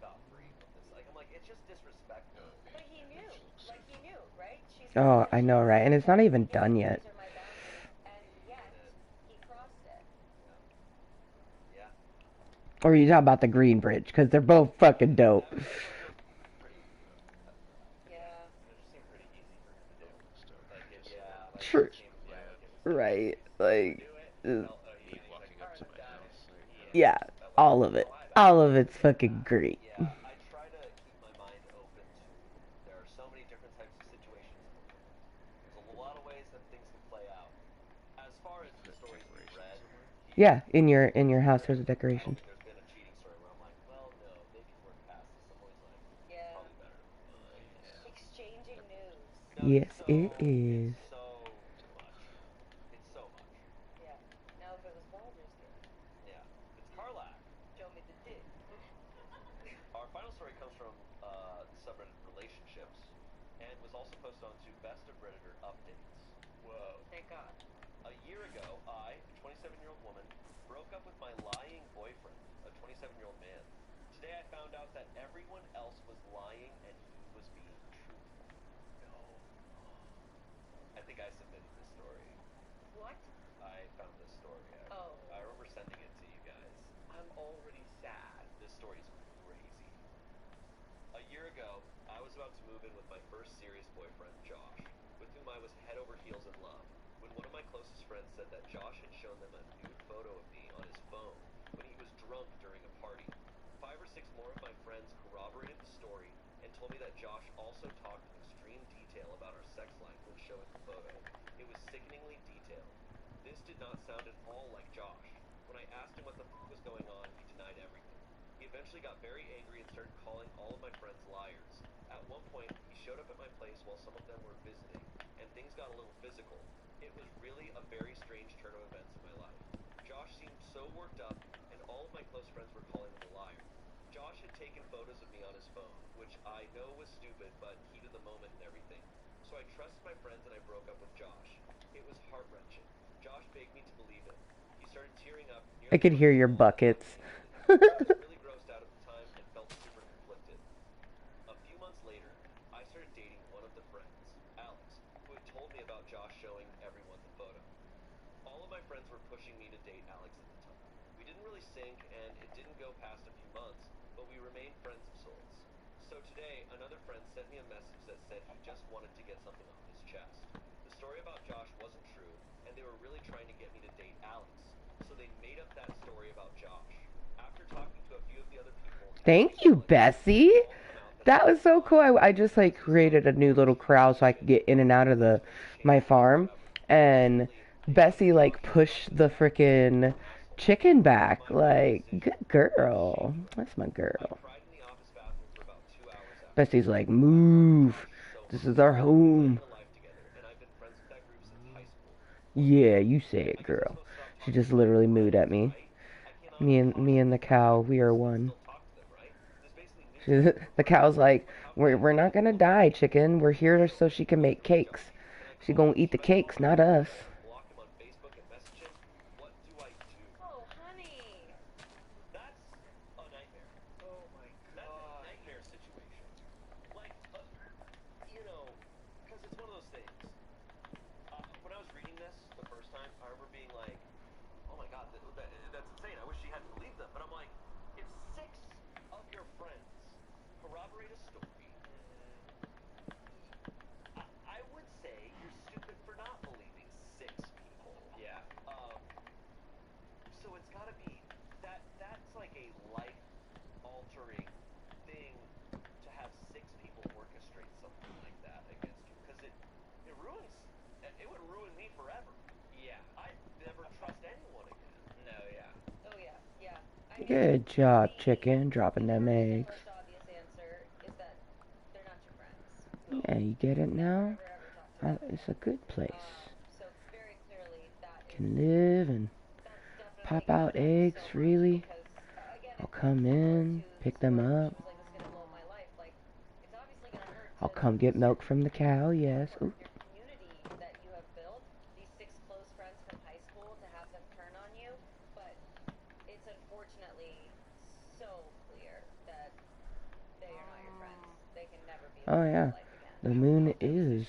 [SPEAKER 6] scot-free from this. Like, I'm like, it's just disrespectful.
[SPEAKER 9] But he knew, right? She's
[SPEAKER 1] Oh, I know, right? And it's not even done yet.
[SPEAKER 9] These are my boundaries, and yet he crossed it.
[SPEAKER 6] Yeah.
[SPEAKER 1] Or you talk about the Green Bridge, because they're both fucking dope.
[SPEAKER 6] That was pretty,
[SPEAKER 9] Yeah.
[SPEAKER 8] It just seemed pretty easy for him to do. Like, it's, like,
[SPEAKER 1] True.
[SPEAKER 8] it seemed like it was
[SPEAKER 1] Right. Like,
[SPEAKER 8] do it.
[SPEAKER 2] Like walking up to my house.
[SPEAKER 1] yeah, all of it. All of it's fucking great.
[SPEAKER 6] Yeah, I try to keep my mind open to, there are so many different types of situations in the world. There's a lot of ways that things can play out. As far as the stories we've read,
[SPEAKER 1] Yeah, in your house there's a decoration.
[SPEAKER 6] there's been a cheating story where I'm like, well, no, they can work past this. I'm always like,
[SPEAKER 9] Yeah.
[SPEAKER 6] probably better.
[SPEAKER 9] Exchanging news.
[SPEAKER 6] No,
[SPEAKER 1] Yes,
[SPEAKER 6] it's
[SPEAKER 1] it is.
[SPEAKER 6] It's so much. It's so much.
[SPEAKER 9] Yeah. Now if it was Baldur's Gate,
[SPEAKER 6] Yeah. It's Karlach.
[SPEAKER 9] show me the dick.
[SPEAKER 6] Our final story comes from the subreddit Relationships and was also posted onto Best of Redditor Updates.
[SPEAKER 8] Whoa.
[SPEAKER 9] Thank God.
[SPEAKER 6] A year ago, I, a 27-year-old woman, broke up with my lying boyfriend, a 27-year-old man. Today I found out that everyone else was lying and he was being truthful.
[SPEAKER 8] No.
[SPEAKER 6] I think I submitted this story.
[SPEAKER 9] What?
[SPEAKER 6] I found this story.
[SPEAKER 9] Oh.
[SPEAKER 6] I remember sending it to you guys. I'm already sad. This story's crazy. A year ago, I was about to move in with my first serious boyfriend, Josh, with whom I was head over heels in love, when one of my closest friends said that Josh had shown them a nude photo of me on his phone when he was drunk during a party. 5 or 6 more of my friends corroborated the story and told me that Josh also talked in extreme detail about our sex life when showing the photo. It was sickeningly detailed. This did not sound at all like Josh. When I asked him what the fuck was going on, he denied everything. He eventually got very angry and started calling all of my friends liars. At one point, he showed up at my place while some of them were visiting, and things got a little physical. It was really a very strange turn of events in my life. Josh seemed so worked up, and all of my close friends were calling him a liar. Josh had taken photos of me on his phone, which I know was stupid, but heat of the moment and everything. So I trusted my friends and I broke up with Josh. It was heart-wrenching. Josh begged me to believe him. He started tearing up.
[SPEAKER 1] I could hear your buckets.
[SPEAKER 6] I was really grossed out at the time and felt super conflicted. A few months later, I started dating one of the friends, Alex, who had told me about Josh showing everyone the photo. All of my friends were pushing me to date Alex at the time. We didn't really sync, and it didn't go past a few months, but we remained friends of sorts. So today, another friend sent me a message that said he just wanted to get something off his chest. The story about Josh wasn't true, and they were really trying to get me to date Alex. So they made up that story about Josh. After talking to a few of the other people...
[SPEAKER 1] Thank you, Bessie. That was so cool. I just like created a new little corral so I could get in and out of my farm, and Bessie like pushed the frickin' chicken back. Like, good girl. That's my girl. Bessie's like, move. This is our home. Yeah, you say it, girl. She just literally mooed at me. Me and the cow, we are one. The cow's like, we're not gonna die, chicken. We're here so she can make cakes. She gonna eat the cakes, not us.
[SPEAKER 9] Oh, honey.
[SPEAKER 6] That's a nightmare. Oh my god. That's a nightmare situation. Like, you know, because it's one of those things. When I was reading this the first time, I remember being like, oh my god, that's insane. I wish she hadn't believed them. But I'm like, if 6 of your friends corroborate a story, I would say you're stupid for not believing 6 people.
[SPEAKER 8] Yeah.
[SPEAKER 6] So it's gotta be, that's like a life-altering thing to have 6 people orchestrate something like that against you. Because it would ruin me forever.
[SPEAKER 8] Yeah.
[SPEAKER 6] I'd never trust anyone again.
[SPEAKER 8] No, yeah.
[SPEAKER 9] Oh, yeah, yeah. I mean,
[SPEAKER 1] Good job, chicken, dropping them
[SPEAKER 9] the
[SPEAKER 1] eggs.
[SPEAKER 9] most obvious answer is that they're not your friends.
[SPEAKER 1] Yeah, you get it now?
[SPEAKER 9] Never, ever talk to them.
[SPEAKER 1] It's a good place.
[SPEAKER 9] So very clearly that is...
[SPEAKER 1] Can live and
[SPEAKER 9] That's
[SPEAKER 1] pop
[SPEAKER 9] definitely
[SPEAKER 1] out eggs
[SPEAKER 9] so
[SPEAKER 1] freely.
[SPEAKER 9] because, again,
[SPEAKER 1] I'll come in, pick them up.
[SPEAKER 9] she was like, "This is gonna blow my life." Like, it's obviously gonna hurt.
[SPEAKER 1] I'll come get milk from the cow, yes. Ooh.
[SPEAKER 9] Your community that you have built, these 6 close friends from high school, to have them turn on you, but it's unfortunately so clear that they are not your friends. They can never be a
[SPEAKER 1] Oh,
[SPEAKER 9] part of
[SPEAKER 1] yeah.
[SPEAKER 9] your life again.
[SPEAKER 1] The moon is...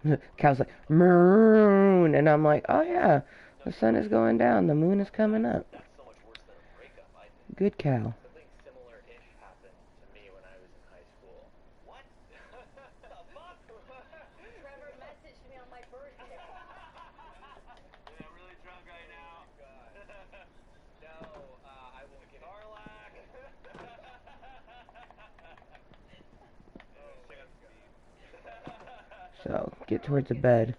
[SPEAKER 1] The cow's like, moon! And I'm like, oh, yeah. The sun is going down. The moon is coming up.
[SPEAKER 6] That's so much worse than a breakup, I think.
[SPEAKER 1] Good cow.
[SPEAKER 8] Something similar-ish happened to me when I was in high school.
[SPEAKER 6] What? The fuck?
[SPEAKER 9] Trevor messaged me on my birthday.
[SPEAKER 6] Yeah, I'm really drunk right now.
[SPEAKER 8] No, I won't get
[SPEAKER 6] Carlac!
[SPEAKER 1] So, get towards the bed.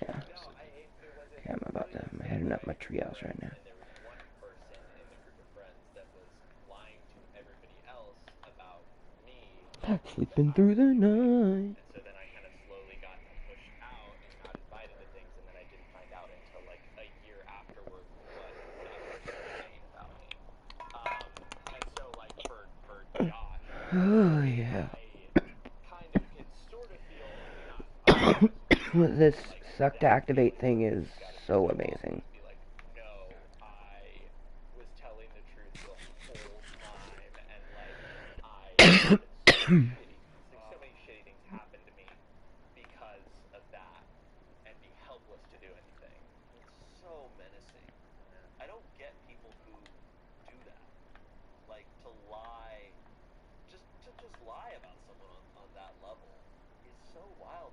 [SPEAKER 1] Yeah.
[SPEAKER 8] No, it wasn't.
[SPEAKER 1] Okay, I'm heading up my treehouse right now.
[SPEAKER 8] And there was one person in the group of friends that was lying to everybody else about me.
[SPEAKER 1] Sleeping through the night.
[SPEAKER 8] And so then I kind of slowly got pushed out and not invited to things, and then I didn't find out until like a year afterward what that person was saying about me. And so like for Josh,
[SPEAKER 1] Oh, yeah.
[SPEAKER 8] I kind of can sort of feel, I mean,
[SPEAKER 1] This suck to activate thing is so amazing.
[SPEAKER 8] be like, no, I was telling the truth the whole time, and like so many shitty things happened to me because of that, and be helpless to do anything.
[SPEAKER 6] It's so menacing. I don't get people who do that. Like, to lie, just lie about someone on that level is so wild.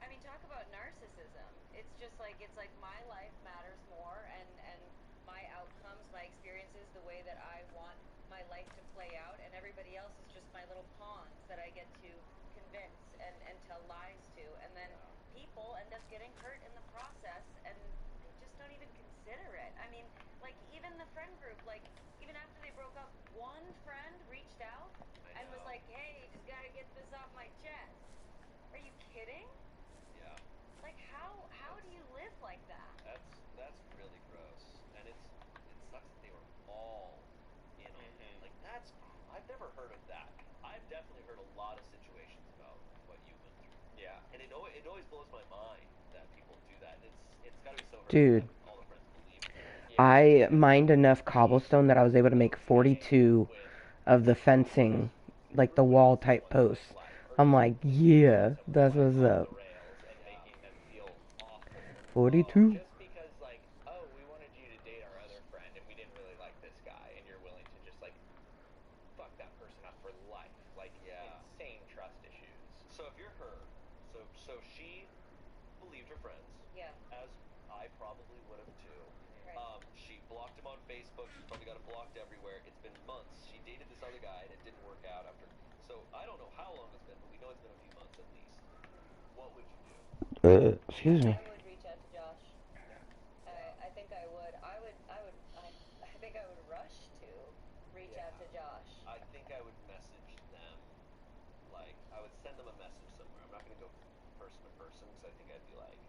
[SPEAKER 9] I mean, talk about narcissism. It's just like, it's like my life matters more, and my outcomes, my experiences, the way that I want my life to play out, and everybody else is just my little pawns that I get to convince and tell lies to, and then people end up getting hurt in the process, and they just don't even consider it. I mean, like, even the friend group, like, even after they broke up, one friend reached out and was like, hey, just gotta get this off my chest. Are you kidding?
[SPEAKER 6] Yeah.
[SPEAKER 9] Like, how do you live like that?
[SPEAKER 6] That's really gross. And it sucks that they were all in on it. Like, I've never never heard of that. I've definitely heard a lot of situations about what you've been through. Yeah. And it always blows my mind that people do that. It's gotta be so hurtful.
[SPEAKER 1] Dude.
[SPEAKER 6] That all the friends believe.
[SPEAKER 1] I mined enough cobblestone that I was able to make 42 of the fencing, like the wall type posts. I'm like, yeah, that's what's up. 42.
[SPEAKER 8] Just because, like, oh, we wanted you to date our other friend and we didn't really like this guy, and you're willing to just, like, fuck that person up for life. Like, insane trust issues.
[SPEAKER 6] So if you're her, so she believed her friends.
[SPEAKER 9] Yeah.
[SPEAKER 6] As I probably would have too.
[SPEAKER 9] Right.
[SPEAKER 6] She blocked him on Facebook. She's probably got him blocked everywhere. It's been months. She dated this other guy and it didn't work out after. So I don't know how long it's been, but we know it's been a few months at least. What would you do?
[SPEAKER 1] Excuse me.
[SPEAKER 9] I would reach out to Josh. I think I would. I think I would rush to reach out to Josh.
[SPEAKER 6] I think I would message them. Like, I would send them a message somewhere. I'm not going to go person to person because I think I'd be like,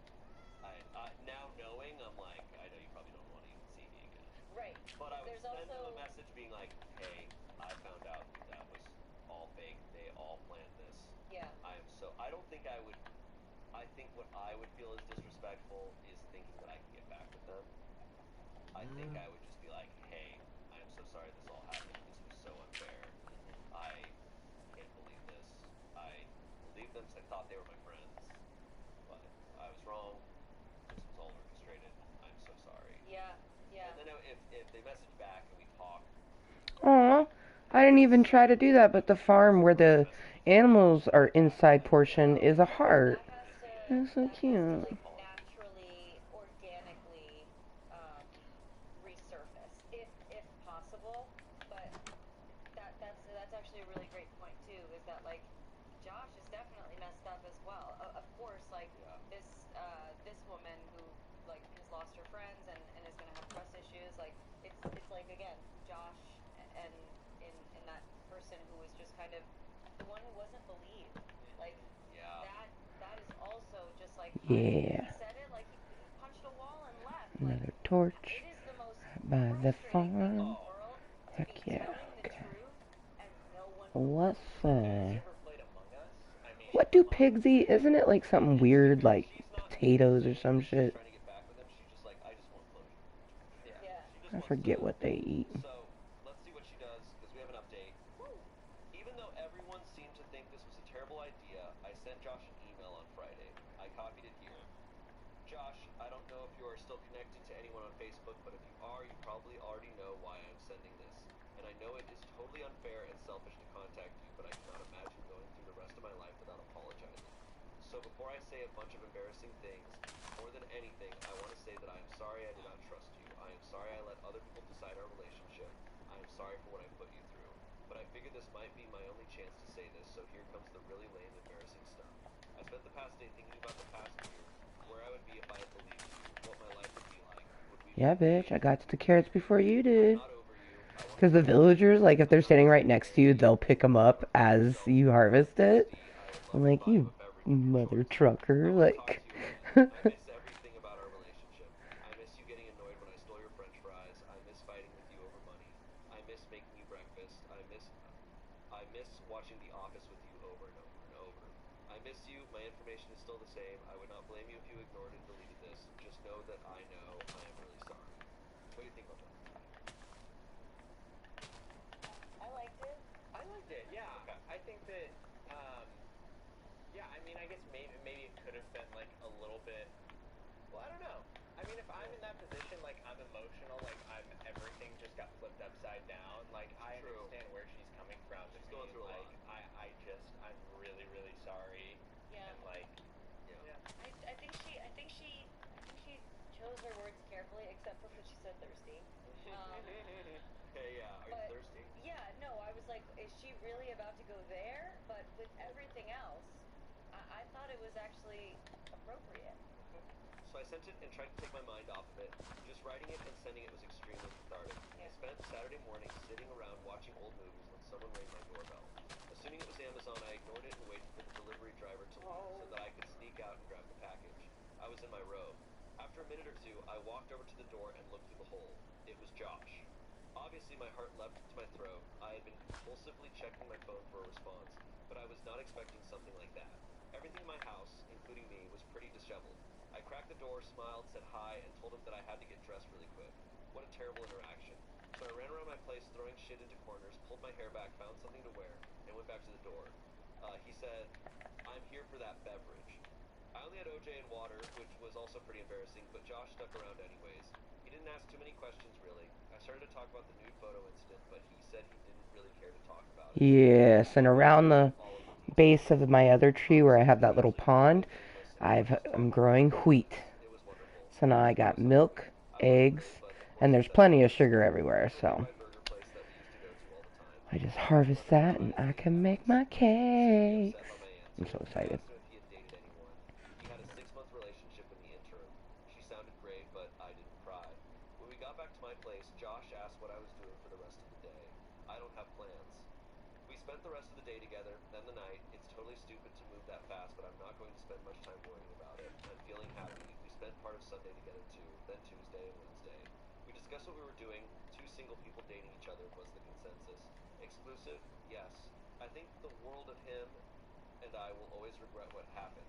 [SPEAKER 6] now knowing, I'm like, I know you probably don't want to even see me again.
[SPEAKER 9] Right.
[SPEAKER 6] But I would
[SPEAKER 9] There's
[SPEAKER 6] send them
[SPEAKER 9] also
[SPEAKER 6] a message being like, hey, I found out that was all fake. They all planned this.
[SPEAKER 9] Yeah.
[SPEAKER 6] I don't think I would. I think what I would feel is disrespectful is thinking that I can get back with them. I think I would just be like, hey, I am so sorry this all happened. This was so unfair. I can't believe this. I believed them because I thought they were my friends. But I was wrong. This was all orchestrated. I'm so sorry.
[SPEAKER 9] Yeah.
[SPEAKER 6] And then if they message back and we talk.
[SPEAKER 1] Aw, I didn't even try to do that, but the farm where the animals are inside portion is a heart. That's so cute.
[SPEAKER 9] Like, naturally, organically resurface, if possible. But that's actually a really great point too. Is that, like, Josh is definitely messed up as well. Of course, like this woman who, like, has lost her friends and is gonna have trust issues. Like, it's like, again, Josh and in that person who was just kind of the one who wasn't believed. Like, that is also just like, he said it, like, he punched a wall and left.
[SPEAKER 1] Another
[SPEAKER 9] Like,
[SPEAKER 1] torch
[SPEAKER 9] it is the most
[SPEAKER 1] by the
[SPEAKER 9] frustrating thing in
[SPEAKER 1] farm.
[SPEAKER 9] the world to
[SPEAKER 1] Heck
[SPEAKER 9] be
[SPEAKER 1] yeah.
[SPEAKER 9] telling the
[SPEAKER 1] Okay.
[SPEAKER 9] truth and no one
[SPEAKER 1] What's
[SPEAKER 8] Have you
[SPEAKER 1] that?
[SPEAKER 8] ever played Among Us? I mean,
[SPEAKER 1] What do pigs eat? Isn't it like something weird, like potatoes or some shit?
[SPEAKER 6] Trying to get back with them. She's just like, I just want closure.
[SPEAKER 9] Yeah.
[SPEAKER 6] She just
[SPEAKER 1] I
[SPEAKER 6] wants
[SPEAKER 1] forget
[SPEAKER 6] to-
[SPEAKER 1] what they eat.
[SPEAKER 6] So let's see what she does because we have an update. Even though everyone seemed to think this was a terrible idea, I sent Josh an email on Friday. I copied it here. Josh, I don't know if you are still connected to anyone on Facebook, but if you are, you probably already know why I'm sending this. And I know it is totally unfair and selfish to contact you, but I cannot imagine going through the rest of my life without apologizing. So before I say a bunch of embarrassing things, more than anything, I want to say that I am sorry I did not trust you. I am sorry I let other people decide our relationship. I am sorry for what I put you through. But I figured this might be my only chance to say this, so here comes the really lame, embarrassing stuff. I spent the past day thinking about the past year, where I would be if I had believed you, what my life would be like. Would we
[SPEAKER 1] Yeah,
[SPEAKER 6] be
[SPEAKER 1] bitch, I got to the carrots before you did.
[SPEAKER 6] not over you? I want
[SPEAKER 1] Because the villagers, like, if they're standing right next to you, they'll pick them up as you harvest it. I'm like, you mother trucker, like.
[SPEAKER 6] I miss everything about our relationship. I miss you getting annoyed when I stole your french fries. I miss fighting with you over money. I miss making you breakfast. I miss watching The Office with you over and over and over. I miss you. My information is still the same. I would not blame you if you ignored and deleted this. Just know that I know I am really sorry. What do you think about that?
[SPEAKER 9] I liked it.
[SPEAKER 8] I liked it. Yeah.
[SPEAKER 6] Okay.
[SPEAKER 8] I think that. Yeah. I mean, I guess maybe it could have been like a little bit. Well, I don't know. I mean, if I'm in that position, like, I'm emotional, like, everything just got flipped upside down. Like, I understand where she's coming from.
[SPEAKER 6] She's going through a lot.
[SPEAKER 8] I'm really, really sorry.
[SPEAKER 9] Yeah.
[SPEAKER 8] And like,
[SPEAKER 9] I think she chose her words carefully, except for when she said thirsty.
[SPEAKER 6] Hey, yeah. Are you
[SPEAKER 9] But
[SPEAKER 6] thirsty?
[SPEAKER 9] yeah, no, I was like, is she really about to go there? But with everything else, I thought it was actually appropriate.
[SPEAKER 6] So I sent it and tried to take my mind off of it. Just writing it and sending it was extremely cathartic. I spent Saturday morning sitting around watching old movies when someone rang my doorbell. Assuming it was Amazon, I ignored it and waited for the delivery driver to leave so that I could sneak out and grab the package. I was in my robe. After a minute or two, I walked over to the door and looked through the hole. It was Josh. Obviously, my heart leapt to my throat. I had been impulsively checking my phone for a response, but I was not expecting something like that. Everything in my house, including me, was pretty disheveled. I cracked the door, smiled, said hi, and told him that I had to get dressed really quick. What a terrible interaction. So I ran around my place throwing shit into corners, pulled my hair back, found something to wear, and went back to the door. He said, "I'm here for that beverage." I only had OJ and water, which was also pretty embarrassing, but Josh stuck around anyways. He didn't ask too many questions, really. I started to talk about the nude photo incident, but he said he didn't really care to talk about it.
[SPEAKER 1] Yes, and around the base of my other tree where I have that little pond, I'm growing wheat. So now I got milk, eggs, and there's plenty of sugar everywhere, so I just harvest that and I can make my cakes. I'm so excited.
[SPEAKER 6] He had a 6-month relationship in the interim. She sounded great, but I didn't cry. When we got back to my place, Josh asked what I was doing for the rest of the day. I don't have plans. We spent the rest of the day together, then the night. It's totally stupid to move that fast, but I'm not going to spend much time worrying about it. I'm feeling happy. We spent part of Sunday together too, then Tuesday and Wednesday. We discussed what we were doing. 2 single people dating each other was the consensus. Exclusive? Yes. I think the world of him and I will always regret what happened.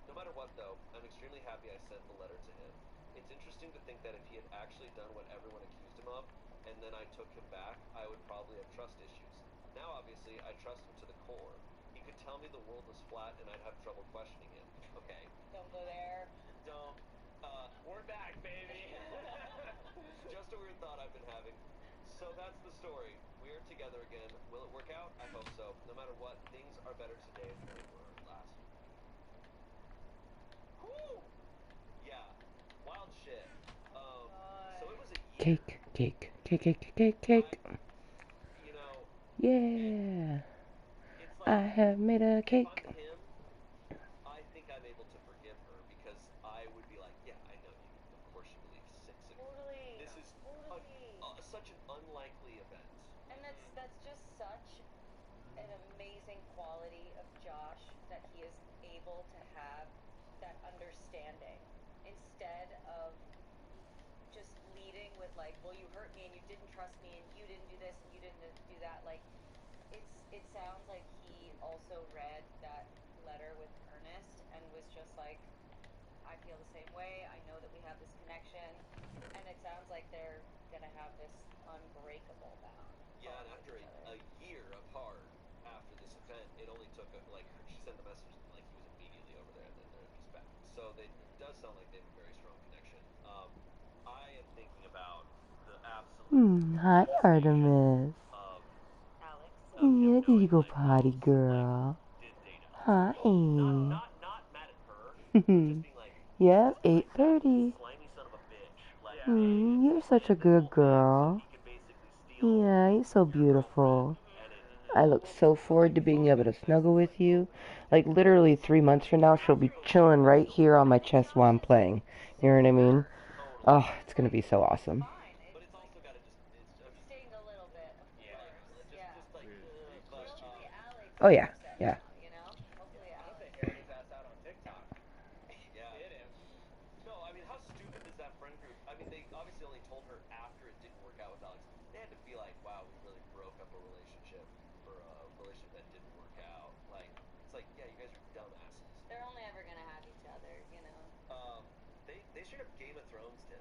[SPEAKER 6] No matter what, though, I'm extremely happy I sent the letter to him. It's interesting to think that if he had actually done what everyone accused him of, and then I took him back, I would probably have trust issues. Now, obviously, I trust him to the core. He could tell me the world was flat, and I'd have trouble questioning it. Okay.
[SPEAKER 9] Don't go there.
[SPEAKER 6] Don't.
[SPEAKER 8] We're back, baby.
[SPEAKER 6] Just a weird thought I've been having. So that's the story. We are together again. Will it work out? I hope so. No matter what, things are better today than they were last. Whew! Yeah. Wild shit. So it was a year.
[SPEAKER 1] Cake.
[SPEAKER 6] You know,
[SPEAKER 1] Yeah.
[SPEAKER 6] it's
[SPEAKER 1] I
[SPEAKER 6] like,
[SPEAKER 1] have made a
[SPEAKER 6] if
[SPEAKER 1] cake.
[SPEAKER 6] I'm him, I think I'm able to forgive her because I would be like, yeah, I know you. Of course you believe 6
[SPEAKER 9] Totally.
[SPEAKER 6] This is
[SPEAKER 9] Totally.
[SPEAKER 6] such an unlikely event.
[SPEAKER 9] And that's just such an amazing quality of Josh that he is able to have that understanding instead of just leading with like, well, you hurt me and you didn't trust me and you didn't do this and you didn't do that. Like, it sounds like he also read that letter with Ernest and was just like, I feel the same way. I know that we have this connection, and it sounds like they're gonna have this unbreakable bond.
[SPEAKER 6] Yeah, and after a year apart after this event, it only took she sent the message like he was immediately over there, and then they're just back. So it does sound like they have a very strong connection. I am thinking about the absolute
[SPEAKER 1] Hi, Artemis.
[SPEAKER 6] of
[SPEAKER 9] Alex.
[SPEAKER 1] Yeah, did you go
[SPEAKER 6] like,
[SPEAKER 1] potty,
[SPEAKER 6] did
[SPEAKER 1] girl?
[SPEAKER 6] date us.
[SPEAKER 1] Hi.
[SPEAKER 6] Not mad at her, just being like,
[SPEAKER 1] Yep,
[SPEAKER 6] this
[SPEAKER 1] 8:30.
[SPEAKER 6] slimy son of a bitch. Like,
[SPEAKER 1] You're such a good girl.
[SPEAKER 6] he could basically steal
[SPEAKER 1] Yeah, you're so beautiful. I look so forward to being able to snuggle with you. Like, literally 3 months from now, she'll be chilling right here on my chest while I'm playing. You know what I mean? Oh, it's gonna be so awesome.
[SPEAKER 9] Fine.
[SPEAKER 6] But it's also got to just
[SPEAKER 9] Stained a little bit, of course. Yeah.
[SPEAKER 6] just like,
[SPEAKER 9] But hopefully Alex
[SPEAKER 1] Oh, yeah,
[SPEAKER 9] knows that
[SPEAKER 1] yeah.
[SPEAKER 9] now, you know? Hopefully
[SPEAKER 8] I hope
[SPEAKER 9] Alex.
[SPEAKER 8] they aired his ass out on TikTok.
[SPEAKER 6] yeah.
[SPEAKER 8] Hit him.
[SPEAKER 6] No, I mean, how stupid is that friend group? I mean, they obviously only told her after it didn't work out with Alex. They had to be like, wow, we really broke up a relationship for a relationship that didn't work out. Like, it's like, yeah, you guys are dumbasses.
[SPEAKER 9] They're only ever gonna have each other, you know?
[SPEAKER 6] They should have Game of Thrones him.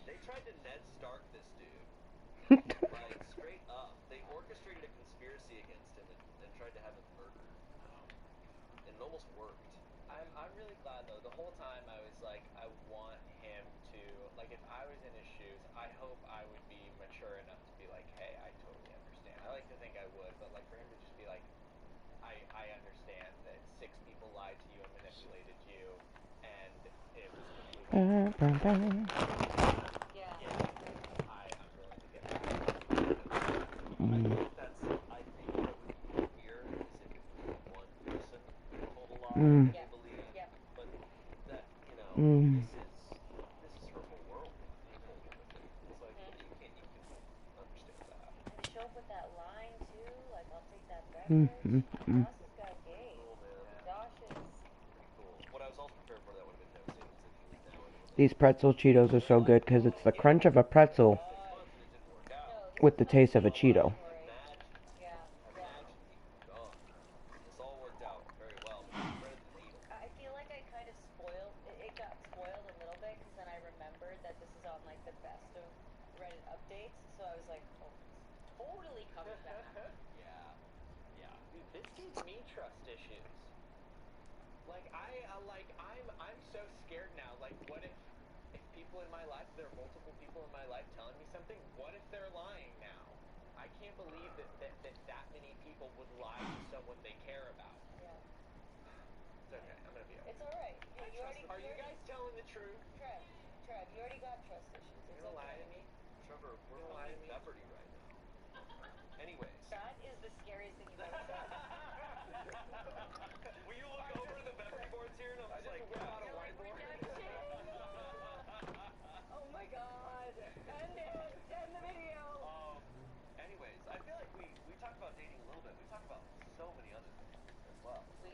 [SPEAKER 6] They tried to Ned Stark this dude. Like, straight up. They orchestrated a conspiracy against him and tried to have him murdered. And it almost worked.
[SPEAKER 8] I'm really glad though. The whole time I was like, I want him to, like, if I was in his shoes, I hope I would be mature enough to be like, hey, I totally understand. I like to think I would, but like for him to just be like, I understand that 6 people lied to you and manipulated you, and it was completely.
[SPEAKER 9] Yeah.
[SPEAKER 8] I'm willing to get that.
[SPEAKER 6] I think what would be weird is if it was one person who told a lie
[SPEAKER 1] Mm.
[SPEAKER 6] that they believe.
[SPEAKER 9] Yep.
[SPEAKER 6] But that, you know,
[SPEAKER 1] Mm.
[SPEAKER 6] this is her whole world being told with it. It's like you can understand that.
[SPEAKER 9] And show up with that line too, like I'll take that
[SPEAKER 1] Mm,
[SPEAKER 9] beverage.
[SPEAKER 1] mm.
[SPEAKER 9] Josh has got game.
[SPEAKER 6] Cool, man.
[SPEAKER 9] Josh is
[SPEAKER 6] Pretty cool. What I was also prepared for that would have been devastating is if he was now in
[SPEAKER 1] These pretzel Cheetos are so good because it's the crunch of a pretzel
[SPEAKER 6] months and it didn't work out.
[SPEAKER 1] with the taste of a Cheeto.
[SPEAKER 6] Imagine.
[SPEAKER 9] Yeah. on like the best of Reddit updates, so I was like, oh, it's totally coming back.
[SPEAKER 5] Yeah. Dude, this gives me trust issues. Like I'm so scared now. Like, what if people in my life, there are multiple people in my life telling me something? What if they're lying now? I can't believe that many people would lie to someone they care about.
[SPEAKER 9] Yeah.
[SPEAKER 5] It's okay. I'm gonna be okay.
[SPEAKER 9] It's alright.
[SPEAKER 5] Are you guys telling the truth?
[SPEAKER 9] Trev, you already got trust issues.
[SPEAKER 5] You're
[SPEAKER 9] It's
[SPEAKER 5] gonna
[SPEAKER 9] okay.
[SPEAKER 5] lie to me?
[SPEAKER 6] Trevor, we're
[SPEAKER 5] You know
[SPEAKER 6] filming
[SPEAKER 5] what I mean?
[SPEAKER 6] Jeopardy right now. Anyways.
[SPEAKER 9] That is the scariest thing you've ever said.
[SPEAKER 6] Will you look over the memory boards here and I'm just like, yeah.
[SPEAKER 9] You're like, rejection! Oh my god. End it. End the video.
[SPEAKER 6] Anyways, I feel like we talked about dating a little bit. We talked about so many other things as well.
[SPEAKER 9] We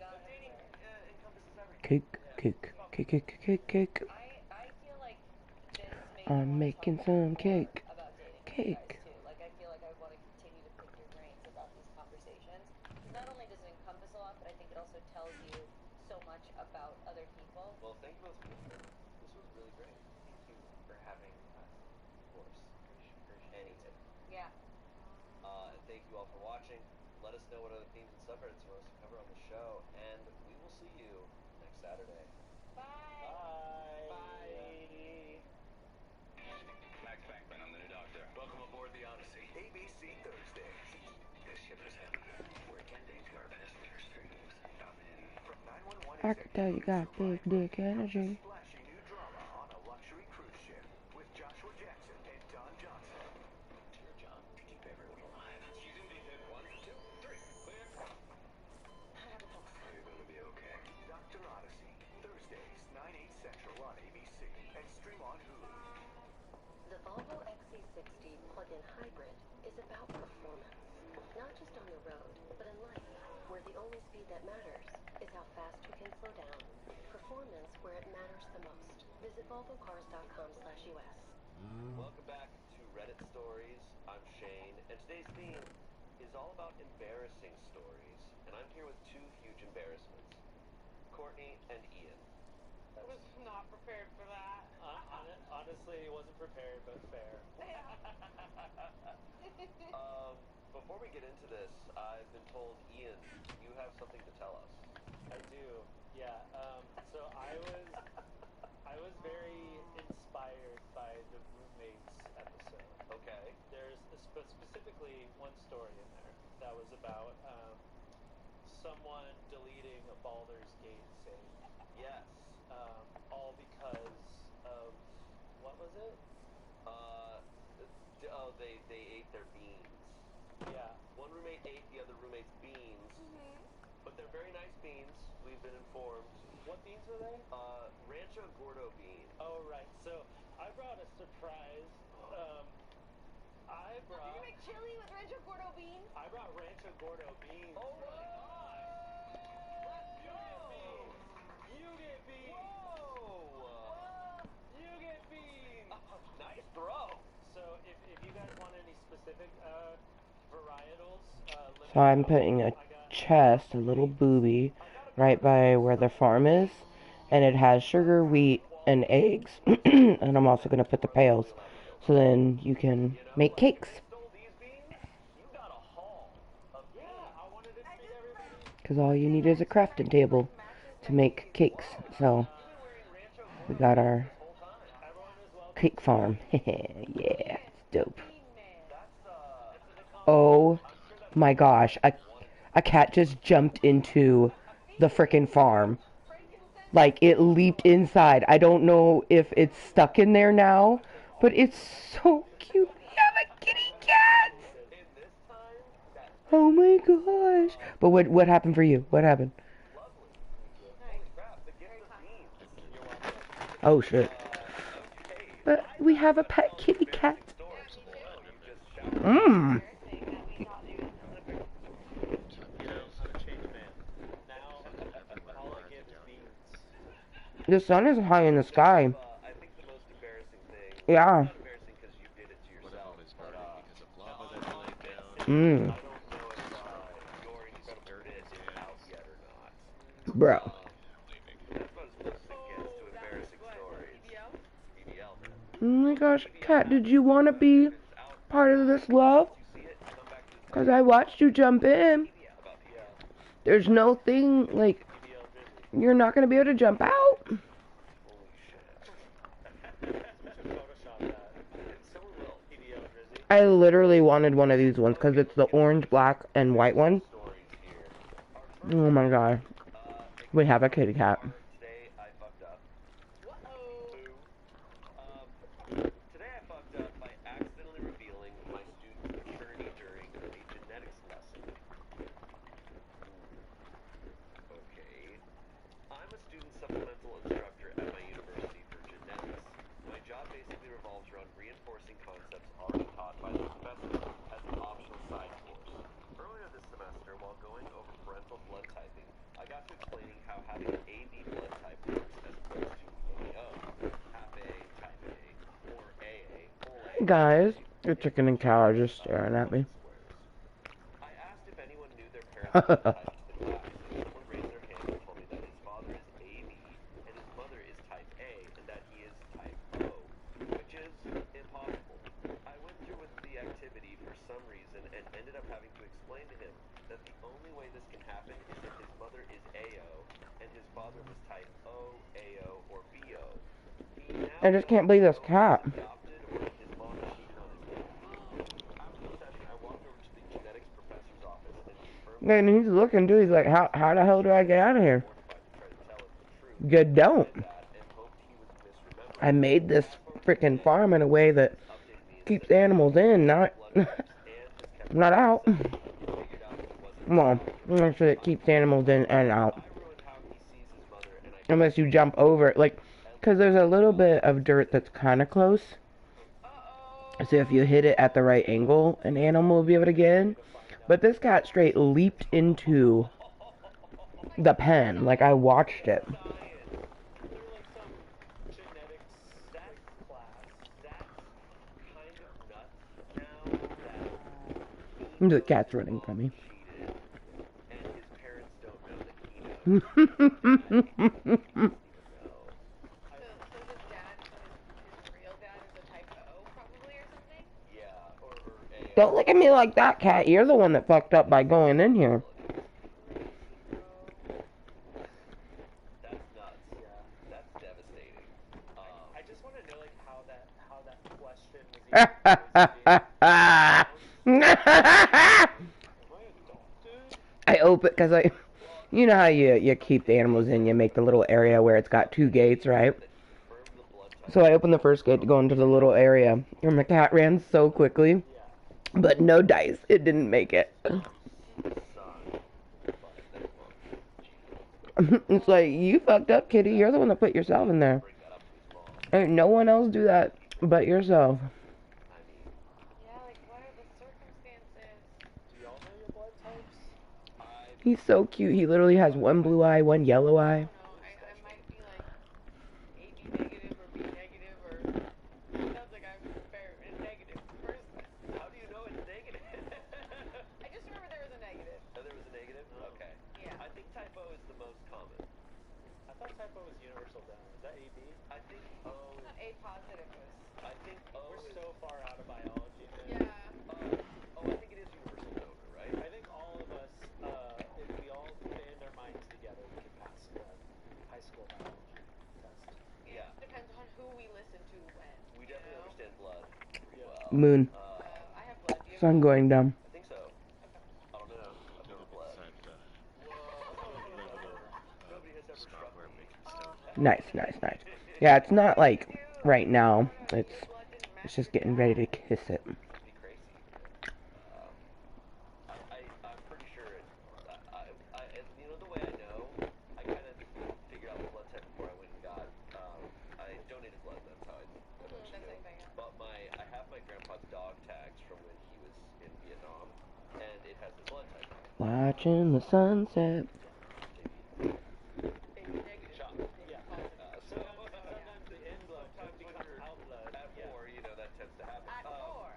[SPEAKER 9] got
[SPEAKER 6] But dating
[SPEAKER 9] everywhere.
[SPEAKER 6] encompasses everything.
[SPEAKER 1] Cake, cake, cake, cake, cake, cake.
[SPEAKER 9] I feel like this made
[SPEAKER 1] I'm
[SPEAKER 9] me wanna
[SPEAKER 1] making
[SPEAKER 9] talk
[SPEAKER 1] some
[SPEAKER 9] more
[SPEAKER 1] cake.
[SPEAKER 9] about dating with you
[SPEAKER 1] Cake.
[SPEAKER 9] guys too. Like I feel like I want to continue to pick your brains about these conversations. Because not only does it encompass a lot, but I think it also tells you so much about other people.
[SPEAKER 6] Well, thank you both for being here. This was really great.
[SPEAKER 5] Thank you for having us.
[SPEAKER 6] Of course.
[SPEAKER 5] Appreciate
[SPEAKER 6] Anytime.
[SPEAKER 9] Yeah.
[SPEAKER 6] And thank you all for watching. Let us know what other themes and subreddits you want us to cover on the show. And we will see you next Saturday.
[SPEAKER 9] Bye.
[SPEAKER 5] Bye.
[SPEAKER 10] Max Bankman, I'm the new doctor. Welcome aboard the Odyssey. ABC Thursdays. This ship is heavy. We're attending to our passengers' dreams. Come in. From 911
[SPEAKER 1] I can tell you got big dick energy.
[SPEAKER 10] splashy new drama on a luxury cruise ship with Joshua Jackson and Don Johnson. Dear John, to keep everyone alive. Season defib 1, 2, 3. Clear. You're gonna be okay. Dr. Odyssey. Thursdays, 9/8 Central on ABC and stream on Hulu.
[SPEAKER 11] The Volvo XC60 plug-in hybrid is about performance, not just on the road, but in life, where the only speed that matters is how fast you can slow down. Performance where it matters the most. Visit volvocars.com/US.
[SPEAKER 6] Welcome back to Reddit Stories. I'm Shane, and today's theme is all about embarrassing stories. And I'm here with two huge embarrassments, Courtney and Ian.
[SPEAKER 7] I was not prepared for that.
[SPEAKER 5] Honestly, wasn't prepared, but fair.
[SPEAKER 6] Before we get into this, I've been told, Ian, you have something to tell us.
[SPEAKER 5] I do, yeah. So I was very inspired by the roommates episode.
[SPEAKER 6] Okay.
[SPEAKER 5] There's specifically one story in there that was about someone deleting a Baldur's Gate save.
[SPEAKER 6] Yes.
[SPEAKER 5] All because of what was it?
[SPEAKER 6] They ate their beans.
[SPEAKER 5] Yeah.
[SPEAKER 6] One roommate ate the other roommate's beans, but they're very nice beans, we've been informed.
[SPEAKER 5] What beans were they?
[SPEAKER 6] Rancho Gordo beans.
[SPEAKER 5] Oh right. So I brought a surprise.
[SPEAKER 9] Did you make chili with Rancho Gordo beans?
[SPEAKER 5] I brought Rancho Gordo beans.
[SPEAKER 6] Oh my
[SPEAKER 5] gosh! You get beans!
[SPEAKER 6] Whoa!
[SPEAKER 5] You get beans!
[SPEAKER 6] Nice throw!
[SPEAKER 5] So if you guys want any specific varietals,
[SPEAKER 1] So I'm putting a chest, a little booby, right by where the farm is, and it has sugar, wheat, and eggs. And I'm also going to put the pails, so then you can make cakes. Because all you need is a crafting table to make cakes. So we got our cake farm. Yeah, it's dope. Oh my gosh, a cat just jumped into the frickin' farm. Like, it leaped inside. I don't know if it's stuck in there now, but it's so cute. We have a kitty cat! Oh my gosh. But what happened for you? What happened? Oh shit. But we have a pet kitty cat. Mmm. The sun is high in the sky.
[SPEAKER 6] I think the most embarrassing thing.
[SPEAKER 1] Yeah.
[SPEAKER 6] Not embarrassing because you did it to yourself.
[SPEAKER 1] Mmm.
[SPEAKER 6] I don't know if your incredible bit is out yet or not.
[SPEAKER 1] Bro.
[SPEAKER 6] That's about as close as it gets to embarrassing stories. BBL? BBL, man.
[SPEAKER 1] Oh my gosh, Kat, did you want to be part of this love? Because I watched you jump in. There's no thing, like, you're not going to be able to jump out. I literally wanted one of these ones because it's the orange, black, and white one. Oh my god. We have a kitty cat.
[SPEAKER 6] Today I fucked up by accidentally revealing my student's maternity during a genetics lesson. Okay. I'm a student supplemental instructor at my university for genetics. My job basically revolves around reinforcing concepts already taught by the professor as an optional side course. Earlier this semester, while going over parental blood typing, I got to explaining how having an AB blood type works as opposed to AO, half A, type A, or AA, full A.
[SPEAKER 1] Guys, your chicken and cow are just staring at me.
[SPEAKER 6] I asked if anyone knew their parents' blood type to the class, and someone raised their hand and told me that his father is AB and his mother is type A, and that he is type O, which is impossible. I went through with the activity for some reason and ended up having to explain to him that the only way this can happen is if his mother is AO and his father was type O, AO, or BO.
[SPEAKER 1] I just can't believe this cat.
[SPEAKER 6] Adopted or his mom cheated on his dad. After the session, I walked over to the genetics professor's office and confirmed
[SPEAKER 1] And he's looking, dude. He's like, how the hell do I get out of here? You don't. I made this freaking farm in a way that keeps animals in, not out. Well, actually it keeps animals in and out. Unless you jump over it, like, because there's a little bit of dirt that's kind of close. So if you hit it at the right angle, an animal will be able to get in. But this cat straight leaped into the pen, like I watched it. The cat's running from me. Don't look at me like that, cat. You're the one that fucked up by going in here.
[SPEAKER 6] That's nuts. Yeah, that's devastating.
[SPEAKER 7] I just want to know like how that question was
[SPEAKER 1] I open because you know how you keep the animals in, you make the little area where it's got two gates, right? So I opened the first gate to go into the little area, and the cat ran so quickly, but no dice, it didn't make it. It's like, you fucked up, kitty. You're the one that put yourself in there. Ain't no one else do that but yourself.
[SPEAKER 9] Yeah, like, what are the circumstances?
[SPEAKER 7] Do y'all know your blood types?
[SPEAKER 1] He's so cute. He literally has one blue eye, one yellow eye.
[SPEAKER 9] I might be like AB negative or B negative, or it sounds like I'm very negative person.
[SPEAKER 6] How do you know it's negative?
[SPEAKER 9] I just remember there was a negative.
[SPEAKER 6] Oh, there was a negative? Okay.
[SPEAKER 9] Yeah.
[SPEAKER 6] I think type O is the most common.
[SPEAKER 7] I thought type O was universal down. Is that AB?
[SPEAKER 6] I think O is...
[SPEAKER 9] A positive was.
[SPEAKER 6] I think O
[SPEAKER 7] We're
[SPEAKER 6] is...
[SPEAKER 7] so far out of biology, man.
[SPEAKER 9] Yeah.
[SPEAKER 6] Oh, I think it is universal donor, right?
[SPEAKER 7] I think all of us, if we all band our minds together, we can pass the high school biology test.
[SPEAKER 6] Yeah.
[SPEAKER 9] Depends on who we listen to when.
[SPEAKER 6] We definitely understand blood pretty well.
[SPEAKER 1] Moon.
[SPEAKER 9] I have blood. Do you have
[SPEAKER 1] Sun going down.
[SPEAKER 6] I think so. I don't know. I've never bled. Nobody has ever struck me.
[SPEAKER 1] Nice, nice, nice. Yeah, it's not like right now. It's just getting ready to kiss it.
[SPEAKER 6] Pretty crazy. I'm pretty sure it... you know the way I know? I kind of figured out the blood type before I went and got... I donated blood, that's how I eventually know. But I have my grandpa's dog tags from when he was in Vietnam, and it has the blood type.
[SPEAKER 1] Watching the sunset.
[SPEAKER 7] So sometimes the in blood becomes out blood.
[SPEAKER 6] At 4, you know, that tends to happen.
[SPEAKER 9] At 4.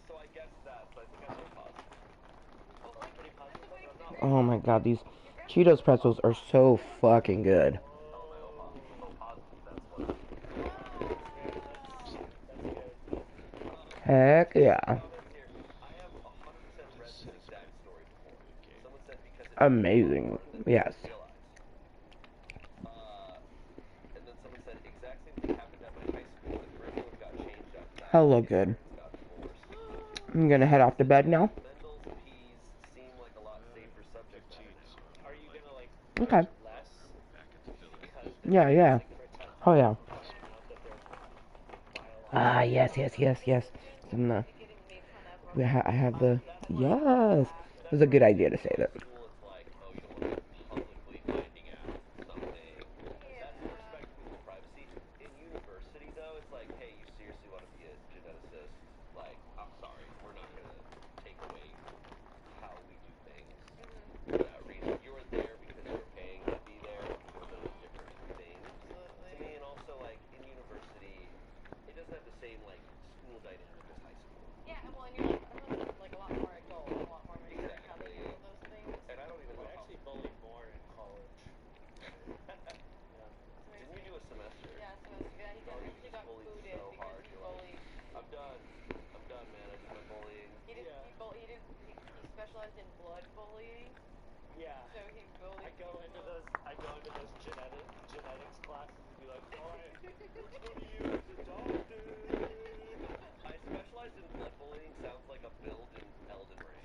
[SPEAKER 6] So I guess that, but I think I'm so positive.
[SPEAKER 7] Pretty positive, but I'm not.
[SPEAKER 1] Oh my god, these Cheetos pretzels are so fucking good. Heck yeah.
[SPEAKER 6] Comment here. I have 100% read this exact story before. Someone said because it
[SPEAKER 1] Amazing.
[SPEAKER 6] more than
[SPEAKER 1] Yes.
[SPEAKER 6] people realize. And then someone said exact same thing happened at my high school. The curriculum got changed after that.
[SPEAKER 1] Hello,
[SPEAKER 6] His
[SPEAKER 1] good.
[SPEAKER 6] parents got divorced.
[SPEAKER 1] I'm gonna head off to bed now.
[SPEAKER 6] Lentils, peas seem like a lot safer subject matter now.
[SPEAKER 5] Are you gonna like
[SPEAKER 1] Okay.
[SPEAKER 5] less because
[SPEAKER 1] Yeah, yeah.
[SPEAKER 5] pretend
[SPEAKER 1] Oh yeah.
[SPEAKER 5] to find out that they're biological?
[SPEAKER 1] Ah, yes, yes, yes, yes. I'm I have the yes. It was a good idea to say that.
[SPEAKER 6] School, it's like, oh, you don't want to be publicly finding out something. That's more respectful of privacy. In university, though, it's like, hey, you seriously want to be a geneticist? Like, I'm sorry, we're not gonna take away how we do things for that reason. You're there because you're paying to be there for those different things. To me, and also like in university, it doesn't have the same like school dynamic as high school.
[SPEAKER 9] Yeah, well, and you're like a lot more adult, a lot more mature in how they handle those things.
[SPEAKER 6] And I don't even
[SPEAKER 5] We
[SPEAKER 6] know how.
[SPEAKER 5] actually bullied more in college.
[SPEAKER 6] Didn't you do a semester?
[SPEAKER 9] Yeah, semester. Yeah, he actually got
[SPEAKER 6] bullied
[SPEAKER 9] booted
[SPEAKER 6] so
[SPEAKER 9] because
[SPEAKER 6] hard,
[SPEAKER 9] he
[SPEAKER 6] you're like,
[SPEAKER 9] bullied.
[SPEAKER 6] I'm done, man. I did my bullying.
[SPEAKER 9] He specialized in blood bullying.
[SPEAKER 5] Yeah.
[SPEAKER 9] So he bullied.
[SPEAKER 5] I go into those genetics classes and be like, all right, which one of you is adopted?
[SPEAKER 6] I specialized in blood bullying. Sounds like a build in Elden Ring.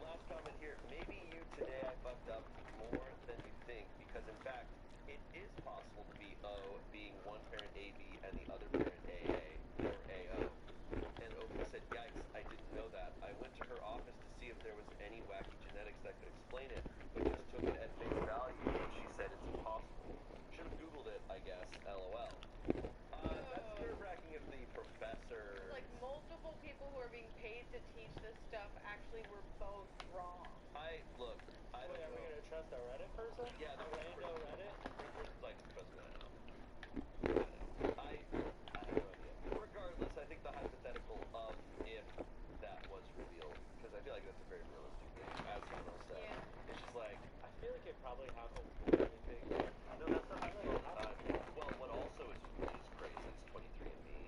[SPEAKER 6] Last comment here. Maybe you today I fucked up more than you think because in fact it is possible to be O being one parent AB and the other parent AA or AO. And Oprah said, yikes, I didn't know that. I went to her office to see if there was any wacky genetics that could explain it, but just took it at face value when she said it's impossible. Should have Googled it, I guess. LOL. That's nerve-wracking if the professor...
[SPEAKER 9] Like multiple people who are being paid to teach this stuff actually were both wrong.
[SPEAKER 6] I don't
[SPEAKER 5] Wait, are we
[SPEAKER 6] know.
[SPEAKER 5] gonna trust a Reddit person?
[SPEAKER 6] Yeah,
[SPEAKER 5] a rando Reddit?
[SPEAKER 6] Like the president, I don't know. I have no idea. Regardless, I think the hypothetical of if that was revealed, because I feel like that's a very realistic thing, as someone else said.
[SPEAKER 9] Yeah.
[SPEAKER 6] It's just like,
[SPEAKER 5] I feel like it probably happened more than big.
[SPEAKER 6] no, that's not well, what also is crazy is 23andMe.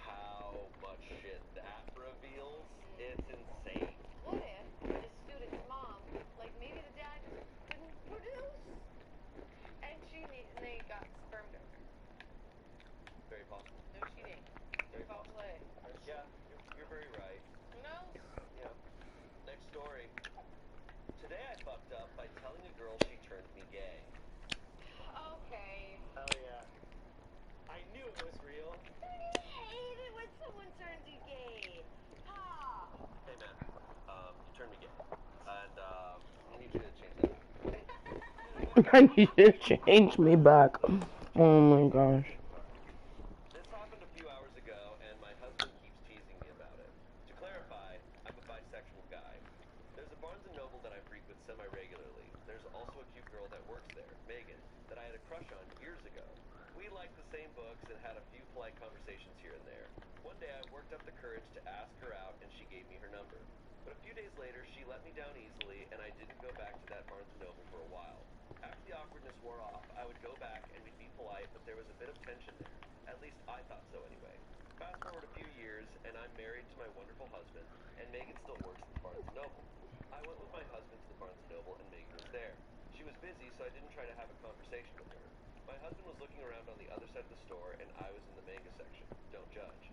[SPEAKER 6] How much shit that reveals, it's insane.
[SPEAKER 9] What if the student's mom, like maybe the dad just couldn't produce, and they got sperm donor?
[SPEAKER 6] Very possible.
[SPEAKER 9] No cheating.
[SPEAKER 6] Very
[SPEAKER 9] Foul
[SPEAKER 6] possible.
[SPEAKER 9] play.
[SPEAKER 6] Yeah, you're very right.
[SPEAKER 9] Who knows?
[SPEAKER 6] Yeah. Next story. Today I fucked up by telling a girl she turned me gay.
[SPEAKER 9] Okay.
[SPEAKER 5] Hell yeah. I knew it was real.
[SPEAKER 9] I hate it when someone turns you gay. Ha!
[SPEAKER 6] Hey man, you turned me gay. And I need you to change that.
[SPEAKER 1] I need to change me back. Oh my gosh.
[SPEAKER 6] This happened a few hours ago, and my husband keeps teasing me about it. To clarify, I'm a bisexual guy. There's a Barnes & Noble that I frequent semi-regularly. There's also a cute girl that works there, Megan, that I had a crush on years ago. We liked the same books and had a few polite conversations here and there. One day I worked up the courage to ask her out, and she gave me her number. But a few days later, she let me down easily, and I didn't go back to that Barnes & Noble for a while. After the awkwardness wore off, I would go back and we'd be polite, but there was a bit of tension there. At least I thought so anyway. Fast forward a few years, and I'm married to my wonderful husband, and Megan still works at the Barnes & Noble. I went with my husband to the Barnes & Noble, and Megan was there. She was busy, so I didn't try to have a conversation with her. My husband was looking around on the other side of the store, and I was in the manga section. Don't judge.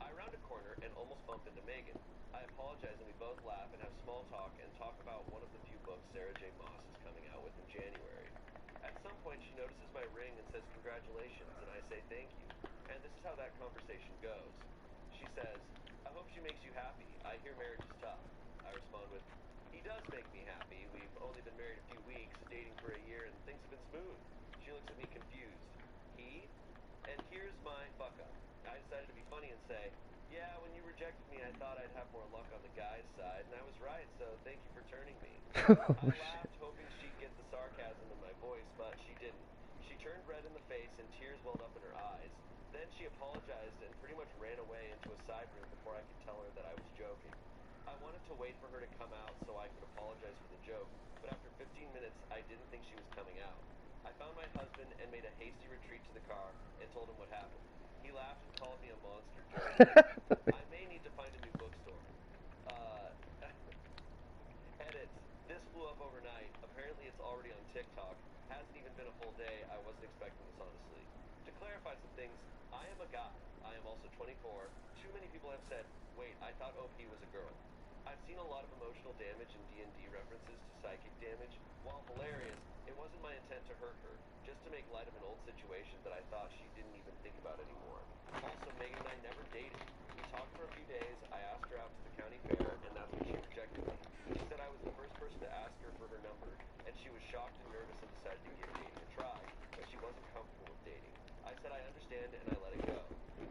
[SPEAKER 6] I round a corner and almost bump into Megan. I apologize, and we both laugh and have small talk and talk about one of the few books Sarah J. Maas is coming out with in January. At some point, she notices my ring and says congratulations, and I say thank you. And this is how that conversation goes. She says, I hope she makes you happy. I hear marriage is tough. I respond with, he does make me happy. We've only been married a few weeks, dating for a year, and things have been smooth. She looks at me confused. He? And here's my fuck up. I decided to be funny and say, yeah, when you rejected me, I thought I'd have more luck on the guy's side, and I was right, so thank you for turning me. I laughed, hoping she'd get the sarcasm in my voice, but she didn't. She turned red in the face, and tears welled up in her eyes. Then she apologized and pretty much ran away into a side room before I could tell her that I was joking. I wanted to wait for her to come out so I could apologize for the joke, but after 15 minutes, I didn't think she was coming out. I found my husband and made a hasty retreat to the car and told him what happened. He laughed and called me a monster joke. I may need to find a new bookstore. Edit. This blew up overnight. Apparently it's already on TikTok. Hasn't even been a full day. I wasn't expecting this, honestly. To clarify some things, I am a guy. I am also 24. Too many people have said, wait, I thought OP was a girl. I've seen a lot of emotional damage and D&D references to psychic damage. While hilarious, it wasn't my intent to hurt her, just to make light of an old situation that I thought she didn't even think about anymore. Also, Megan and I never dated. We talked for a few days, I asked her out to the county fair, and that's when she rejected me. She said I was the first person to ask her for her number, and she was shocked and nervous and decided to give dating a try, but she wasn't comfortable with dating. I said I understand and I let it go.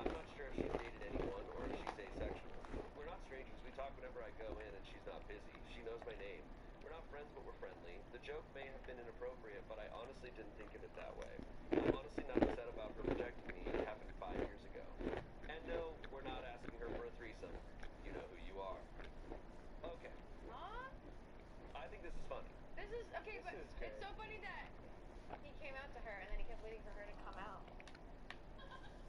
[SPEAKER 6] I'm not sure if she's dated anyone or if she's asexual. We're not strangers, we talk whenever I go in and she's not busy. She knows my name. We're not friends, but we're friendly. The joke may have been inappropriate, but I honestly didn't think of it that way. I'm honestly not upset about her rejecting me. It happened 5 years ago. And no, we're not asking her for a threesome. You know who you are. Okay.
[SPEAKER 9] Huh?
[SPEAKER 6] I think this is funny.
[SPEAKER 9] This is okay, but it's so funny that he came out to her and then he kept waiting for her to come out.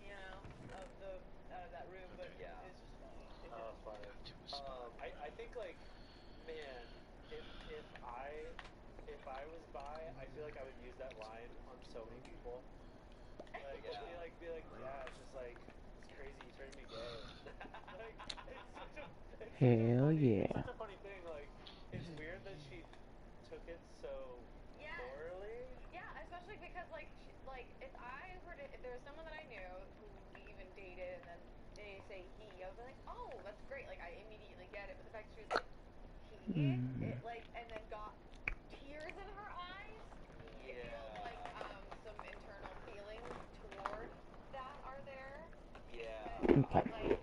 [SPEAKER 9] You know, out of that room, but
[SPEAKER 6] Yeah.
[SPEAKER 9] it's just funny.
[SPEAKER 8] Oh, funny. I think like, man, if I was bi, I feel like I would use that line on so many people. Like,
[SPEAKER 6] Yeah.
[SPEAKER 8] be like, yeah, it's just like, it's crazy, you turned me gay. Like,
[SPEAKER 1] Hell yeah.
[SPEAKER 8] It's such a funny thing. Like, it's weird that she took it so poorly.
[SPEAKER 9] Yeah, especially because like if I were to, if there was someone that I knew who we even dated and then they say he, I would be like, oh, that's great. Like I immediately get it. But the fact she was like he, it like and then got tears in her eyes. It feels like some internal feelings toward that are there.
[SPEAKER 6] Yeah.
[SPEAKER 9] But like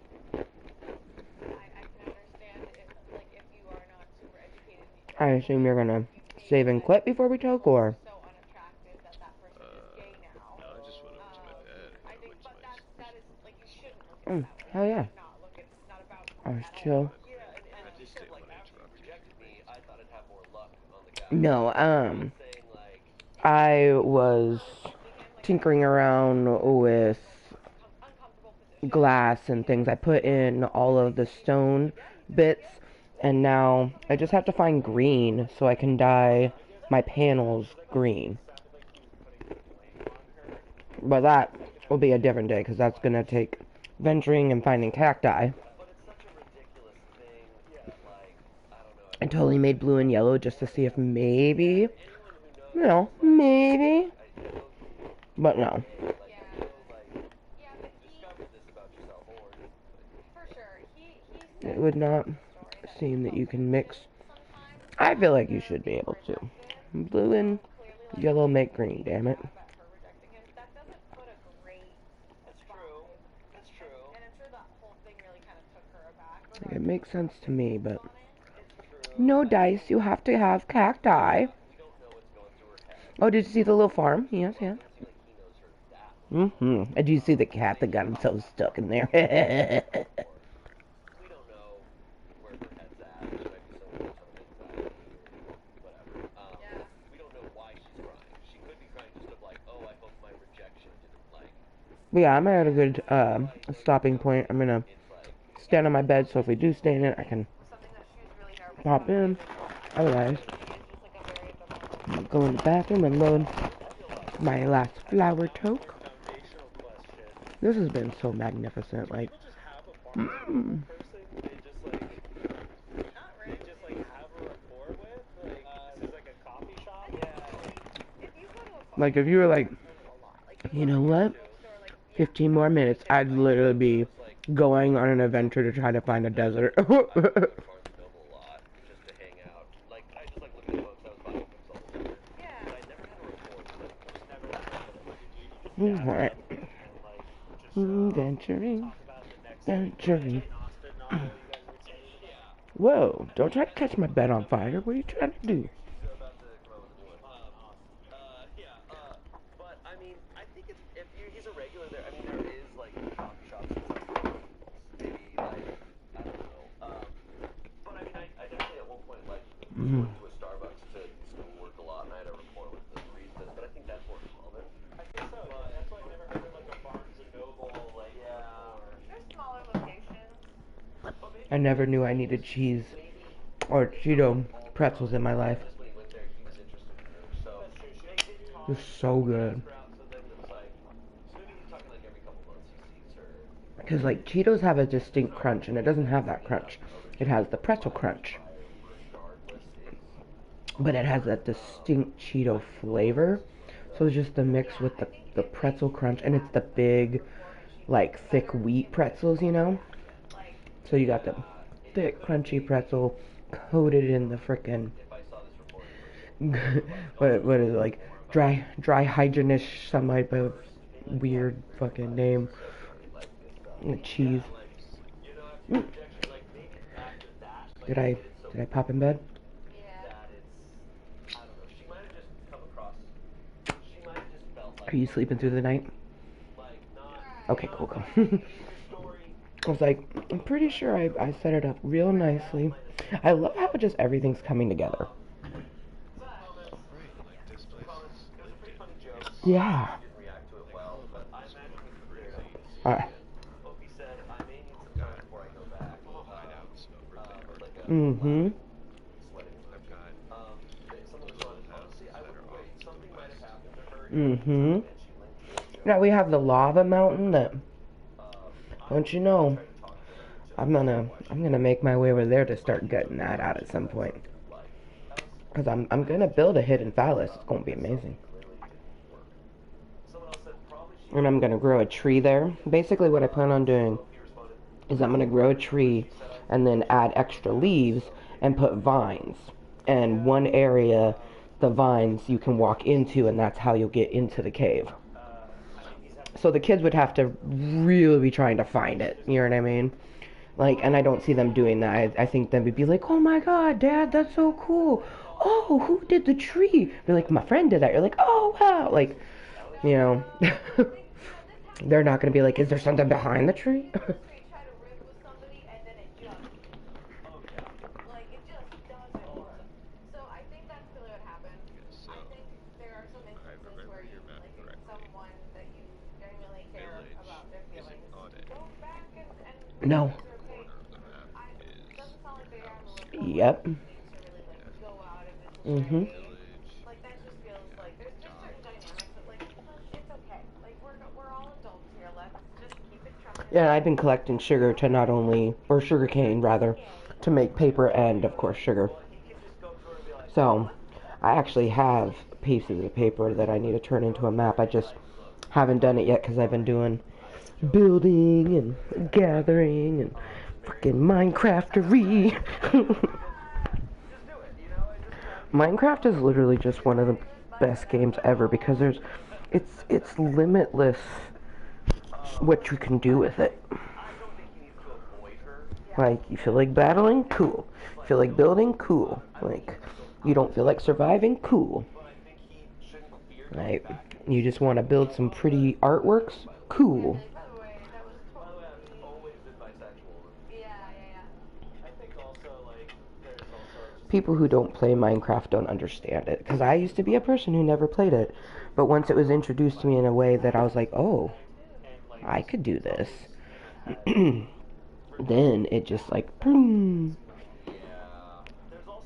[SPEAKER 9] I can understand if like if you are not super educated.
[SPEAKER 1] I assume you're gonna save and quit before we talk, or?
[SPEAKER 9] So unattractive that person is gay now.
[SPEAKER 2] No, I just went over to my dad and
[SPEAKER 9] I think,
[SPEAKER 2] went to
[SPEAKER 9] but
[SPEAKER 2] my
[SPEAKER 9] that is like you shouldn't look at it that way.
[SPEAKER 1] Hell yeah.
[SPEAKER 9] You should not look at it's not about
[SPEAKER 1] I was
[SPEAKER 9] at all.
[SPEAKER 1] chill.
[SPEAKER 6] Yeah, and
[SPEAKER 2] I
[SPEAKER 6] she
[SPEAKER 2] just
[SPEAKER 6] said,
[SPEAKER 2] didn't
[SPEAKER 6] like,
[SPEAKER 2] want to
[SPEAKER 6] after you
[SPEAKER 2] interrupt you.
[SPEAKER 6] rejected me, I thought I'd have more luck on the guy.
[SPEAKER 1] No,
[SPEAKER 6] I'm saying, like,
[SPEAKER 1] I was tinkering around with glass and things. I put in all of the stone bits, and now I just have to find green so I can dye my panels green. But that will be a different day because that's going to take venturing and finding cacti.
[SPEAKER 6] but it's such a ridiculous thing that, like, I don't know.
[SPEAKER 1] I totally made blue and yellow just to see if maybe,
[SPEAKER 6] Anyone who knows,
[SPEAKER 1] maybe,
[SPEAKER 6] I know,
[SPEAKER 1] but no.
[SPEAKER 6] like, I know, like,
[SPEAKER 9] Yeah, but
[SPEAKER 6] you discovered this about yourself, or
[SPEAKER 9] for sure. He
[SPEAKER 1] It would not seem that you can mix. I feel like you should be able to. Blue and yellow make green, damn it.
[SPEAKER 9] That doesn't put a great
[SPEAKER 6] that's true. That's true.
[SPEAKER 9] and I'm sure that whole thing really kind of took her aback.
[SPEAKER 1] It makes sense to me, but
[SPEAKER 6] It's true.
[SPEAKER 1] no dice, you have to have cacti.
[SPEAKER 6] We don't know what's going through her head.
[SPEAKER 1] Oh, did you see the little farm? Yes, yes.
[SPEAKER 6] It doesn't seem like he knows her that well.
[SPEAKER 1] And did you see the cat that got himself stuck in there?
[SPEAKER 6] We don't know where her head's at. She might be so much on anxiety or whatever. We don't know why she's crying. She could be crying just of like, oh, I hope my rejection didn't like.
[SPEAKER 1] But yeah, I'm at a good stopping point. I'm gonna stand on my bed, so if we do stay in it, I can pop in. Otherwise, I'm gonna go in the bathroom and load my last flower toque.
[SPEAKER 8] Foundational question.
[SPEAKER 1] This has been so magnificent. Like,
[SPEAKER 8] People just have a bond with a person. They just like have a rapport with. Like this is like a coffee shop.
[SPEAKER 1] like if you were like, you know what? 15 more minutes, I'd literally be going on an adventure to try to find a desert.
[SPEAKER 6] I go to Barnes & Noble a lot just to hang out. Like, I just like looking at books. I was buying books all the time. But I never had a rapport with them.
[SPEAKER 1] Alright. Venturing. Venturing. Whoa, don't try to catch my bed on fire. What are you trying to do?
[SPEAKER 6] She's about to come up with a new one. But I mean, I think it's, if he's a regular there, I mean, there is like coffee shops and stuff. Maybe like, I don't know. But I mean, I definitely at one point like going to a Starbucks to schoolwork a lot, and I had a rapport with the baristas. But I think that's more
[SPEAKER 1] never knew I needed cheese or Cheeto pretzels in my life. It's so good. Because, like, Cheetos have a distinct crunch, and it doesn't have that crunch. It has the pretzel crunch. But it has that distinct Cheeto flavor. So it's just the mix with the pretzel crunch, and it's the big, like, thick wheat pretzels, you know? So you got the thick, crunchy pretzel coated in the frickin' what is it, like, dry hygienish, some type of weird fucking name. And cheese. Mm. Did I pop in bed? Are you sleeping through the night? Okay, cool. I was like, I'm pretty sure I set it up real nicely. I love how just everything's coming together. Yeah. Alright. Mm-hmm. Mm-hmm. Now we have the lava mountain that, don't you know, I'm gonna make my way over there to start gutting that out at some point. Cause I'm gonna build a hidden phallus. It's gonna be amazing. And I'm gonna grow a tree there. Basically what I plan on doing is I'm gonna grow a tree and then add extra leaves and put vines. And one area, the vines you can walk into, and that's how you'll get into the cave. So the kids would have to really be trying to find it, you know what I mean? Like, and I don't see them doing that. I think them would be like, oh my god, Dad, that's so cool. Oh, who did the tree? They're like, my friend did that. You're like, oh wow. Like, you know, they're not going to be like, is there something behind the tree? No. Yep. Mm-hmm. Yeah, I've been collecting sugar to not only, or sugar cane rather, to make paper and of course sugar. So, I actually have pieces of paper that I need to turn into a map. I just haven't done it yet because I've been doing building and gathering and freaking Minecraftery. Minecraft is literally just one of the best games ever because it's limitless what you can do with it. Like, you feel like battling? Cool. You feel like building? Cool. Like, you don't feel like surviving? Cool. Like, you just want to build some pretty artworks? Cool. People who don't play Minecraft don't understand it, because I used to be a person who never played it, but once it was introduced to me in a way that I was like, oh, I could do this, then it just like, boom,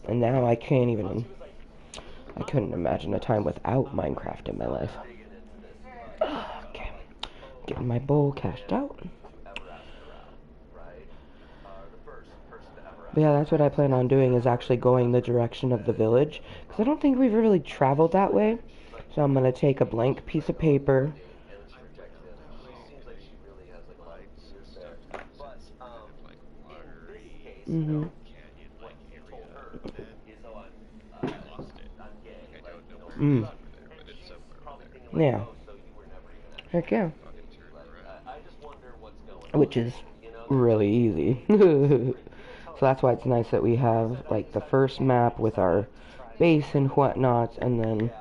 [SPEAKER 1] and now I couldn't imagine a time without Minecraft in my life. Okay, getting my bowl cashed out. But yeah, that's what I plan on doing, is actually going the direction of the village. Because I don't think we've really traveled that way. So I'm going to take a blank piece of paper. Mm-hmm. Mm. Yeah. Heck yeah. Which is really easy. So that's why it's nice that we have, like, the first map with our base and whatnot, and then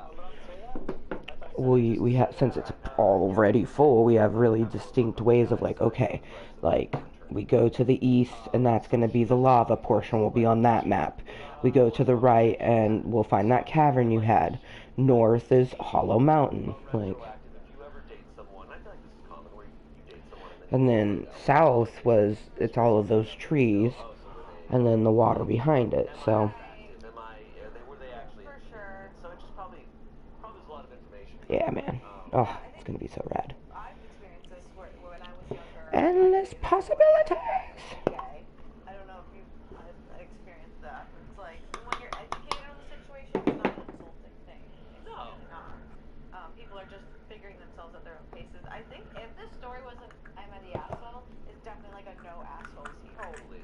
[SPEAKER 1] we have, since it's already full, we have really distinct ways of, like, okay, like, we go to the east, and that's going to be the lava portion will be on that map. We go to the right, and we'll find that cavern you had. North is Hollow Mountain, like, and then south was, it's all of those trees. and then the water behind it. So
[SPEAKER 6] Were they actually?
[SPEAKER 9] For sure.
[SPEAKER 6] So it just probably was a lot of information.
[SPEAKER 1] yeah, man. Oh, it's gonna be so rad.
[SPEAKER 9] I've experienced this when I was younger.
[SPEAKER 1] Endless possibilities.
[SPEAKER 9] Gay. I don't know if you've experienced that. It's like when you're educated on the situation, it's not an insulting thing. It's
[SPEAKER 6] No.
[SPEAKER 9] really not. People are just figuring themselves at their own paces. I think if this story wasn't I'm at the asshole, it's definitely like a no assholes here.
[SPEAKER 6] Totally.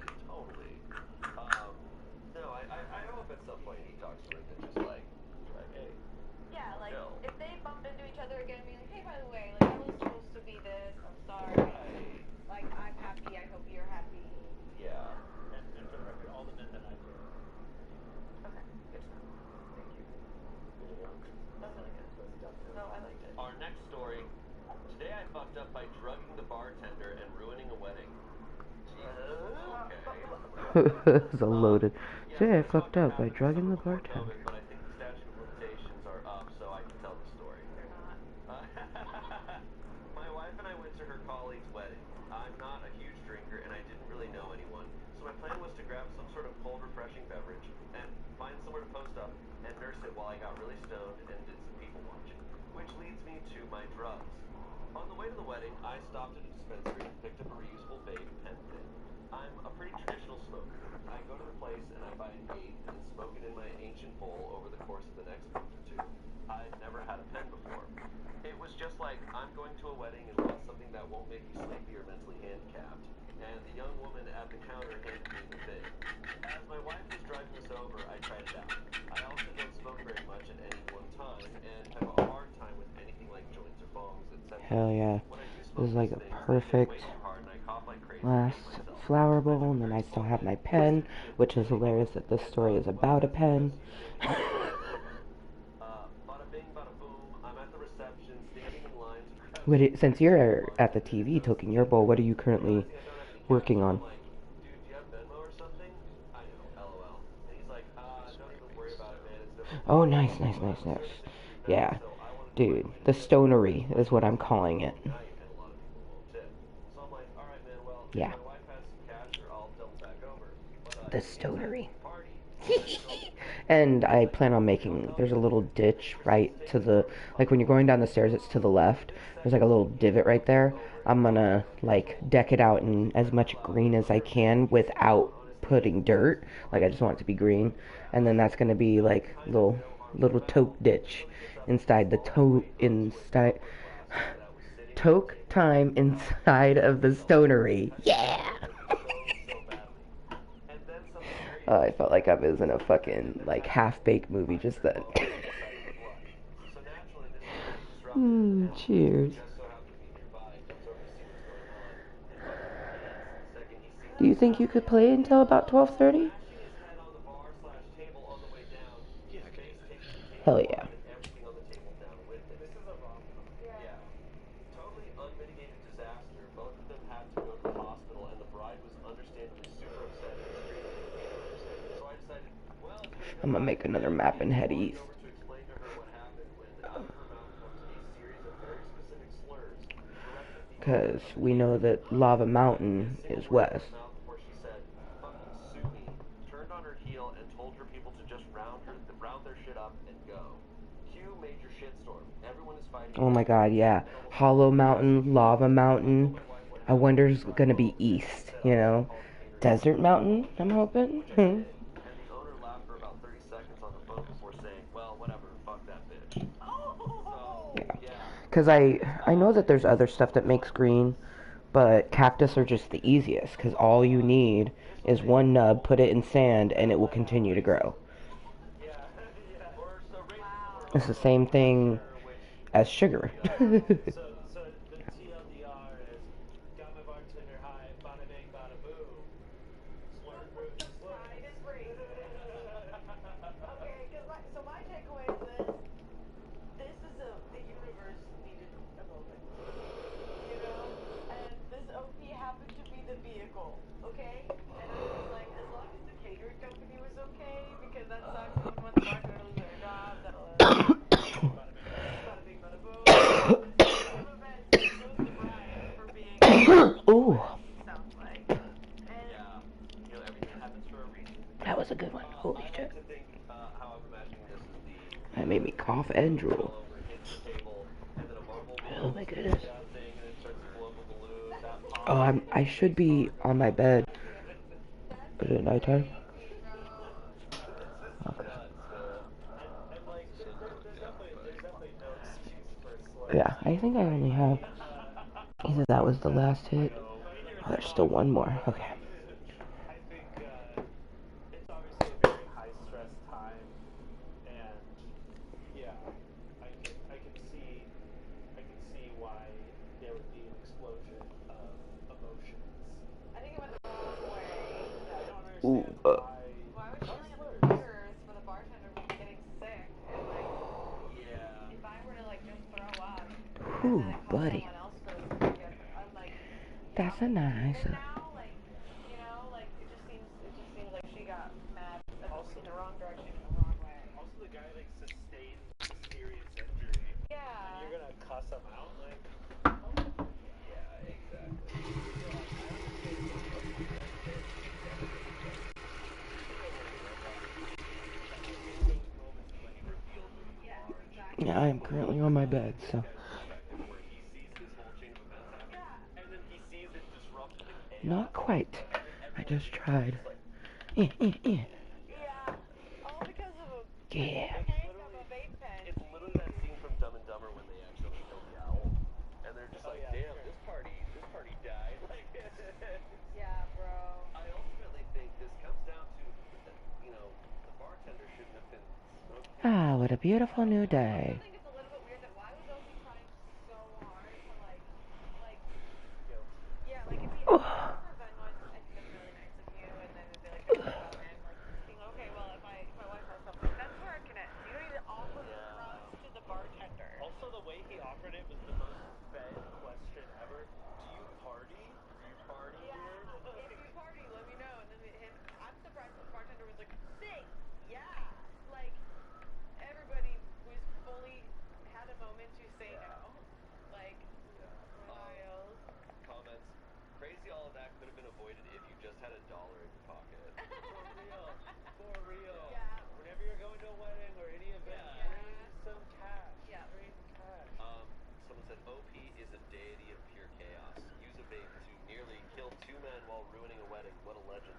[SPEAKER 6] No, I hope at some point he talks to her and just like, hey.
[SPEAKER 9] Yeah, like
[SPEAKER 6] No.
[SPEAKER 9] if they bump into each other again, being like, hey, by the way, like I was supposed to be this. I'm sorry. Like I'm happy. I hope you're happy.
[SPEAKER 6] Yeah.
[SPEAKER 2] And for the record, all the men that I've been
[SPEAKER 9] Okay, good to know.
[SPEAKER 6] Thank you.
[SPEAKER 9] That's really good. No, I liked it.
[SPEAKER 6] Our next story. Today I fucked up by drugging the bartender and ruining a wedding. Jesus. Okay.
[SPEAKER 1] It's a loaded. Say I fucked up by drugging the bartender.
[SPEAKER 6] But I think the statute of limitations are up, so I can tell the story.
[SPEAKER 9] They're not.
[SPEAKER 6] My wife and I went to her colleague's wedding. I'm not a huge drinker, and I didn't really know anyone, so my plan was to grab some sort of cold, refreshing beverage and find somewhere to post up and nurse it while I got really stoned and did some people watching, which leads me to my drugs. On the way to the wedding, I stopped at a dispensary and picked up a reusable vape pen thing. I'm a pretty traditional smoker. I go to the place and I buy an 8 and then smoke it in my ancient bowl over the course of the next month or two. I'd never had a pen before. It was just like, I'm going to a wedding and want something that won't make you sleepy or mentally handicapped. And the young woman at the counter handed me the thing. As my wife was driving us over, I tried it out. I also don't smoke very much at any one time and have a hard time with anything like joints or bongs, etc.
[SPEAKER 1] Hell yeah.
[SPEAKER 6] When I do
[SPEAKER 1] This
[SPEAKER 6] smoke
[SPEAKER 1] is like a
[SPEAKER 6] these things, I hit
[SPEAKER 1] perfect
[SPEAKER 6] way too hard and I cough like crazy.
[SPEAKER 1] last flower bowl, and then I still have my pen, which is hilarious that this story is about a pen.
[SPEAKER 6] Bada bing, bada boom. I'm at the reception, standing in line to grab
[SPEAKER 1] Since you're at the TV taking your bowl, what are you currently working on?
[SPEAKER 6] Dude, do you have Venmo or something? I know, LOL. And he's like, don't even worry about it, man. It's no
[SPEAKER 1] Oh, nice. Yeah. Dude, the stonery is what I'm calling it.
[SPEAKER 6] night, and a lot of people won't tip. So I'm like, alright, man, well, if
[SPEAKER 1] Yeah.
[SPEAKER 6] my wife has some cash, or I'll double back over. But,
[SPEAKER 1] The stonery.
[SPEAKER 6] party.
[SPEAKER 1] And I plan on making, there's a little ditch right to the, like when you're going down the stairs, it's to the left. There's like a little divot right there. I'm gonna like deck it out in as much green as I can without putting dirt. Like I just want it to be green. And then that's gonna be like little toke ditch inside the toke time inside of the stonery. Yeah! I felt like I was in a fucking like half-baked movie just then. Cheers. Do you think you could play until about 12:30? Hell yeah.
[SPEAKER 6] Totally unmitigated disaster. Both of them had to go to the hospital, and the bride was understandably super upset and screaming. So I decided, well,
[SPEAKER 1] I'm gonna make another map and head east.
[SPEAKER 6] over to explain to her what happened when out of her mouth comes a series of very specific slurs.
[SPEAKER 1] Because we know that Lava Mountain is west.
[SPEAKER 6] Before she said, fucking sue me, turned on her heel and told her people to just round their shit up and go. Cue major shitstorm. Everyone is fighting.
[SPEAKER 1] Oh my god, yeah. Hollow Mountain, Lava Mountain. I wonder if it's gonna be east, you know? Desert Mountain, I'm hoping.
[SPEAKER 6] And the owner laughed for about 30 seconds on the phone before saying, well, whatever, fuck that bitch. So, yeah.
[SPEAKER 1] Because I know that there's other stuff that makes green, but cactus are just the easiest. Because all you need is one nub, put it in sand, and it will continue to grow. It's the same thing as sugar.
[SPEAKER 2] So the TLDR is got my bartender high, bada bing, bada boom. Slurp, slurp.
[SPEAKER 9] Pride is free. Okay, so my takeaway is this is the universe needed a moment, you know, and this OP happened to be the vehicle, okay, and I was like, as long as the catering company was okay, because that sucks, no one wants the bartender to lose their job, bada bing, bada boom.
[SPEAKER 1] That was a good one. Holy
[SPEAKER 6] I
[SPEAKER 1] shit.
[SPEAKER 6] like to think how I'm imagining this is the
[SPEAKER 1] That made me cough and drool.
[SPEAKER 6] fall over, hits the table, and then a marble
[SPEAKER 1] Oh my goodness.
[SPEAKER 6] that thing, and it starts to blow up a balloon. That pops.
[SPEAKER 1] Oh, I should be on my bed. Is it nighttime? Okay.
[SPEAKER 8] And like, there's definitely no excuse for a slow.
[SPEAKER 1] Yeah, I think I only have. Either that was the last hit. Oh, there's still one more. Okay.
[SPEAKER 8] I think it's obviously a very high stress time, and yeah, I can see why there would be an explosion of emotions.
[SPEAKER 9] I think it went the wrong way.
[SPEAKER 8] Yeah, I don't
[SPEAKER 1] Ooh,
[SPEAKER 8] understand why
[SPEAKER 9] Well, I was yelling at the
[SPEAKER 8] slurs.
[SPEAKER 9] waiters for the bartender was getting sick, and like,
[SPEAKER 6] Yeah.
[SPEAKER 9] if I were to like just throw up
[SPEAKER 1] Whew,
[SPEAKER 9] and then it caused
[SPEAKER 1] buddy.
[SPEAKER 9] someone else to get, I'm like,
[SPEAKER 1] That's a
[SPEAKER 9] I'm
[SPEAKER 1] nice.
[SPEAKER 9] even now, like, you know, like it just seems like she got mad in the wrong direction in the wrong way.
[SPEAKER 8] Also, the guy like sustained a serious injury.
[SPEAKER 9] Yeah.
[SPEAKER 8] And you're gonna cuss him out, like.
[SPEAKER 6] Yeah, exactly.
[SPEAKER 1] Yeah, I am currently on my bed, so.
[SPEAKER 6] Where he sees this whole chain of events happen, and then he sees it disrupt the chaos.
[SPEAKER 1] Not quite.
[SPEAKER 6] And then
[SPEAKER 1] I
[SPEAKER 6] everyone
[SPEAKER 1] just
[SPEAKER 6] sees it,
[SPEAKER 1] tried.
[SPEAKER 6] just like,
[SPEAKER 9] Yeah. All because of a
[SPEAKER 1] Yeah.
[SPEAKER 9] hank of a vape pen.
[SPEAKER 6] it's literally that scene from Dumb and Dumber when they accidentally kill the owl, and they're just like, damn, this party died. Like,
[SPEAKER 9] Yeah, bro.
[SPEAKER 6] I ultimately think this comes down to, the bartender shouldn't have been smoking.
[SPEAKER 1] Ah, what a beautiful new
[SPEAKER 9] I
[SPEAKER 1] day.
[SPEAKER 9] also think it's a little bit weird that why was Opie trying so hard to like, yeah, like if he asked for Venmo, I think that's really nice of you, and then if they like ask about him, like being okay, well if my wife has something, that's pertinent. You don't need to offer the drugs to the bartender.
[SPEAKER 8] Also, the way he offered it was the most fed question ever. Do you party? Do you party
[SPEAKER 9] Yeah,
[SPEAKER 8] here?
[SPEAKER 9] if you party, let me know. And then I'm surprised the bartender was like, sing, yeah, like everybody was fully had a moment to say no, like wild.
[SPEAKER 6] Comments. Crazy all of that could have been avoided if you just had $1 in your pocket.
[SPEAKER 8] For real.
[SPEAKER 9] Yeah.
[SPEAKER 8] Whenever you're going to a wedding or any event,
[SPEAKER 9] Yeah.
[SPEAKER 8] bring some cash.
[SPEAKER 9] Yeah.
[SPEAKER 8] Bring cash.
[SPEAKER 6] Someone said OP is a deity of pure chaos. Use a vape to nearly kill 2 men while ruining a wedding. What a legend.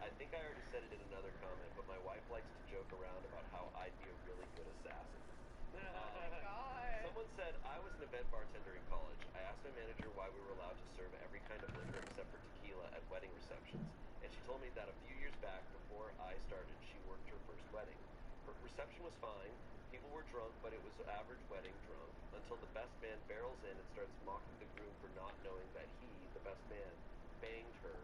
[SPEAKER 6] I think I already said it in another comment, but my wife likes to joke around about how I'd be a really good assassin.
[SPEAKER 9] God.
[SPEAKER 6] Someone said I was an event bartender in college. I asked my manager why we were allowed to serve every kind of liquor except for tequila at wedding receptions, and she told me that a few years back, before I started, she worked her first wedding. Her reception was fine. People were drunk, but it was average wedding drunk, until the best man barrels in and starts mocking the groom for not knowing that he, the best man, banged her,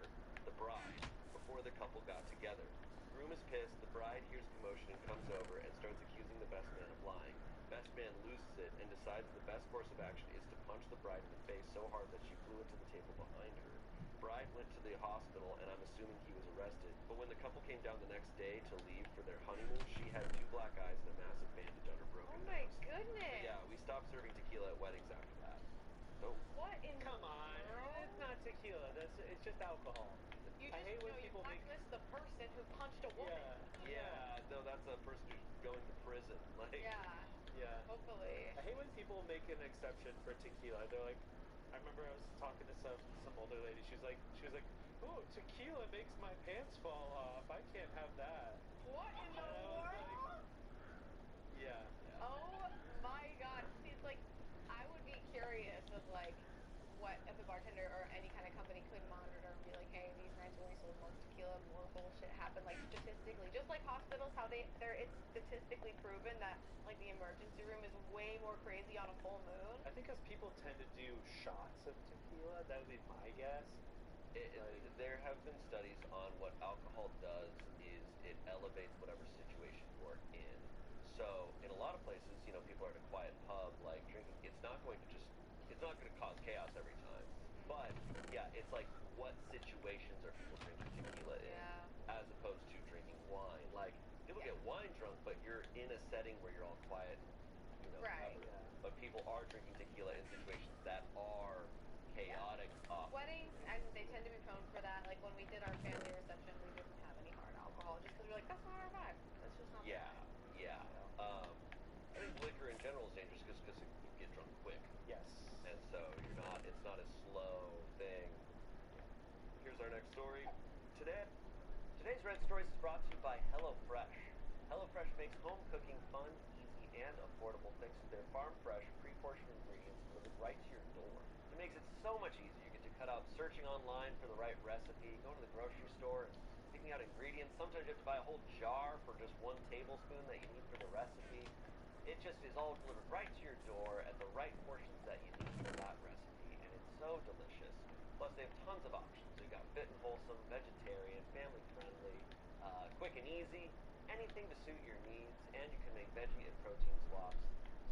[SPEAKER 6] the bride, before the couple got together. Groom is pissed, the bride hears commotion and comes over and starts accusing the best man of lying. Best man loses it and decides the best course of action is to punch the bride in the face so hard that she flew into the table behind her. Bride went to the hospital, and I'm assuming he was arrested, but when the couple came down the next day to leave for their honeymoon, she had 2 black eyes and a massive bandage on her broken
[SPEAKER 9] Oh my
[SPEAKER 6] nose.
[SPEAKER 9] goodness.
[SPEAKER 6] But yeah, we stopped serving tequila at weddings after that. Oh.
[SPEAKER 9] What in
[SPEAKER 8] Come on. It's not tequila. It's just alcohol.
[SPEAKER 9] You
[SPEAKER 8] I
[SPEAKER 9] just
[SPEAKER 8] hate when people
[SPEAKER 9] blacklist the person who punched a woman.
[SPEAKER 6] Yeah, no, that's a person who's going to prison. Like,
[SPEAKER 8] Yeah.
[SPEAKER 9] Hopefully.
[SPEAKER 8] I hate when people make an exception for tequila. They're like, I remember I was talking to some older lady. She was like, "Oh, tequila makes my pants fall off. I can't have that."
[SPEAKER 9] What in the world?
[SPEAKER 8] Yeah.
[SPEAKER 9] Oh my God. See, it's like I would be curious of like what if a bartender or any kind of company could monitor and be like, hey, these nights when we sold more tequila, more bullshit happened. Like statistically, just like hospitals, how it's statistically proven that like the emergency room is way more crazy on a full moon.
[SPEAKER 8] I think because people tend to do shots of tequila. That would be my guess.
[SPEAKER 6] There have been studies on what alcohol does is it elevates whatever situation you're in. So in a lot of places, people are at a quiet pub, like drinking. It's not going to cause chaos every time. But yeah, it's like what situations are people drinking tequila in, as opposed to drinking wine. Like people get wine drunk, but you're in a setting where you're all quiet,
[SPEAKER 9] Right.
[SPEAKER 6] covered. But people are drinking tequila in situations that are chaotic.
[SPEAKER 9] Weddings, and they tend to be prone for that. Like when we did our family reception, we didn't have any hard
[SPEAKER 6] our next story? Today's Red Stories is brought to you by HelloFresh. HelloFresh makes home cooking fun, easy, and affordable thanks to their farm-fresh, pre-portioned ingredients delivered right to your door. It makes it so much easier. You get to cut out searching online for the right recipe, going to the grocery store, and picking out ingredients. Sometimes you have to buy a whole jar for just 1 tablespoon that you need for the recipe. It just is all delivered right to your door at the right portions that you need for that recipe, and it's so delicious. Plus, they have tons of options. So you got fit and wholesome, vegetarian, family friendly, quick and easy, anything to suit your needs, and you can make veggie and protein swaps.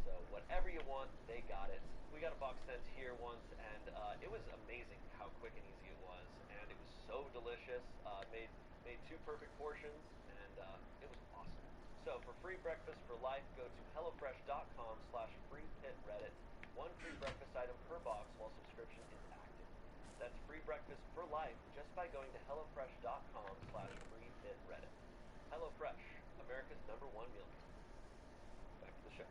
[SPEAKER 6] So whatever you want, they got it. We got a box sent here once, and it was amazing how quick and easy it was, and it was so delicious. Made 2 perfect portions, and it was awesome. So for free breakfast for life, go to hellofresh.com/freepitreddit. 1 free breakfast item per box while subscription is active. That's free breakfast for life just by going to hellofresh.com/freepitreddit. HelloFresh, America's #1 meal kit. Back to the show.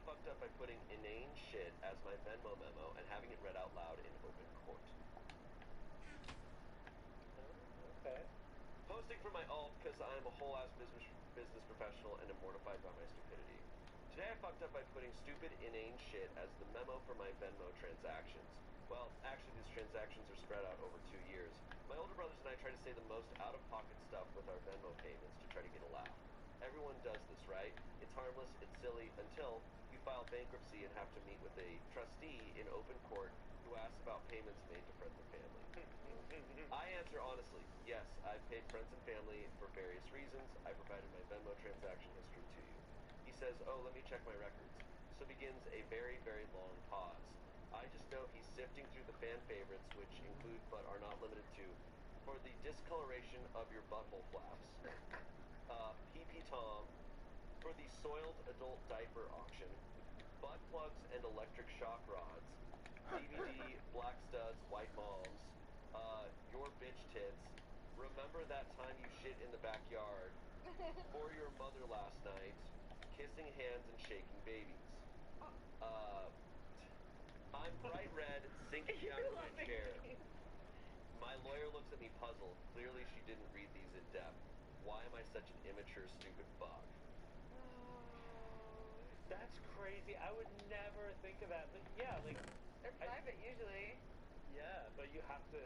[SPEAKER 6] Fucked up by putting inane shit as my Venmo memo and having it read out loud in open court.
[SPEAKER 8] Okay.
[SPEAKER 6] Posting for my alt because I'm a whole ass business professional and am mortified by my stupidity. Today I fucked up by putting stupid inane shit as the memo for my Venmo transactions. Well, actually these transactions are spread out over 2 years. My older brothers and I try to say the most out-of-pocket stuff with our Venmo payments to try to get a laugh. Everyone does this, right? It's harmless, it's silly, until you file bankruptcy and have to meet with a trustee in open court who asks about payments made to friends and family. I answer honestly, yes, I've paid friends and family for various reasons. I provided my Venmo transaction history to you. He says, oh, let me check my records. So begins a very, very long pause. I just know he's sifting through the fan favorites, which include but are not limited to, for the discoloration of your butthole flaps, PP Tom, for the soiled adult diaper auction, butt plugs and electric shock rods, DVD, black studs, white moms, your bitch tits, remember that time you shit in the backyard, for your mother last night, kissing hands and shaking babies. I'm bright red, sinking down in my chair. My lawyer looks at me puzzled. Clearly she didn't read these in depth. Why am I such an immature, stupid fuck?
[SPEAKER 8] That's crazy. I would never think of that. But yeah, like
[SPEAKER 9] They're private usually.
[SPEAKER 8] yeah, but you have to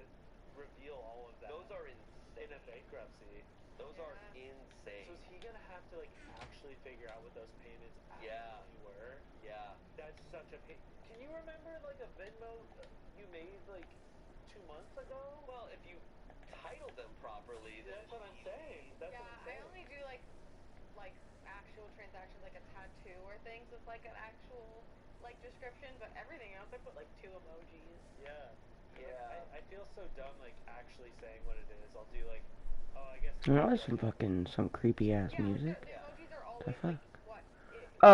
[SPEAKER 8] reveal all of that.
[SPEAKER 6] Those are
[SPEAKER 8] in
[SPEAKER 6] insane.
[SPEAKER 8] a bankruptcy.
[SPEAKER 6] Those are
[SPEAKER 9] Yeah.
[SPEAKER 6] insane.
[SPEAKER 8] So is he gonna have to like actually figure out what those payments
[SPEAKER 6] Yeah.
[SPEAKER 8] actually were?
[SPEAKER 6] Yeah.
[SPEAKER 8] That's such a pain. Can you remember like a Venmo you made like 2 months ago?
[SPEAKER 6] Well, if you title them properly, then
[SPEAKER 8] That's what I'm saying. That's
[SPEAKER 9] Yeah,
[SPEAKER 8] what I'm
[SPEAKER 9] I
[SPEAKER 8] saying.
[SPEAKER 9] only do like actual transactions, like a tattoo or things with like an actual like description, but everything else I put like 2 emojis.
[SPEAKER 8] Yeah.
[SPEAKER 6] Yeah.
[SPEAKER 8] I feel so dumb like actually saying what it is. I'll do like, oh, I guess.
[SPEAKER 1] Oh, that's some creepy ass
[SPEAKER 9] Yeah,
[SPEAKER 1] music.
[SPEAKER 9] the emojis are
[SPEAKER 1] The
[SPEAKER 9] always
[SPEAKER 1] fuck?
[SPEAKER 9] like what?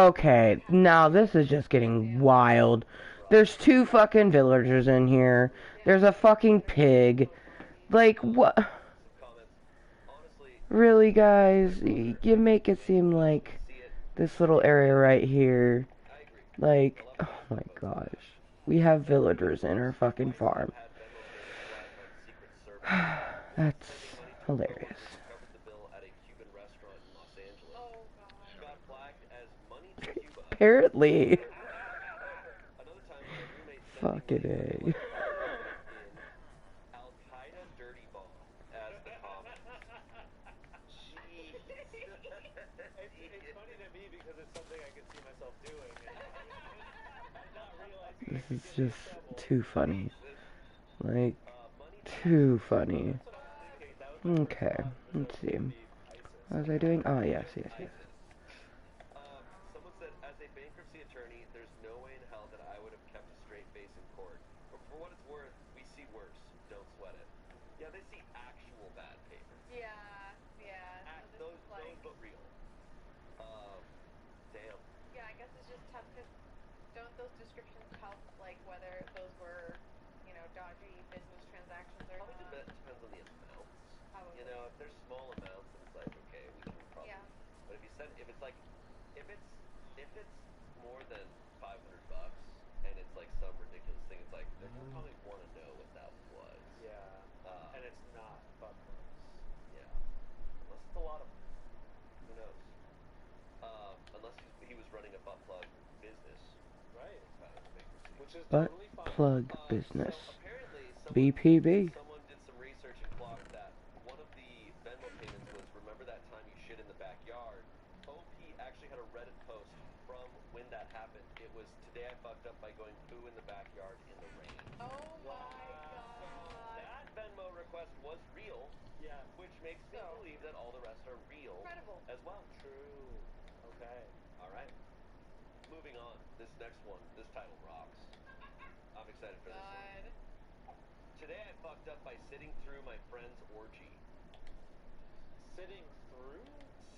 [SPEAKER 1] Okay, now this is just getting wild. There's 2 fucking villagers in here. There's a fucking pig. Like, what?
[SPEAKER 6] comments. Honestly,
[SPEAKER 1] Really, guys? You make it seem like
[SPEAKER 6] see it.
[SPEAKER 1] this little area right here,
[SPEAKER 6] I agree.
[SPEAKER 1] like, oh my gosh. We have villagers in our fucking farm.
[SPEAKER 6] Had Venmo payments flagged by the Secret Service.
[SPEAKER 1] That's
[SPEAKER 6] Sending money to
[SPEAKER 1] hilarious.
[SPEAKER 6] coworkers who covered the bill at a Cuban restaurant in Los Angeles.
[SPEAKER 9] Oh god.
[SPEAKER 6] Got flagged as money to Cuba.
[SPEAKER 1] Apparently.
[SPEAKER 6] Another time, my roommate sent
[SPEAKER 1] Fucking
[SPEAKER 6] me money
[SPEAKER 1] A.
[SPEAKER 6] in Al Qaeda dirty ball as the comment. Jeez.
[SPEAKER 8] It's funny to me because it's something I could see myself doing. And not realizing
[SPEAKER 1] This
[SPEAKER 8] I could
[SPEAKER 1] is
[SPEAKER 8] get in
[SPEAKER 1] just
[SPEAKER 8] trouble.
[SPEAKER 1] too funny. Like,
[SPEAKER 6] Money
[SPEAKER 1] too funny.
[SPEAKER 8] That's what I was thinking. That was my first
[SPEAKER 1] Okay,
[SPEAKER 8] thought, was
[SPEAKER 1] let's
[SPEAKER 8] that
[SPEAKER 1] see.
[SPEAKER 8] it would be ISIS.
[SPEAKER 1] What was I doing? Oh, yes, yes, yes.
[SPEAKER 6] Someone said, as a bankruptcy attorney, there's no way in hell that I would have kept a straight face in court. But for what it's worth, we see worse. Don't sweat it. Yeah, they see actual bad paper.
[SPEAKER 9] Yeah, yeah. So this is like,
[SPEAKER 6] Those but real. Damn.
[SPEAKER 9] yeah, I guess it's just tough because don't those descriptions help like whether those were, dodgy business transactions or
[SPEAKER 6] Probably
[SPEAKER 9] not?
[SPEAKER 6] depends on the amounts.
[SPEAKER 9] Probably.
[SPEAKER 6] You know, if there's small amounts, then it's like, okay, we can probably.
[SPEAKER 9] Yeah.
[SPEAKER 6] But if it's like, if it's more than $500 and it's like some ridiculous thing, it's like they're gonna probably want to know what that was.
[SPEAKER 8] Yeah.
[SPEAKER 7] is
[SPEAKER 1] Butt
[SPEAKER 7] totally fine.
[SPEAKER 1] plug business.
[SPEAKER 6] So apparently,
[SPEAKER 1] BPB.
[SPEAKER 6] someone did some research and clocked that one of the Venmo payments was, remember that time you shit in the backyard? OP actually had a Reddit post from when that happened. It was, today I fucked up by going poo in the backyard in the rain.
[SPEAKER 9] Oh my god.
[SPEAKER 6] That Venmo request was real,
[SPEAKER 7] Yeah.
[SPEAKER 6] which makes me believe that all the rest are real
[SPEAKER 9] Incredible.
[SPEAKER 6] as well.
[SPEAKER 7] True. Okay.
[SPEAKER 6] All right. Moving on. This next one, this title rocks. I'm excited for this one.
[SPEAKER 9] God.
[SPEAKER 6] Today I fucked up by sitting through my friend's orgy.
[SPEAKER 7] Sitting through?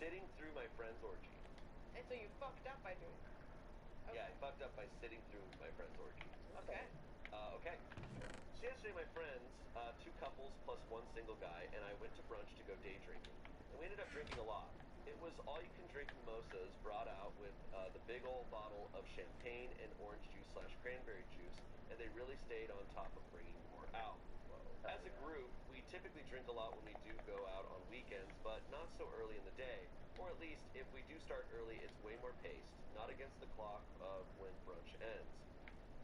[SPEAKER 6] Sitting through my friend's orgy.
[SPEAKER 9] And so you fucked up by doing that.
[SPEAKER 6] Yeah, I fucked up by sitting through my friend's orgy.
[SPEAKER 9] Okay.
[SPEAKER 6] Okay. So yesterday my friends, two couples plus one single guy, and I went to brunch to go day drinking. And we ended up drinking a lot. It was all-you-can-drink mimosas brought out with the big old bottle of champagne and orange juice / cranberry juice, and they really stayed on top of bringing more out. As a group, we typically drink a lot when we do go out on weekends, but not so early in the day. Or at least, if we do start early, it's way more paced, not against the clock of when brunch ends.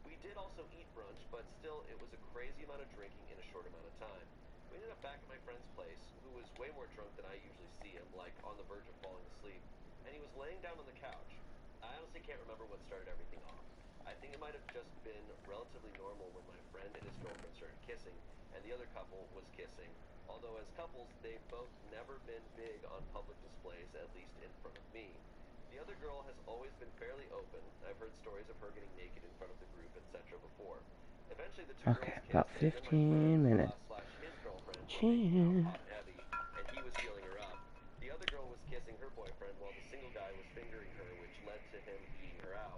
[SPEAKER 6] We did also eat brunch, but still, it was a crazy amount of drinking in a short amount of time. We ended up back at my friend's place, who was way more drunk than I usually see him, like on the verge of falling asleep, and he was laying down on the couch. I honestly can't remember what started everything off. I think it might have just been relatively normal when my friend and his girlfriend started kissing, and the other couple was kissing, although as couples, they've both never been big on public displays, at least in front of me. The other girl has always been fairly open. I've heard stories of her getting naked in front of the group, etc. before. Eventually, the two
[SPEAKER 1] Okay,
[SPEAKER 6] girls
[SPEAKER 1] about
[SPEAKER 6] kissed, and
[SPEAKER 1] 15
[SPEAKER 6] then my
[SPEAKER 1] minutes.
[SPEAKER 6] friend / his girlfriend were
[SPEAKER 1] Cheers.
[SPEAKER 6] making out hot and heavy, and he was feeling her up. The other girl was kissing her boyfriend while the single guy was fingering her, which led to him eating her out.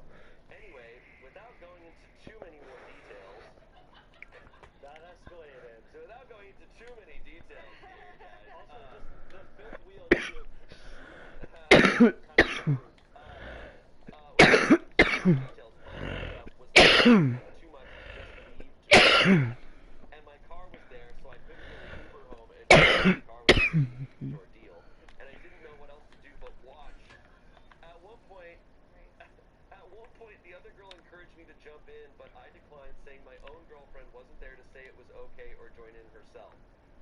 [SPEAKER 6] Anyway, without going into too many more details,
[SPEAKER 7] That escalated.
[SPEAKER 6] so without going into too many details here, guys.
[SPEAKER 7] Also, just the fifth wheel just kind of and my car was there, so I couldn't really Uber home, and my car was a huge ordeal, and I didn't know what else to do but watch. At one point, the other girl encouraged me to jump in, but I declined, saying my own girlfriend wasn't there to say it was okay or join in herself.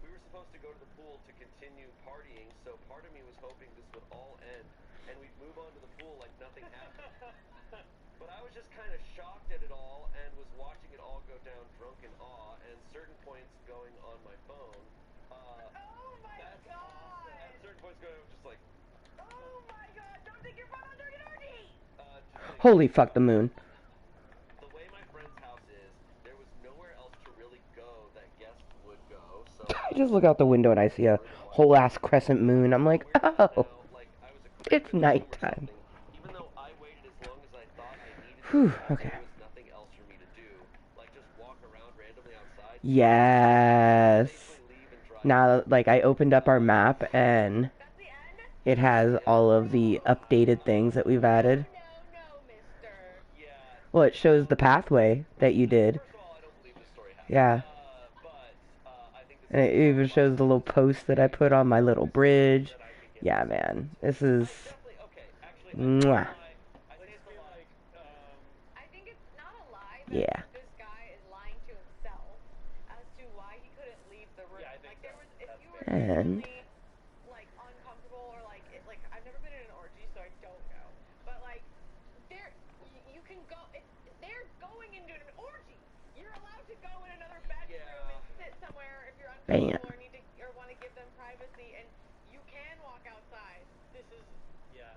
[SPEAKER 7] We were supposed to go to the pool to continue partying, so part of me was hoping this would all end, and we'd move on to the pool like nothing happened. But I was just kind of shocked at it all, and was watching it all go down drunk in awe, and certain points going on my phone.
[SPEAKER 9] Oh my
[SPEAKER 6] That's
[SPEAKER 9] god.
[SPEAKER 6] awesome. At certain points going, I'm just like,
[SPEAKER 9] Oh my god. Don't take your phone out during an orgy.
[SPEAKER 6] just like,
[SPEAKER 1] Holy fuck the moon.
[SPEAKER 6] the way my friend's house is, there was nowhere else to really go that guests would go, so
[SPEAKER 1] I just look out the window and I see a whole ass crescent moon. I'm like, oh,
[SPEAKER 6] like I was a
[SPEAKER 1] it's
[SPEAKER 6] creep in the room or
[SPEAKER 1] nighttime.
[SPEAKER 6] something. Even though I waited as long as I thought I needed
[SPEAKER 1] Whew,
[SPEAKER 6] to,
[SPEAKER 1] okay.
[SPEAKER 6] there was nothing else for me to do. Like just walk around randomly outside.
[SPEAKER 1] Yes.
[SPEAKER 6] Basically leave and drive.
[SPEAKER 1] Now, like, I opened up our map and
[SPEAKER 9] That's the end?
[SPEAKER 1] it has all of the updated things that we've added.
[SPEAKER 9] No, mister.
[SPEAKER 6] Yeah.
[SPEAKER 1] Well, it shows the pathway that you did.
[SPEAKER 6] First of all, I don't believe this story happened.
[SPEAKER 1] Yeah.
[SPEAKER 6] I think this
[SPEAKER 1] And it even shows the little post that I put on my little bridge. Yeah, man. This is...
[SPEAKER 6] definitely okay. Actually,
[SPEAKER 1] Mwah.
[SPEAKER 6] I think it's like
[SPEAKER 9] I think it's not a lie that
[SPEAKER 1] Yeah.
[SPEAKER 9] this guy is lying to himself as to why he couldn't leave the room.
[SPEAKER 7] Yeah, I think
[SPEAKER 9] like there
[SPEAKER 7] so.
[SPEAKER 9] was, if
[SPEAKER 7] That's
[SPEAKER 9] you were
[SPEAKER 1] fair. And-
[SPEAKER 9] genuinely like uncomfortable or like like I've never been in an orgy, so I don't know. But like there, you can go. They're going into an orgy. You're allowed to go in another bedroom and sit somewhere if you're
[SPEAKER 1] Bam.
[SPEAKER 9] uncomfortable or need to or want to give them privacy, and you can walk outside. This is
[SPEAKER 7] Yeah.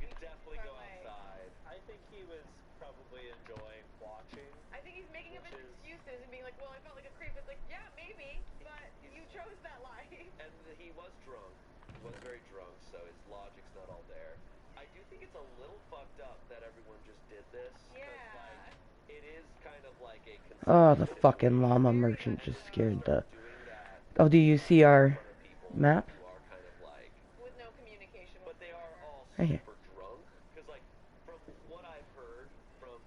[SPEAKER 6] you could definitely go outside.
[SPEAKER 7] I think he was probably enjoying watching.
[SPEAKER 9] I think he's making up
[SPEAKER 7] Which
[SPEAKER 9] his
[SPEAKER 7] is-
[SPEAKER 9] excuses and being like, well, I felt like a creep. It's like, yeah, maybe, but you chose that life.
[SPEAKER 6] And he was drunk. He was very drunk, so his logic's not all there. I do think it's a little fucked up that everyone just did this. 'Cause,
[SPEAKER 9] Yeah.
[SPEAKER 6] like, it is kind of like a
[SPEAKER 1] Oh, the
[SPEAKER 6] consensus
[SPEAKER 1] fucking
[SPEAKER 6] situation.
[SPEAKER 1] llama merchant just scared the...
[SPEAKER 6] Doing that
[SPEAKER 1] Oh, do you see our
[SPEAKER 6] in front of people
[SPEAKER 1] map?
[SPEAKER 6] who are kind of like,
[SPEAKER 9] With no communication
[SPEAKER 6] but they are
[SPEAKER 9] whatsoever.
[SPEAKER 6] all
[SPEAKER 1] Right here.
[SPEAKER 6] super drunk. Because like from what I've heard from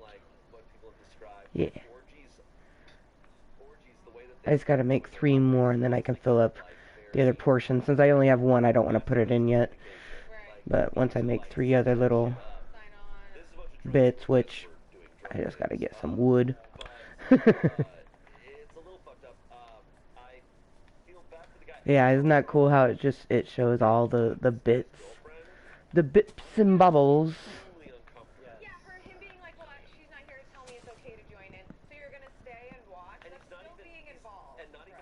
[SPEAKER 6] like what people have described,
[SPEAKER 1] Yeah.
[SPEAKER 6] orgies the way that
[SPEAKER 1] I just gotta make 3 more and then I can fill up the other portion. Since I only have 1, I don't want to put it in yet.
[SPEAKER 9] Right.
[SPEAKER 1] But once I make 3 other little
[SPEAKER 9] Sign on.
[SPEAKER 6] this is what you're
[SPEAKER 1] bits, which I just gotta get some wood.
[SPEAKER 6] It's a little fucked up. I feel bad for the guy.
[SPEAKER 1] Yeah, isn't that cool how it shows all the bits, the bits and bubbles.
[SPEAKER 6] Truly uncomfortable.
[SPEAKER 3] Yeah, him being like, well, she's not here to tell me it's okay to join in, so you're gonna stay and watch.
[SPEAKER 6] And
[SPEAKER 3] That's
[SPEAKER 6] he's not
[SPEAKER 3] still
[SPEAKER 6] even
[SPEAKER 3] being involved.
[SPEAKER 6] and not even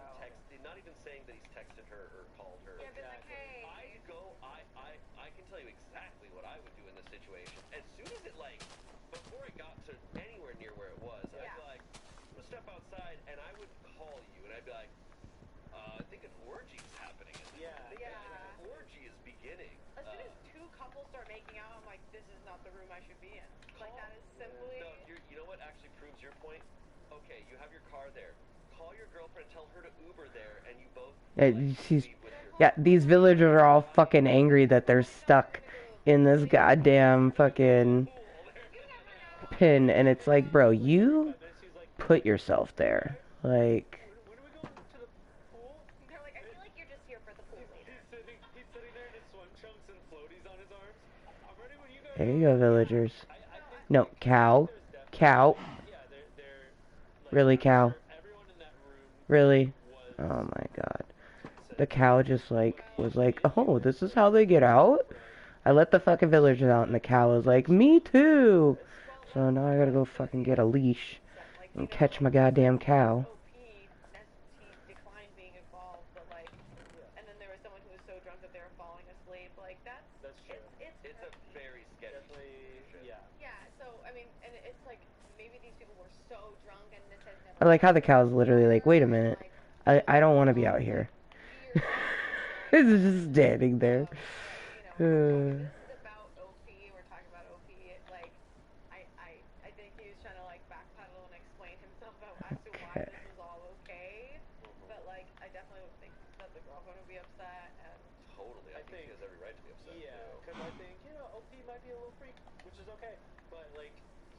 [SPEAKER 6] not even saying that he's texted her or called her.
[SPEAKER 3] Yeah, been like, hey.
[SPEAKER 6] I can tell you exactly what I would do in this situation. As soon as it before it got to anywhere near where it was, I'd be like, I'm gonna step outside and I would call you and I'd be like, I think an orgy's happening. An orgy is beginning.
[SPEAKER 3] As soon as two couples start making out, I'm like, this is not the room I should be in. Like, that is simply...
[SPEAKER 6] No, you know what actually proves your point? Okay, you have your car there. Call your girlfriend, tell her to Uber there, and you both...
[SPEAKER 1] These villagers are all fucking angry that they're stuck in this goddamn fucking pin, and it's like, bro, you put yourself there. Like...
[SPEAKER 2] When are we going to the pool?
[SPEAKER 3] They're like, I feel like you're just here for the pool later.
[SPEAKER 2] He's sitting there in his swim trunks and floaties on his arms. I'm ready when you guys...
[SPEAKER 1] There you go, villagers. No, cow. Cow. Really, cow? Really? Oh my god. The cow just was like, oh, this is how they get out? I let the fucking villagers out and the cow was like, me too! So now I gotta go fucking get a leash and catch my goddamn cow.
[SPEAKER 3] He declined being involved, but and then there was someone who was so drunk that they were falling asleep. Like,
[SPEAKER 2] That's true.
[SPEAKER 6] It's a very sketchy situation.
[SPEAKER 3] Yeah, so, I mean, and it's like, maybe these people were so drunk and this has never...
[SPEAKER 1] I like how the cow's literally like, wait a minute. I don't want to be out here. It's just standing there.
[SPEAKER 3] This is about OP. We're talking about OP. Like, I think he was trying to backpedal and explain himself as to why this was all okay. But I definitely would think that the girlfriend would be upset. And
[SPEAKER 6] Totally, I think he has every right to be upset.
[SPEAKER 2] Yeah, because I think, OP might be a little freak, which is okay. But,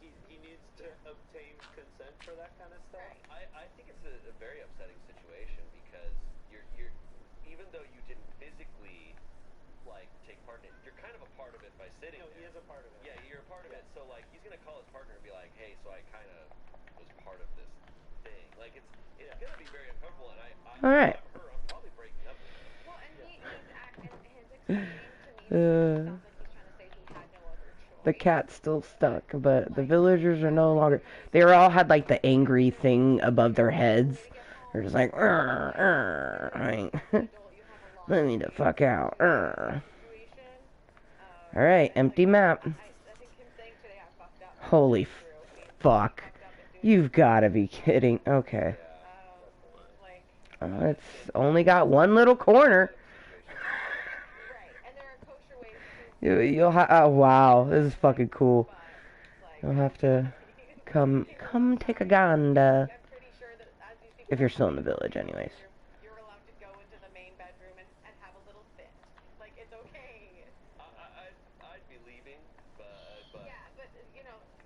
[SPEAKER 2] he needs to obtain consent for that kind of stuff.
[SPEAKER 3] Right.
[SPEAKER 6] I think it's a very upsetting situation because you're even though you didn't physically take part in it, you're kind of a part of it by sitting there.
[SPEAKER 2] He is a part of it.
[SPEAKER 6] Yeah, you're a part of it. So he's gonna call his partner and be like, hey, so I kind of was part of this thing. It's gonna be very uncomfortable, and
[SPEAKER 1] All right.
[SPEAKER 6] I'm probably breaking up with him.
[SPEAKER 3] Well, and he's his explaining to me, sounds like he's trying to say he had no other choice.
[SPEAKER 1] The cat's still stuck, but the villagers are no longer... They all had the angry thing above their heads. They're just like, let me the fuck out. Alright, empty map. Holy fuck. You've gotta be kidding. Okay. It's only got one little corner. You'll have... Oh, wow. This is fucking cool. You'll have to come take a gander. If you're still in the village, anyways.
[SPEAKER 3] You're allowed to go into the main bedroom and have a little fit. It's okay.
[SPEAKER 6] I'd be leaving, but...
[SPEAKER 3] Yeah, but,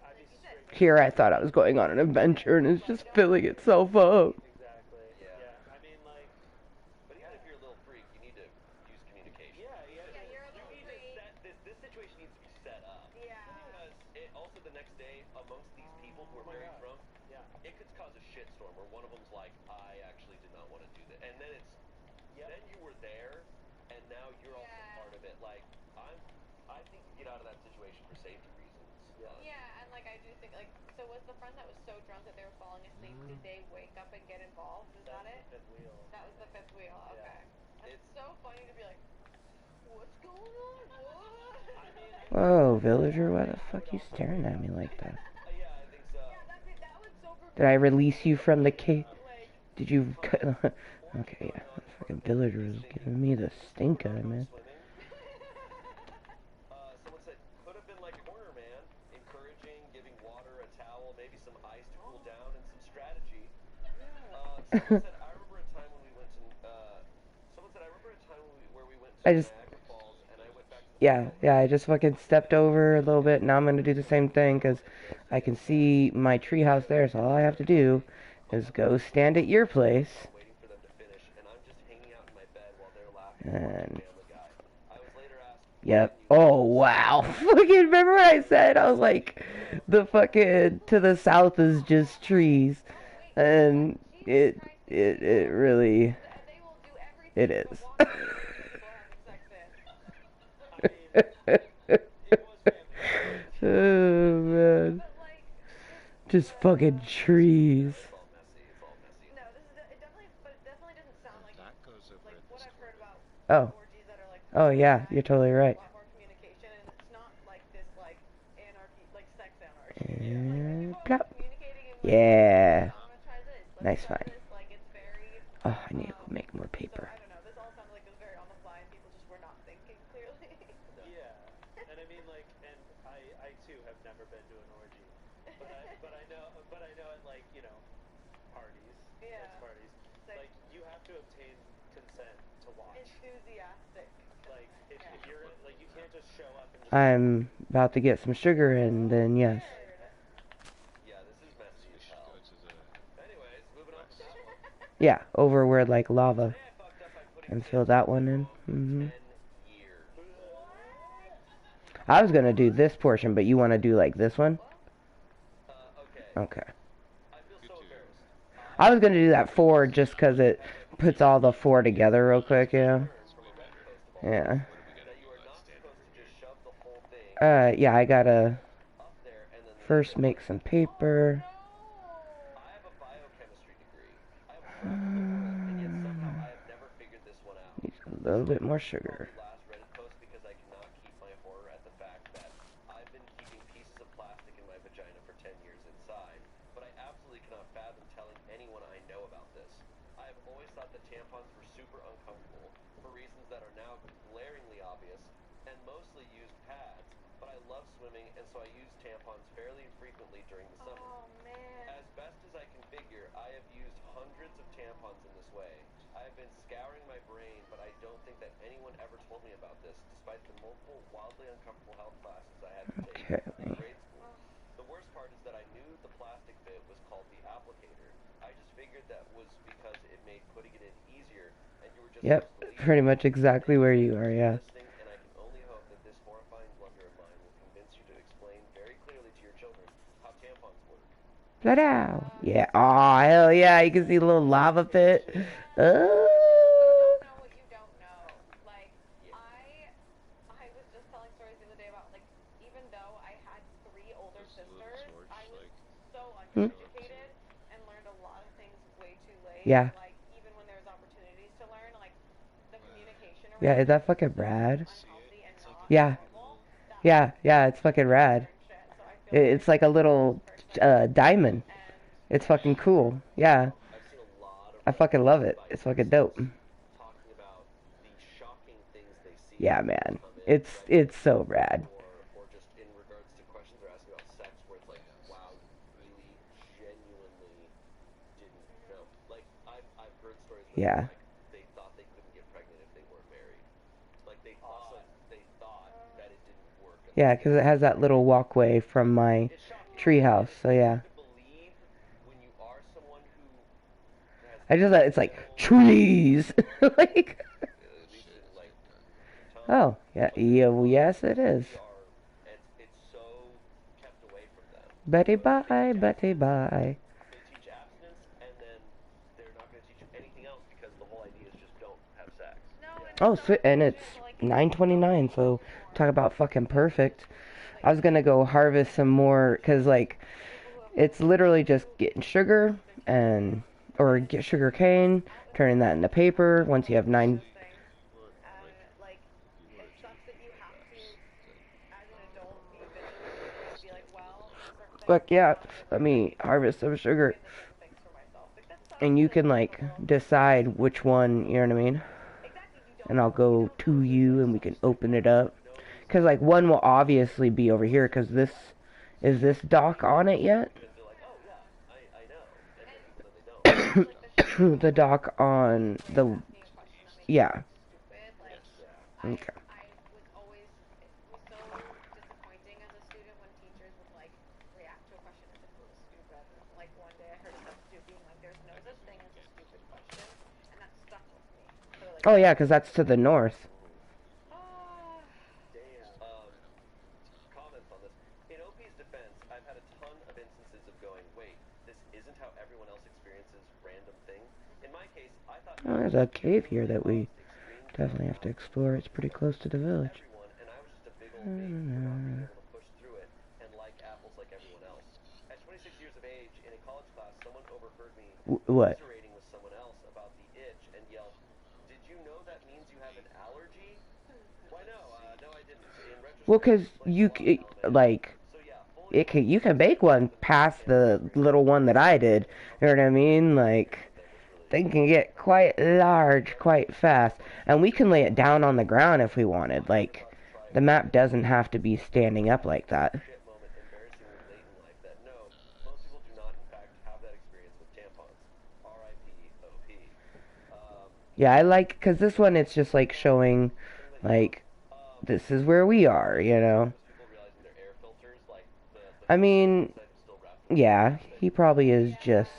[SPEAKER 3] like you said...
[SPEAKER 1] Here I thought I was going on an adventure and it's just filling itself up.
[SPEAKER 2] Exactly.
[SPEAKER 6] Yeah.
[SPEAKER 2] I mean,
[SPEAKER 6] But even if you're a little freak, you need to use communication.
[SPEAKER 3] Yeah, you're a little freak.
[SPEAKER 6] This situation needs to be set up.
[SPEAKER 3] Yeah.
[SPEAKER 6] Because also the next day, amongst these people who are very drunk, it could cause a shitstorm where one of them's like, I actually did not want to do that. And then then you were there, and now you're also part of it. I think you get out of that situation for safety reasons.
[SPEAKER 3] Yeah, and I do think, so was the friend that was so drunk that they were falling asleep, did they wake up and get involved? Is that it?
[SPEAKER 2] fifth wheel.
[SPEAKER 3] That was the fifth wheel, okay. It's so funny to be like, what's going on? What?
[SPEAKER 1] Whoa, villager, why the fuck you staring at me like that?
[SPEAKER 6] Yeah, I think so.
[SPEAKER 3] Yeah, that was so
[SPEAKER 1] Did I release you from the cave? Did you... Okay, yeah. The fucking villager was giving me the stink eye, man.
[SPEAKER 6] Someone said, could have been like Corner Man, encouraging, giving water, a towel, maybe some ice to cool down, and some strategy. Someone said, I remember a time when we went to, where we went to Niagara Falls, and I went back to the
[SPEAKER 1] Yeah, I just fucking stepped over a little bit, and now I'm gonna do the same thing, because I can see my treehouse there, so all I have to do is go stand at your place,
[SPEAKER 6] waiting for them to finish, and I'm just hanging out in my bed while they're laughing
[SPEAKER 1] and
[SPEAKER 6] Family Guy. I was later asked,
[SPEAKER 1] Yep. Oh, wow. Fucking remember what I said? I was like, the fucking to the south is just trees. And it really, it is. Oh, man. Just fucking trees.
[SPEAKER 6] It's all messy. It's all messy.
[SPEAKER 9] No, it definitely doesn't sound like
[SPEAKER 2] That goes over in
[SPEAKER 9] what
[SPEAKER 2] this
[SPEAKER 9] I've heard about
[SPEAKER 1] Oh.
[SPEAKER 9] orgies that are like.
[SPEAKER 1] Oh, yeah. You're totally right.
[SPEAKER 9] A lot more communication, and it's not like this like anarchy, like sex anarchy.
[SPEAKER 1] And
[SPEAKER 9] Like
[SPEAKER 1] plop.
[SPEAKER 9] communicating and
[SPEAKER 1] Yeah.
[SPEAKER 9] I'm gonna try this.
[SPEAKER 1] Nice
[SPEAKER 9] Try
[SPEAKER 1] find.
[SPEAKER 9] this. Like it's very.
[SPEAKER 1] Oh, I need to go make more
[SPEAKER 9] So
[SPEAKER 1] paper.
[SPEAKER 9] I don't know. This all sounded like it was very on the fly, and people just were not thinking clearly.
[SPEAKER 7] Yeah, and I mean like, and I too have never been to an orgy, but I know at like parties,
[SPEAKER 9] Yeah.
[SPEAKER 7] sex parties, like you have to obtain consent to watch.
[SPEAKER 9] Enthusiastic.
[SPEAKER 7] Like if you're like you can't just show up and just.
[SPEAKER 1] I'm about to get some sugar and then yes.
[SPEAKER 6] Yeah, this is messy
[SPEAKER 2] We
[SPEAKER 6] as
[SPEAKER 2] should
[SPEAKER 6] hell.
[SPEAKER 2] go to the
[SPEAKER 6] Anyways, moving on to this one.
[SPEAKER 1] Yeah, over where like lava.
[SPEAKER 6] Today I fucked up by putting
[SPEAKER 1] And fill that one in.
[SPEAKER 6] tampons 10
[SPEAKER 1] Mhm.
[SPEAKER 6] years.
[SPEAKER 1] I was gonna do this portion, but you want to do like this one?
[SPEAKER 6] Okay.
[SPEAKER 1] Okay.
[SPEAKER 6] I feel so embarrassed.
[SPEAKER 1] I was gonna do that 4 just because it puts all the 4 together real quick, yeah. Yeah.
[SPEAKER 2] what are we gonna
[SPEAKER 6] That
[SPEAKER 2] do?
[SPEAKER 6] you are
[SPEAKER 2] Like
[SPEAKER 6] not
[SPEAKER 2] stand
[SPEAKER 6] supposed to just shove the whole thing
[SPEAKER 1] Yeah, I gotta
[SPEAKER 6] up there and then
[SPEAKER 1] first make some paper.
[SPEAKER 6] I have a biochemistry degree. I have traveled the world, and yet somehow I have never figured this one out.
[SPEAKER 1] Need a little bit more sugar.
[SPEAKER 6] The last Reddit post because I cannot keep my horror at the fact that I've been keeping pieces of plastic in my vagina for 10 years inside, but I absolutely cannot fathom telling anyone I know about this. I have always thought that tampons were super uncomfortable for reasons that are now glaringly obvious, and mostly used pads, but I love swimming and so I use tampons fairly frequently during the summer.
[SPEAKER 9] Oh man.
[SPEAKER 6] As best as I can figure, I have used hundreds of tampons in this way. I have been scouring my brain, but I don't think that anyone ever told me about this, despite the multiple wildly uncomfortable health classes I had to take in grade school. The worst part is that I knew the plastic bit was called the applicator. I just figured that was because it made putting it in easier, and you were just
[SPEAKER 1] Yep,
[SPEAKER 6] supposed to leave
[SPEAKER 1] pretty much exactly where you are, yeah.
[SPEAKER 6] listening, and I can only hope that this horrifying blunder of mine will convince you to explain very clearly to your children how tampons work.
[SPEAKER 1] Blood. Yeah. Aw, hell yeah. You can see a little lava pit.
[SPEAKER 9] You don't know what you don't know. Like I was just telling stories the other day about like even though I had 3 older
[SPEAKER 2] Those little
[SPEAKER 9] sisters,
[SPEAKER 2] torch,
[SPEAKER 9] I was
[SPEAKER 2] like,
[SPEAKER 9] so
[SPEAKER 1] Hmm?
[SPEAKER 9] undereducated and learned a lot of things way too late.
[SPEAKER 1] Yeah.
[SPEAKER 9] Like even when there was opportunities to learn, like the communication around
[SPEAKER 1] Yeah, is that
[SPEAKER 9] it
[SPEAKER 1] fucking
[SPEAKER 9] was so
[SPEAKER 1] rad?
[SPEAKER 9] unhealthy and not
[SPEAKER 1] Yeah.
[SPEAKER 9] normal. That
[SPEAKER 1] Yeah, yeah, it's fucking rad.
[SPEAKER 9] shit. So I feel
[SPEAKER 1] It's like a little diamond.
[SPEAKER 9] and
[SPEAKER 1] It's fucking cool. Yeah.
[SPEAKER 6] I've seen a lot of
[SPEAKER 1] I fucking love it. It's fucking dope.
[SPEAKER 6] talking about the shocking things they see.
[SPEAKER 1] Yeah, man. It's so rad.
[SPEAKER 6] Or just in regards to questions they're asking about sex, where it's like, wow, you really genuinely didn't know. Like I've heard stories where
[SPEAKER 1] Yeah.
[SPEAKER 6] like, they thought they couldn't get pregnant if they weren't married. Like they thought that it didn't work.
[SPEAKER 1] Yeah, because it has that little walkway from my
[SPEAKER 6] It's shocking.
[SPEAKER 1] treehouse. So yeah.
[SPEAKER 6] To believe when you are someone who has
[SPEAKER 1] I just it's like trees. Like. Oh yeah, yeah. Yes, it is.
[SPEAKER 6] it's so kept away from them.
[SPEAKER 1] Betty bye, Betty bye.
[SPEAKER 6] They teach abstinence, and then they're not going to teach you anything else because the whole idea is just don't have sex.
[SPEAKER 1] Oh, sweet, and it's 9:29. So talk about fucking perfect. I was gonna go harvest some more because like it's literally just getting sugar and or get sugar cane, turning that into paper. Once you have 9.
[SPEAKER 9] like it sucks that you have to as an adult be vigilant and just be like, well, certain things
[SPEAKER 1] Fuck yeah, let me harvest some sugar.
[SPEAKER 9] things for myself. Like that sucks.
[SPEAKER 1] And you can like decide which one, you know what I mean? And I'll go to you and we can open it up. Cause like one will obviously be over here cause this, is this dock on it yet? The dock on the, yeah. Okay.
[SPEAKER 9] I was always, it was so disappointing as a student when teachers would like react to a question as if it was stupid. Like one day I heard a substitute being like, there's no such thing as a stupid question, and that stuck with me. So, like,
[SPEAKER 1] Oh yeah, cause that's to the north.
[SPEAKER 9] oh,
[SPEAKER 6] Damn,
[SPEAKER 1] a cave here that we definitely have to explore. It's pretty close to the village.
[SPEAKER 6] Everyone, and I was just a big old baby for not being able to push through it and like apples like everyone else. At 26 years of age, in a college class, someone overheard me
[SPEAKER 1] What?
[SPEAKER 6] commiserating with someone else about the itch and yelled, "Did you know that means you have an allergy?" Why no, no I didn't. In retrospect,
[SPEAKER 1] Well, 'cause you can make one past the little one that I did. You know what I mean? Like, they can get quite large quite fast. And we can lay it down on the ground if we wanted. Like, the map doesn't have to be standing up like that.
[SPEAKER 6] shit moment embarrassingly late in life that no, most people do not in fact have that experience with tampons. R.I.P. O.P.
[SPEAKER 1] Yeah, I like, because this one it's just like showing, like, this is where we are, you know?
[SPEAKER 6] People realizing their air filters, like
[SPEAKER 1] I mean,
[SPEAKER 6] inside is still wrapped in
[SPEAKER 1] yeah, he probably is just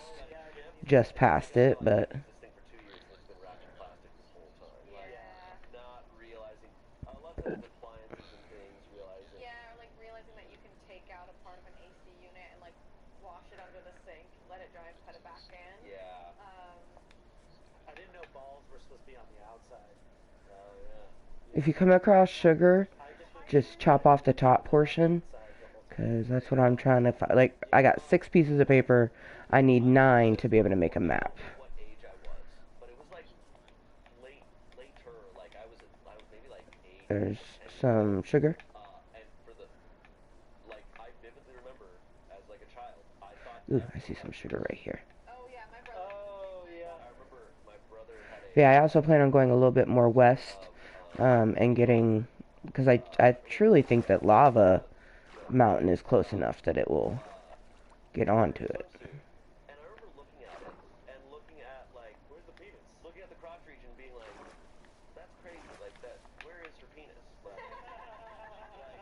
[SPEAKER 1] past it, but
[SPEAKER 6] this thing for 2 years and it's been wrapped in plastic this whole time. Like, not realizing lots of appliances and things, realizing
[SPEAKER 9] Yeah, or like realizing that you can take out a part of an AC unit and like wash it under the sink, let it dry and put it back in.
[SPEAKER 6] yeah.
[SPEAKER 7] I didn't know balls were supposed to be on the outside.
[SPEAKER 6] Oh yeah.
[SPEAKER 1] if you come across sugar, just chop off the top portion, because that's what I'm trying to find. Like, I got 6 pieces of paper. I need 9 to be able to make a map.
[SPEAKER 6] What age I was, but it was like later, like I was maybe like 8.
[SPEAKER 1] There's some sugar.
[SPEAKER 6] And for the like I vividly remember as like a child, I thought
[SPEAKER 1] Ooh, I see some sugar right here.
[SPEAKER 9] Oh yeah, my brother.
[SPEAKER 7] Oh yeah.
[SPEAKER 6] I remember my brother had a
[SPEAKER 1] Yeah, I also plan on going a little bit more west, and getting, because I truly think that Lava Mountain is close enough that it will get onto it.
[SPEAKER 6] and I remember looking at it and looking at like where's the penis? Looking at the crotch region being like, that's crazy, like that where is her penis? Like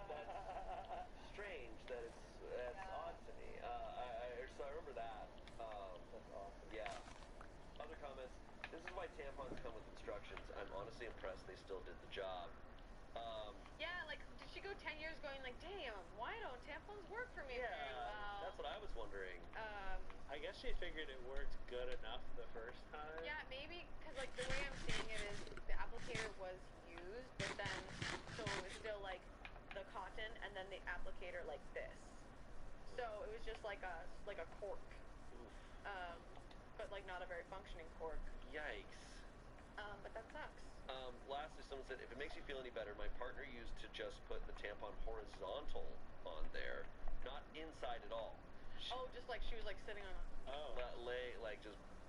[SPEAKER 6] that's strange that that's odd to me. So I remember that. That's awesome. Yeah. Other comments. This is why tampons come with instructions. I'm honestly impressed they still did the job.
[SPEAKER 9] Yeah, like did she go 10 years going like, damn, why don't tampons work for me
[SPEAKER 6] Yeah,
[SPEAKER 9] very well?
[SPEAKER 6] that's what I was wondering.
[SPEAKER 7] I guess she figured it worked good enough the first time.
[SPEAKER 9] Yeah, maybe because like the way I'm seeing it is the applicator was used, but then so it was still like the cotton and then the applicator like this. So it was just like a cork, but like not a very functioning cork.
[SPEAKER 6] Yikes.
[SPEAKER 9] But that sucks.
[SPEAKER 6] Lastly, someone said, if it makes you feel any better, my partner used to just put the tampon horizontal on there, not inside at all.
[SPEAKER 9] Oh, just like she was like sitting on a.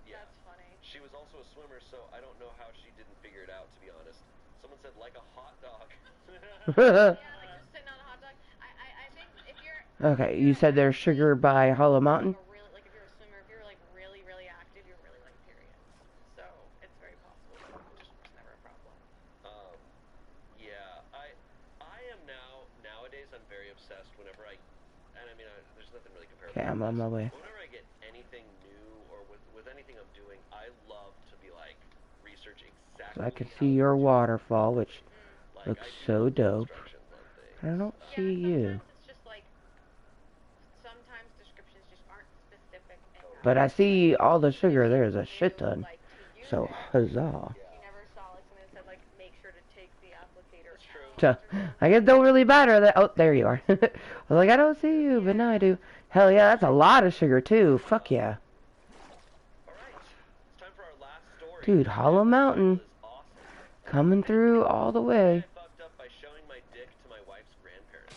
[SPEAKER 6] Yeah.
[SPEAKER 9] That's funny.
[SPEAKER 6] She was also a swimmer, so I don't know how she didn't figure it out, to be honest. Someone said, like a hot dog.
[SPEAKER 9] Yeah, like just sitting on a hot dog. I think if you're.
[SPEAKER 1] Okay, you said there's sugar by Hollow Mountain?
[SPEAKER 9] Like if you're a swimmer, if you're like really, really active, you're really like periods. So it's very possible. Just was never a problem.
[SPEAKER 6] Yeah, I am nowadays I'm very obsessed whenever there's nothing really comparable.
[SPEAKER 1] Okay, I'm on my way.
[SPEAKER 6] Whenever I get anything new or with anything I'm doing, I love to be like research exactly.
[SPEAKER 1] So I can see your waterfall, which looks
[SPEAKER 6] I do
[SPEAKER 1] so
[SPEAKER 6] love
[SPEAKER 1] dope.
[SPEAKER 6] instructions on things.
[SPEAKER 1] I don't
[SPEAKER 9] Yeah,
[SPEAKER 1] see you.
[SPEAKER 9] sometimes it's just like sometimes descriptions just aren't specific enough.
[SPEAKER 1] But I see all the sugar. There's a shit ton.
[SPEAKER 9] Like to use
[SPEAKER 1] So,
[SPEAKER 9] it.
[SPEAKER 1] huzzah.
[SPEAKER 9] You never saw like something that said like make sure to take the applicator.
[SPEAKER 6] That's true.
[SPEAKER 1] So, I guess don't really matter that. Oh, there you are. I was like, I don't see you, but now I do. Hell yeah, that's a lot of sugar too. Fuck yeah.
[SPEAKER 6] Alright, it's time for our last story.
[SPEAKER 1] Dude, Hollow Mountain.
[SPEAKER 6] This is awesome.
[SPEAKER 1] Coming through all the way.
[SPEAKER 6] I fucked up by showing my dick to my wife's grandparents.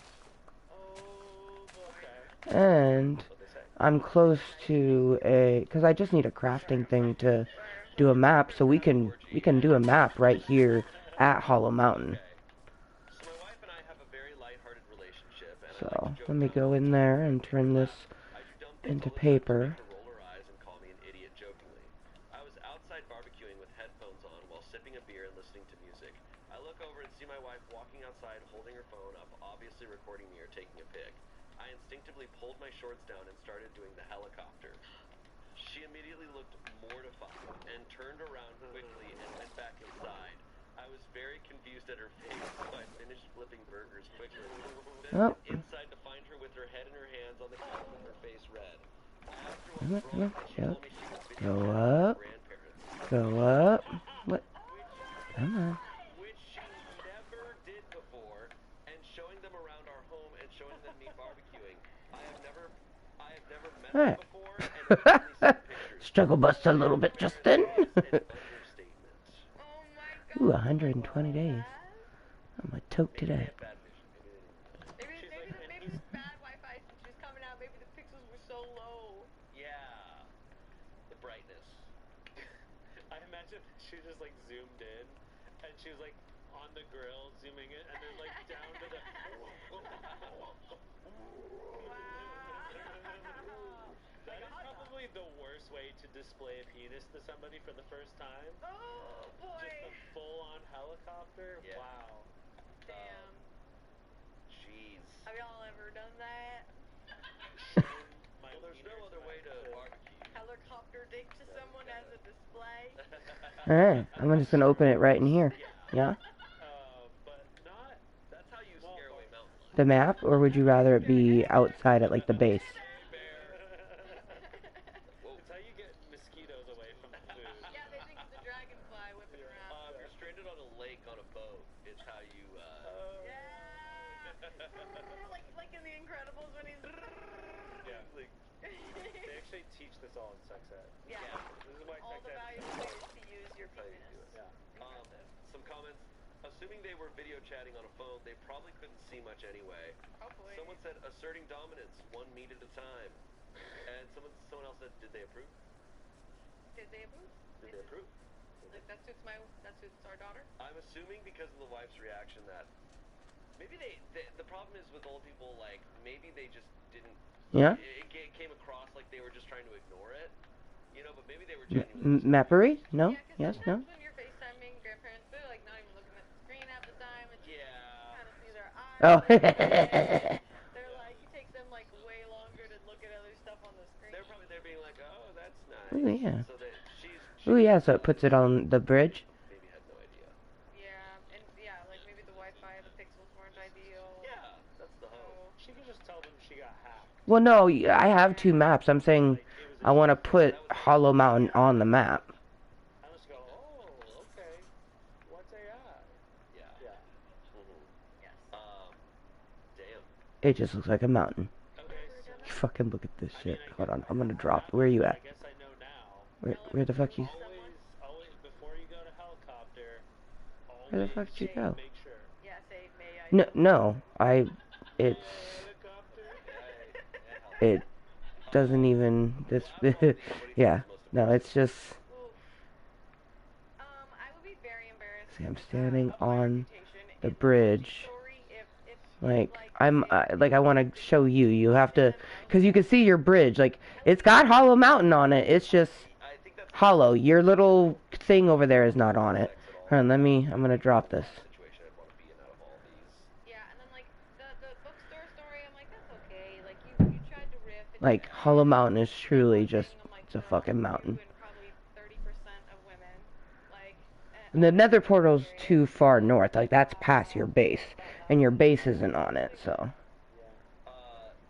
[SPEAKER 7] Oh boy.
[SPEAKER 1] And
[SPEAKER 6] That's what they say.
[SPEAKER 1] I'm close to because I just need a crafting thing to do a map, so we can do a map right here at Hollow Mountain.
[SPEAKER 6] So my wife and I have a very lighthearted relationship, and I
[SPEAKER 1] So
[SPEAKER 6] like to joke
[SPEAKER 1] let me
[SPEAKER 6] about
[SPEAKER 1] go in there and turn this
[SPEAKER 6] I do dumb things
[SPEAKER 1] into
[SPEAKER 6] all the time to
[SPEAKER 1] paper.
[SPEAKER 6] make her roll her eyes and call me an idiot jokingly. I was outside barbecuing with headphones on while sipping a beer and listening to music. I look over and see my wife walking outside holding her phone up, obviously recording me or taking a pic. I instinctively pulled my shorts down and started doing the helicopter. She immediately looked mortified and turned around quickly and went back inside. I was very confused at her face, so I finished flipping burgers quickly. Then
[SPEAKER 1] Oh.
[SPEAKER 6] went inside to find her with her head in her hands on the couch with her face red.
[SPEAKER 1] Come on, come on.
[SPEAKER 6] She told me she was
[SPEAKER 1] Go
[SPEAKER 6] videotaping
[SPEAKER 1] up.
[SPEAKER 6] her grandparents.
[SPEAKER 1] Go up.
[SPEAKER 6] showing them me barbecuing. I have never met
[SPEAKER 1] Alright.
[SPEAKER 6] them before, and have only seen pictures.
[SPEAKER 1] Struggle bust a little bit, Justin.
[SPEAKER 6] An understatement.
[SPEAKER 9] Oh my god.
[SPEAKER 1] Ooh, 120 days. I'm a toke
[SPEAKER 6] Maybe they
[SPEAKER 1] today.
[SPEAKER 6] have bad vision.
[SPEAKER 9] Maybe the bad Wi-Fi since she was coming out. Maybe the pixels were so low.
[SPEAKER 6] Yeah. The brightness.
[SPEAKER 7] I imagine she just like zoomed in, and she was like on the grill zooming in, and then like down to the. That is probably the worst way to display a penis to somebody for the first time.
[SPEAKER 9] Oh boy.
[SPEAKER 7] Just a full-on helicopter.
[SPEAKER 6] Yeah.
[SPEAKER 7] Wow.
[SPEAKER 9] Damn.
[SPEAKER 6] Jeez.
[SPEAKER 9] Have y'all ever done that?
[SPEAKER 7] My
[SPEAKER 6] Well, there's no
[SPEAKER 7] wiener
[SPEAKER 6] other way to
[SPEAKER 7] smack.
[SPEAKER 6] barbecue.
[SPEAKER 9] Helicopter dick to someone as a display?
[SPEAKER 1] Alright, I'm just gonna open it right in here. Yeah?
[SPEAKER 7] But not.
[SPEAKER 6] That's how you scare away mountain lions.
[SPEAKER 1] The map, or would you rather it be outside at like the base?
[SPEAKER 7] It's how you get mosquitoes away from the food.
[SPEAKER 9] Yeah, they think it's a dragonfly whipping around.
[SPEAKER 6] If you're stranded on a lake on a boat, it's how you,
[SPEAKER 9] like in The Incredibles when he's.
[SPEAKER 7] Yeah. They actually teach this all in sex ed.
[SPEAKER 9] Yeah.
[SPEAKER 7] This is why
[SPEAKER 9] All
[SPEAKER 7] sex
[SPEAKER 9] the
[SPEAKER 7] ed.
[SPEAKER 9] valuable ways to use your
[SPEAKER 6] how you
[SPEAKER 9] penis.
[SPEAKER 6] do it.
[SPEAKER 7] Yeah.
[SPEAKER 6] Some comments. Assuming they were video chatting on a phone, they probably couldn't see much anyway.
[SPEAKER 9] Hopefully.
[SPEAKER 6] Someone said, asserting dominance, one meat at a time. And someone else said, did they approve?
[SPEAKER 9] Did they approve?
[SPEAKER 6] Did they approve?
[SPEAKER 9] Like that suits our daughter.
[SPEAKER 6] I'm assuming because of the wife's reaction that maybe the problem is with old people, like, maybe they just didn't,
[SPEAKER 1] Yeah?
[SPEAKER 6] it came across like they were just trying to ignore it, you know, but maybe they were genuinely
[SPEAKER 1] Mappery? No?
[SPEAKER 9] Yeah,
[SPEAKER 1] Yes? No?
[SPEAKER 9] when you're FaceTiming grandparents, they're like not even looking at the screen half the time. And you kind of see their eyes.
[SPEAKER 1] Oh.
[SPEAKER 9] They're like, it takes them like way longer to look at other stuff on the screen.
[SPEAKER 6] they're being like, oh, that's nice.
[SPEAKER 1] Ooh, yeah.
[SPEAKER 6] So that
[SPEAKER 1] Ooh, yeah, so it puts it on the bridge.
[SPEAKER 6] maybe had no idea.
[SPEAKER 9] Yeah, and like maybe the Wi-Fi, the pixels weren't ideal.
[SPEAKER 6] Yeah, that's the hope.
[SPEAKER 7] She could just tell them she got hacked.
[SPEAKER 1] Well, no, I have two maps. I'm saying I want to put Hollow Mountain on the map.
[SPEAKER 7] I just go, oh, okay. What's AI?
[SPEAKER 6] Yeah.
[SPEAKER 7] Yeah.
[SPEAKER 9] Yes.
[SPEAKER 6] Damn.
[SPEAKER 1] It just looks like a mountain.
[SPEAKER 7] Okay, so
[SPEAKER 1] Fucking look at this shit. Hold on, I'm gonna drop. Where are you at?
[SPEAKER 7] I guess I know now.
[SPEAKER 1] Where the fuck you?
[SPEAKER 7] Always, before you go to helicopter,
[SPEAKER 1] Where the fuck did you go?
[SPEAKER 7] make sure.
[SPEAKER 9] Yeah, say may I.
[SPEAKER 1] No, it's, it doesn't even, this, yeah, no, it's just,
[SPEAKER 9] I would be very embarrassed.
[SPEAKER 1] see, I'm standing
[SPEAKER 9] of my
[SPEAKER 1] on
[SPEAKER 9] reputation
[SPEAKER 1] the
[SPEAKER 9] in
[SPEAKER 1] bridge,
[SPEAKER 9] story if
[SPEAKER 1] like, I want to show you, you have to, because you can see your bridge, like, it's got Hollow Mountain on it, it's just hollow, your little thing over there is not on it. Hold on, I'm gonna drop this.
[SPEAKER 6] Situation I'd want to be in out of all these.
[SPEAKER 9] Yeah, and then like the bookstore story, I'm like, that's okay. Like you tried to riff. And
[SPEAKER 1] Like, Hollow Mountain is truly just, it's a fucking mountain.
[SPEAKER 9] And probably 30% of women, like.
[SPEAKER 1] And the nether portal's too far north, like, that's past your base, and your base isn't on it, so.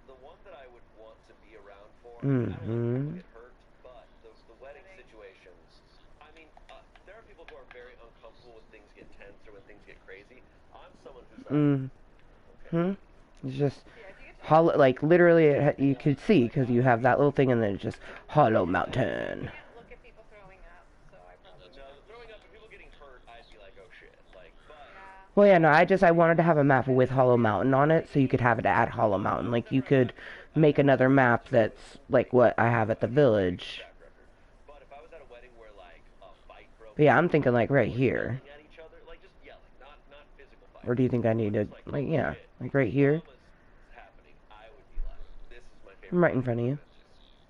[SPEAKER 6] The one that I would want to be around for,
[SPEAKER 1] Mm-hmm.
[SPEAKER 6] I don't want people to get hurt, but the wedding situations, I mean, there are people who are very uncomfortable when things get tense or when things get crazy. I'm someone who's like,
[SPEAKER 1] Mm-hmm. It's just, hollow, like, literally, you could see, because you have that little thing, and then it's just Hollow Mountain.
[SPEAKER 9] Look at people throwing up, so I probably.
[SPEAKER 6] throwing up and people getting hurt, I'd be like, oh shit. Like, but
[SPEAKER 1] Well, yeah, no, I wanted to have a map with Hollow Mountain on it, so you could have it at Hollow Mountain. Like, you could make another map that's, like, what I have at the village.
[SPEAKER 6] but if I was at a wedding where like a fight broke
[SPEAKER 1] But yeah, I'm thinking, like, right here.
[SPEAKER 6] at each other, like just yelling, not physical fight.
[SPEAKER 1] Or do you think I need to, like, yeah, like right here?
[SPEAKER 6] Happening, I would be like, this is my favorite.
[SPEAKER 1] I'm right in front of you.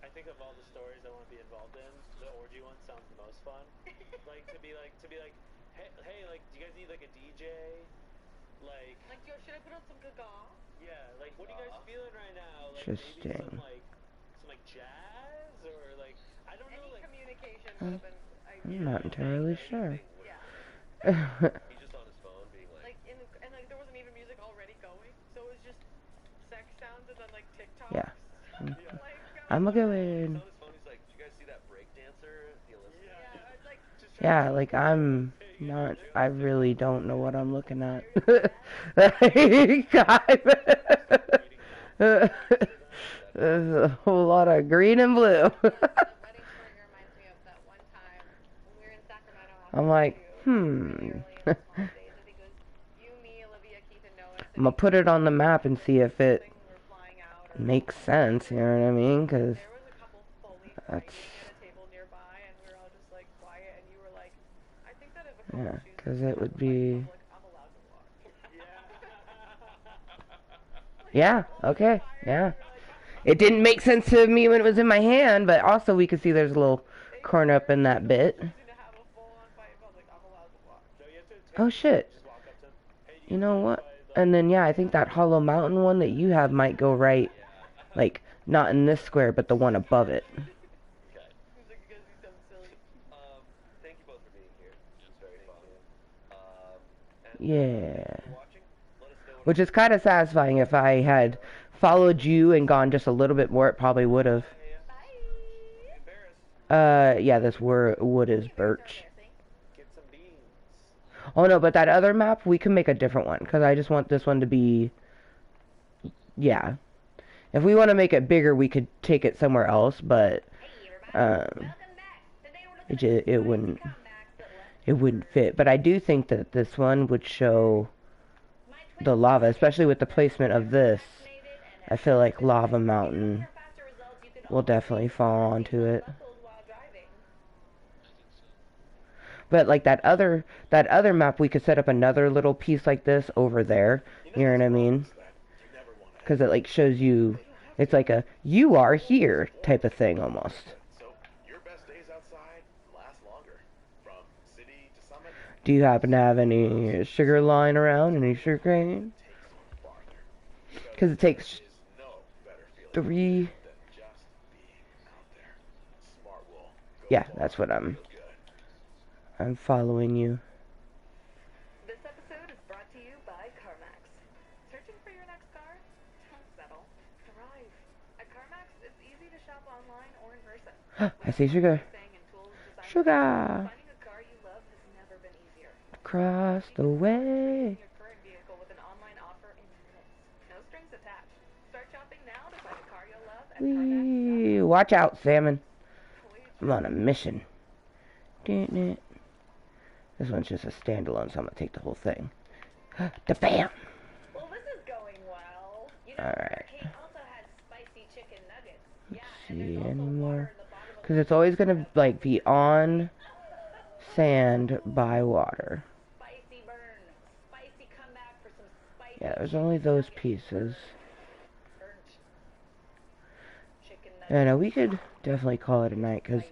[SPEAKER 7] I think of all the stories I want to be involved in, the orgy one sounds the most fun. Like to be like, hey, like, do you guys need like a DJ? Like,
[SPEAKER 9] Yo, should I put on some gaga?
[SPEAKER 7] yeah, like, what are you guys feeling right now? Like,
[SPEAKER 1] Interesting.
[SPEAKER 7] maybe some jazz or like, I don't know,
[SPEAKER 9] Any
[SPEAKER 7] like.
[SPEAKER 9] communication would have been.
[SPEAKER 1] I'm not entirely sure.
[SPEAKER 9] Yeah.
[SPEAKER 6] He's just on his phone being like,
[SPEAKER 9] And like there wasn't even music already going, so it was just sex sounds and then like TikTok.
[SPEAKER 1] Yeah.
[SPEAKER 9] Like,
[SPEAKER 1] I'm a
[SPEAKER 6] he's
[SPEAKER 1] going.
[SPEAKER 6] on his phone, he's like, did you guys see that break dancer? The Olympics?
[SPEAKER 9] yeah, it's like
[SPEAKER 1] Yeah, like, I'm not, I really don't know what I'm looking at. Like, There's a whole lot of green and blue.
[SPEAKER 9] The wedding story reminds me of that one time when we were in Sacramento.
[SPEAKER 1] I'm like,
[SPEAKER 9] really early in the holidays. I think it was you, me, Olivia, Keith, and Noah.
[SPEAKER 1] I'm gonna put it on the map and see if it
[SPEAKER 9] We were flying out. Or
[SPEAKER 1] makes sense, you know what I mean? Because
[SPEAKER 9] there was a couple fully
[SPEAKER 1] that's,
[SPEAKER 9] fighting at a table nearby, and we were all just like quiet. And you were like, I think that if a
[SPEAKER 1] yeah,
[SPEAKER 9] couple chooses
[SPEAKER 1] because
[SPEAKER 9] to
[SPEAKER 1] it
[SPEAKER 9] go
[SPEAKER 1] would
[SPEAKER 9] to
[SPEAKER 1] be,
[SPEAKER 9] public, I'm allowed to walk.
[SPEAKER 1] yeah, okay, yeah. It didn't make sense to me when it was in my hand, but also we could see there's a little corner up in that bit. Oh shit. You know what? And then yeah, I think that Hollow Mountain one that you have might go right, like, not in this square, but the one above it.
[SPEAKER 6] Okay. Thank you both for being here. It's very fun.
[SPEAKER 1] Yeah.
[SPEAKER 6] Watching. Let us know what
[SPEAKER 1] Which is kind of satisfying. If I had followed you and gone just a little bit more, it probably would have. Yeah, this wood is birch.
[SPEAKER 6] get some beans.
[SPEAKER 1] Oh no, but that other map, we can make a different one, because I just want this one to be, yeah. If we want to make it bigger, we could take it somewhere else, but, it wouldn't fit. But I do think that this one would show the lava, especially with the placement of this. I feel like Lava Mountain will definitely fall onto it. But like that other map, we could set up another little piece like this over there. You know what I mean? Because it like shows you, it's like a "you are here" type of thing almost.
[SPEAKER 10] So your best days outside last longer. From city to summit.
[SPEAKER 1] Do you happen to have any sugar lying around? Any sugar cane? Because it takes
[SPEAKER 10] No better feeling
[SPEAKER 1] 3.
[SPEAKER 10] than just being out there. Smart wool. Go
[SPEAKER 1] Yeah,
[SPEAKER 10] far.
[SPEAKER 1] that's what
[SPEAKER 10] Feels good.
[SPEAKER 1] I'm following you.
[SPEAKER 4] This episode is brought to you by CarMax. Searching for your next car? Don't settle. Thrive. At CarMax, it's easy to shop online or in person.
[SPEAKER 1] I see sugar.
[SPEAKER 4] Saying and tools designed
[SPEAKER 1] Sugar.
[SPEAKER 4] finding a car you love has never been easier.
[SPEAKER 1] Across the way.
[SPEAKER 4] Your current vehicle with an online offer in minutes. No strings attached. Start shopping now to find a car you'll love at CarMax.
[SPEAKER 1] Wee. Watch out, salmon. I'm on a mission. This one's just a standalone, so I'm gonna take the whole thing. The bam.
[SPEAKER 4] Well, this is going well. You know,
[SPEAKER 1] Alright.
[SPEAKER 4] Kate also has spicy chicken nuggets.
[SPEAKER 1] Let's
[SPEAKER 4] Yeah, and
[SPEAKER 1] see
[SPEAKER 4] there's also
[SPEAKER 1] any
[SPEAKER 4] water
[SPEAKER 1] more.
[SPEAKER 4] in the bottom of
[SPEAKER 1] Because it's always gonna like be on sand by water.
[SPEAKER 4] spicy burn. Spicy comeback for some spicy
[SPEAKER 1] Yeah, there's only those pieces.
[SPEAKER 4] burnt chicken nuggets.
[SPEAKER 1] Yeah, no, we could definitely call it a night, because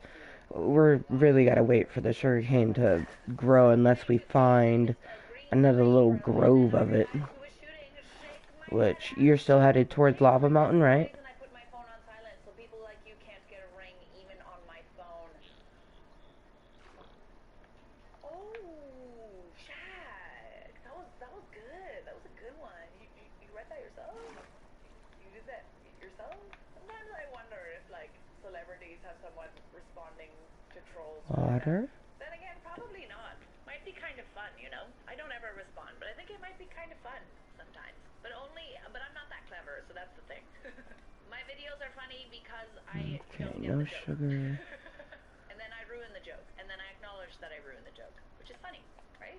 [SPEAKER 1] we're really gotta wait for the sugarcane to grow unless we find another little grove of it. Which, you're still headed towards Lava Mountain, right?
[SPEAKER 4] I put my phone on silent so people like you can't get a ring even on my phone. Oh, Jack, that was good. That was a good one. You read that yourself? You did that yourself? Sometimes I wonder if like celebrities have someone responding to trolls.
[SPEAKER 1] Water.
[SPEAKER 4] Then again, probably not. Might be kind of fun, you know. I don't ever respond, but I think it might be kind of fun sometimes. But I'm not that clever, so that's the thing. My videos are funny because I
[SPEAKER 1] Okay,
[SPEAKER 4] don't get
[SPEAKER 1] no
[SPEAKER 4] the joke.
[SPEAKER 1] sugar.
[SPEAKER 4] And then I ruin the joke, and then I acknowledge that I ruined the joke, which is funny, right?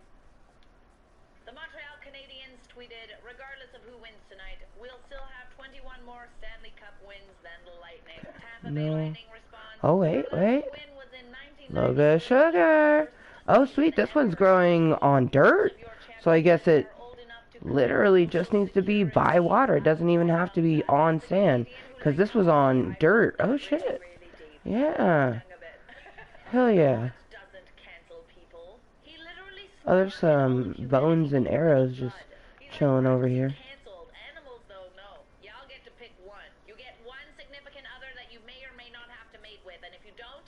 [SPEAKER 4] The Montreal Canadiens tweeted, regardless of who wins tonight, we'll still have 21 more Stanley Cup wins than the Lightning. Tampa Bay
[SPEAKER 1] No.
[SPEAKER 4] Lightning responds,
[SPEAKER 1] Oh, wait.
[SPEAKER 4] "Our last win was in 1996.
[SPEAKER 1] Logo sugar. Oh, sweet. This one's growing on dirt. So I guess it literally just needs to be by water. It doesn't even have to be on sand. Because this was on dirt. Oh, shit. Yeah. Hell yeah.
[SPEAKER 4] Doesn't cancel people. He literally
[SPEAKER 1] Oh, there's some bones and arrows just chilling over here.
[SPEAKER 4] canceled. Animals, though, no. Y'all get to pick one. You get one significant other that you may or may not have to mate with, and if you don't,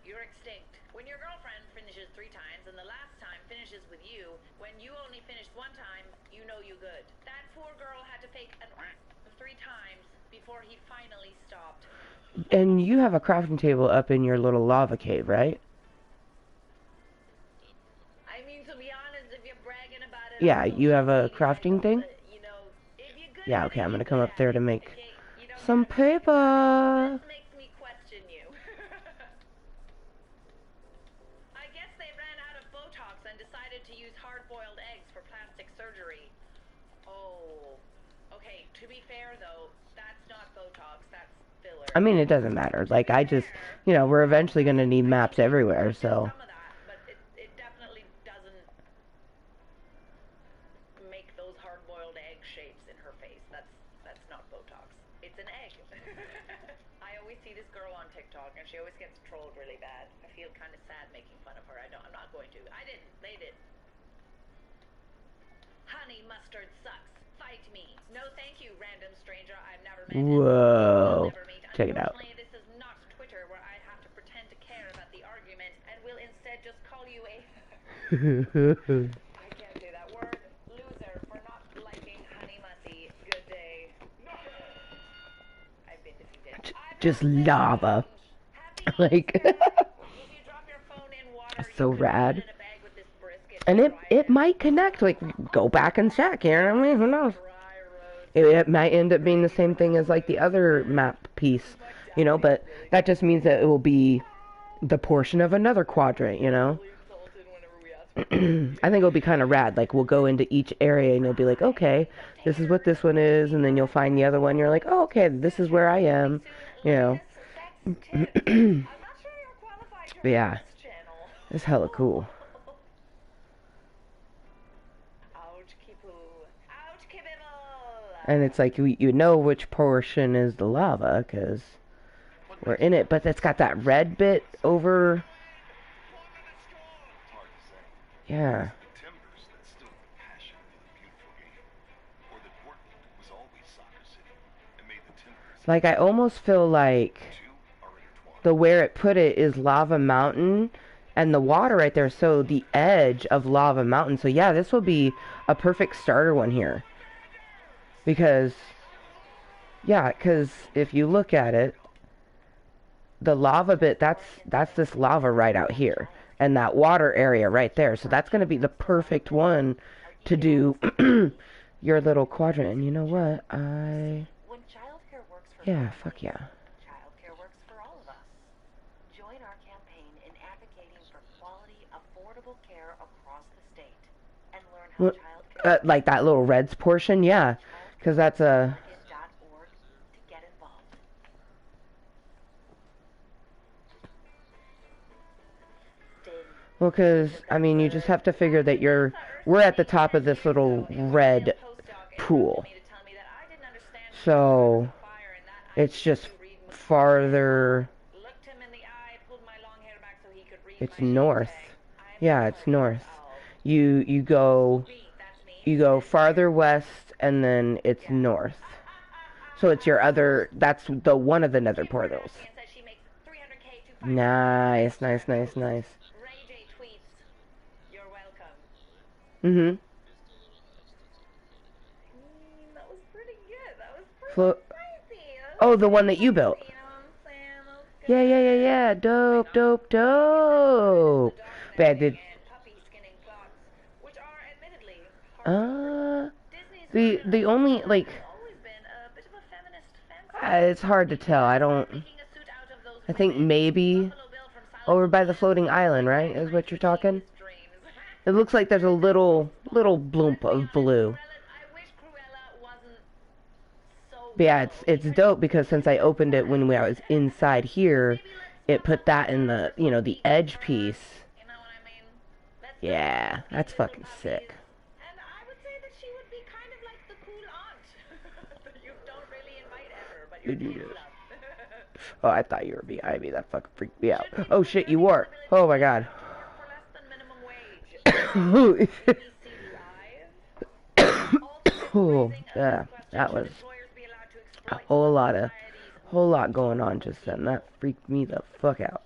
[SPEAKER 4] you're extinct. When your girlfriend finishes 3 times and the last time finishes with you, when you only finished 1 time, you know you good. That poor girl had to fake 3 times before he finally stopped.
[SPEAKER 1] And you have a crafting table up in your little lava cave, right?
[SPEAKER 4] I mean, to be honest, if you're bragging about it,
[SPEAKER 1] Yeah, you have a crafting thing?
[SPEAKER 4] you know, if
[SPEAKER 1] Yeah, okay, I'm gonna come up there to make
[SPEAKER 4] Okay, you don't
[SPEAKER 1] some
[SPEAKER 4] have to think about it.
[SPEAKER 1] paper.
[SPEAKER 4] This makes me question you. I guess they ran out of Botox and decided to use hard-boiled eggs for plastic surgery. Oh, okay. To be fair, though, that's not Botox. That's filler.
[SPEAKER 1] I mean, it doesn't matter. Like, I just, you know, we're eventually gonna need maps everywhere, so.
[SPEAKER 4] Some of that, but it definitely doesn't make those hard-boiled egg shapes in her face. That's not Botox. It's an egg. I always see this girl on TikTok, and she always gets trolled really bad. I feel kind of sad making fun of her. I'm not going to. I didn't. They did. Honey mustard sucks. Fight me. No, thank you, random stranger. I've never met him.
[SPEAKER 1] Whoa.
[SPEAKER 4] We'll never meet.
[SPEAKER 1] Check it out.
[SPEAKER 4] Unfortunately, this is not Twitter where I have to pretend to care about the argument and will instead just call you a I can't say that word. Loser for not liking Honey Mussy. Good day. I've been defeated.
[SPEAKER 1] Just lava. Like,
[SPEAKER 4] If you drop your phone in water,
[SPEAKER 1] so
[SPEAKER 4] you could
[SPEAKER 1] rad.
[SPEAKER 4] put it in a bag with this brisket
[SPEAKER 1] And
[SPEAKER 4] and
[SPEAKER 1] it might connect, like, go back and check, you know what I mean? Who knows? It might end up being the same thing as, like, the other map piece, you know, but that just means that it will be the portion of another quadrant, you know? I think it'll be kind of rad. Like, we'll go into each area and you'll be like, okay, this is what this one is, and then you'll find the other one, you're like, oh, okay, this is where I am, you know? But yeah, it's hella cool. And it's like, you know which portion is the lava, because we're in it, but it's got that red bit over. Yeah. Like, I almost feel like the where it put it is Lava Mountain, and the water right there, so the edge of Lava Mountain. So yeah, this will be a perfect starter one here. Because, yeah, because if you look at it, the lava bit, that's this lava right out here. And that water area right there. So that's going to be the perfect one to do your little quadrant. And you know what?
[SPEAKER 11] When childcare works for
[SPEAKER 1] Yeah, fuck yeah.
[SPEAKER 11] childcare works for all of us. Join our campaign in advocating for quality, affordable care across the state. And learn how
[SPEAKER 1] Well,
[SPEAKER 11] childcare
[SPEAKER 1] like that little reds portion, yeah. Because that's a...
[SPEAKER 11] .org to get involved.
[SPEAKER 1] Well, because, I mean, you just have to figure that we're at the top of this little red pool. So, it's just farther, it's north. Yeah, it's north. You go farther west, and then it's north. So it's your other, that's the one of the nether portals. Nice, nice, nice, nice. Mm-hmm.
[SPEAKER 4] That was pretty good. That was pretty crazy.
[SPEAKER 1] Oh, the one that you built.
[SPEAKER 4] You know what I'm saying?
[SPEAKER 1] Yeah, yeah, yeah, yeah. Dope, dope, dope. But I did. The only, like, it's hard to tell. I think maybe over by the floating island, right? Is what you're talking? It looks like there's a little bloop of blue. But yeah, it's dope because since I opened it when I was inside here, it put that in the, you know, the edge piece. Yeah, that's fucking sick.
[SPEAKER 4] And I would say that she would be kind of like the cool aunt that you don't really invite ever, but you're kids love.
[SPEAKER 1] Oh, I thought you were behind me. That fucking freaked me out. Oh shit, you were. Oh my god. Oh, yeah, that was a whole lot going on just then. That freaked me the fuck out.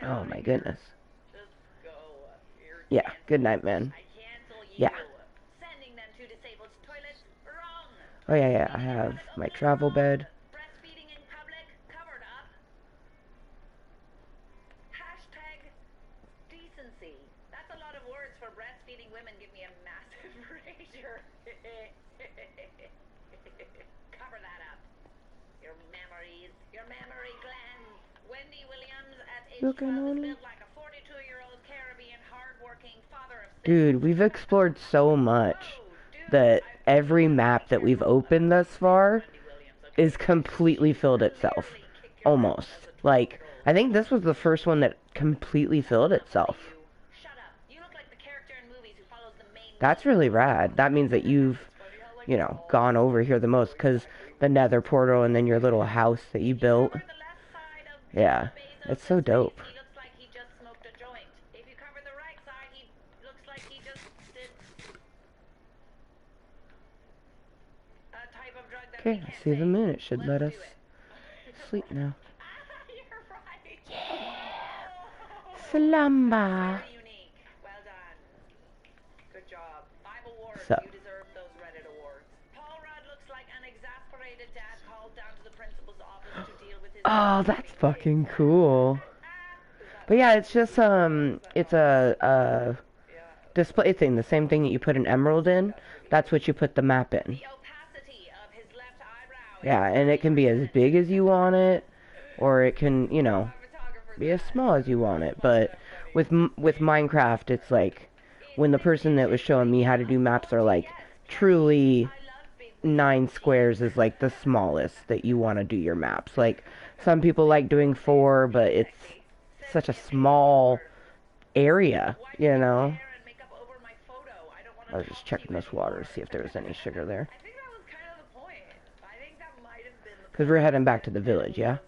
[SPEAKER 1] Oh my goodness. Yeah, good night, man. Yeah. Oh yeah, yeah, I have my travel bed.
[SPEAKER 4] words for breastfeeding women give me a massive rager. Cover that up. Your memories, your memory glands. Wendy Williams at age
[SPEAKER 1] You can
[SPEAKER 4] 12 is
[SPEAKER 1] only...
[SPEAKER 4] built like a 42-year-old Caribbean hardworking father of 6.
[SPEAKER 1] Dude, we've explored so much that every map that we've opened thus far is completely filled itself. Almost. Like, I think this was the first one that completely filled itself.
[SPEAKER 4] Shut up. You look like the character in movies who follows the main.
[SPEAKER 1] That's really rad. That means that you've, you know, gone over here the most, because the nether portal and then your little house that you built. Yeah, it's so dope.
[SPEAKER 4] He looks like he just smoked a joint. If you cover the right side, he looks like he just did a type of drug that
[SPEAKER 1] Okay,
[SPEAKER 4] we
[SPEAKER 1] I
[SPEAKER 4] can't
[SPEAKER 1] see the
[SPEAKER 4] say.
[SPEAKER 1] moon. It should
[SPEAKER 4] Let's
[SPEAKER 1] let us
[SPEAKER 4] do it.
[SPEAKER 1] sleep now.
[SPEAKER 4] You're right.
[SPEAKER 1] Slumber.
[SPEAKER 4] Very unique. Well done. Good job. 5 awards.
[SPEAKER 1] So.
[SPEAKER 4] You deserve those Reddit awards. Paul Rudd looks like an exasperated dad called down to the principal's office to deal with his.
[SPEAKER 1] Oh, that's fucking cool. But yeah, it's just it's a display thing, the same thing that you put an emerald in. That's what you put the map in.
[SPEAKER 4] The opacity of his left eyebrow.
[SPEAKER 1] Yeah, and it can be as big as you want it, or it can, you know, be as small as you want it. But with Minecraft, it's like when the person that was showing me how to do maps are like truly 9 squares is like the smallest that you want to do your maps. Like some people like doing 4, but it's such a small area, you know. I was just checking this water to see if there was any sugar there.
[SPEAKER 4] I think that was kind of the point. I think that might have been the
[SPEAKER 1] Because we're heading back to the village, yeah?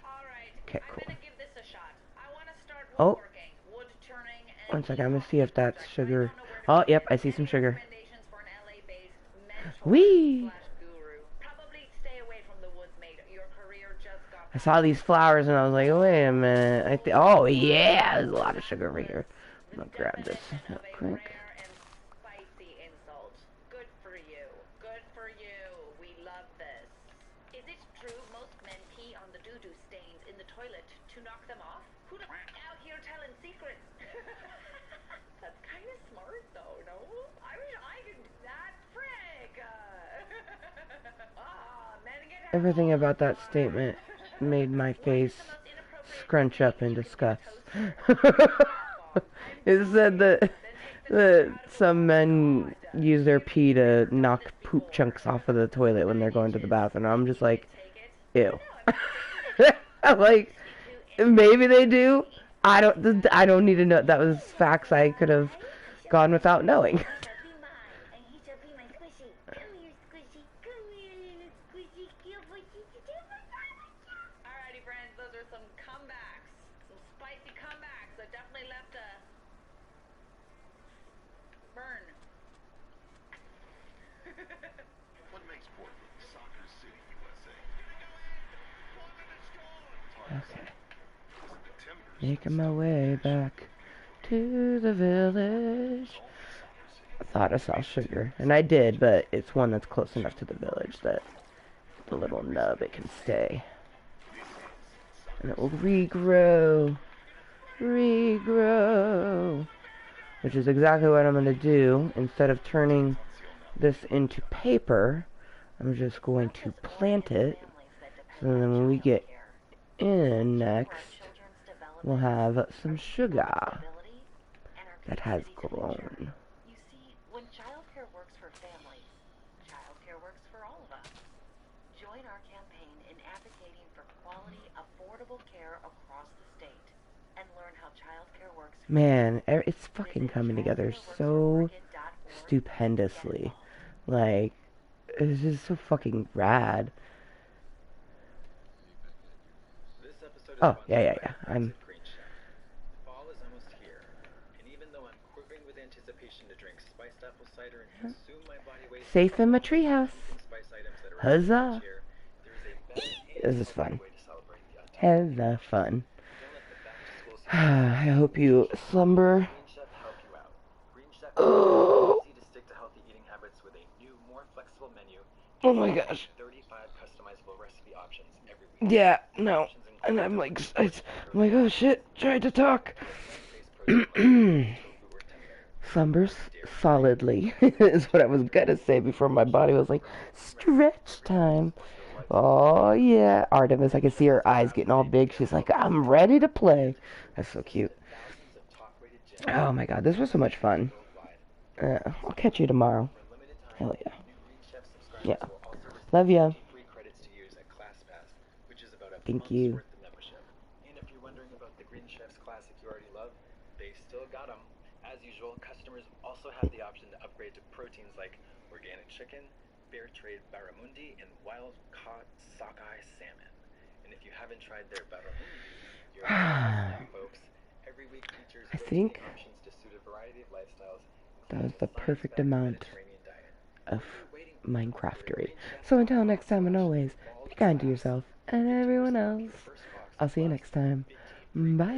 [SPEAKER 4] Alright,
[SPEAKER 1] Okay,
[SPEAKER 4] I'm
[SPEAKER 1] cool.
[SPEAKER 4] gonna give this a shot. I want to start
[SPEAKER 1] Oh.
[SPEAKER 4] woodworking, wood turning, and
[SPEAKER 1] 1 second, I'm gonna see if that's sugar. Oh, yep, I see some sugar.
[SPEAKER 4] recommendations for an LA-based mentor
[SPEAKER 1] Whee!
[SPEAKER 4] slash guru. Probably stay away from the woods, mate. Your career just got.
[SPEAKER 1] I saw these flowers and I was like, wait a minute. Oh, yeah, there's a lot of sugar over here. I'm gonna grab this real quick.
[SPEAKER 4] Rare and spicy insult. Good for you. Good for you. We love this. Is it true most men pee on the doo-doo stains in the toilet to knock them off? Who the f out here telling secrets? That's kind of smart, though, no? I wish I could do that. Frick! Men get
[SPEAKER 1] Everything about that statement made my face scrunch up in disgust. It said that some men use their pee to knock poop chunks off of the toilet when they're going to the bathroom. I'm just like, ew. Like, maybe they do. I don't need to know. That was facts I could have gone without knowing.
[SPEAKER 4] Alrighty, friends, those are some comebacks. Some spicy comebacks that definitely left a burn.
[SPEAKER 10] What makes Portland Soccer City, USA?
[SPEAKER 1] Okay. Making my way back to the village. I thought I saw sugar, and I did, but it's one that's close enough to the village that the little nub, it can stay. And it will regrow. Regrow. Which is exactly what I'm going to do. Instead of turning this into paper, I'm just going to plant it. So then when we get in next, we'll have some sugar that has grown.
[SPEAKER 11] You see, when childcare works for families, childcare works for all of us. Join our campaign in advocating for quality, affordable care across the state and learn how childcare works for
[SPEAKER 1] Man, it's fucking coming together so stupendously. Like, it's just so fucking rad. Oh, yeah. I'm...
[SPEAKER 10] Fall is almost here, and even though I'm quivering with anticipation to drink spiced apple cider and consume my body weight
[SPEAKER 1] safe in my treehouse.
[SPEAKER 10] spice items that are
[SPEAKER 1] Huzzah.
[SPEAKER 10] here, there is a
[SPEAKER 1] This is fun.
[SPEAKER 10] way to celebrate the autumn.
[SPEAKER 1] Hella fun. I hope you slumber.
[SPEAKER 10] Green Chef help you out. Green Chef
[SPEAKER 1] Oh,
[SPEAKER 10] easy to stick to healthy eating habits with a new, more flexible menu.
[SPEAKER 1] oh my gosh.
[SPEAKER 10] 35 customizable recipe options every week.
[SPEAKER 1] Yeah, no. And I'm like, oh shit, tried to talk. Slumbers solidly is what I was gonna say before my body was like, stretch time. Oh yeah, Artemis, I can see her eyes getting all big. She's like, I'm ready to play. That's so cute. Oh my god, this was so much fun. I'll catch you tomorrow. Hell yeah. Yeah. Love ya. Thank you.
[SPEAKER 10] And if you're wondering about the Green Chef's Classic you already love, they still got them. As usual, customers also have the option to upgrade to proteins like organic chicken, fair trade barramundi, and wild-caught sockeye salmon. And if you haven't tried their barramundi, you're missing out, folks. Every week features
[SPEAKER 1] I
[SPEAKER 10] protein
[SPEAKER 1] think
[SPEAKER 10] options to suit a variety of lifestyles,
[SPEAKER 1] that was
[SPEAKER 10] including
[SPEAKER 1] the
[SPEAKER 10] a
[SPEAKER 1] perfect
[SPEAKER 10] science-backed
[SPEAKER 1] amount
[SPEAKER 10] Mediterranean diet.
[SPEAKER 1] of Minecraftery. So until next time, and always, be kind to yourself and everyone else. I'll see you next time. Bye.